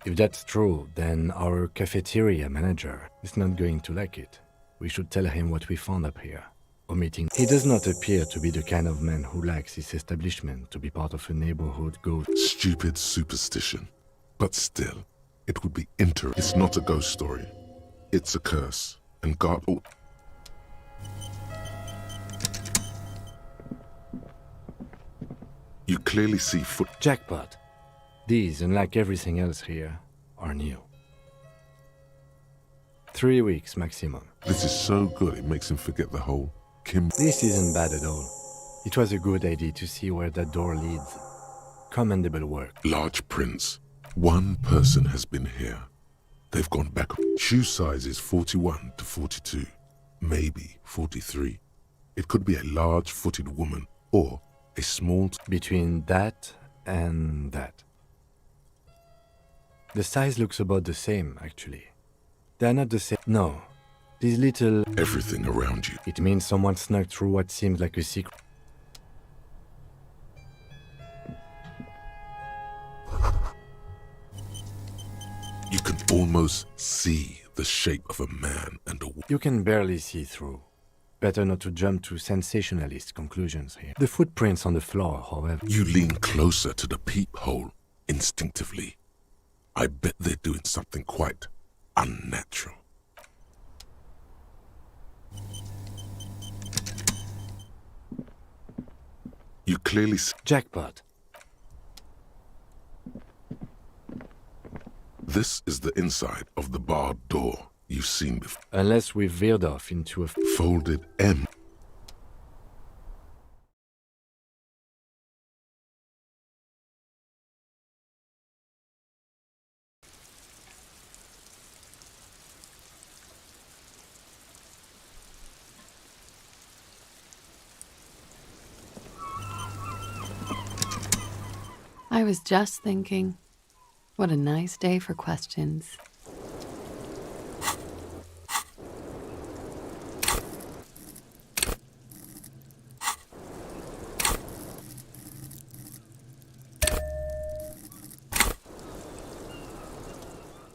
If that's true, then our cafeteria manager is not going to like it. We should tell him what we found up here. Omitting. He does not appear to be the kind of man who likes his establishment to be part of a neighborhood ghost. Stupid superstition. But still, it would be interesting. It's not a ghost story. It's a curse, and God ought... You clearly see foot... Jackpot. These, unlike everything else here, are new. 3 weeks maximum. This is so good it makes him forget the whole Kim... This isn't bad at all. It was a good idea to see where that door leads. Commendable work. Large prints. One person has been here. They've gone back. Shoe size is 41 to 42, maybe 43. It could be a large-footed woman or a small... Between that and that. The size looks about the same, actually. They're not the same. No. These little... Everything around you. It means someone snuck through what seems like a secret. You can almost see the shape of a man and a woman. You can barely see through. Better not to jump to sensationalist conclusions here. The footprints on the floor, however... You lean closer to the peephole instinctively. I bet they're doing something quite unnatural. You clearly see... Jackpot. This is the inside of the barred door you've seen before. Unless we've veered off into a... Folded M. I was just thinking, what a nice day for questions.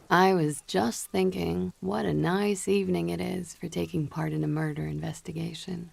I was just thinking, what a nice evening it is for taking part in a murder investigation.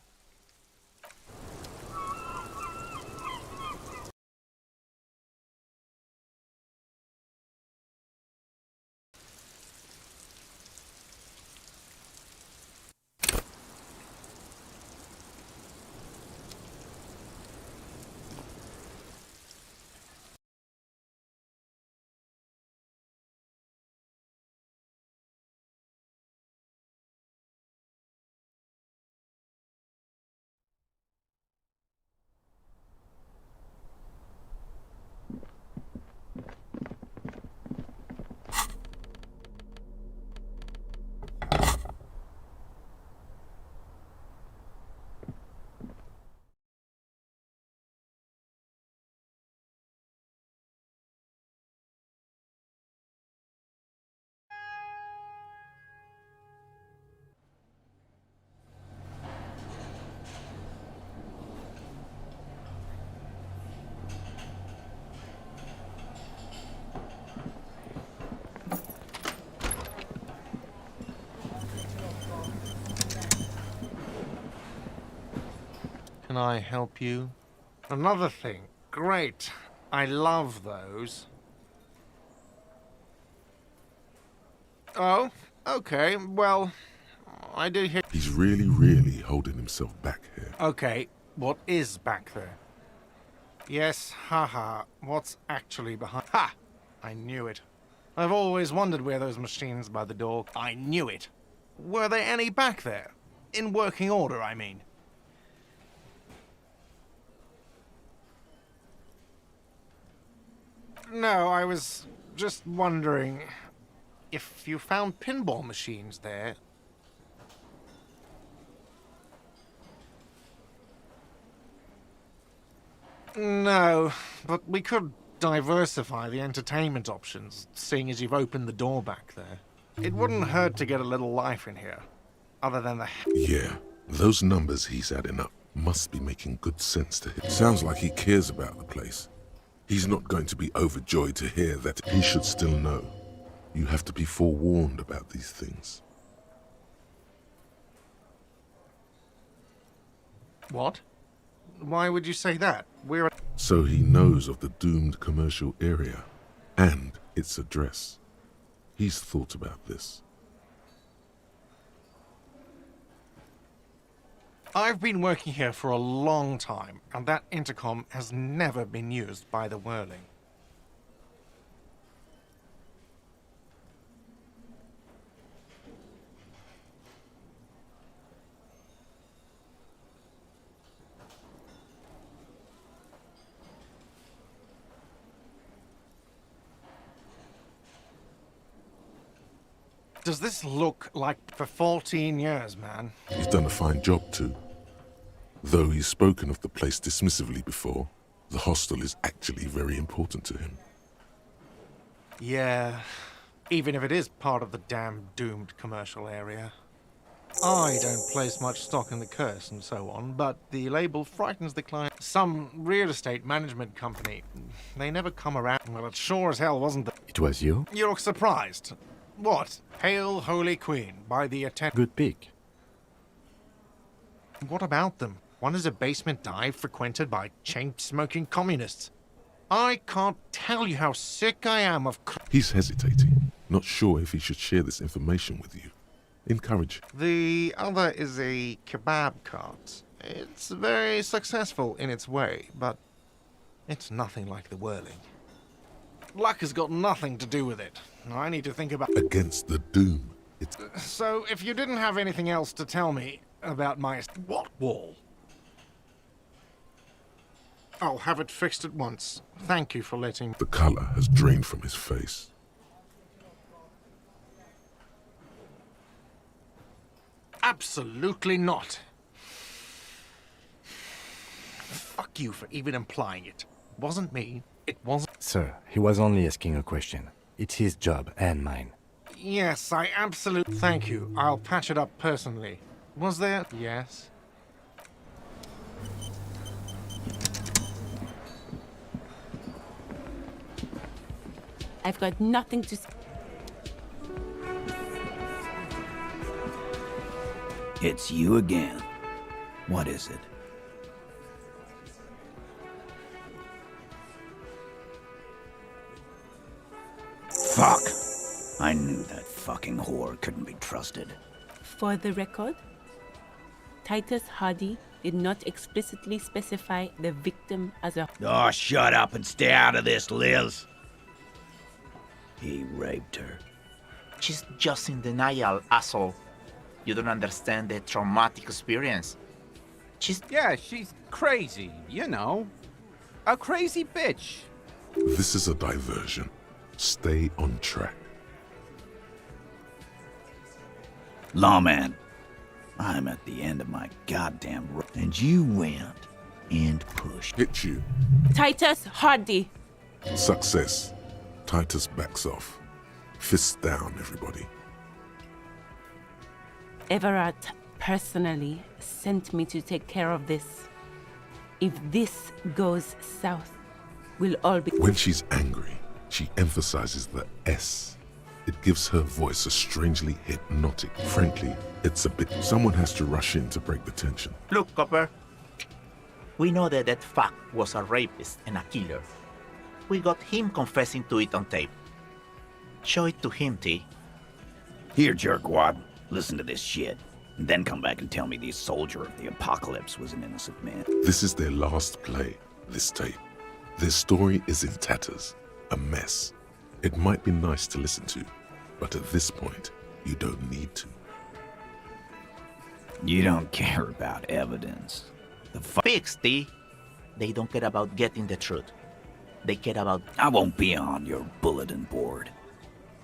Can I help you? Another thing. Great. I love those. Oh, okay. Well, I do hear... He's really holding himself back here. Okay, what is back there? Yes, haha. What's actually behind... Ha! I knew it. I've always wondered where those machines by the door... I knew it. Were there any back there? In working order, I mean. No, I was just wondering if you found pinball machines there. No, but we could diversify the entertainment options, seeing as you've opened the door back there. It wouldn't hurt to get a little life in here, other than the... Yeah, those numbers he's adding up must be making good sense to him. Sounds like he cares about the place. He's not going to be overjoyed to hear that. He should still know. You have to be forewarned about these things. What? Why would you say that? We're... So he knows of the doomed commercial area and its address. He's thought about this. I've been working here for a long time, and that intercom has never been used by the Whirling. Does this look like for 14 years, man? He's done a fine job too. Though he's spoken of the place dismissively before, the hostel is actually very important to him. Yeah, even if it is part of the damn doomed commercial area. I don't place much stock in the curse and so on, but the label frightens the client. Some real estate management company, they never come around. Well, it sure as hell wasn't the... It was you? You look surprised. What? Hail Holy Queen by the Good pick. What about them? One is a basement dive frequented by chain-smoking communists. I can't tell you how sick I am of... He's hesitating, not sure if he should share this information with you. Encourage. The other is a kebab cart. It's very successful in its way, but it's nothing like the whirling. Luck has got nothing to do with it. I need to think about... Against the doom. It's... So, if you didn't have anything else to tell me about my... What wall? I'll have it fixed at once. Thank you for letting... The color has drained from his face. Absolutely not. Fuck you for even implying it. It wasn't me. It wasn't... Sir, he was only asking a question. It's his job and mine. Yes, I absolutely... Thank you. I'll patch it up personally. Was there... Yes. I've got nothing to say. It's you again. What is it? Fuck! I knew that fucking whore couldn't be trusted. For the record, Titus Hardy did not explicitly specify the victim as a... Oh, shut up and stay out of this, Liz. He raped her. She's just in denial, asshole. You don't understand the traumatic experience. Yeah, she's crazy, you know. A crazy bitch. This is a diversion. Stay on track. Lawman, I'm at the end of my goddamn rope, and you went and pushed. Hit you. Titus Hardy. Success. Titus backs off. Fists down, everybody. Everard personally sent me to take care of this. If this goes south, we'll all be... When she's angry, she emphasizes the S. It gives her voice a strangely hypnotic. Frankly, it's a bit... Someone has to rush in to break the tension. Look, Copper. We know that that fuck was a rapist and a killer. We got him confessing to it on tape. Show it to him, T. Here, jerkwad. Listen to this shit. And then come back and tell me the soldier of the apocalypse was an innocent man. This is their last play, this tape. Their story is in tatters, a mess. It might be nice to listen to, but at this point, you don't need to. You don't care about evidence. The Fix, T. They don't care about getting the truth. They care about... I won't be on your bulletin board.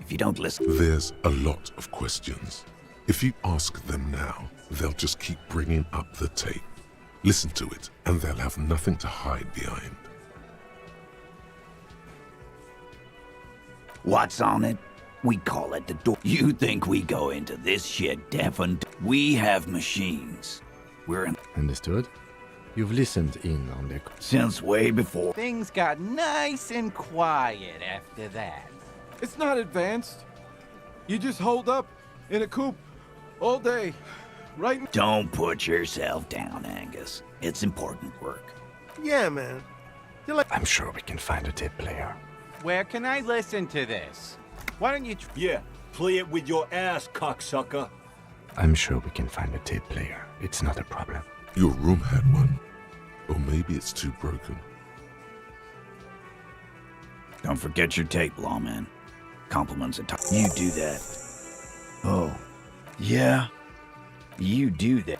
If you don't listen... There's a lot of questions. If you ask them now, they'll just keep bringing up the tape. Listen to it, and they'll have nothing to hide behind. What's on it? We call it the door. You think we go into this shit deaf and... We have machines. We're in... Understood? You've listened in on their... Since way before... Things got nice and quiet after that. It's not advanced. You just hold up in a coop all day, right? Don't put yourself down, Angus. It's important work. Yeah, man. I'm sure we can find a tape player. Where can I listen to this? Why don't you... Yeah, play it with your ass, cocksucker. I'm sure we can find a tape player. It's not a problem. Your room had one. Or maybe it's too broken. Don't forget your tape, lawman. Compliments at top. You do that. Oh, yeah? You do that.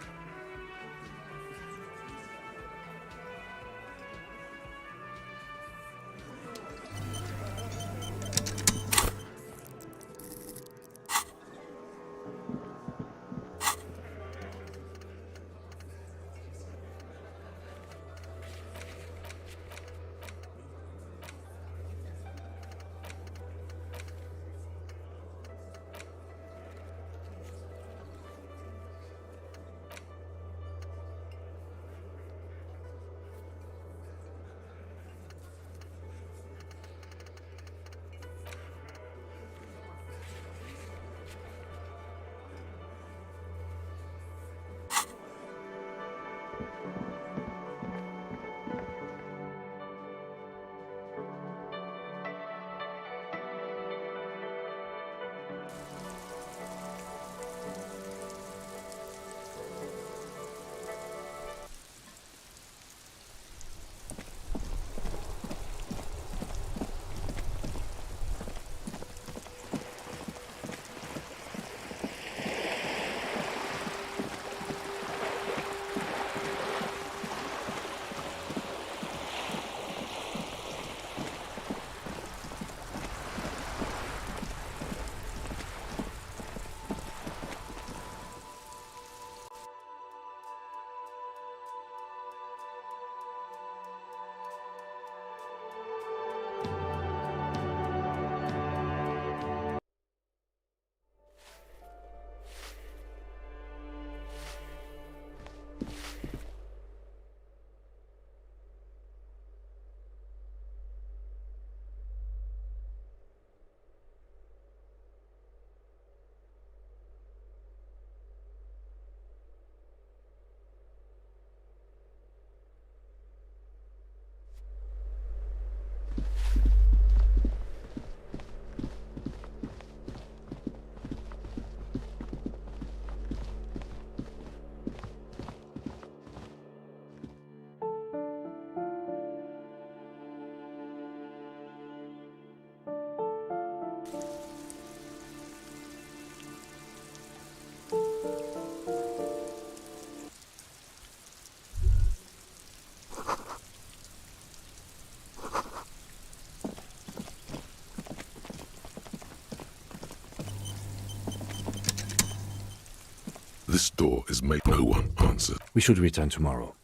This door is made. No one answers. We should return tomorrow.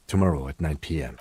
Tomorrow at 9 p.m.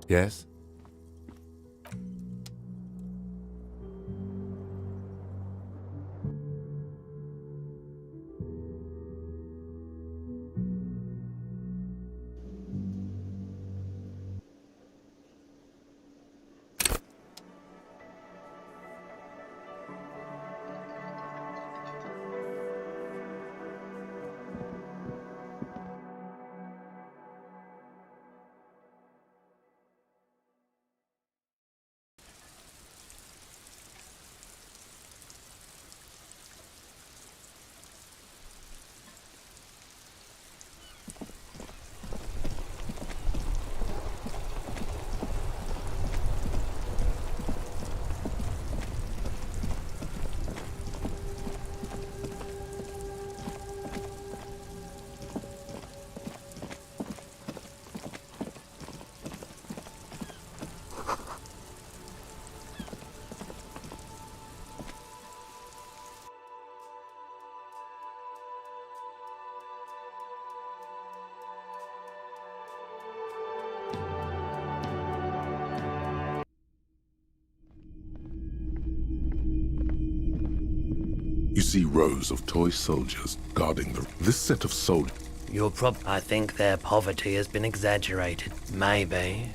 Yes? You see rows of toy soldiers guarding this set of soldiers. I think their poverty has been exaggerated. Maybe.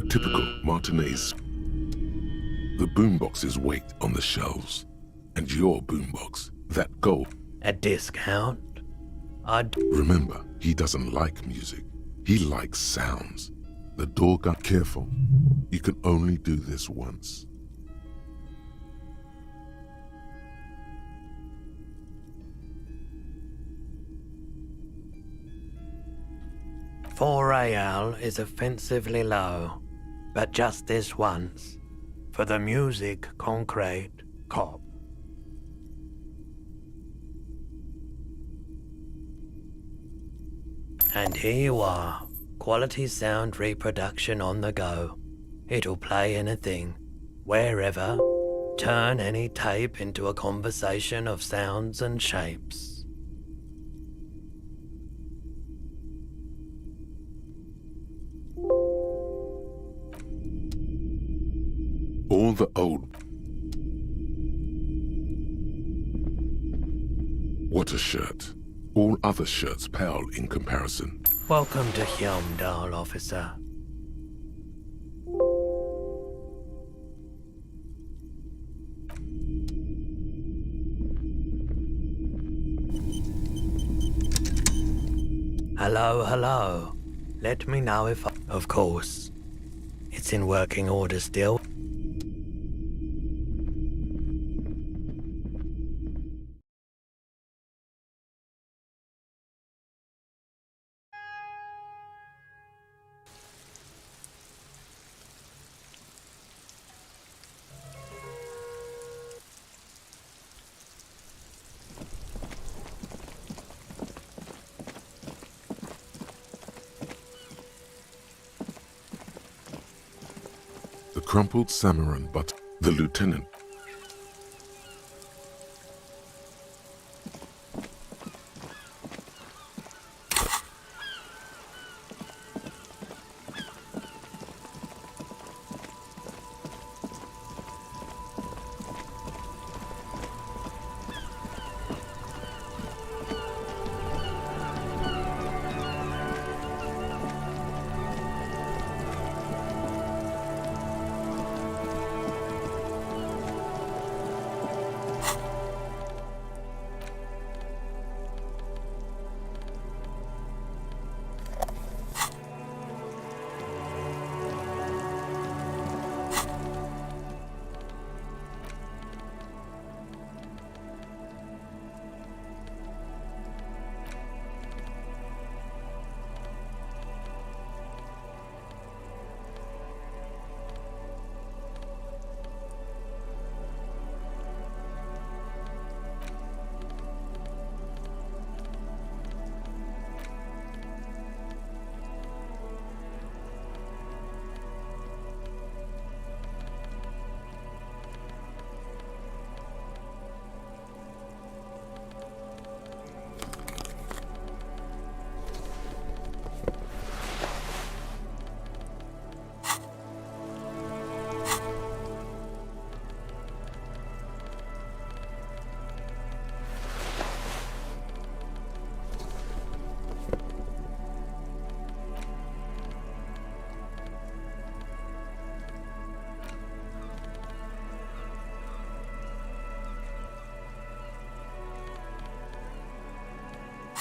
Typical Martinez. The boomboxes wait on the shelves. And your boombox, that gold. A discount? Remember, he doesn't like music. He likes sounds. The door got careful. You can only do this once. $4 is offensively low, but just this once. For the music, concrete, cop. And here you are, quality sound reproduction on the go. It'll play anything, wherever, turn any tape into a conversation of sounds and shapes. All the old... What a shirt. All other shirts pale in comparison. Welcome to Hyamdal, officer. Hello, hello. Let me know if Of course. It's in working order still. The crumpled Samaran, but the lieutenant.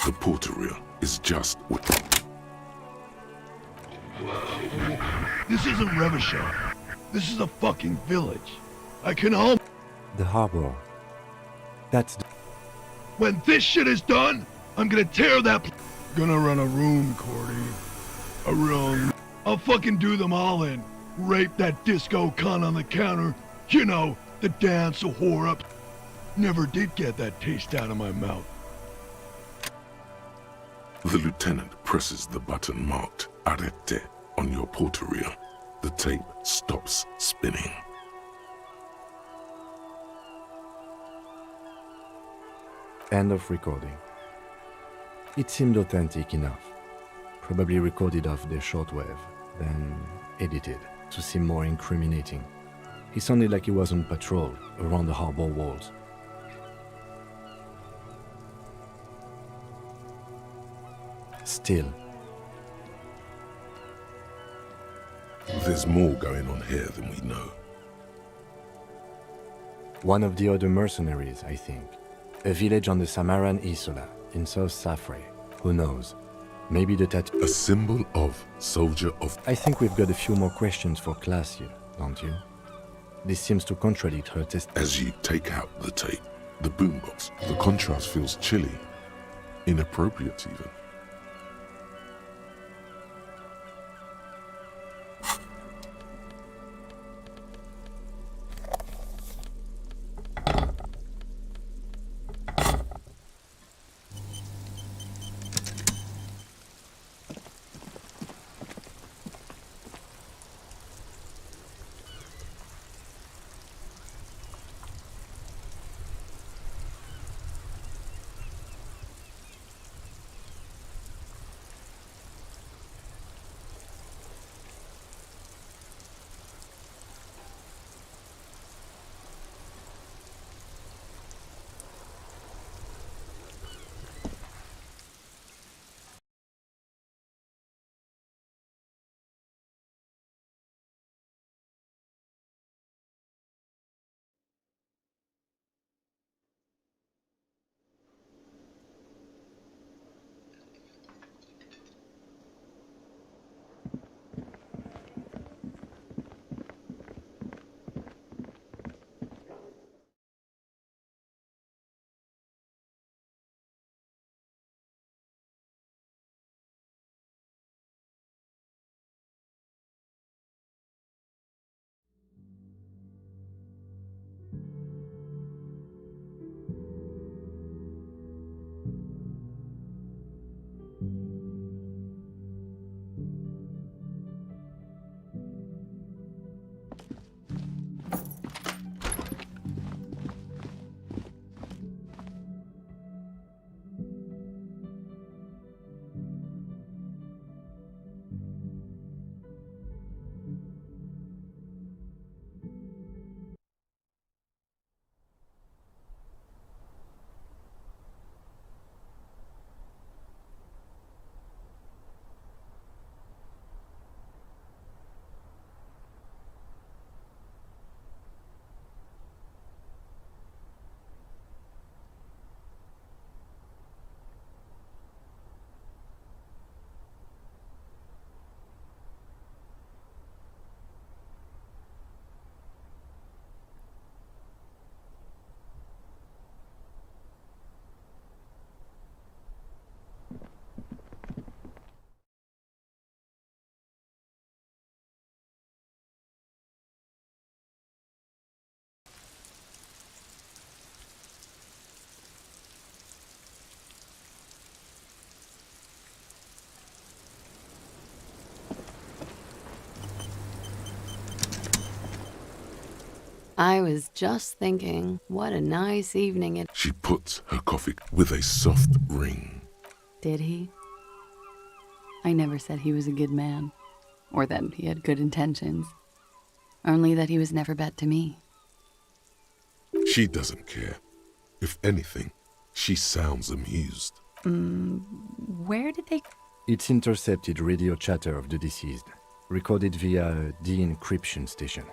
The Porteria is just what... This isn't Revachol. This is a fucking village. I can all... The harbor. That's... When this shit is done, I'm gonna tear that... Gonna run a room, Cordy. A room. I'll fucking do them all in. Rape that disco cunt on the counter. You know, the dance, a whore up. Never did get that taste out of my mouth. The lieutenant presses the button marked Arrete on your Porteria. The tape stops spinning. End of recording. It seemed authentic enough. Probably recorded off the shortwave, then edited to seem more incriminating. He sounded like he was on patrol around the harbor walls. Still, there's more going on here than we know. One of the other mercenaries, I think. A village on the Samaran Isola, in South Safre. Who knows? Maybe the tattoo... A symbol of soldier of... I think we've got a few more questions for class here, don't you? This seems to contradict her test... As you take out the tape, the boombox, the contrast feels chilly. Inappropriate, even. I was just thinking, what a nice evening it... She puts her coffee with a soft ring. Did he? I never said he was a good man, or that he had good intentions. Only that he was never bad to me. She doesn't care. If anything, she sounds amused. Where did they... It's intercepted radio chatter of the deceased, recorded via a de-encryption station.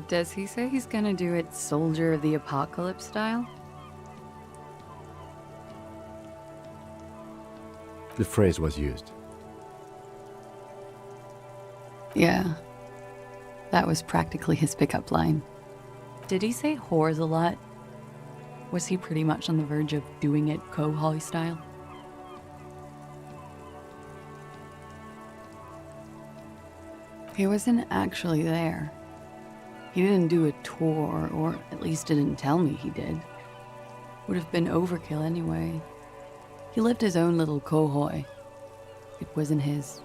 Does he say he's gonna do it Soldier of the Apocalypse style? The phrase was used. Yeah. That was practically his pickup line. Did he say whores a lot? Was he pretty much on the verge of doing it Kohoi style? He wasn't actually there. He didn't do a tour, or at least didn't tell me he did. Would have been overkill anyway. He lived his own little Kohoi. It wasn't his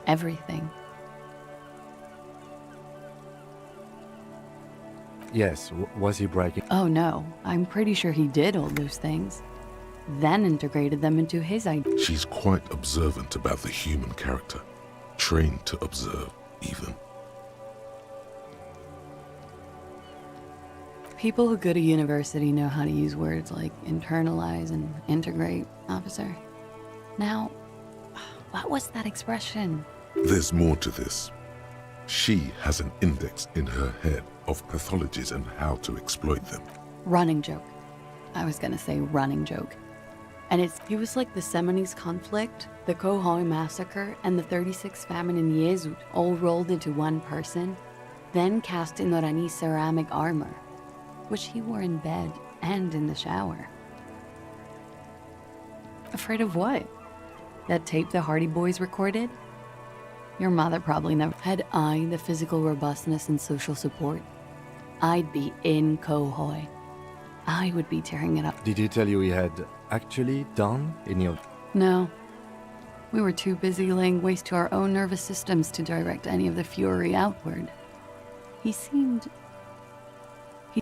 everything. Yes, was he bragging? Oh no, I'm pretty sure he did all those things. Then integrated them into his idea. She's quite observant about the human character. Trained to observe, even. People who go to university know how to use words like internalize and integrate, officer. Now, what was that expression? There's more to this. She has an index in her head of pathologies and how to exploit them. Running joke. I was gonna say running joke. And he was like the Seminoles conflict, the Kohoi massacre, and the 36 famine in Yezud all rolled into one person, then cast in Orani's ceramic armor, which he wore in bed and in the shower. Afraid of what? That tape the Hardy Boys recorded? Your mother probably never. Had I the physical robustness and social support, I'd be in Kohoi. I would be tearing it up. Did he tell you he had actually done any of... No. We were too busy laying waste to our own nervous systems to direct any of the fury outward. He seemed...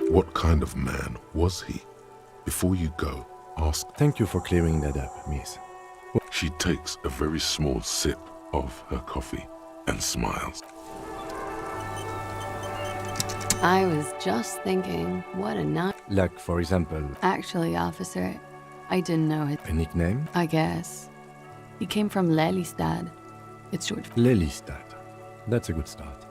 What kind of man was he? Before you go, ask... Thank you for clearing that up, miss. She takes a very small sip of her coffee and smiles. I was just thinking, what a night. Like, for example... Actually, officer, I didn't know it. A nickname? I guess. He came from Lelystad. It's short for... Lelystad. That's a good start.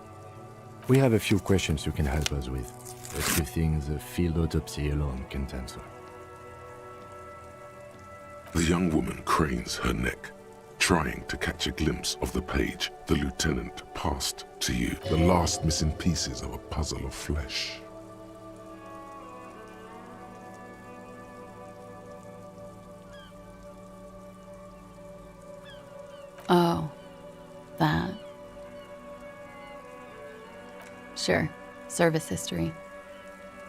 We have a few questions you can help us with. A few things a field autopsy alone can't answer. The young woman cranes her neck, trying to catch a glimpse of the page the lieutenant passed to you, the last missing pieces of a puzzle of flesh. Oh, that. Sure, service history.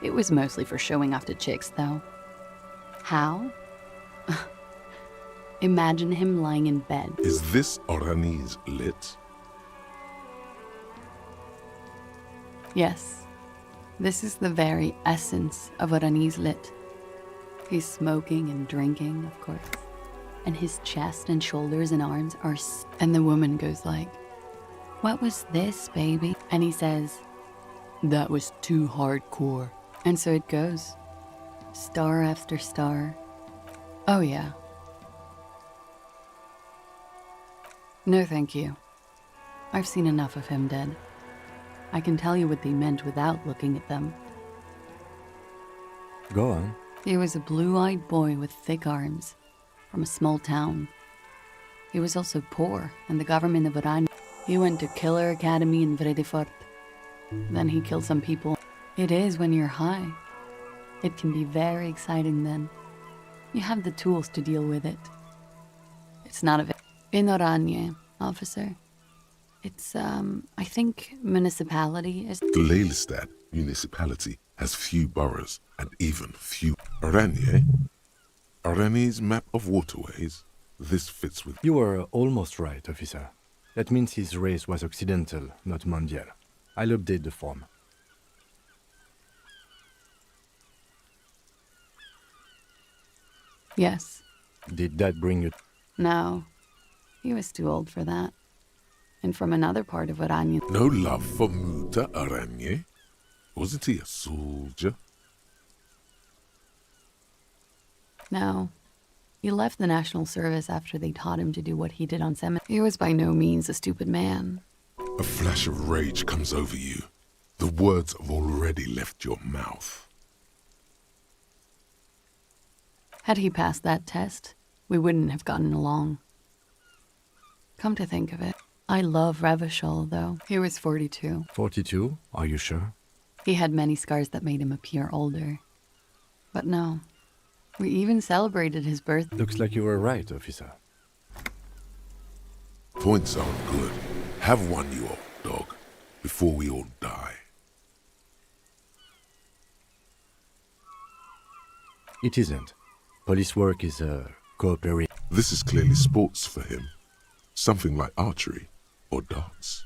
It was mostly for showing off to chicks, though. How? Imagine him lying in bed. Is this Orani's lit? Yes. This is the very essence of Orani's lit. He's smoking and drinking, of course. And his chest and shoulders and arms are... And the woman goes like, "What was this, baby?" And he says, "That was too hardcore." And so it goes. Star after star. Oh yeah. No, thank you. I've seen enough of him dead. I can tell you what they meant without looking at them. Go on. He was a blue-eyed boy with thick arms, from a small town. He was also poor, and the government of Iran. He went to Killer Academy in Vredefort. Then he killed some people. It is when you're high. It can be very exciting then. You have the tools to deal with it. It's not a... In Oranje, officer. It's, I think municipality is... The Lelystad municipality has few boroughs and even few... Oranje? Oranie's map of waterways? This fits with... You were almost right, officer. That means his race was occidental, not mondial. I'll update the form. Yes. Did that bring you... No. He was too old for that. And from another part of Oranje. No love for Muta Oranje? Wasn't he a soldier? No. He left the National Service after they taught him to do what he did on Seminary. He was by no means a stupid man. A flash of rage comes over you. The words have already left your mouth. Had he passed that test, we wouldn't have gotten along. Come to think of it, I love Revachol, though. He was 42. 42? Are you sure? He had many scars that made him appear older. But no, we even celebrated his birth. Looks like you were right, officer. Points aren't good. Have one, you old dog, before we all die. It isn't. Police work is cooperation. This is clearly sports for him. Something like archery or darts.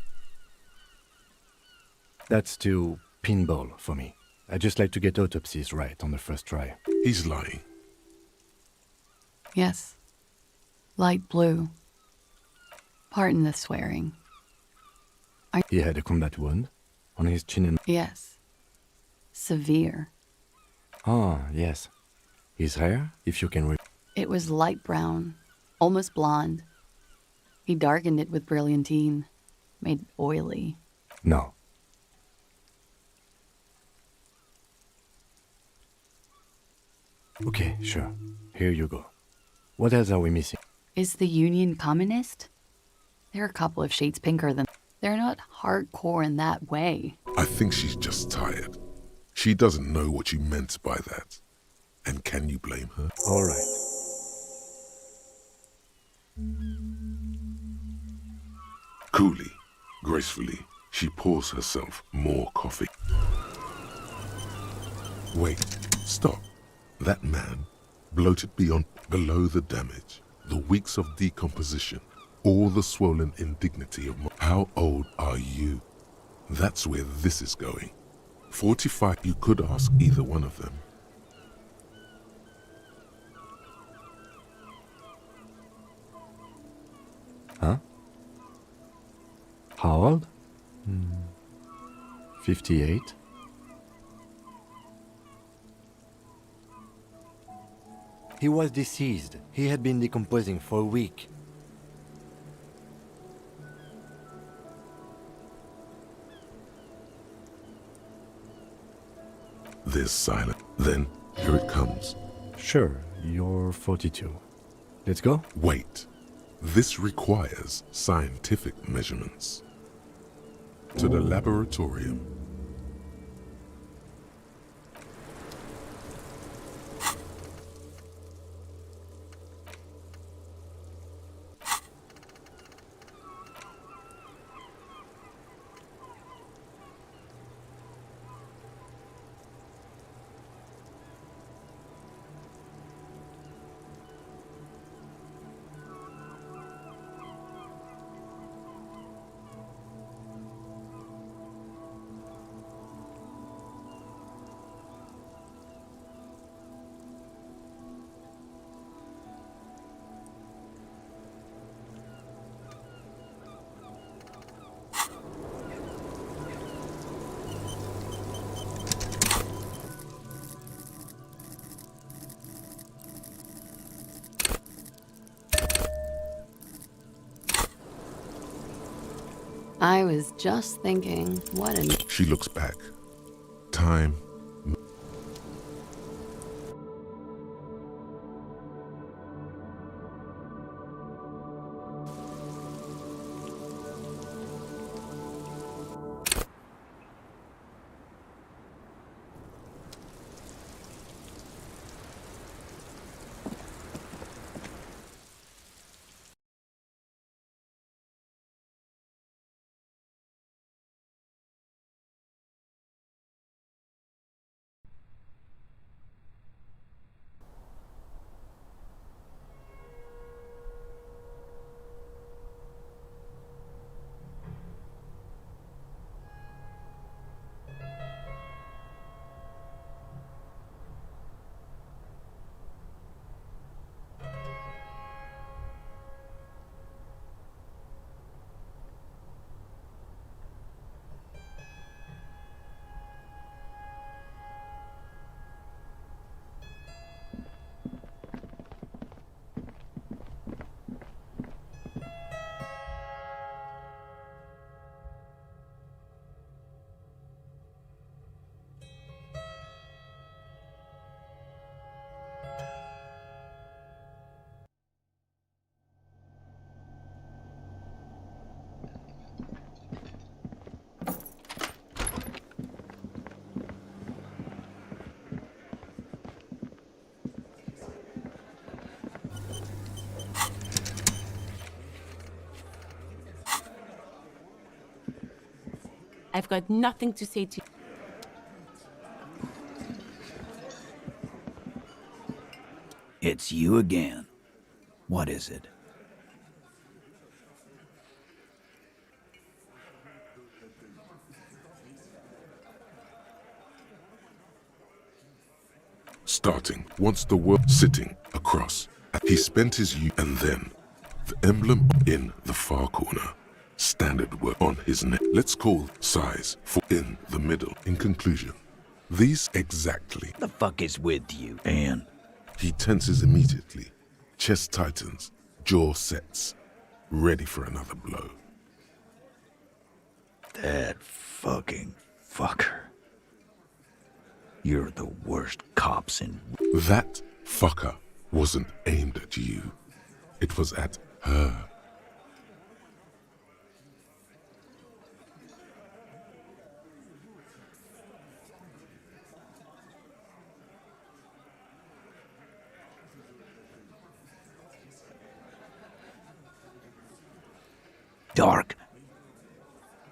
That's too pinball for me. I just like to get autopsies right on the first try. He's lying. Yes. Light blue. Pardon the swearing. He had a combat wound on his chin and... Yes. Severe. Ah, yes. His hair, if you can... It was light brown, almost blonde. He darkened it with brilliantine, made it oily. No. Okay, sure. Here you go. What else are we missing? Is the Union communist? They're a couple of shades pinker than... They're not hardcore in that way. I think she's just tired. She doesn't know what you meant by that. And can you blame her? All right. Coolly, gracefully, she pours herself more coffee. Wait, stop. That man, bloated below the damage, the weeks of decomposition, all the swollen indignity of how old are you? That's where this is going. 45, you could ask either one of them. Huh? How old? 58? He was deceased. He had been decomposing for a week. There's silence. Then, here it comes. Sure, you're 42. Let's go? Wait. This requires scientific measurements. To the laboratorium. I was just thinking, what a... She looks back. Time I've got nothing to say to you. It's you again. What is it? Starting once the world sitting across. He spent his youth and then the emblem in the far corner. Standard work on his neck. Let's call size for in the middle. In conclusion, these exactly. The fuck is with you, Ian? He tenses immediately. Chest tightens, jaw sets, ready for another blow. That fucking fucker. You're the worst cops in... That fucker wasn't aimed at you. It was at her. Dark.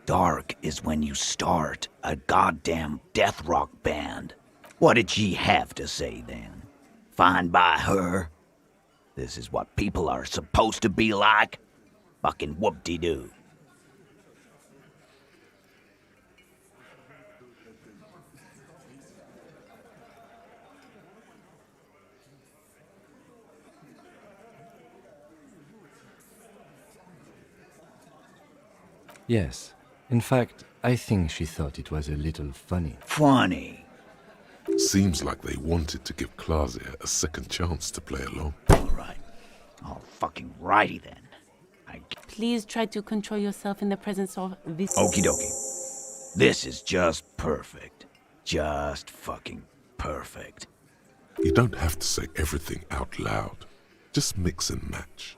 Dark is when you start a goddamn death rock band. What did she have to say then? Fine by her? This is what people are supposed to be like? Fucking whoop-de-doo. Yes. In fact, I think she thought it was a little funny. Funny? Seems like they wanted to give Klasia a second chance to play along. Alright. All fucking righty then. Please try to control yourself in the presence of this. Okie dokie. This is just perfect. Just fucking perfect. You don't have to say everything out loud. Just mix and match.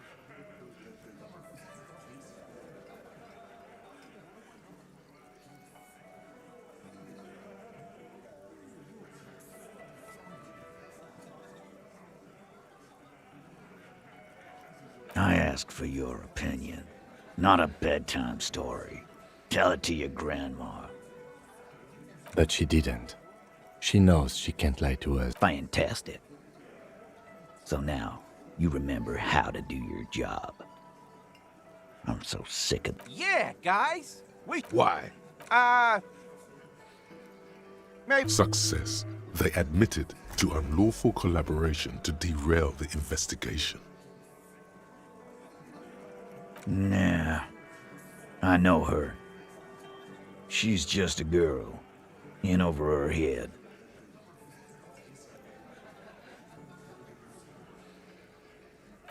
I asked for your opinion, not a bedtime story. Tell it to your grandma. But she didn't. She knows she can't lie to us. Fantastic. So now, you remember how to do your job. I'm so sick of... Yeah, guys. Why? Maybe... Success. They admitted to unlawful collaboration to derail the investigation. Nah. I know her. She's just a girl. In over her head.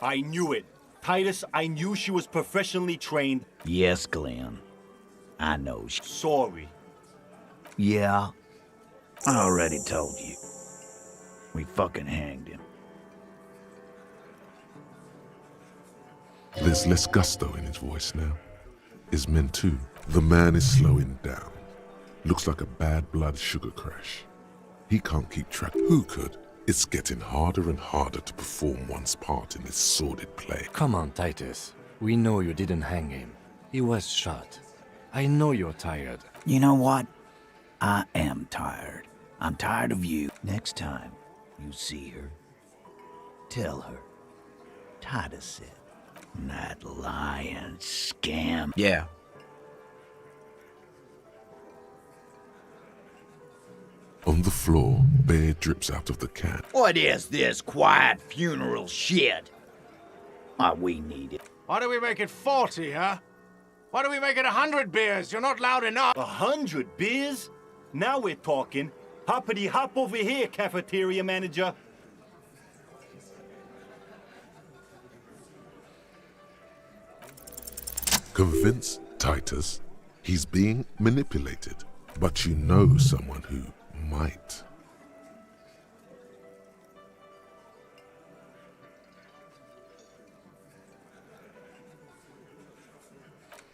I knew it. Titus, I knew she was professionally trained. Yes, Glenn. I know she... Sorry. Yeah. I already told you. We fucking hanged him. There's less gusto in his voice now. His men too. The man is slowing down. Looks like a bad blood sugar crash. He can't keep track. Who could? It's getting harder and harder to perform one's part in this sordid play. Come on, Titus. We know you didn't hang him. He was shot. I know you're tired. You know what? I am tired. I'm tired of you. Next time you see her, tell her. Titus said, that lying scam. Yeah. On the floor, beer drips out of the can. What is this quiet funeral shit? We need it. Why do we make it 40, huh? Why do we make it 100 beers? You're not loud enough. 100 beers? Now we're talking. Hoppity hop over here, cafeteria manager. Convince Titus he's being manipulated, but you know someone who might.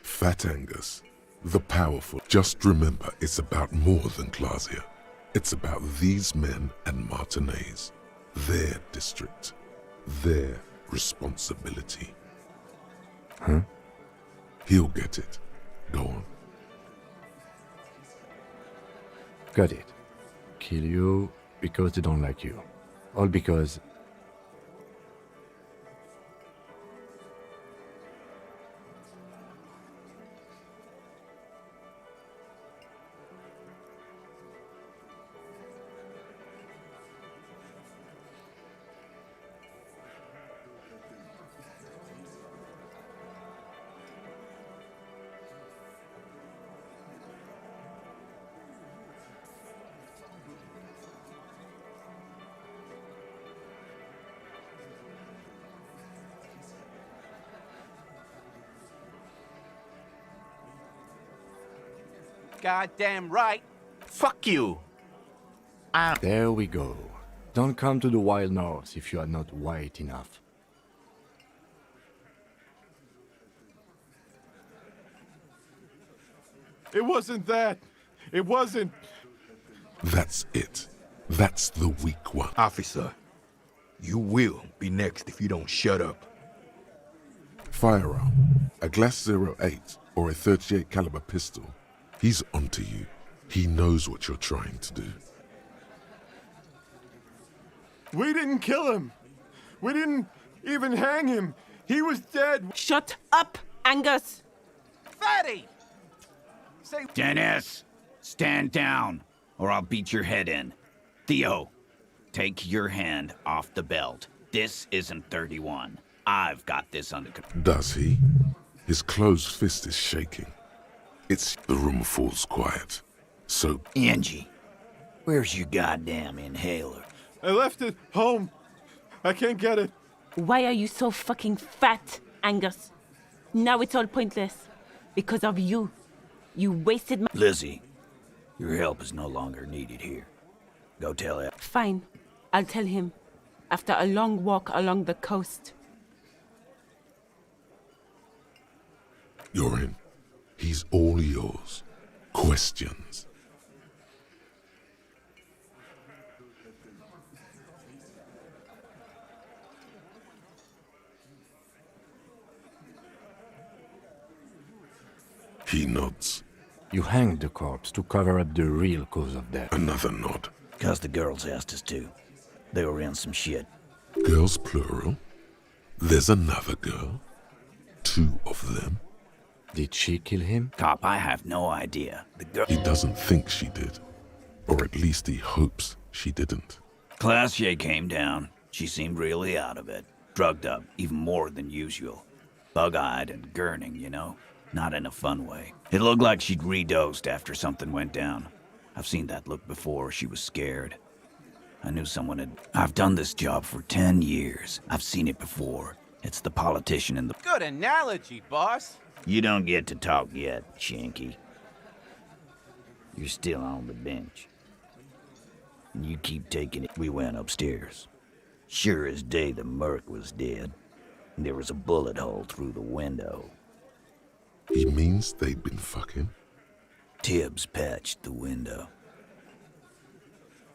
Fat Angus, the powerful. Just remember, it's about more than Klasia. It's about these men and Martinez, their district, their responsibility. Huh? He'll get it. Go on. Got it. Kill you because they don't like you. All because... Goddamn right. Fuck you! There we go. Don't come to the Wild North if you are not white enough. It wasn't that. It wasn't. That's it. That's the weak one. Officer, you will be next if you don't shut up. Firearm, a Glass 08 or a 38 caliber pistol. He's onto you. He knows what you're trying to do. We didn't kill him. We didn't even hang him. He was dead. Shut up, Angus! Fatty! Say... Dennis, stand down, or I'll beat your head in. Theo, take your hand off the belt. This isn't 31. I've got this under control. Does he? His closed fist is shaking. The room falls quiet. So... Angie, where's your goddamn inhaler? I left it home. I can't get it. Why are you so fucking fat, Angus? Now it's all pointless. Because of you. You wasted my... Lizzie, your help is no longer needed here. Go tell him. Fine. I'll tell him. After a long walk along the coast. You're in. He's all yours. Questions? He nods. You hanged the corpse to cover up the real cause of death. Another nod. 'Cause the girls asked us to. They were in some shit. Girls plural? There's another girl? 2 of them? Did she kill him? Cop, I have no idea. The girl... He doesn't think she did. Or at least he hopes she didn't. Classier came down. She seemed really out of it. Drugged up, even more than usual. Bug-eyed and gurning, you know? Not in a fun way. It looked like she'd redosed after something went down. I've seen that look before. She was scared. I knew someone had... I've done this job for 10 years. I've seen it before. It's the politician in the... Good analogy, boss. You don't get to talk yet, Shanky. You're still on the bench. And you keep taking it. We went upstairs. Sure as day the Merc was dead. And there was a bullet hole through the window. He means they'd been fucking? Tibbs patched the window.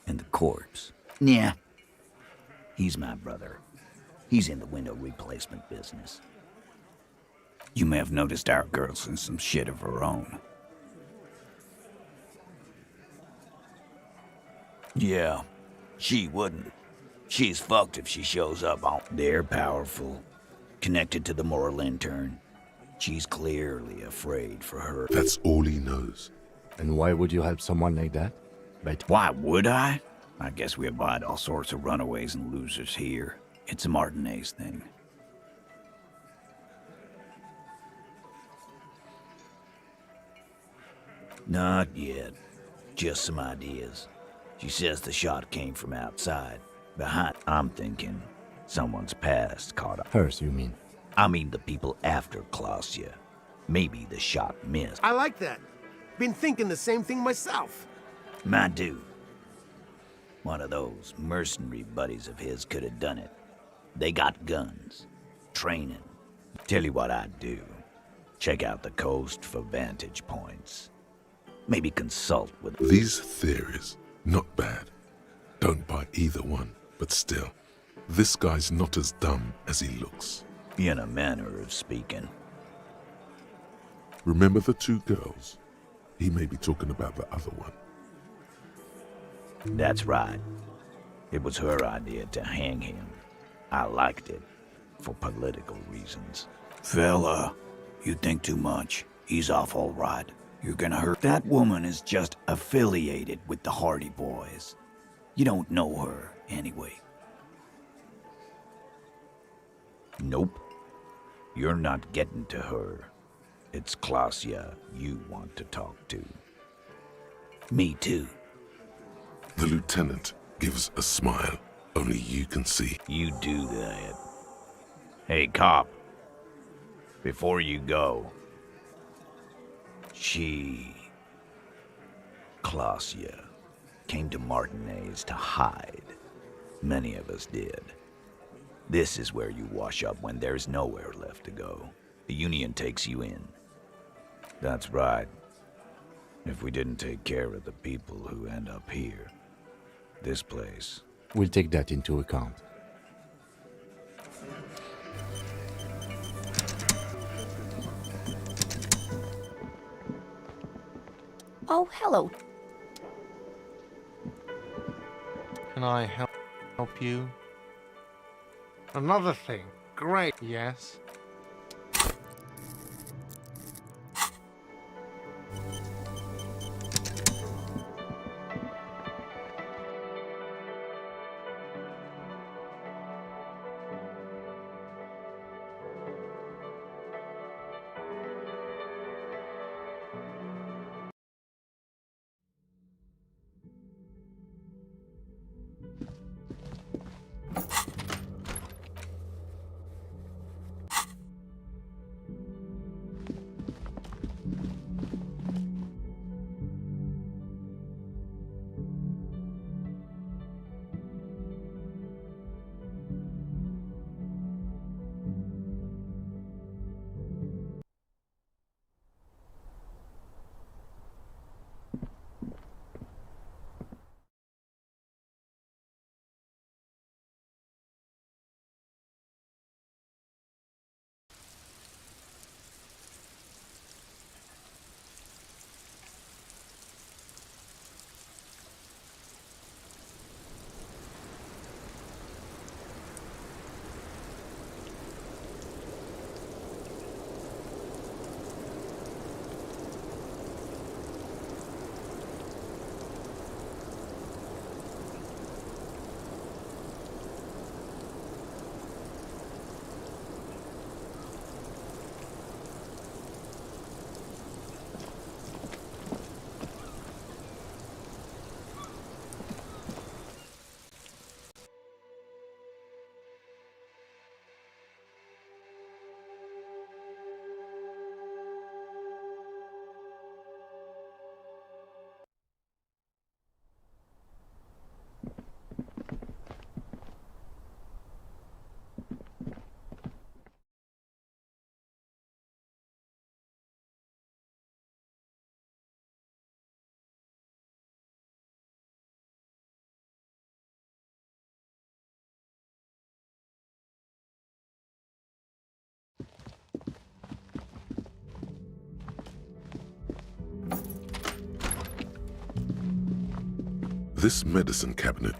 And the corpse. Yeah. He's my brother. He's in the window replacement business. You may have noticed our girl's in some shit of her own. Yeah, she wouldn't. She's fucked if she shows up on... They're powerful. Connected to the moral intern. She's clearly afraid for her. That's all he knows. And why would you help someone like that? Why would I? I guess we abide all sorts of runaways and losers here. It's a Martinez thing. Not yet. Just some ideas. She says the shot came from outside. Behind. I'm thinking someone's past caught up. Hers, you mean? I mean the people after Klausya. Maybe the shot missed. I like that. Been thinking the same thing myself. My dude. One of those mercenary buddies of his could have done it. They got guns. Training. Tell you what I'd do. Check out the coast for vantage points. Maybe consult with... These theories, not bad. Don't buy either one, but still. This guy's not as dumb as he looks. In a manner of speaking. Remember the 2 girls? He may be talking about the other one. That's right. It was her idea to hang him. I liked it, for political reasons. Fella, you think too much. He's off all right. You're gonna hurt. That woman is just affiliated with the Hardy Boys. You don't know her, anyway. Nope. You're not getting to her. It's Klasia you want to talk to. Me too. The lieutenant gives a smile only you can see. You do that. Hey, cop. Before you go, Klasia, came to Martinez to hide. Many of us did. This is where you wash up when there's nowhere left to go. The Union takes you in. That's right. If we didn't take care of the people who end up here, this place... We'll take that into account. Oh, hello. Can I help you? Another thing. Great. Yes. This medicine cabinet.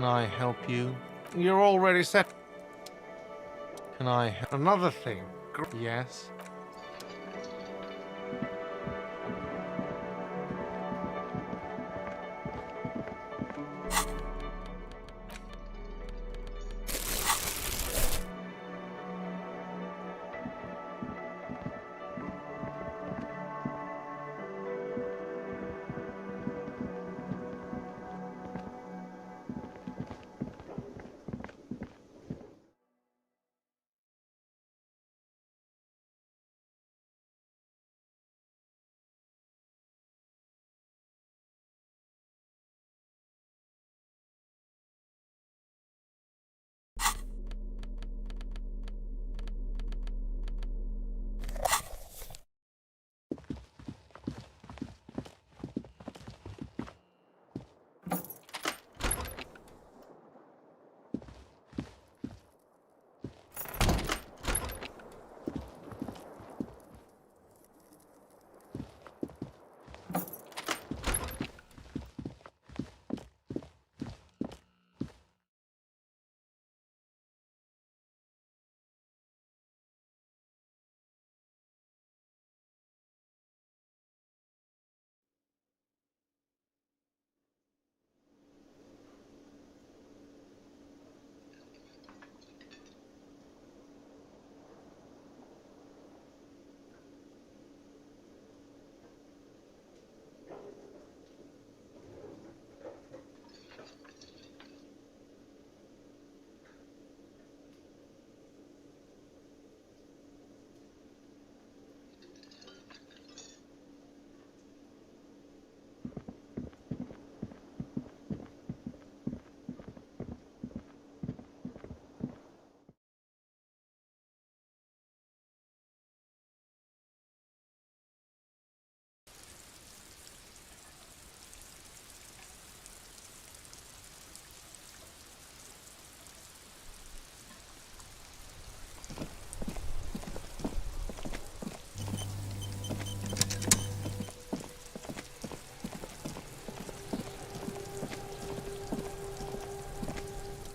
Can I help you? You're already set. Can I another thing? Yes.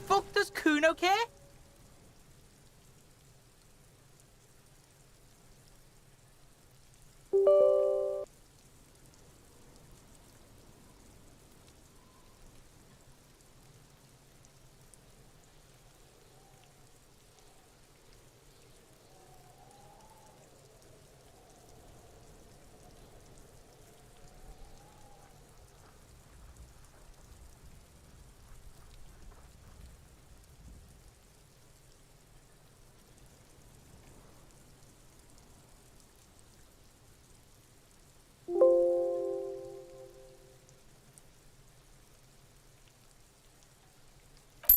Fuck does Kuno care?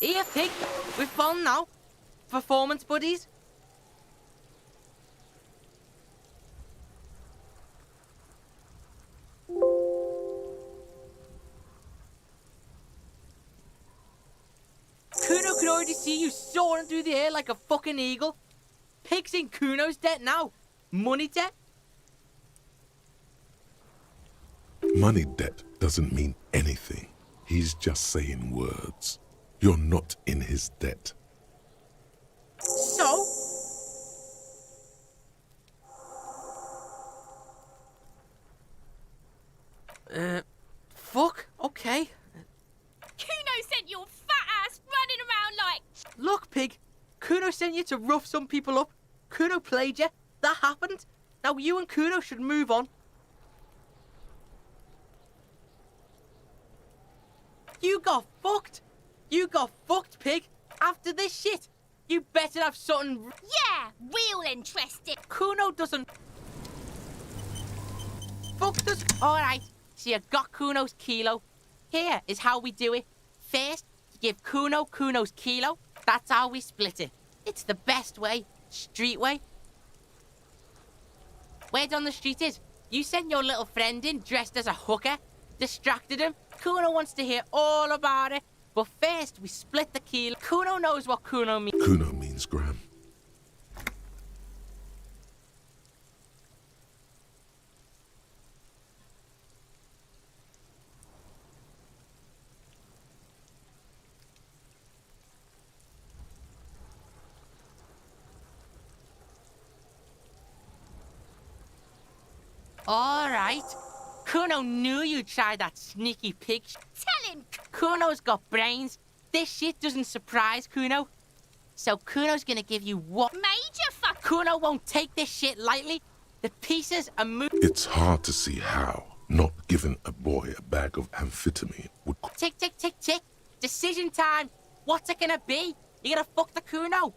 Here, pig. We're fun now. Performance buddies. Kuno can already see you soaring through the air like a fucking eagle. Pig's in Kuno's debt now. Money debt. Money debt doesn't mean anything. He's just saying words. You're not in his debt. So? Fuck, okay. Kuno sent your fat ass running around like... Look, pig. Kuno sent you to rough some people up. Kuno played you. That happened. Now you and Kuno should move on. You got fucked. You got fucked, pig. After this shit, you better have something... Yeah, real interesting. Kuno doesn't... Fuck does... Alright, so you got Kuno's kilo. Here is how we do it. First, you give Kuno Kuno's kilo. That's how we split it. It's the best way. Street way. Word on the street is, you sent your little friend in dressed as a hooker, distracted him. Kuno wants to hear all about it. But first, we split the kilo. Kuno knows what Kuno means. Kuno means gram. All right. Kuno knew you'd try that sneaky pig. Tell him. Kuno's got brains. This shit doesn't surprise Kuno. So Kuno's gonna give you what? Major fuck. Kuno won't take this shit lightly. The pieces are moving. It's hard to see how not giving a boy a bag of amphetamine would... Tick, tick, tick, tick. Decision time. What's it gonna be? You gonna fuck the Kuno?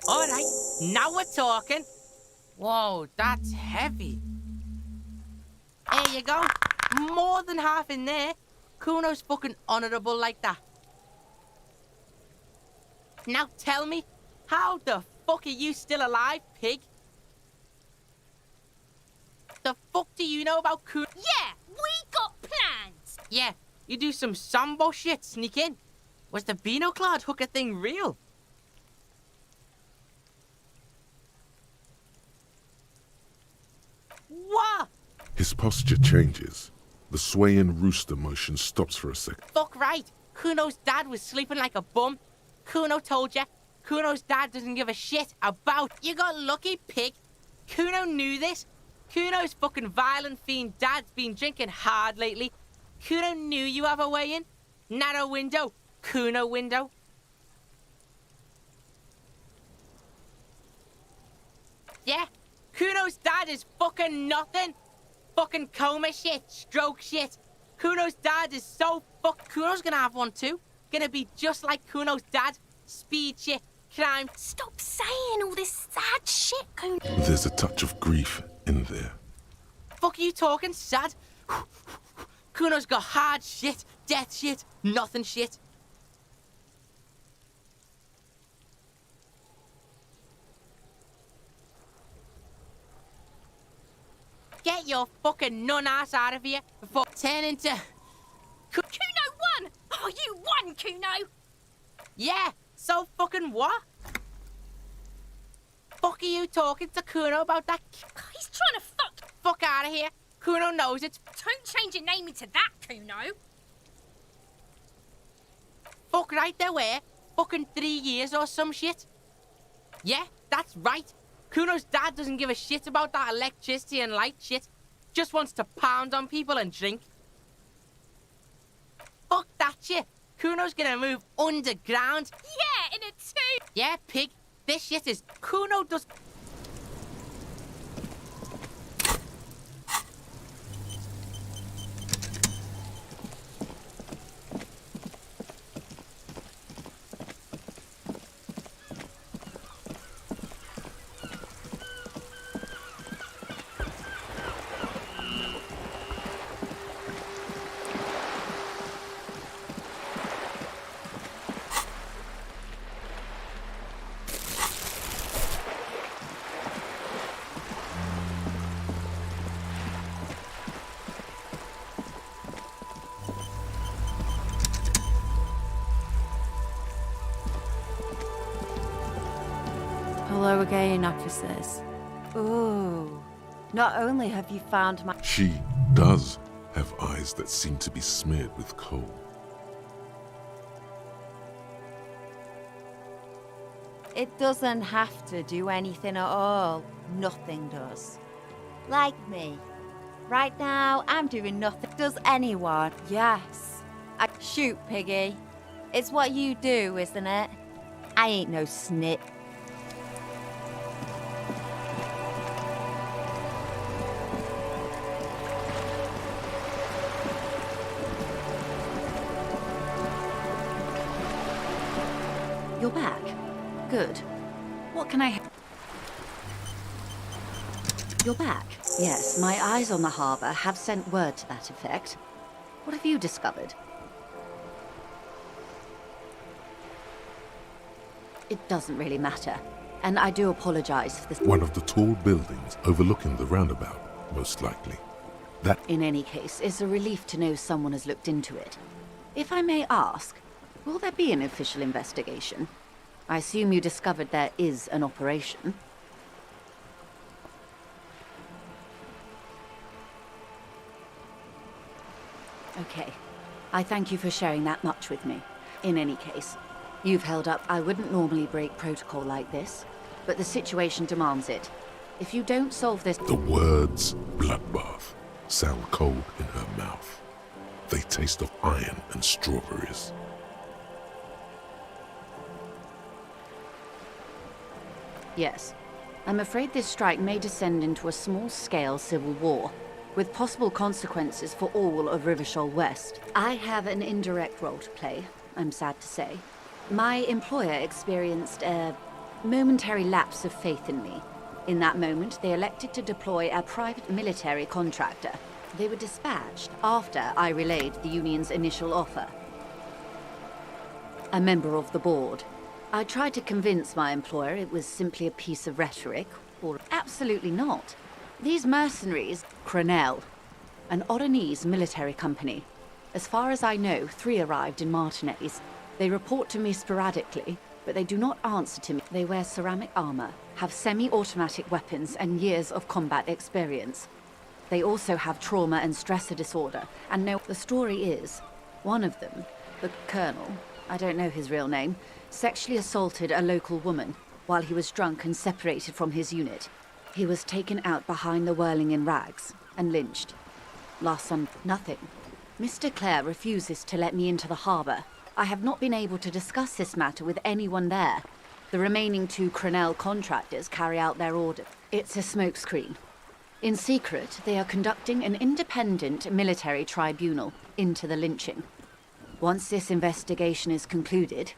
All right, now we're talking. Whoa, that's heavy. There you go. More than half in there. Kuno's fucking honourable like that. Now tell me, how the fuck are you still alive, pig? The fuck do you know about Kuno? Yeah, we got plans. Yeah, you do some Sambo shit, sneak in. Was the Beano-clad hooker thing real? What? His posture changes. The swaying rooster motion stops for a second. Fuck right. Kuno's dad was sleeping like a bum. Kuno told ya. Kuno's dad doesn't give a shit about... You got lucky, pig. Kuno knew this. Kuno's fucking violent fiend dad's been drinking hard lately. Kuno knew you have a way in. Narrow window. Kuno window. Yeah. Kuno's dad is fucking nothing. Fucking coma shit, stroke shit. Kuno's dad is so Kuno's gonna have one too. Gonna be just like Kuno's dad. Speed shit, crime. Stop saying all this sad shit, Kuno. There's a touch of grief in there. Fuck are you talking, sad? Kuno's got hard shit, death shit, nothing shit. Get your fucking nun ass out of here before I turn into... Kuno won! Oh, you won, Kuno! Yeah, so fucking what? Fuck are you talking to Kuno about that? He's trying to fuck... Fuck out of here. Kuno knows it. Don't change your name into that, Kuno. Fuck right there were. Fucking 3 years or some shit. Yeah, that's right. Kuno's dad doesn't give a shit about that electricity and light shit. Just wants to pound on people and drink. Fuck that shit. Kuno's gonna move underground. Yeah, in a tube. Yeah, pig. This shit is... Kuno does... Hello again, officers. Ooh. Not only have you found my... She does have eyes that seem to be smeared with coal. It doesn't have to do anything at all. Nothing does. Like me. Right now, I'm doing nothing. Does anyone? Yes. Shoot, Piggy. It's what you do, isn't it? I ain't no snit. You're back. Good. What can I... You're back. Yes, my eyes on the harbour have sent word to that effect. What have you discovered? It doesn't really matter. And I do apologize for this. One of the tall buildings overlooking the roundabout, most likely. That... In any case, it's a relief to know someone has looked into it. If I may ask, will there be an official investigation? I assume you discovered there is an operation. Okay. I thank you for sharing that much with me. In any case, you've held up. I wouldn't normally break protocol like this, but the situation demands it. If you don't solve this... The words bloodbath sound cold in her mouth. They taste of iron and strawberries. Yes. I'm afraid this strike may descend into a small-scale civil war, with possible consequences for all of Rivershoal West. I have an indirect role to play, I'm sad to say. My employer experienced a momentary lapse of faith in me. In that moment, they elected to deploy a private military contractor. They were dispatched after I relayed the union's initial offer. A member of the board. I tried to convince my employer it was simply a piece of rhetoric, or absolutely not. These mercenaries, Crenell, an Oronese military company. As far as I know, 3 arrived in Martinez. They report to me sporadically, but they do not answer to me. They wear ceramic armor, have semi-automatic weapons, and years of combat experience. They also have trauma and stressor disorder, and know the story is, one of them, the colonel, I don't know his real name, sexually assaulted a local woman while he was drunk and separated from his unit. He was taken out behind the whirling in rags and lynched. Last Sunday, nothing. Mr. Clare refuses to let me into the harbour. I have not been able to discuss this matter with anyone there. The remaining 2 Crenell contractors carry out their order. It's a smokescreen. In secret, they are conducting an independent military tribunal into the lynching. Once this investigation is concluded,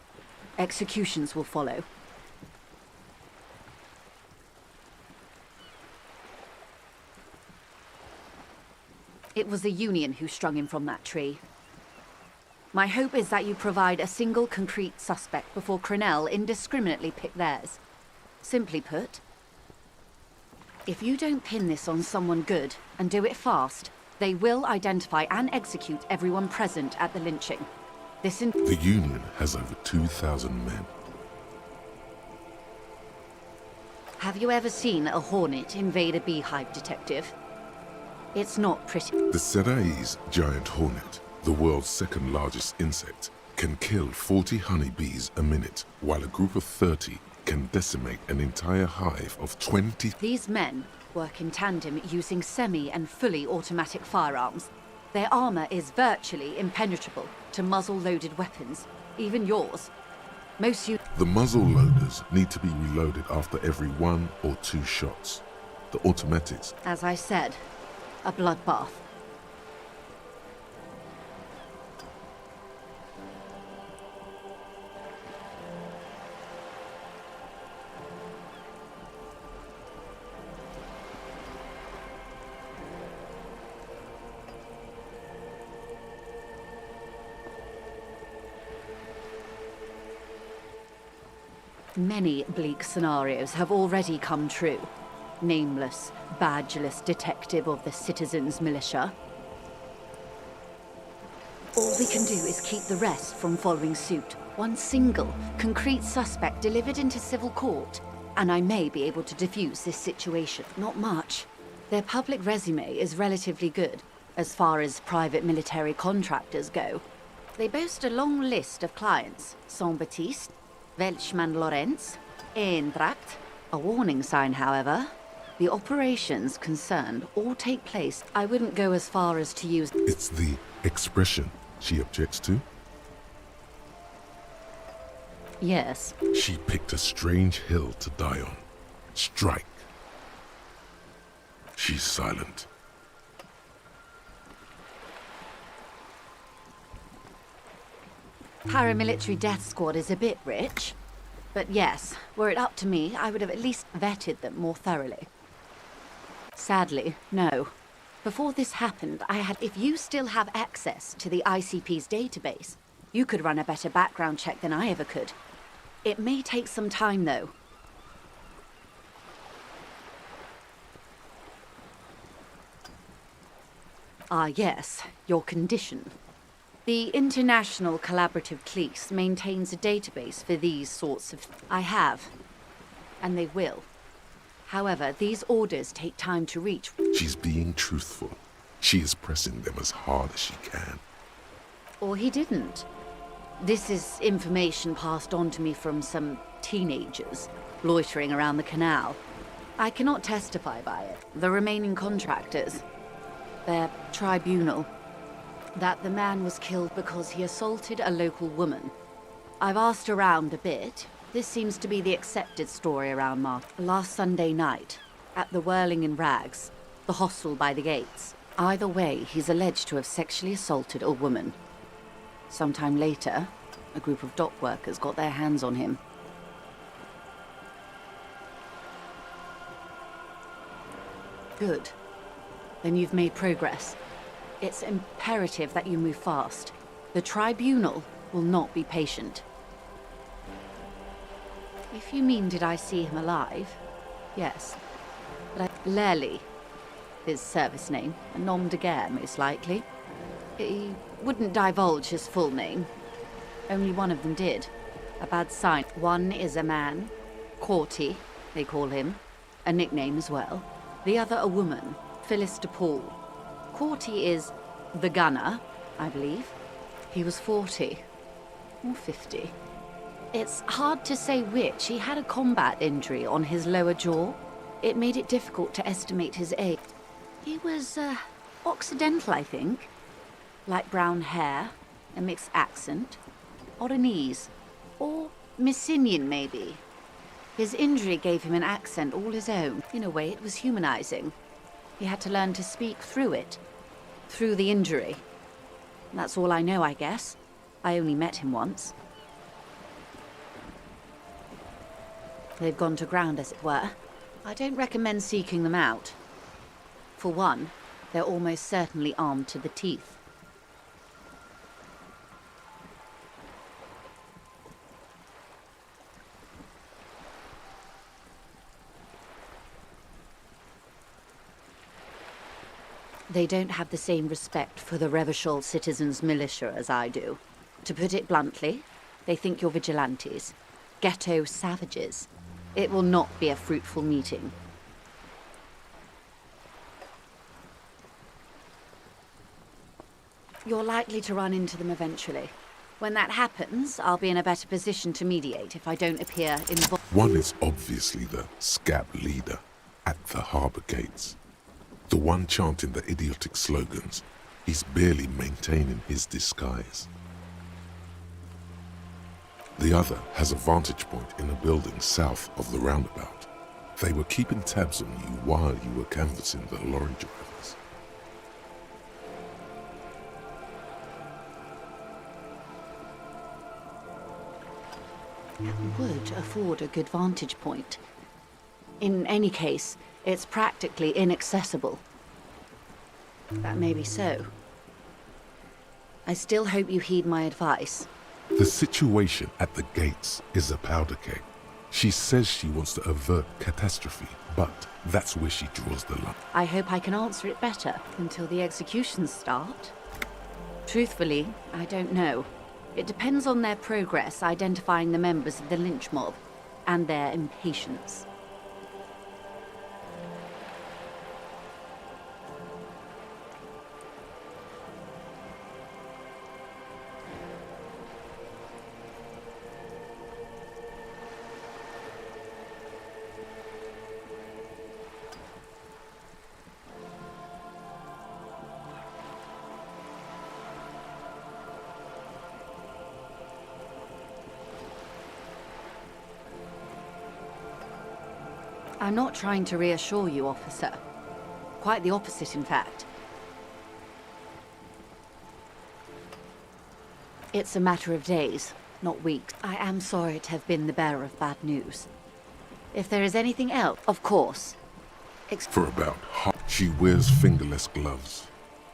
executions will follow. It was the Union who strung him from that tree. My hope is that you provide a single concrete suspect before Crenell indiscriminately pick theirs. Simply put, if you don't pin this on someone good and do it fast, they will identify and execute everyone present at the lynching. The Union has over 2,000 men. Have you ever seen a hornet invade a beehive, detective? It's not pretty. The Serai's giant hornet, the world's 2nd largest insect, can kill 40 honeybees a minute, while a group of 30 can decimate an entire hive of 20. These men work in tandem using semi and fully automatic firearms. Their armor is virtually impenetrable to muzzle-loaded weapons, even yours. The muzzle loaders need to be reloaded after every 1 or 2 shots. The automatics... As I said, a bloodbath. Many bleak scenarios have already come true. Nameless, badgeless detective of the citizens' militia. All we can do is keep the rest from following suit. One single, concrete suspect delivered into civil court. and I may be able to defuse this situation. Not much. Their public resume is relatively good, as far as private military contractors go. They boast a long list of clients. Saint-Baptiste, Welchman Lorenz, Eendracht. A warning sign, however. The operations concerned all take place. I wouldn't go as far as to use... It's the expression she objects to. Yes. She picked a strange hill to die on. Strike. She's silent. Paramilitary death squad is a bit rich. But yes, were it up to me, I would have at least vetted them more thoroughly. Sadly, no. Before this happened, I had... If you still have access to the ICP's database, you could run a better background check than I ever could. It may take some time, though. Ah, yes, your condition. The International Collaborative Police maintains a database for these sorts of... I have. And they will. However, these orders take time to reach. She's being truthful. She is pressing them as hard as she can. Or he didn't. This is information passed on to me from some teenagers loitering around the canal. I cannot testify by it. The remaining contractors, their tribunal, that the man was killed because he assaulted a local woman. I've asked around a bit. This seems to be the accepted story around Mark. Last Sunday night, at the Whirling in Rags, the hostel by the gates. Either way, he's alleged to have sexually assaulted a woman. Sometime later, a group of dock workers got their hands on him. Good. Then you've made progress. It's imperative that you move fast. The tribunal will not be patient. If you mean did I see him alive, yes. But Lely, his service name, a nom de guerre most likely. He wouldn't divulge his full name. Only one of them did. A bad sign. One is a man, Corty, they call him, a nickname as well. The other a woman, Phyllis DePaul. Corty is the gunner, I believe. He was 40 or 50. It's hard to say which. He had a combat injury on his lower jaw. It made it difficult to estimate his age. He was, Occidental, I think. Light brown hair, a mixed accent, Oranese, or Messinian maybe. His injury gave him an accent all his own. In a way, it was humanizing. He had to learn to speak through it, through the injury. That's all I know, I guess. I only met him once. They've gone to ground, as it were. I don't recommend seeking them out. For one, they're almost certainly armed to the teeth. They don't have the same respect for the Revachol citizens' militia as I do. To put it bluntly, they think you're vigilantes, ghetto savages. It will not be a fruitful meeting. You're likely to run into them eventually. When that happens, I'll be in a better position to mediate if I don't appear involved. One is obviously the scab leader at the harbour gates. The one chanting the idiotic slogans. He's barely maintaining his disguise. The other has a vantage point in a building south of the roundabout. They were keeping tabs on you while you were canvassing the lorry drivers. It would afford a good vantage point. In any case, it's practically inaccessible. That may be so. I still hope you heed my advice. The situation at the gates is a powder keg. She says she wants to avert catastrophe, but that's where she draws the line. I hope I can answer it better until the executions start. Truthfully, I don't know. It depends on their progress identifying the members of the lynch mob. and their impatience. I'm not trying to reassure you, officer. Quite the opposite, in fact. It's a matter of days, not weeks. I am sorry to have been the bearer of bad news. If there is anything else, of course. For about half, she wears fingerless gloves.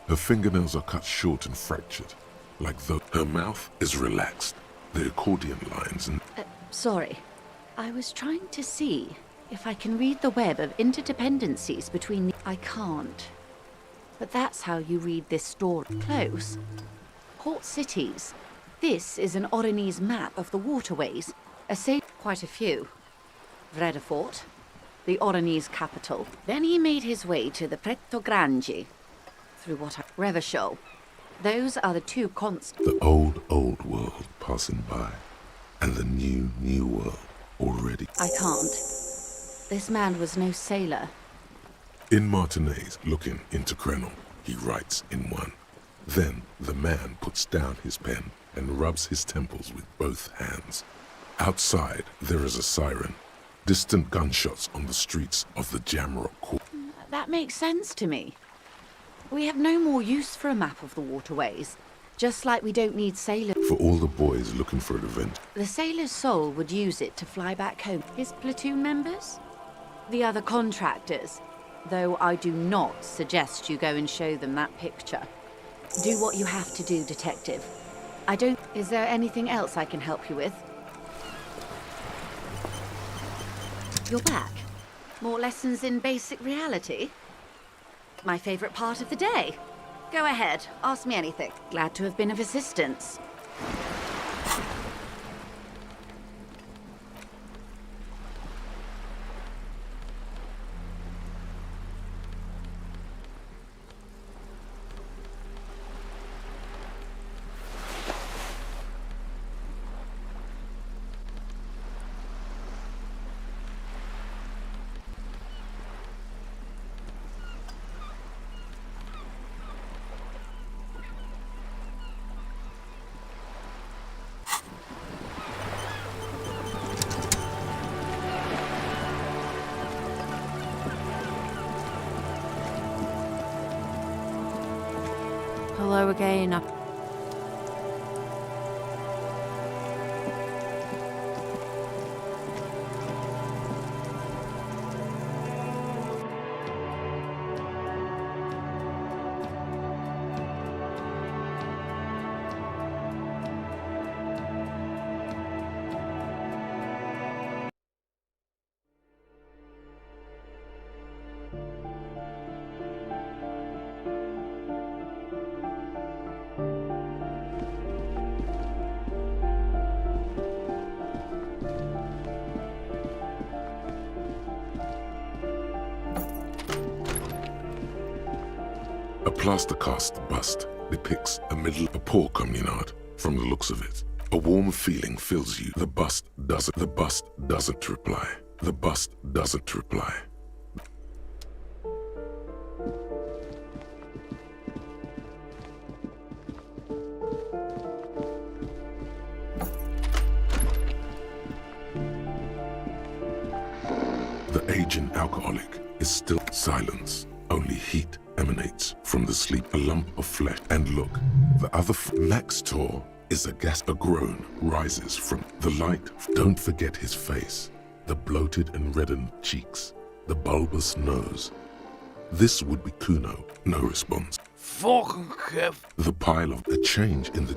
Her fingernails are cut short and fractured, like though her mouth is relaxed. The accordion lines and... Sorry. I was trying to see if I can read the web of interdependencies between the... I can't. But that's how you read this story. Close. Port cities. This is an Oronese map of the waterways. Quite a few. Vredefort, the Oronese capital. Then he made his way to the Pretto Grande, through Revachol. Those are the two constants. The old world passing by, and the new world already. I can't. This man was no sailor. In Martinez, looking into Krenel, he writes in one. Then the man puts down his pen and rubs his temples with both hands. Outside, there is a siren. Distant gunshots on the streets of the Jamrock Court. That makes sense to me. We have no more use for a map of the waterways. Just like we don't need sailors. For all the boys looking for an adventure. The sailor's soul would use it to fly back home. His platoon members? The other contractors. Though I do not suggest you go and show them that picture. Do what you have to do, detective. I don't... Is there anything else I can help you with? You're back. More lessons in basic reality? My favorite part of the day. Go ahead, ask me anything. Glad to have been of assistance. Hello again. A plaster cast bust depicts a poor communard from the looks of it. A warm feeling fills you. The bust doesn't reply. The bust doesn't reply. The aging alcoholic is still silence. Only heat emanates from the sleep, a lump of flesh. And look, the other Max Tor is a groan rises from the light. Don't forget his face, the bloated and reddened cheeks, the bulbous nose. This would be Kuno. No response. Fucking Kev. The pile of a change in the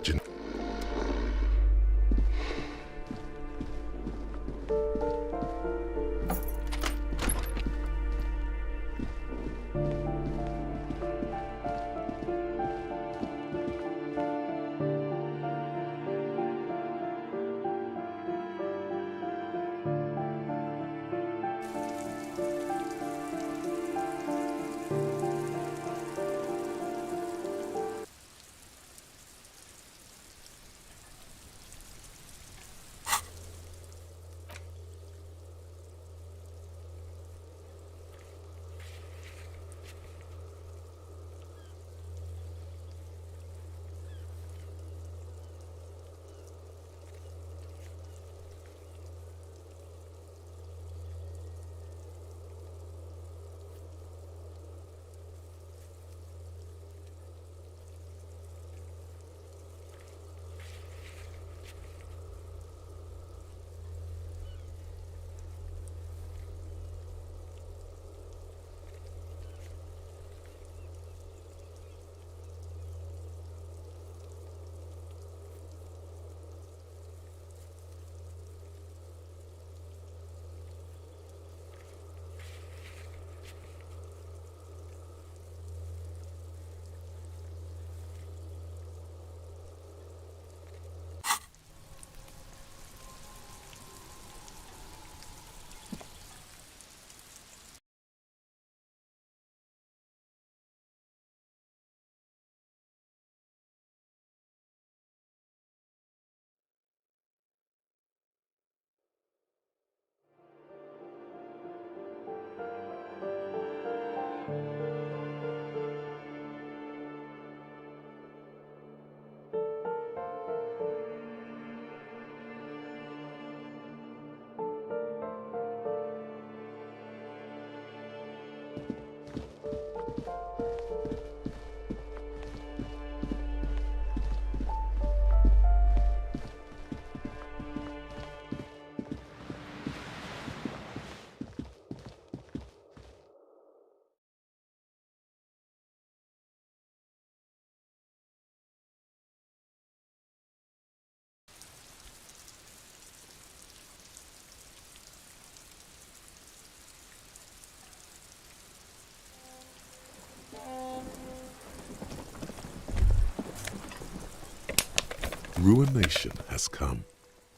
Ruination has come.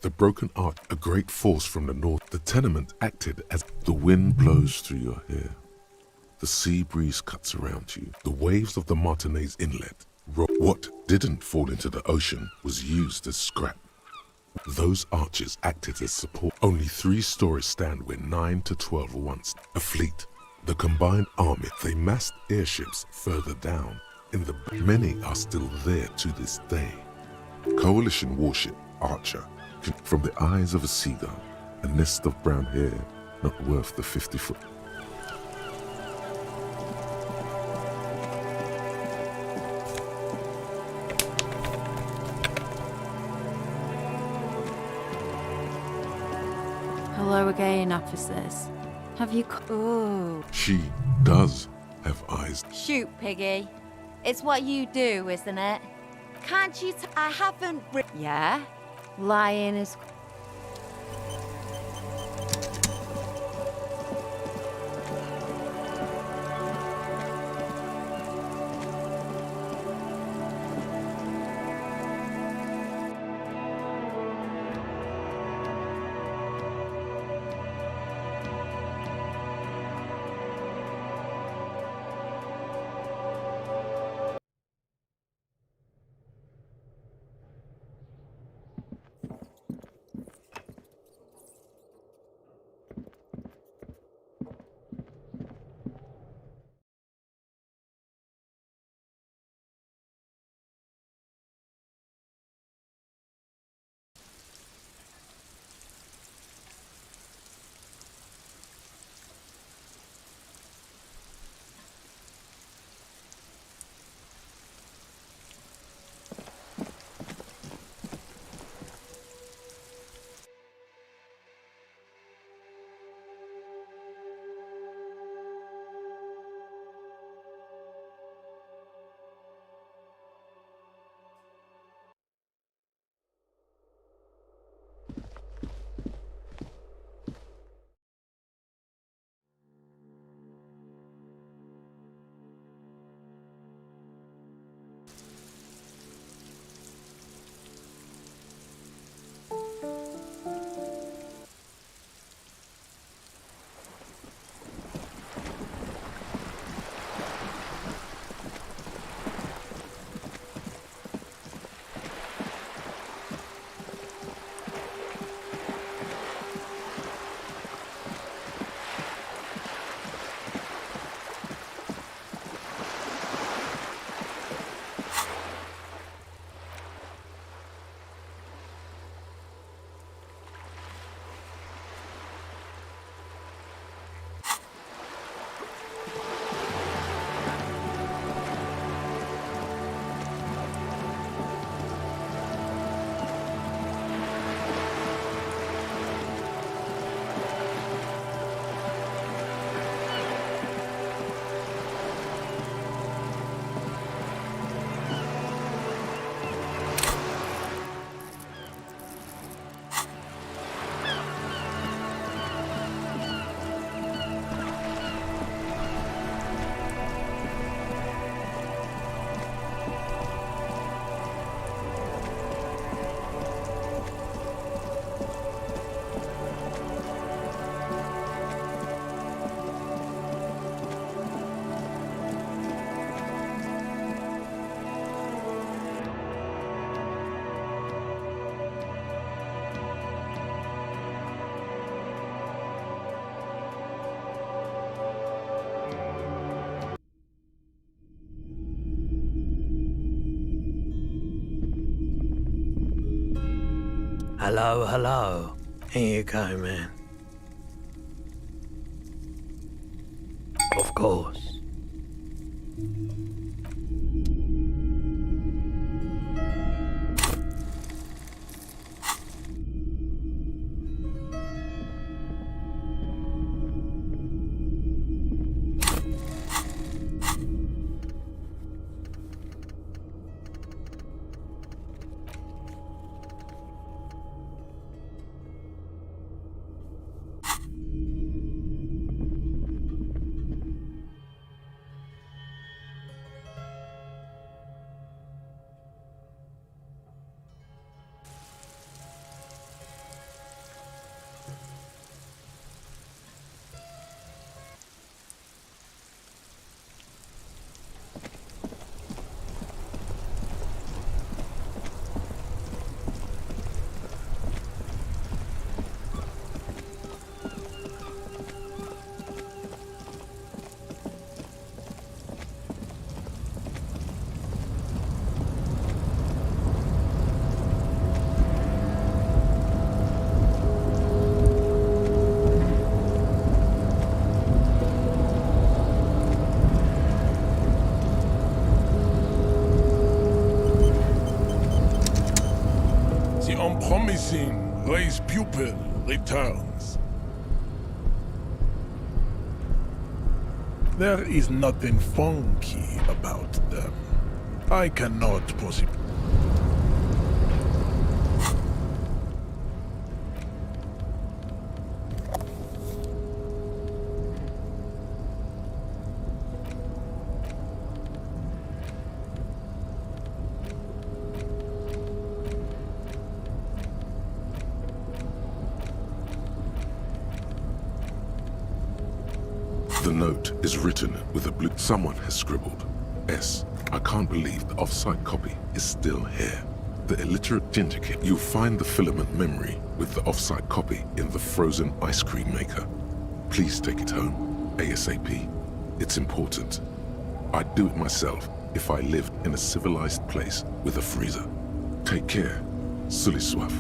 The broken arch, a great force from the north. The tenement acted as the wind blows through your hair. The sea breeze cuts around you. The waves of the Martinez Inlet. What didn't fall into the ocean was used as scrap. Those arches acted as support. Only 3 stories stand where 9 to 12 once. A fleet. The combined army. They massed airships further down. Many are still there to this day. Coalition warship Archer. From the eyes of a seagull, a nest of brown hair, not worth the 50-foot. Hello again, officers. Have you... Ooh. She does have eyes. Shoot, Piggy. It's what you do, isn't it? Can't you I haven't... Yeah? Lying is... Hello, hello. Here you go, man. Of course. Ray's pupil returns. There is nothing funky about them. I cannot possibly... The note is written with a blue... Someone has scribbled. S. I can't believe the off-site copy is still here. The illiterate ginger kid. You'll find the filament memory with the off-site copy in the frozen ice cream maker. Please take it home, ASAP. It's important. I'd do it myself if I lived in a civilized place with a freezer. Take care. Sully Swaf.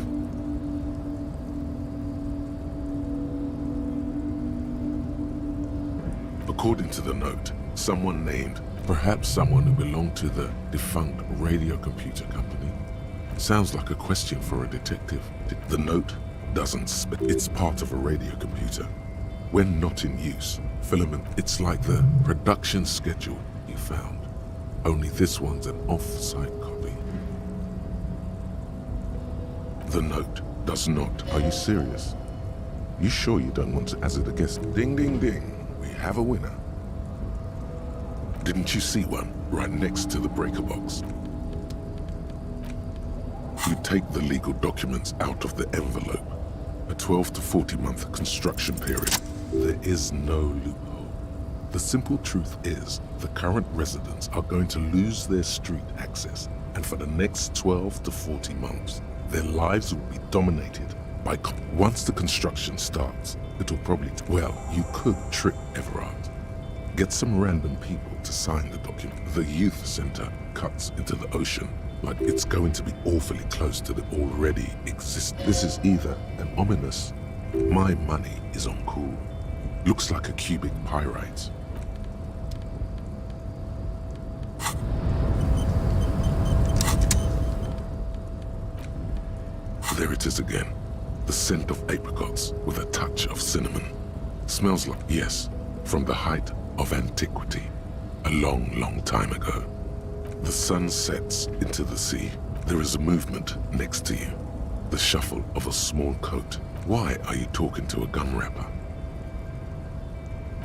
According to the note, someone named, perhaps someone who belonged to the defunct radio computer company. Sounds like a question for a detective. The note doesn't it's part of a radio computer. When not in use, filament, it's like the production schedule you found. Only this one's an off-site copy. The note does not. Are you serious? You sure you don't want to hazard a guess? Ding, ding, ding. We have a winner. Didn't you see one right next to the breaker box? You take the legal documents out of the envelope. A 12 to 40 month construction period. There is no loophole. The simple truth is the current residents are going to lose their street access, and for the next 12 to 40 months, their lives will be dominated by... Once the construction starts, it'll probably... Well, you could trick Everard. Get some random people to sign the document. The youth center cuts into the ocean like it's going to be awfully close to the already exist. This is either an ominous, my money is on cool. Looks like a cubic pyrite. There it is again. The scent of apricots with a touch of cinnamon. Smells like, yes, from the height of antiquity, a long, long time ago. The sun sets into the sea. There is a movement next to you. The shuffle of a small coat. Why are you talking to a gum wrapper?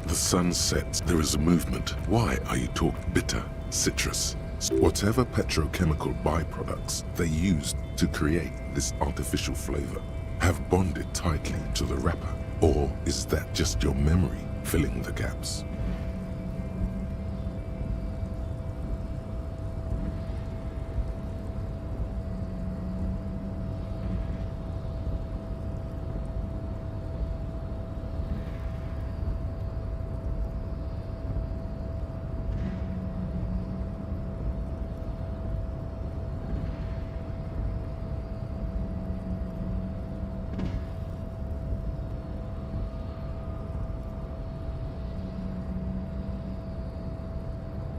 The sun sets. There is a movement. Why are you talking? Bitter, citrus, whatever petrochemical byproducts they used to create this artificial flavor have bonded tightly to the wrapper. Or is that just your memory filling the gaps?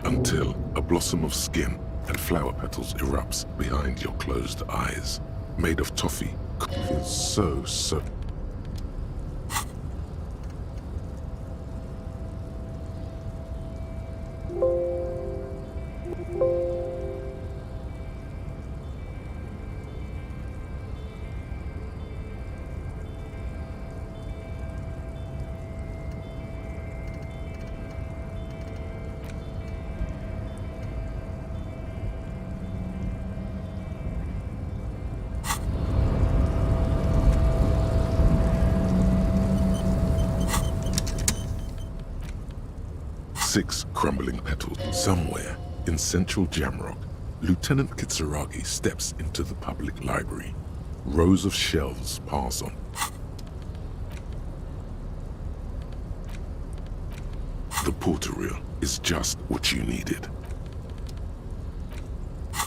Until a blossom of skin and flower petals erupts behind your closed eyes, made of toffee. Feels so... Six crumbling petals. Somewhere in central Jamrock, Lieutenant Kitsuragi steps into the public library. Rows of shelves pass on. The porter reel is just what you needed.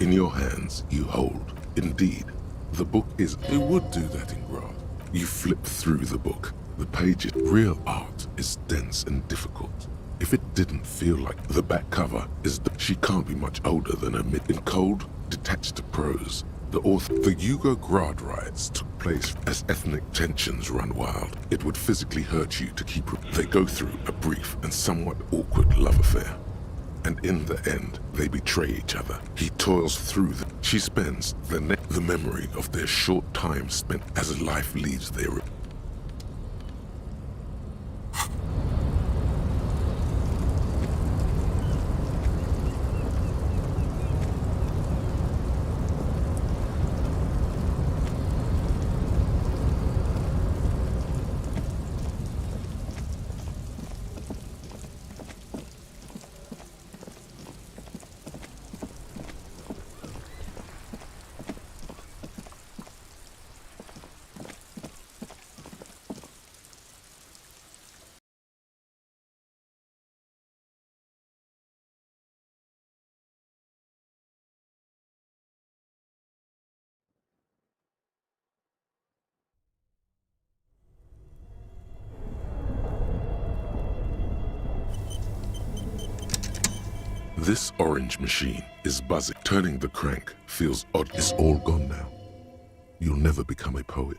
In your hands, you hold, indeed, the book is... It would do that in Grad. You flip through the book. The pages. Real art is dense and difficult. If it didn't feel like the back cover is... She can't be much older than her mid... In cold, detached prose, The author, the Yugo-Grad riots took place as ethnic tensions run wild. It would physically hurt you to keep. They go through a brief and somewhat awkward love affair. And in the end, they betray each other. He toils through them. She spends the memory of their short time spent as life leaves their. This orange machine is buzzing. Turning the crank feels odd. It's all gone now. You'll never become a poet.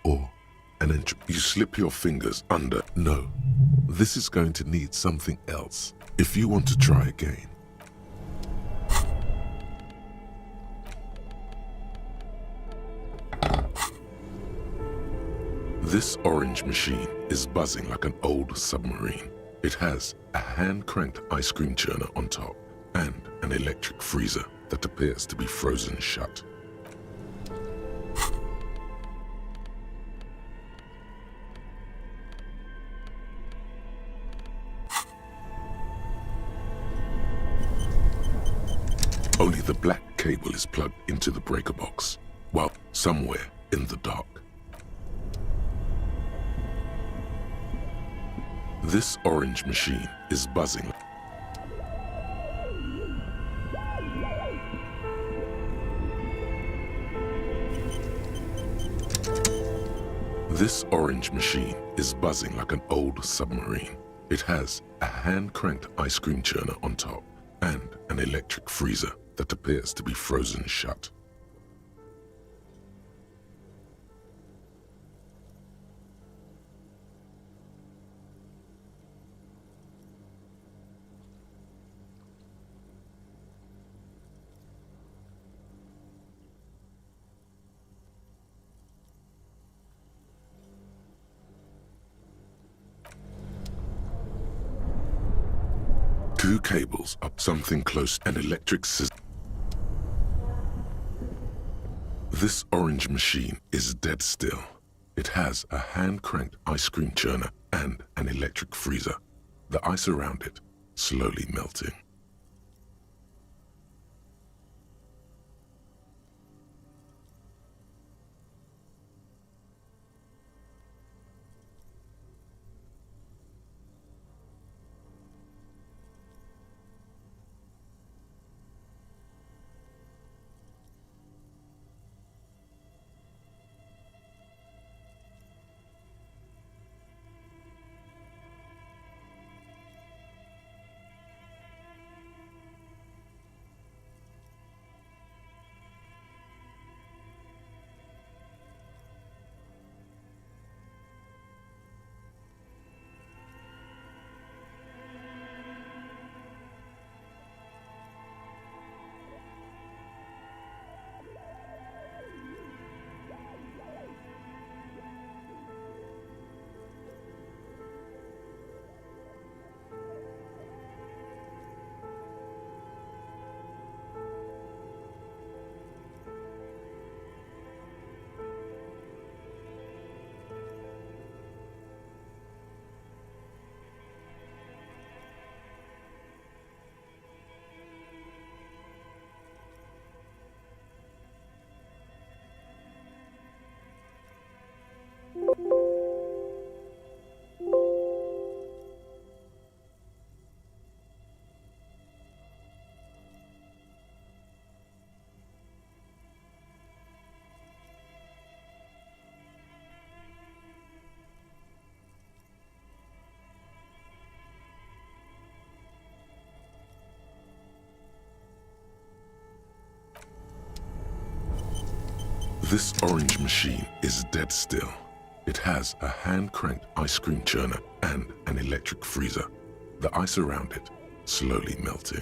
Or an You slip your fingers under. No. This is going to need something else. If you want to try again. This orange machine is buzzing like an old submarine. It has a hand-cranked ice cream churner on top and an electric freezer that appears to be frozen shut. Only the black cable is plugged into the breaker box, while somewhere in the dark. This orange machine is buzzing. This orange machine is buzzing like an old submarine. It has a hand-cranked ice cream churner on top and an electric freezer that appears to be frozen shut. Two cables up something close, an electric scissor. This orange machine is dead still. It has a hand-cranked ice cream churner and an electric freezer. The ice around it slowly melting. This orange machine is dead still. It has a hand-cranked ice cream churner and an electric freezer. The ice around it slowly melting.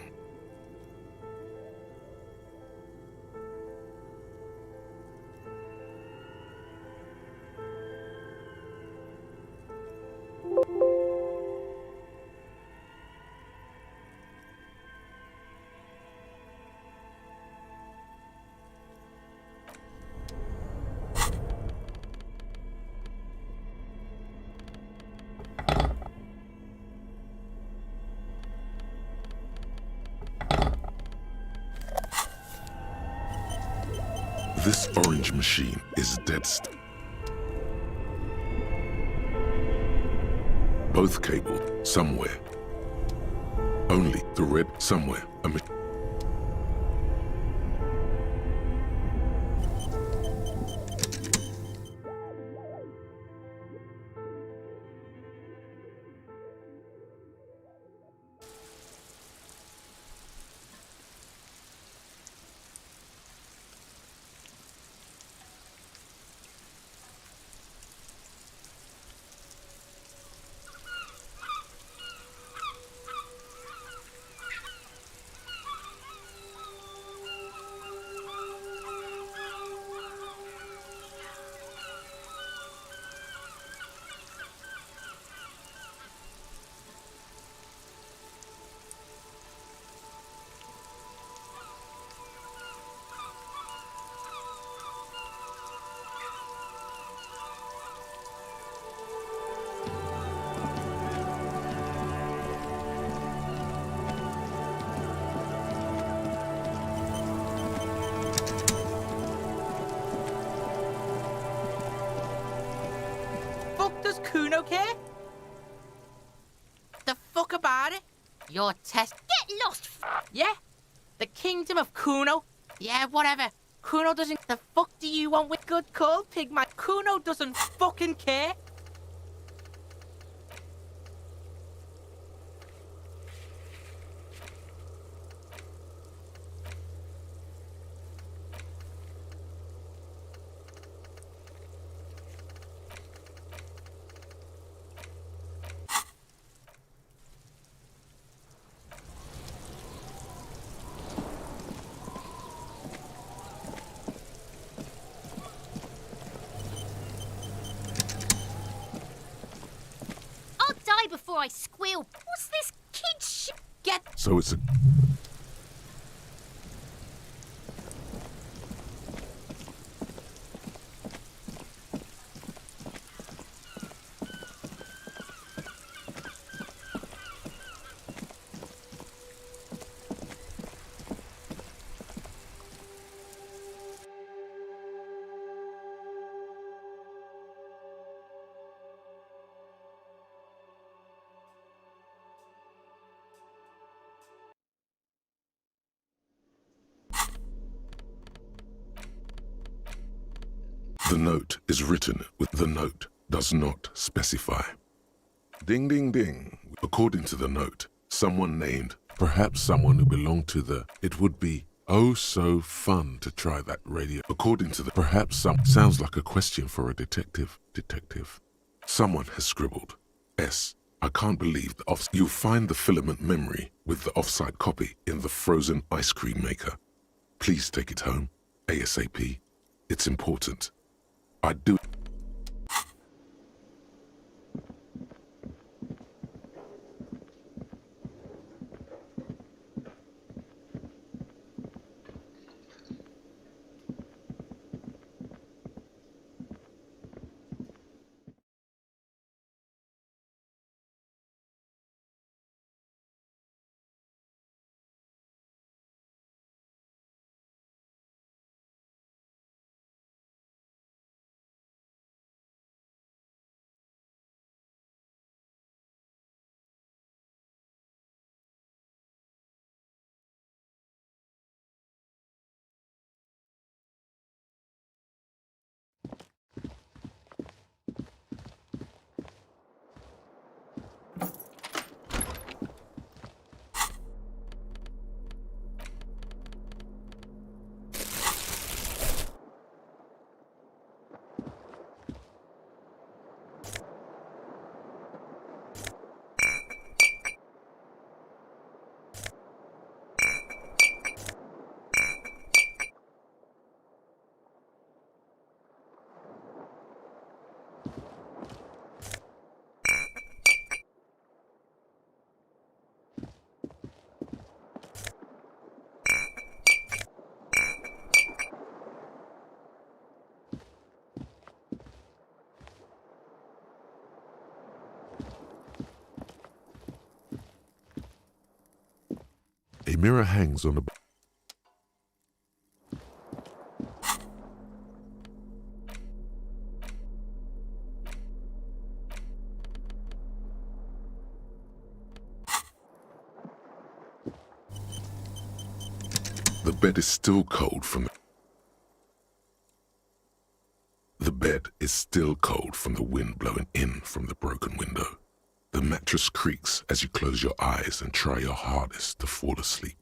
This orange machine is dead still. Both cabled somewhere. Only the red somewhere. Fuck does Kuno care? The fuck about it? Your test. Get lost! Yeah? The kingdom of Kuno? Yeah, whatever. Kuno doesn't. The fuck do you want with good call, Pigman? Kuno doesn't fucking care. I'll die before I squeal. What's this kid shit? Get. So it's a... The note is written with the note does not specify. Ding, ding, ding. According to the note, someone named, perhaps someone who belonged to the, it would be oh so fun to try that radio. According to the, perhaps some, sounds like a question for a detective. Someone has scribbled, S. I can't believe the off. You'll find the filament memory with the offsite copy in the frozen ice cream maker. Please take it home, ASAP. It's important. I do. mirror hangs on a... The bed is still cold from the... The bed is still cold from the wind blowing in from the broken window. The mattress creaks as you close your eyes and try your hardest to fall asleep.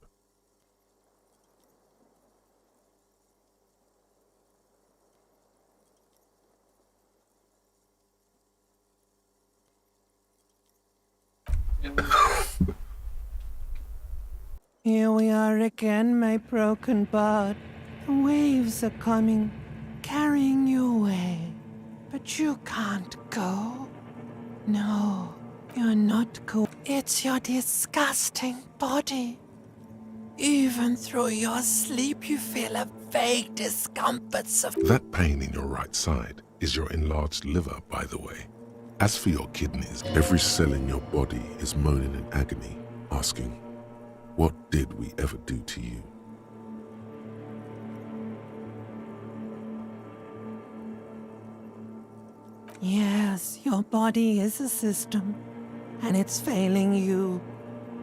Here we are again, my broken bud. The waves are coming, carrying you away. But you can't go. No, you're not cool. It's your disgusting body. Even through your sleep, you feel a vague discomforts of... That pain in your right side is your enlarged liver, by the way. As for your kidneys, every cell in your body is moaning in agony, asking, what did we ever do to you? Yes, your body is a system, and it's failing you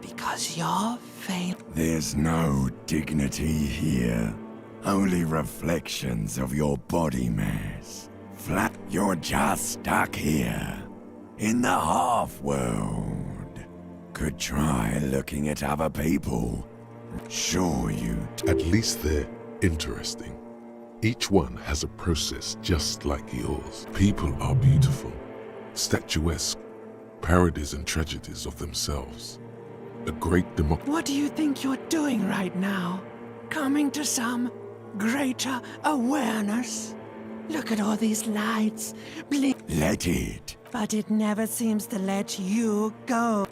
because you're failing. There's no dignity here. Only reflections of your body mass. Flat, you're just stuck here, in the half-world. Could try looking at other people. Sure you... At least they're interesting. Each one has a process just like yours. People are beautiful, statuesque, parodies and tragedies of themselves. A great What do you think you're doing right now? Coming to some greater awareness? Look at all these lights. Let it. But it never seems to let you go.